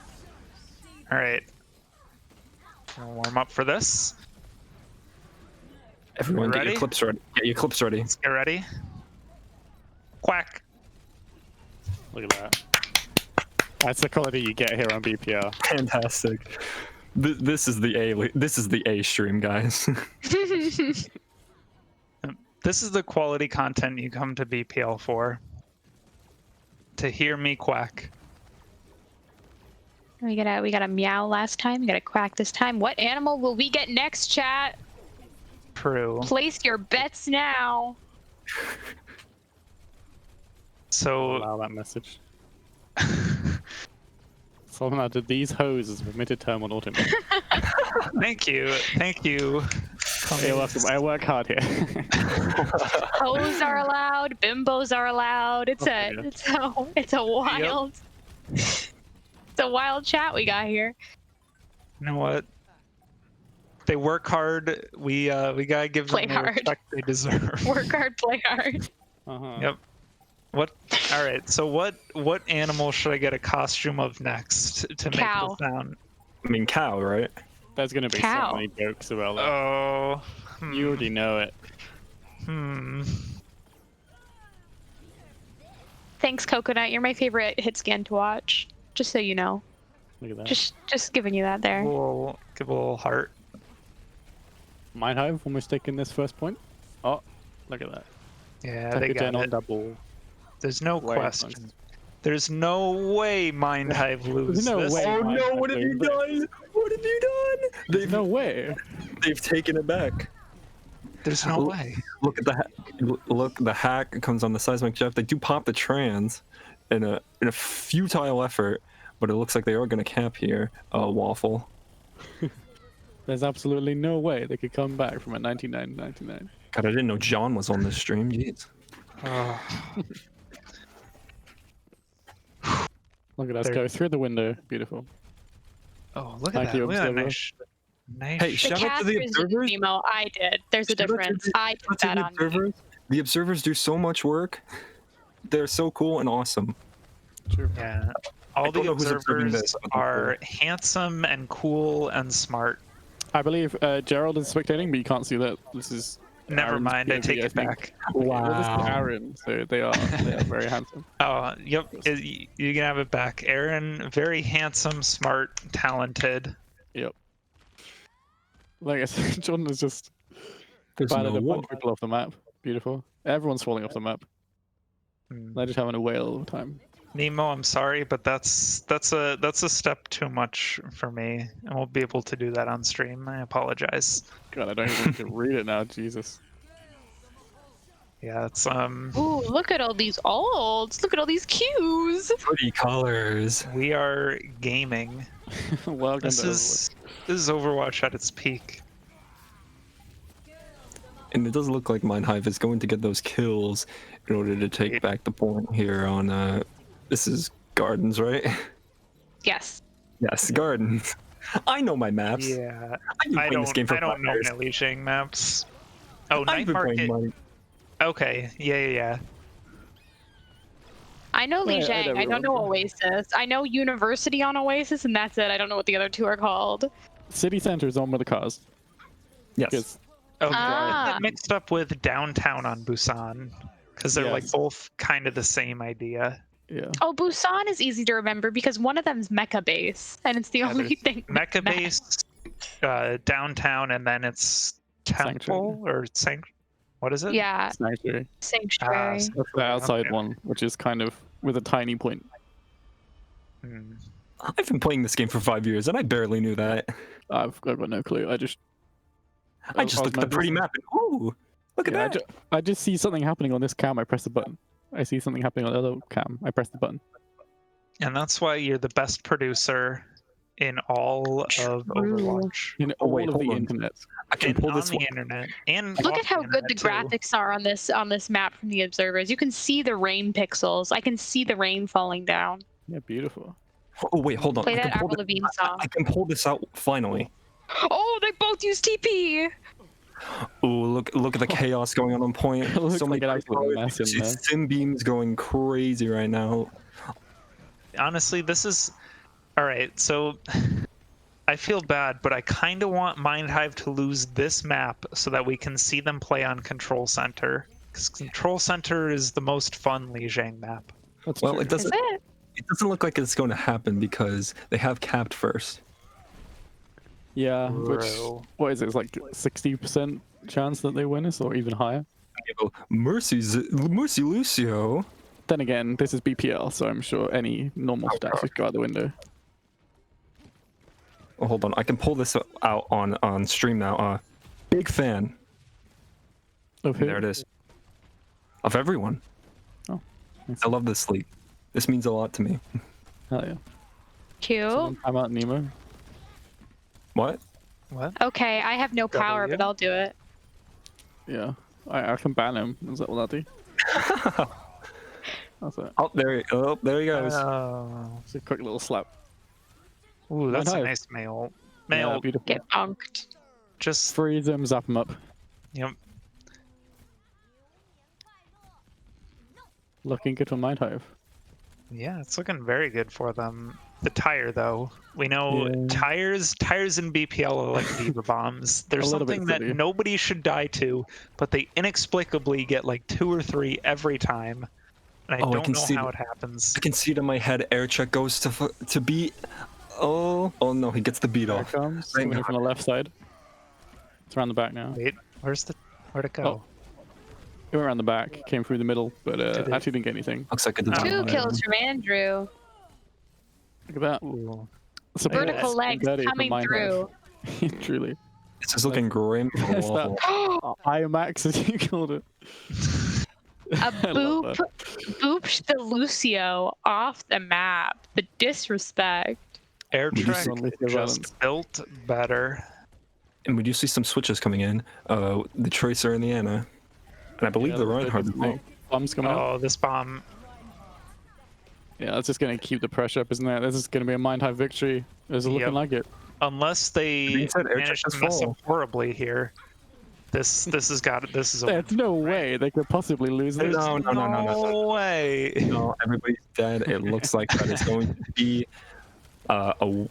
All right. I'll warm up for this. Everyone, get Ready? your clips ready. Get your clips ready. Let's get ready. Quack. Look at that. That's the quality you get here on BPL. Fantastic. This is the A stream, guys. This is the quality content you come to BPL for. To hear me quack. We got a meow last time. We got a quack this time. What animal will we get next, chat? True. Place your bets now. So allow that message. Someone added these hoses permitted term on autumn. Thank you. You're welcome. I work hard here. Hoes are allowed. Bimbos are allowed. It's a wild. It's a wild chat we got here. You know what? They work hard. We gotta give Play them the hard. respect they deserve. Work hard, play hard. Yep. What? All right. So what animal should I get a costume of next to make Cow. the sound? I mean, cow, right? There's gonna be Cow. so many jokes about that. Oh. You already know it. Thanks, Coconut. You're my favorite hit scan to watch. Just so you know. Look at that. Just giving you that there. Give a little heart. Mind.Hive almost taking this first point. Oh, look at that. Yeah, Take they it got down on it. double. There's no Way question. There's no way Mind.Hive lose There's no this. way. Oh no, Mind.Hive what have you lose this. done? What have you done? There's no way. They've taken it back. There's no way. Look at the hack comes on the seismic Jeff. They do pop the trans in a futile effort, but it looks like they are going to cap here. Waffle. There's absolutely no way they could come back from a 99-99. God, I didn't know John was on this stream. Jeez. Look at us go through the window. Beautiful. Oh, look at Thank that. you, Look at that observer. nice. Hey, The shout out to the casters didn't observers. emo. I did. There's a Shout out to difference. the- I took shout that out on to the me. observers. The observers do so much work. They're so cool and awesome. Yeah. All don't the know who's observing observers this, but they're are handsome and cool and smart. I believe Gerald is spectating, but you can't see that. This is. Never Aaron's mind, I POV, take it think. back. Okay, well, this is Wow. Aaron, so they are very handsome. Oh, yep. You can have it back. Aaron, very handsome, smart, talented. Yep. Like I said, John is just There's fired no a bunch war. of people off the map. Beautiful. Everyone's falling off the map. They're just having a whale all the time. Nemo, I'm sorry, but that's a step too much for me. I won't be able to do that on stream. I apologize. God, I don't even need to read it now. Jesus. Yeah, it's Ooh, look at all these olds. Look at all these Qs. Pretty colors. we are gaming. Welcome This to is Overwatch at its peak. And it does look like Mind.Hive is going to get those kills in order to take back the point here on this is Gardens, right? Yes. Yes, Gardens. I know my maps. Yeah, I've been playing this game for I don't 5 know years. my Lijiang maps. Oh, I've Night been playing Market. mine. Okay, yeah. I know Yeah, I Lijiang. know I don't know Oasis. I know University on Oasis, and that's it. I don't know what the other two are called. City Center is on with the cars. Yes. Because Oh, Ah. yeah. Mixed up with Downtown on Busan, because they're like Yes. both kind of the same idea. Yeah. Oh, Busan is easy to remember because one of them's mecha base, and it's the Yeah, only there's thing. Mecha base, Downtown, and then it's Temple or Sanct. What is it? Yeah, Sanctuary. Sanctuary. Ah, That's the outside okay. one, which is kind of with a tiny point. Hmm. I've been playing this game for 5 years and I barely knew that. I've got no clue. I just look at the pretty map and ooh, look at Yeah, that. I just see something happening on this cam. I press the button. I see something happening on the other cam. I press the button. And that's why you're the best producer in all of Overwatch. In Oh, wait, all of hold the on. internet. I can And pull on this the one. internet. And Look off at how the good the internet, too. graphics are on this map from the observers. You can see the rain pixels. I can see the rain falling down. Yeah, beautiful. Oh wait, hold on. Play I that can pull Avril Lavigne song. I can pull this out finally. Oh, they both use TP. Ooh, look at the chaos going on point. It looks So like many an absolute mess in there. sim beams going crazy right now. Honestly, this is all right. So I feel bad, but I kind of want Mind.Hive to lose this map so that we can see them play on Control Center. Because Control Center is the most fun Lijiang map. That's Well, true. it doesn't. Is it? It doesn't look like it's going to happen because they have capped first. Yeah, which Bro. what is it? It's like 60% chance that they win this, or even higher. Mercy Lucio. Then again, this is BPL, so I'm sure any normal stats would go out the window. Oh, hold on, I can pull this out on stream now. Big fan. Of who? There it is. Of everyone. Oh, I love this league. This means a lot to me. Hell yeah. Cute. I'm out Nemo. What? What? Okay, I have no power, but I'll do it. Yeah, I can ban him. Is that what I'll do? That's it. Oh, there he goes. Oh. It's a quick little slap. Ooh, that's a Mind.Hive. nice mail. Yeah, Mail. beautiful. Get punked. Just Freeze him, zap him up. yep. Looking good for Mind.Hive. Yeah, it's looking very good for them. The tire, though, we know Yeah. tires in BPL are like diva bombs. There's A little bit something that silly. nobody should die to, but they inexplicably get like 2 or 3 every time, and I Oh, I don't can know see how it. it happens. I can see it in my head. Air check goes to beat. Oh no, he gets the beat There it off. comes. Thank Coming in God. from the left side. It's around the back now. Wait, where'd it go? Oh. went around the back, came through the middle, but actually didn't get anything. Looks like a 2 kills from Andrew. Look at that. Vertical legs coming through. Truly. This is looking grim for Waffle. IMAX, as you called it. A booped the Lucio off the map. The disrespect. Air Trek just built better. And we do see some switches coming in. The Tracer and the Ana. And I believe the Reinhardt as well. Bombs coming out. Oh, this bomb. Yeah, that's just going to keep the pressure up, isn't it? This is going to be a Mind.Hive victory. It's looking like it. Unless they manage to mess up horribly here. This is a There's no way they could possibly lose this. No way. No, everybody's dead. It looks like that is going to be oh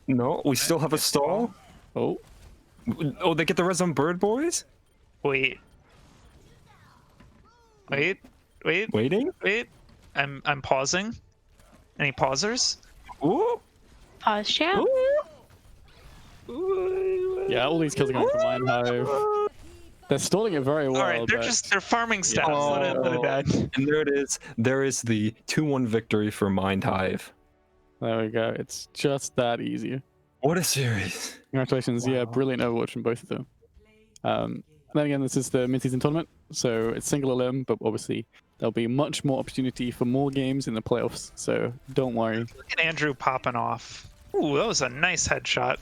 no, we still have a stall. Oh, they get the res on Bird Boys. Waiting. I'm pausing. Any pausers? Ooh. Pause champ. Yeah, all these kills are going for Mind.Hive. They're stalling it very well. All right, they're farming stats. Let it die. And there it is. There is the 2-1 victory for Mind.Hive. There we go. It's just that easy. What a series. Congratulations. Yeah, brilliant Overwatch from both of them. Then again, this is the Midseason Tournament, so it's single elim, but obviously there'll be much more opportunity for more games in the playoffs, so don't worry. Look at Andrew popping off. Ooh, that was a nice headshot.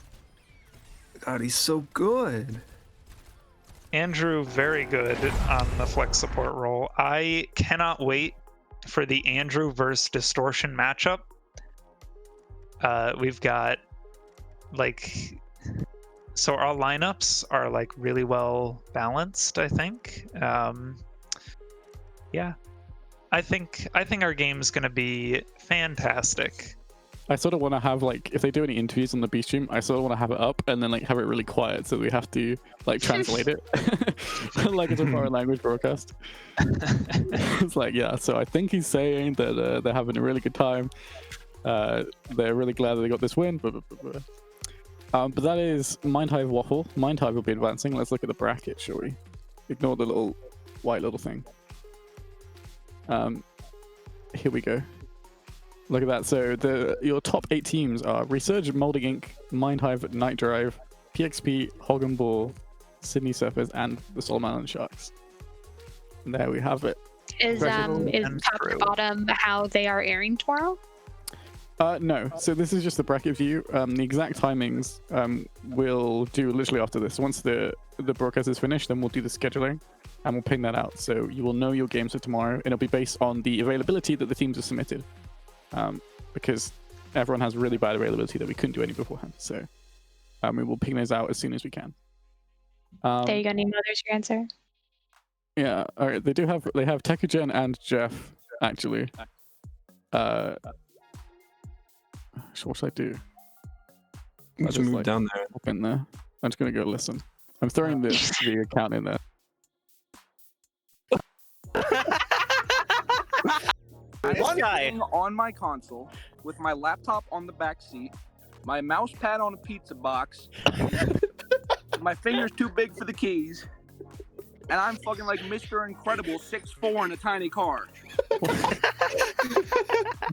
God, he's so good. Andrew, very good on the flex support role. I cannot wait for the Andrew versus Distortion matchup. We've got so our lineups are really well balanced, I think. Yeah, I think our game's gonna be fantastic. I sort of want to have if they do any interviews on the B stream, I sort of want to have it up and then have it really quiet so we have to translate it like it's a foreign language broadcast. It's yeah, so I think he's saying that they're having a really good time. They're really glad that they got this win. But that is Mind.Hive Waffle. Mind.Hive will be advancing. Let's look at the bracket, shall we? Ignore the little white little thing. Here we go. Look at that. So your top 8 teams are Resurgent, Malding Inc., Mind.Hive, DayDream, PXP, Hog and Ball, Sydney Surfers, and the Solomon Island Sharks. And there we have it. Is top to bottom how they are airing tomorrow? No. So this is just the bracket view. The exact timings we'll do literally after this. Once the broadcast is finished, then we'll do the scheduling and we'll ping that out. So you will know your games for tomorrow, and it'll be based on the availability that the teams have submitted. Because everyone has really bad availability that we couldn't do any beforehand. So we will ping those out as soon as we can. There you go, Nemo. There's your answer. Yeah. All right. They have Tekugen and Jeff actually. So what should I do? I'll just move down there. Up in there. I'm just gonna go listen. I'm throwing the account in there. I'm sitting on my console with my laptop on the back seat, my mouse pad on a pizza box, my finger's too big for the keys, and I'm fucking like Mr. Incredible 6'4" in a tiny car.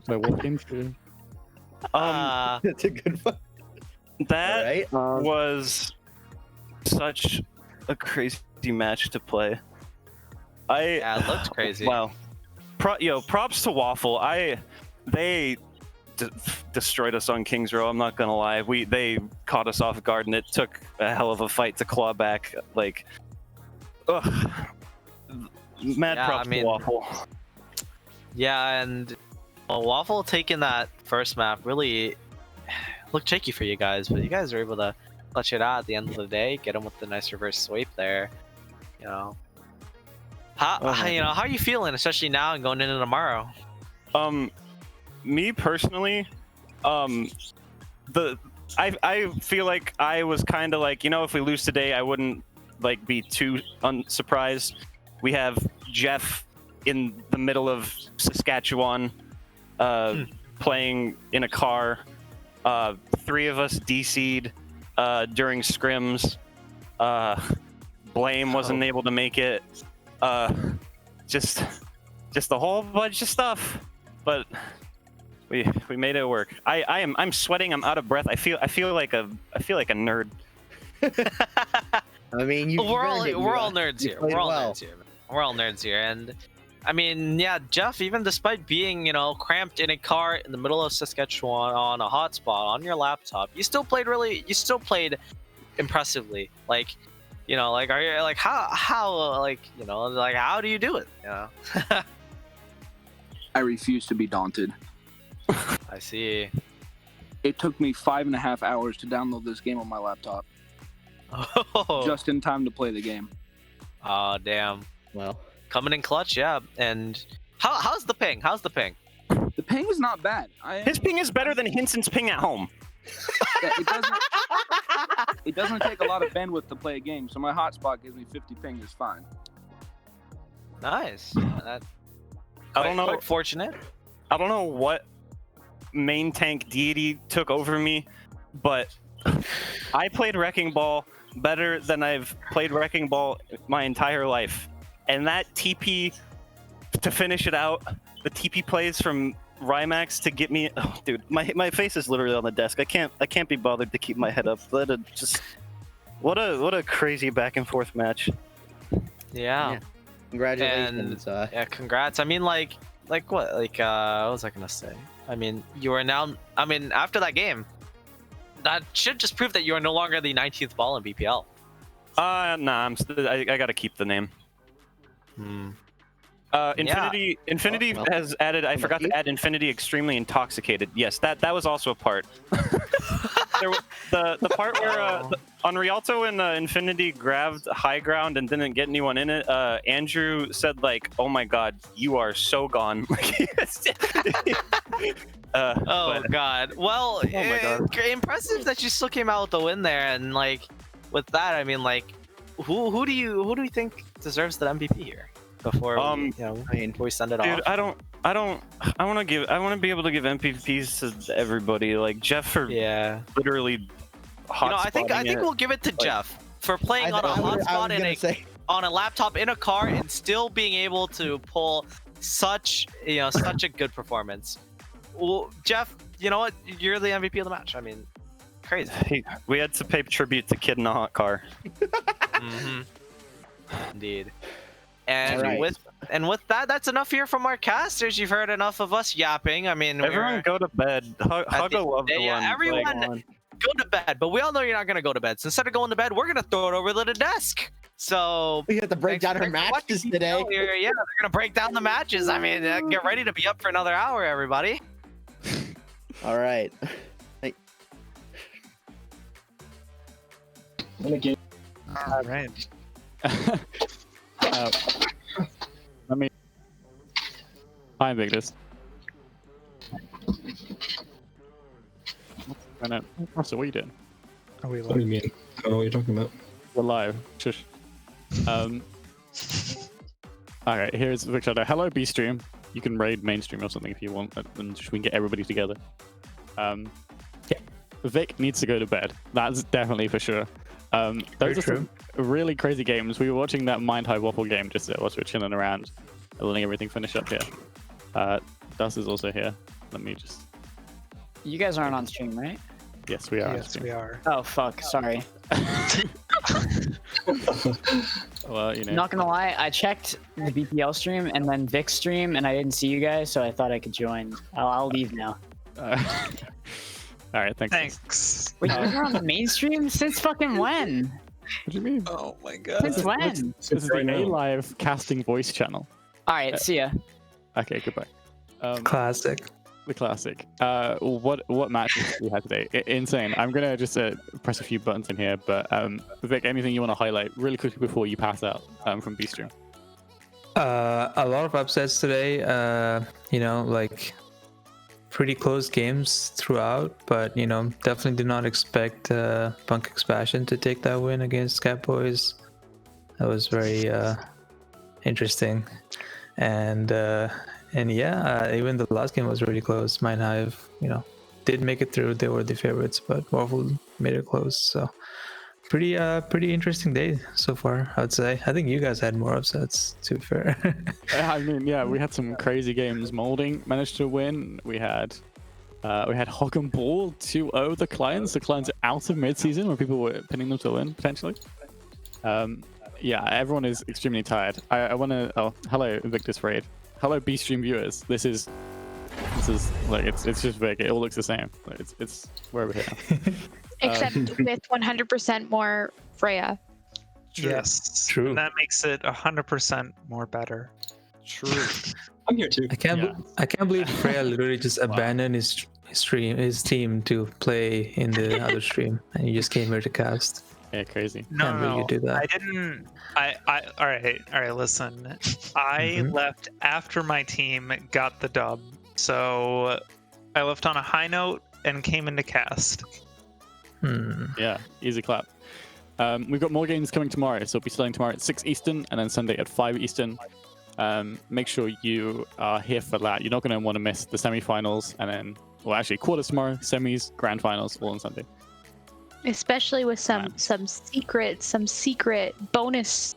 I walk into. That's a good one. That was such a crazy match to play. Yeah, it looked crazy. Wow. Props to Waffle. They destroyed us on Kings Row. I'm not gonna lie. They caught us off guard, and it took a hell of a fight to claw back. Props to Waffle. Yeah, and Waffle taking that first map really looked tricky for you guys, but you guys were able to clutch it out at the end of the day, get him with the nice reverse sweep there. How are you feeling, especially now and going into tomorrow? Me personally, I feel like I was kind of if we lose today, I wouldn't be too unsurprised. We have Jeff in the middle of Saskatchewan, playing in a car. 3 of us DC'd during scrims. Blame wasn't able to make it. just a whole bunch of stuff, but we made it work. I'm sweating. I'm out of breath. I feel like a nerd. I mean, we're all nerds here. We're all nerds here. We're all nerds here, and I mean, yeah, Jeff. Even despite being, cramped in a car in the middle of Saskatchewan on a hotspot on your laptop, you still played impressively. Like, are you like how do you do it? I refuse to be daunted. I see. It took me 5.5 hours to download this game on my laptop. Oh. Just in time to play the game. Oh, damn. Well, coming in clutch, yeah. And how's the ping? How's the ping? The ping is not bad. His ping is better than Hinson's ping at home. Yeah, it doesn't take a lot of bandwidth to play a game, so my hotspot gives me 50 ping is fine. Nice. I don't know. Quite fortunate. I don't know what main tank deity took over me, but I played Wrecking Ball better than I've played Wrecking Ball my entire life. And that TP to finish it out, the TP plays from Rymax to get me. Oh, dude, my face is literally on the desk. I can't be bothered to keep my head up. What a crazy back and forth match. Yeah. Congratulations. Yeah, congrats. I mean, what was I gonna say? I mean, you are now. I mean, after that game, that should just prove that you are no longer the 19th ball in BPL. Nah, I gotta keep the name. Infinity has added. I forgot to add Infinity Extremely Intoxicated. Yes, that was also a part. There was the part where on Rialto and Infinity grabbed high ground and didn't get anyone in it. Andrew said like, "Oh my God, you are so gone." God. Well, oh my God. Impressive that you still came out with the win there, and with that, I mean, who do you think deserves the MVP here? Before we send it off. Dude, I want to be able to give MVPs to everybody. Like Jeff for literally I think we'll give it to Jeff for playing on a hotspot on a laptop in a car and still being able to pull such a good performance. Well, Jeff, you know what? You're the MVP of the match. I mean, crazy. Hey, we had to pay tribute to Kid in a Hot Car. Indeed. And with that, that's enough here from our casters. You've heard enough of us yapping. I mean, everyone go to bed. Hug a loved one. Yeah, everyone go to bed. But we all know you're not gonna go to bed. So instead of going to bed, we're gonna throw it over to the desk. So we have to break down our matches today. Yeah, they're gonna break down the matches. I mean, get ready to be up for another hour, everybody. All right. All right. Let me. Hi, Biggest. So what are you doing? What do you mean? I don't know what you're talking about. We're live. Shush. Alright, here's Victor. Hello, B-Stream. You can raid mainstream or something if you want, and we can get everybody together. Vic needs to go to bed. That's definitely for sure. Those are some really crazy games. We were watching that Mind.Hive Waffle game just whilst we were chilling around, letting everything finish up here. Dust is also here. Let me just. You guys aren't on stream, right? Yes, we are. Yes, we are. Oh fuck! Sorry. Well, Not gonna lie, I checked the BPL stream and then Vic's stream, and I didn't see you guys, so I thought I could join. I'll leave now. All right, thanks. Wait, you're on the main stream since fucking when? What do you mean? Oh my god. Since when? This is the A-Live casting voice channel. All right, see ya. Okay, goodbye. Classic. The classic. What matches do we have today? Insane. I'm gonna just press a few buttons in here, but Vic, anything you want to highlight really quickly before you pass out from B-Stream? A lot of upsets today. Pretty close games throughout, but definitely did not expect Punk Expansion to take that win against Catboys. That was very interesting, and yeah, even the last game was really close. Mind.Hive, did make it through. They were the favorites, but Waffle made it close. So pretty interesting day so far, I would say. I think you guys had more upsets, to be fair. I mean, yeah, we had some crazy games. Malding managed to win. We had Hog and Ball 2-0 the Clients. The Clients are out of mid-season where people were pinning them to win, potentially. Yeah, everyone is extremely tired. I want to... Oh, hello, Invictus Raid. Hello, B-Stream viewers. This is like, it's just big. It all looks the same. Like, it's we're over here. Except with 100% more Freya. Yes. True. And that makes it 100% more better. True. I'm here too. I can't believe Freya literally just abandoned his team to play in the other stream, and you just came here to cast. Yeah, crazy. No, Can't really do that. I didn't. All right. Listen, I left after my team got the dub, so I left on a high note and came into cast. Yeah, easy clap. We've got more games coming tomorrow, so we'll be starting tomorrow at 6 Eastern and then Sunday at 5 Eastern. Make sure you are here for that. You're not going to want to miss the semi-finals and then, well, actually quarters tomorrow, semis, grand finals, all on Sunday. Especially with some secret bonus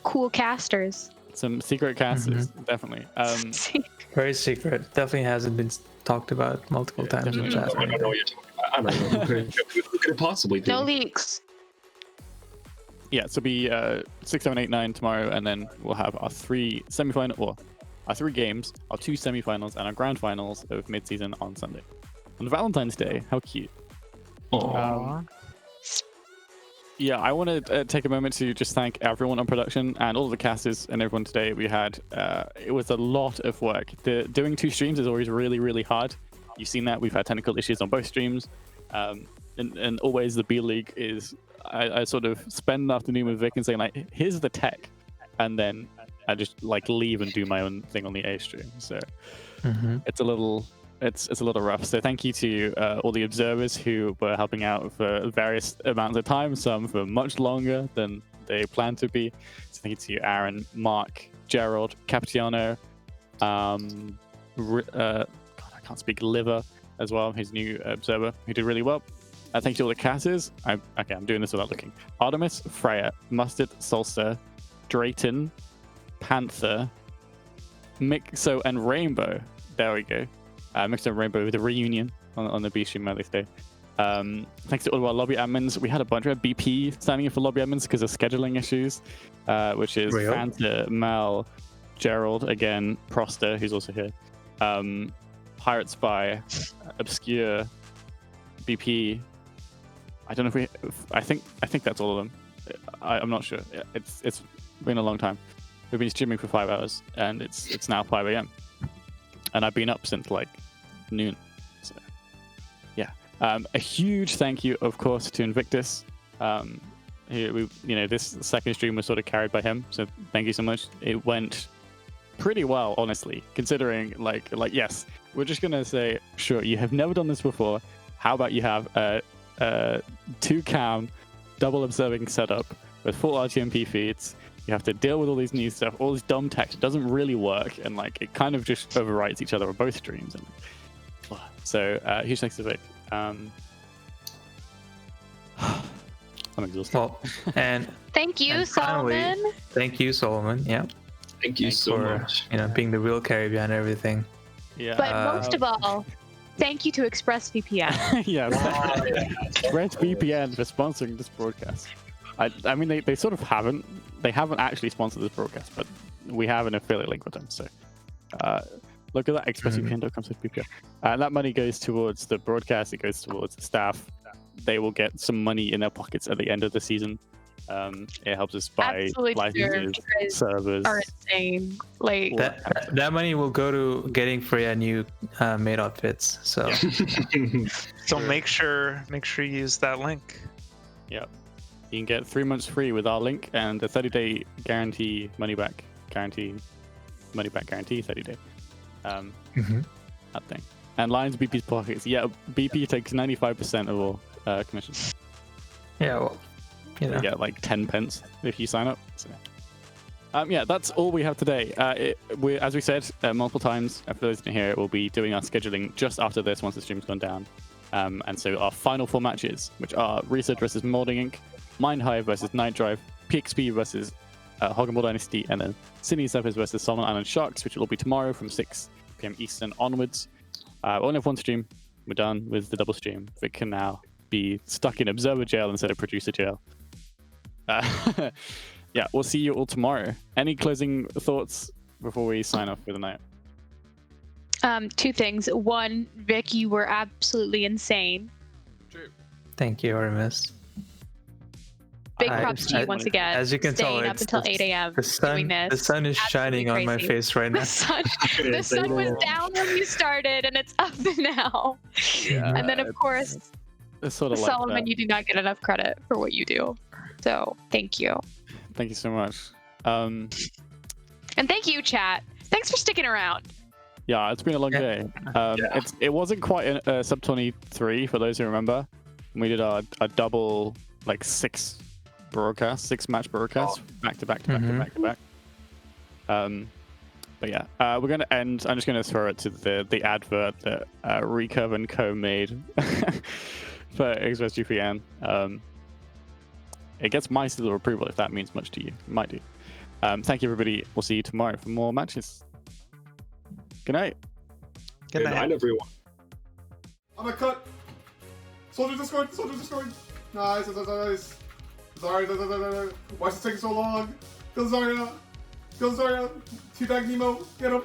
cool casters. Some secret casters, definitely. Very secret. Definitely hasn't been talked about multiple times in chat. I don't know what you're talking about. I'm like, who could it possibly be? No leaks. Yeah, so it'll be 6, 7, 8, 9 tomorrow, and then we'll have our 3 semi-final, well, our 3 games, our 2 semi-finals, and our grand finals of mid-season on Sunday. On Valentine's Day, how cute. Yeah, I want to take a moment to just thank everyone on production and all of the casters and everyone today. We had, it was a lot of work. Doing 2 streams is always really, really hard. You've seen that. We've had technical issues on both streams. And always the B League is, I sort of spend an afternoon with Vic and saying like, here's the tech. And then I just like leave and do my own thing on the A stream. So it's a little rough. So thank you to all the observers who were helping out for various amounts of time, some for much longer than they planned to be. So thank you to Aaron, Mark, Gerald, Capitiano, God, I can't speak, Liver as well, his new observer, who did really well. Thank you to all the casters. I'm doing this without looking. Artemis, Freya, Mustard, Solstice, Drayton, Panther, Mixo, and Rainbow. There we go. Mixo and Rainbow with a reunion on the B-Stream Mother's Day. Thanks to all of our lobby admins. We had a bunch of BP standing in for lobby admins because of scheduling issues, which is Fanta, Mal, Gerald, again, Proster, who's also here, Pirate Spy, Obscure, BP. I don't know if I think that's all of them. I'm not sure. It's been a long time. We've been streaming for 5 hours, and it's now 5 a.m. and I've been up since like noon. So yeah, a huge thank you, of course, to Invictus. This second stream was sort of carried by him, so thank you so much. It went pretty well, honestly, considering like yes, we're just gonna say, sure, you have never done this before. How about you have a 2-cam double observing setup with full RTMP feeds? You have to deal with all these new stuff, all this dumb text. It doesn't really work, and like it kind of just overwrites each other on both streams. And so huge thanks to Vic. I'm exhausted. Well, and thank you, Solomon. Thank you, Solomon. Yeah. Thank you so much. Being the real carry behind everything. Yeah. But most of all, thank you to ExpressVPN. Yeah. ExpressVPN for sponsoring this broadcast. I mean, they sort of haven't. They haven't actually sponsored this broadcast, but we have an affiliate link with them. So look at that, expressvpn.com/BPL. That money goes towards the broadcast. It goes towards the staff. They will get some money in their pockets at the end of the season. It helps us buy licenses, servers. Are insane. Like that money will go to getting Freya new maid outfits. So so make sure you use that link. Yep. You can get 3 months free with our link and a 30-day guarantee money back guarantee 30-day. That thing. And lines BP's pockets. Yeah, BP takes 95% of all commissions. Yeah, well, you get like 10 pence if you sign up. So, yeah, that's all we have today. As we said multiple times, for those who didn't hear it, we'll be doing our scheduling just after this once the stream's gone down. And so our final 4 matches, which are Research versus Malding Inc., Mind.Hive versus DayDream, PXP versus Hog'N'Ball Dynasty, and then Sydney Surfers versus Solomon Island Sharks, which will be tomorrow from 6 p.m. Eastern onwards. We only have one stream. We're done with the double stream. Vic can now be stuck in observer jail instead of producer jail. Yeah, we'll see you all tomorrow. Any closing thoughts before we sign off for the night? Two things. One, Vic, you were absolutely insane. Thank you, Artemis. Big props to you once again. As you can tell, staying up until 8 a.m. doing this. The sun is shining on my face right now. The sun was down when you started, and it's up now. Yeah, and then, of course, it's sort of like Solomon, that. you do not get enough credit for what you do. So, thank you. Thank you so much. And thank you, chat. Thanks for sticking around. Yeah, it's been a long day. It wasn't quite a sub 23 for those who remember. We did a double, like 6 match broadcasts, back to back to back to back to back. But yeah, we're gonna end. I'm just gonna throw it to the advert that Recurve and Co made for ExpressVPN. It gets my seal of approval if that means much to you. It might do. Thank you, everybody. We'll see you tomorrow for more matches. Good night. Good night, everyone. I'm gonna cut. Soldiers escort. Nice. Sorry. Why is it taking so long? Kill Zarya. Teabag Nemo. Get him.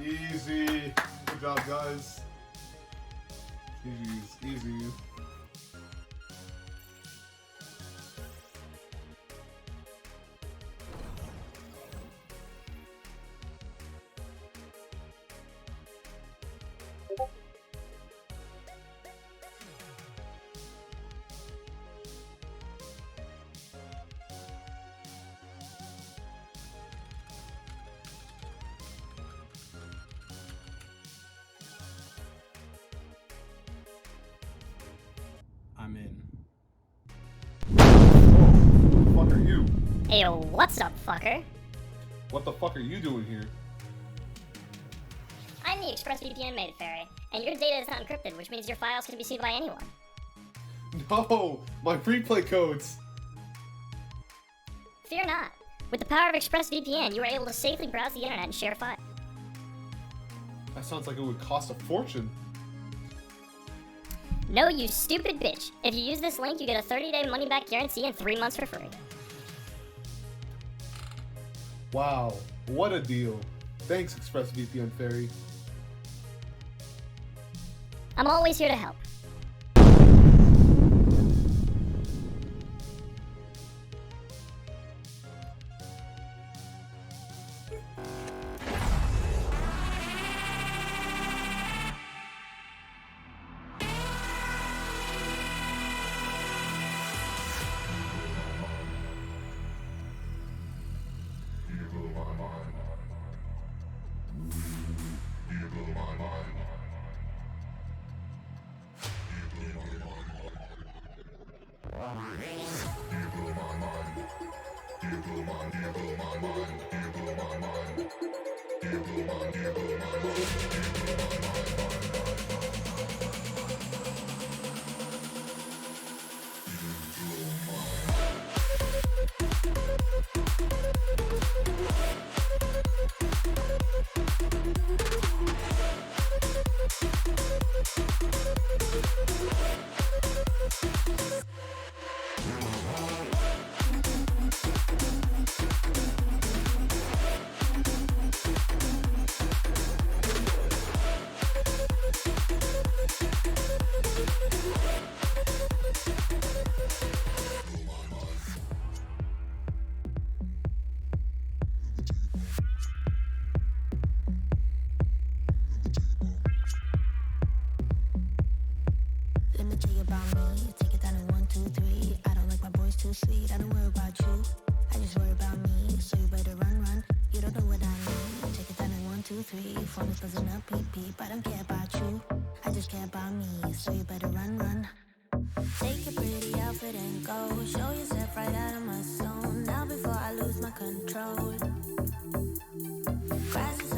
Easy. Good job, guys. Easy. I'm in. What the fuck are you? Hey, what's up, fucker? What the fuck are you doing here? I'm the ExpressVPN maid fairy, and your data is not encrypted, which means your files can be seen by anyone. No, my replay codes. Fear not. With the power of ExpressVPN, you are able to safely browse the internet and share files. That sounds like it would cost a fortune. No, you stupid bitch. If you use this link, you get a 30-day money-back guarantee and 3 months for free. Wow, what a deal. Thanks, ExpressVPN Fairy. I'm always here to help. Let me tell you about me. Take it down in 1, 2, 3. I don't like my boys too sweet. I don't worry about you. I just worry about me. So you better run. You don't know what I need. Take it down in 1, 2, 3. Phone is buzzing up, beep beep. I don't care about you. I just care about me. So you better run. Take your pretty outfit and go. Show yourself right out of my zone. Now before I lose my control. Grass is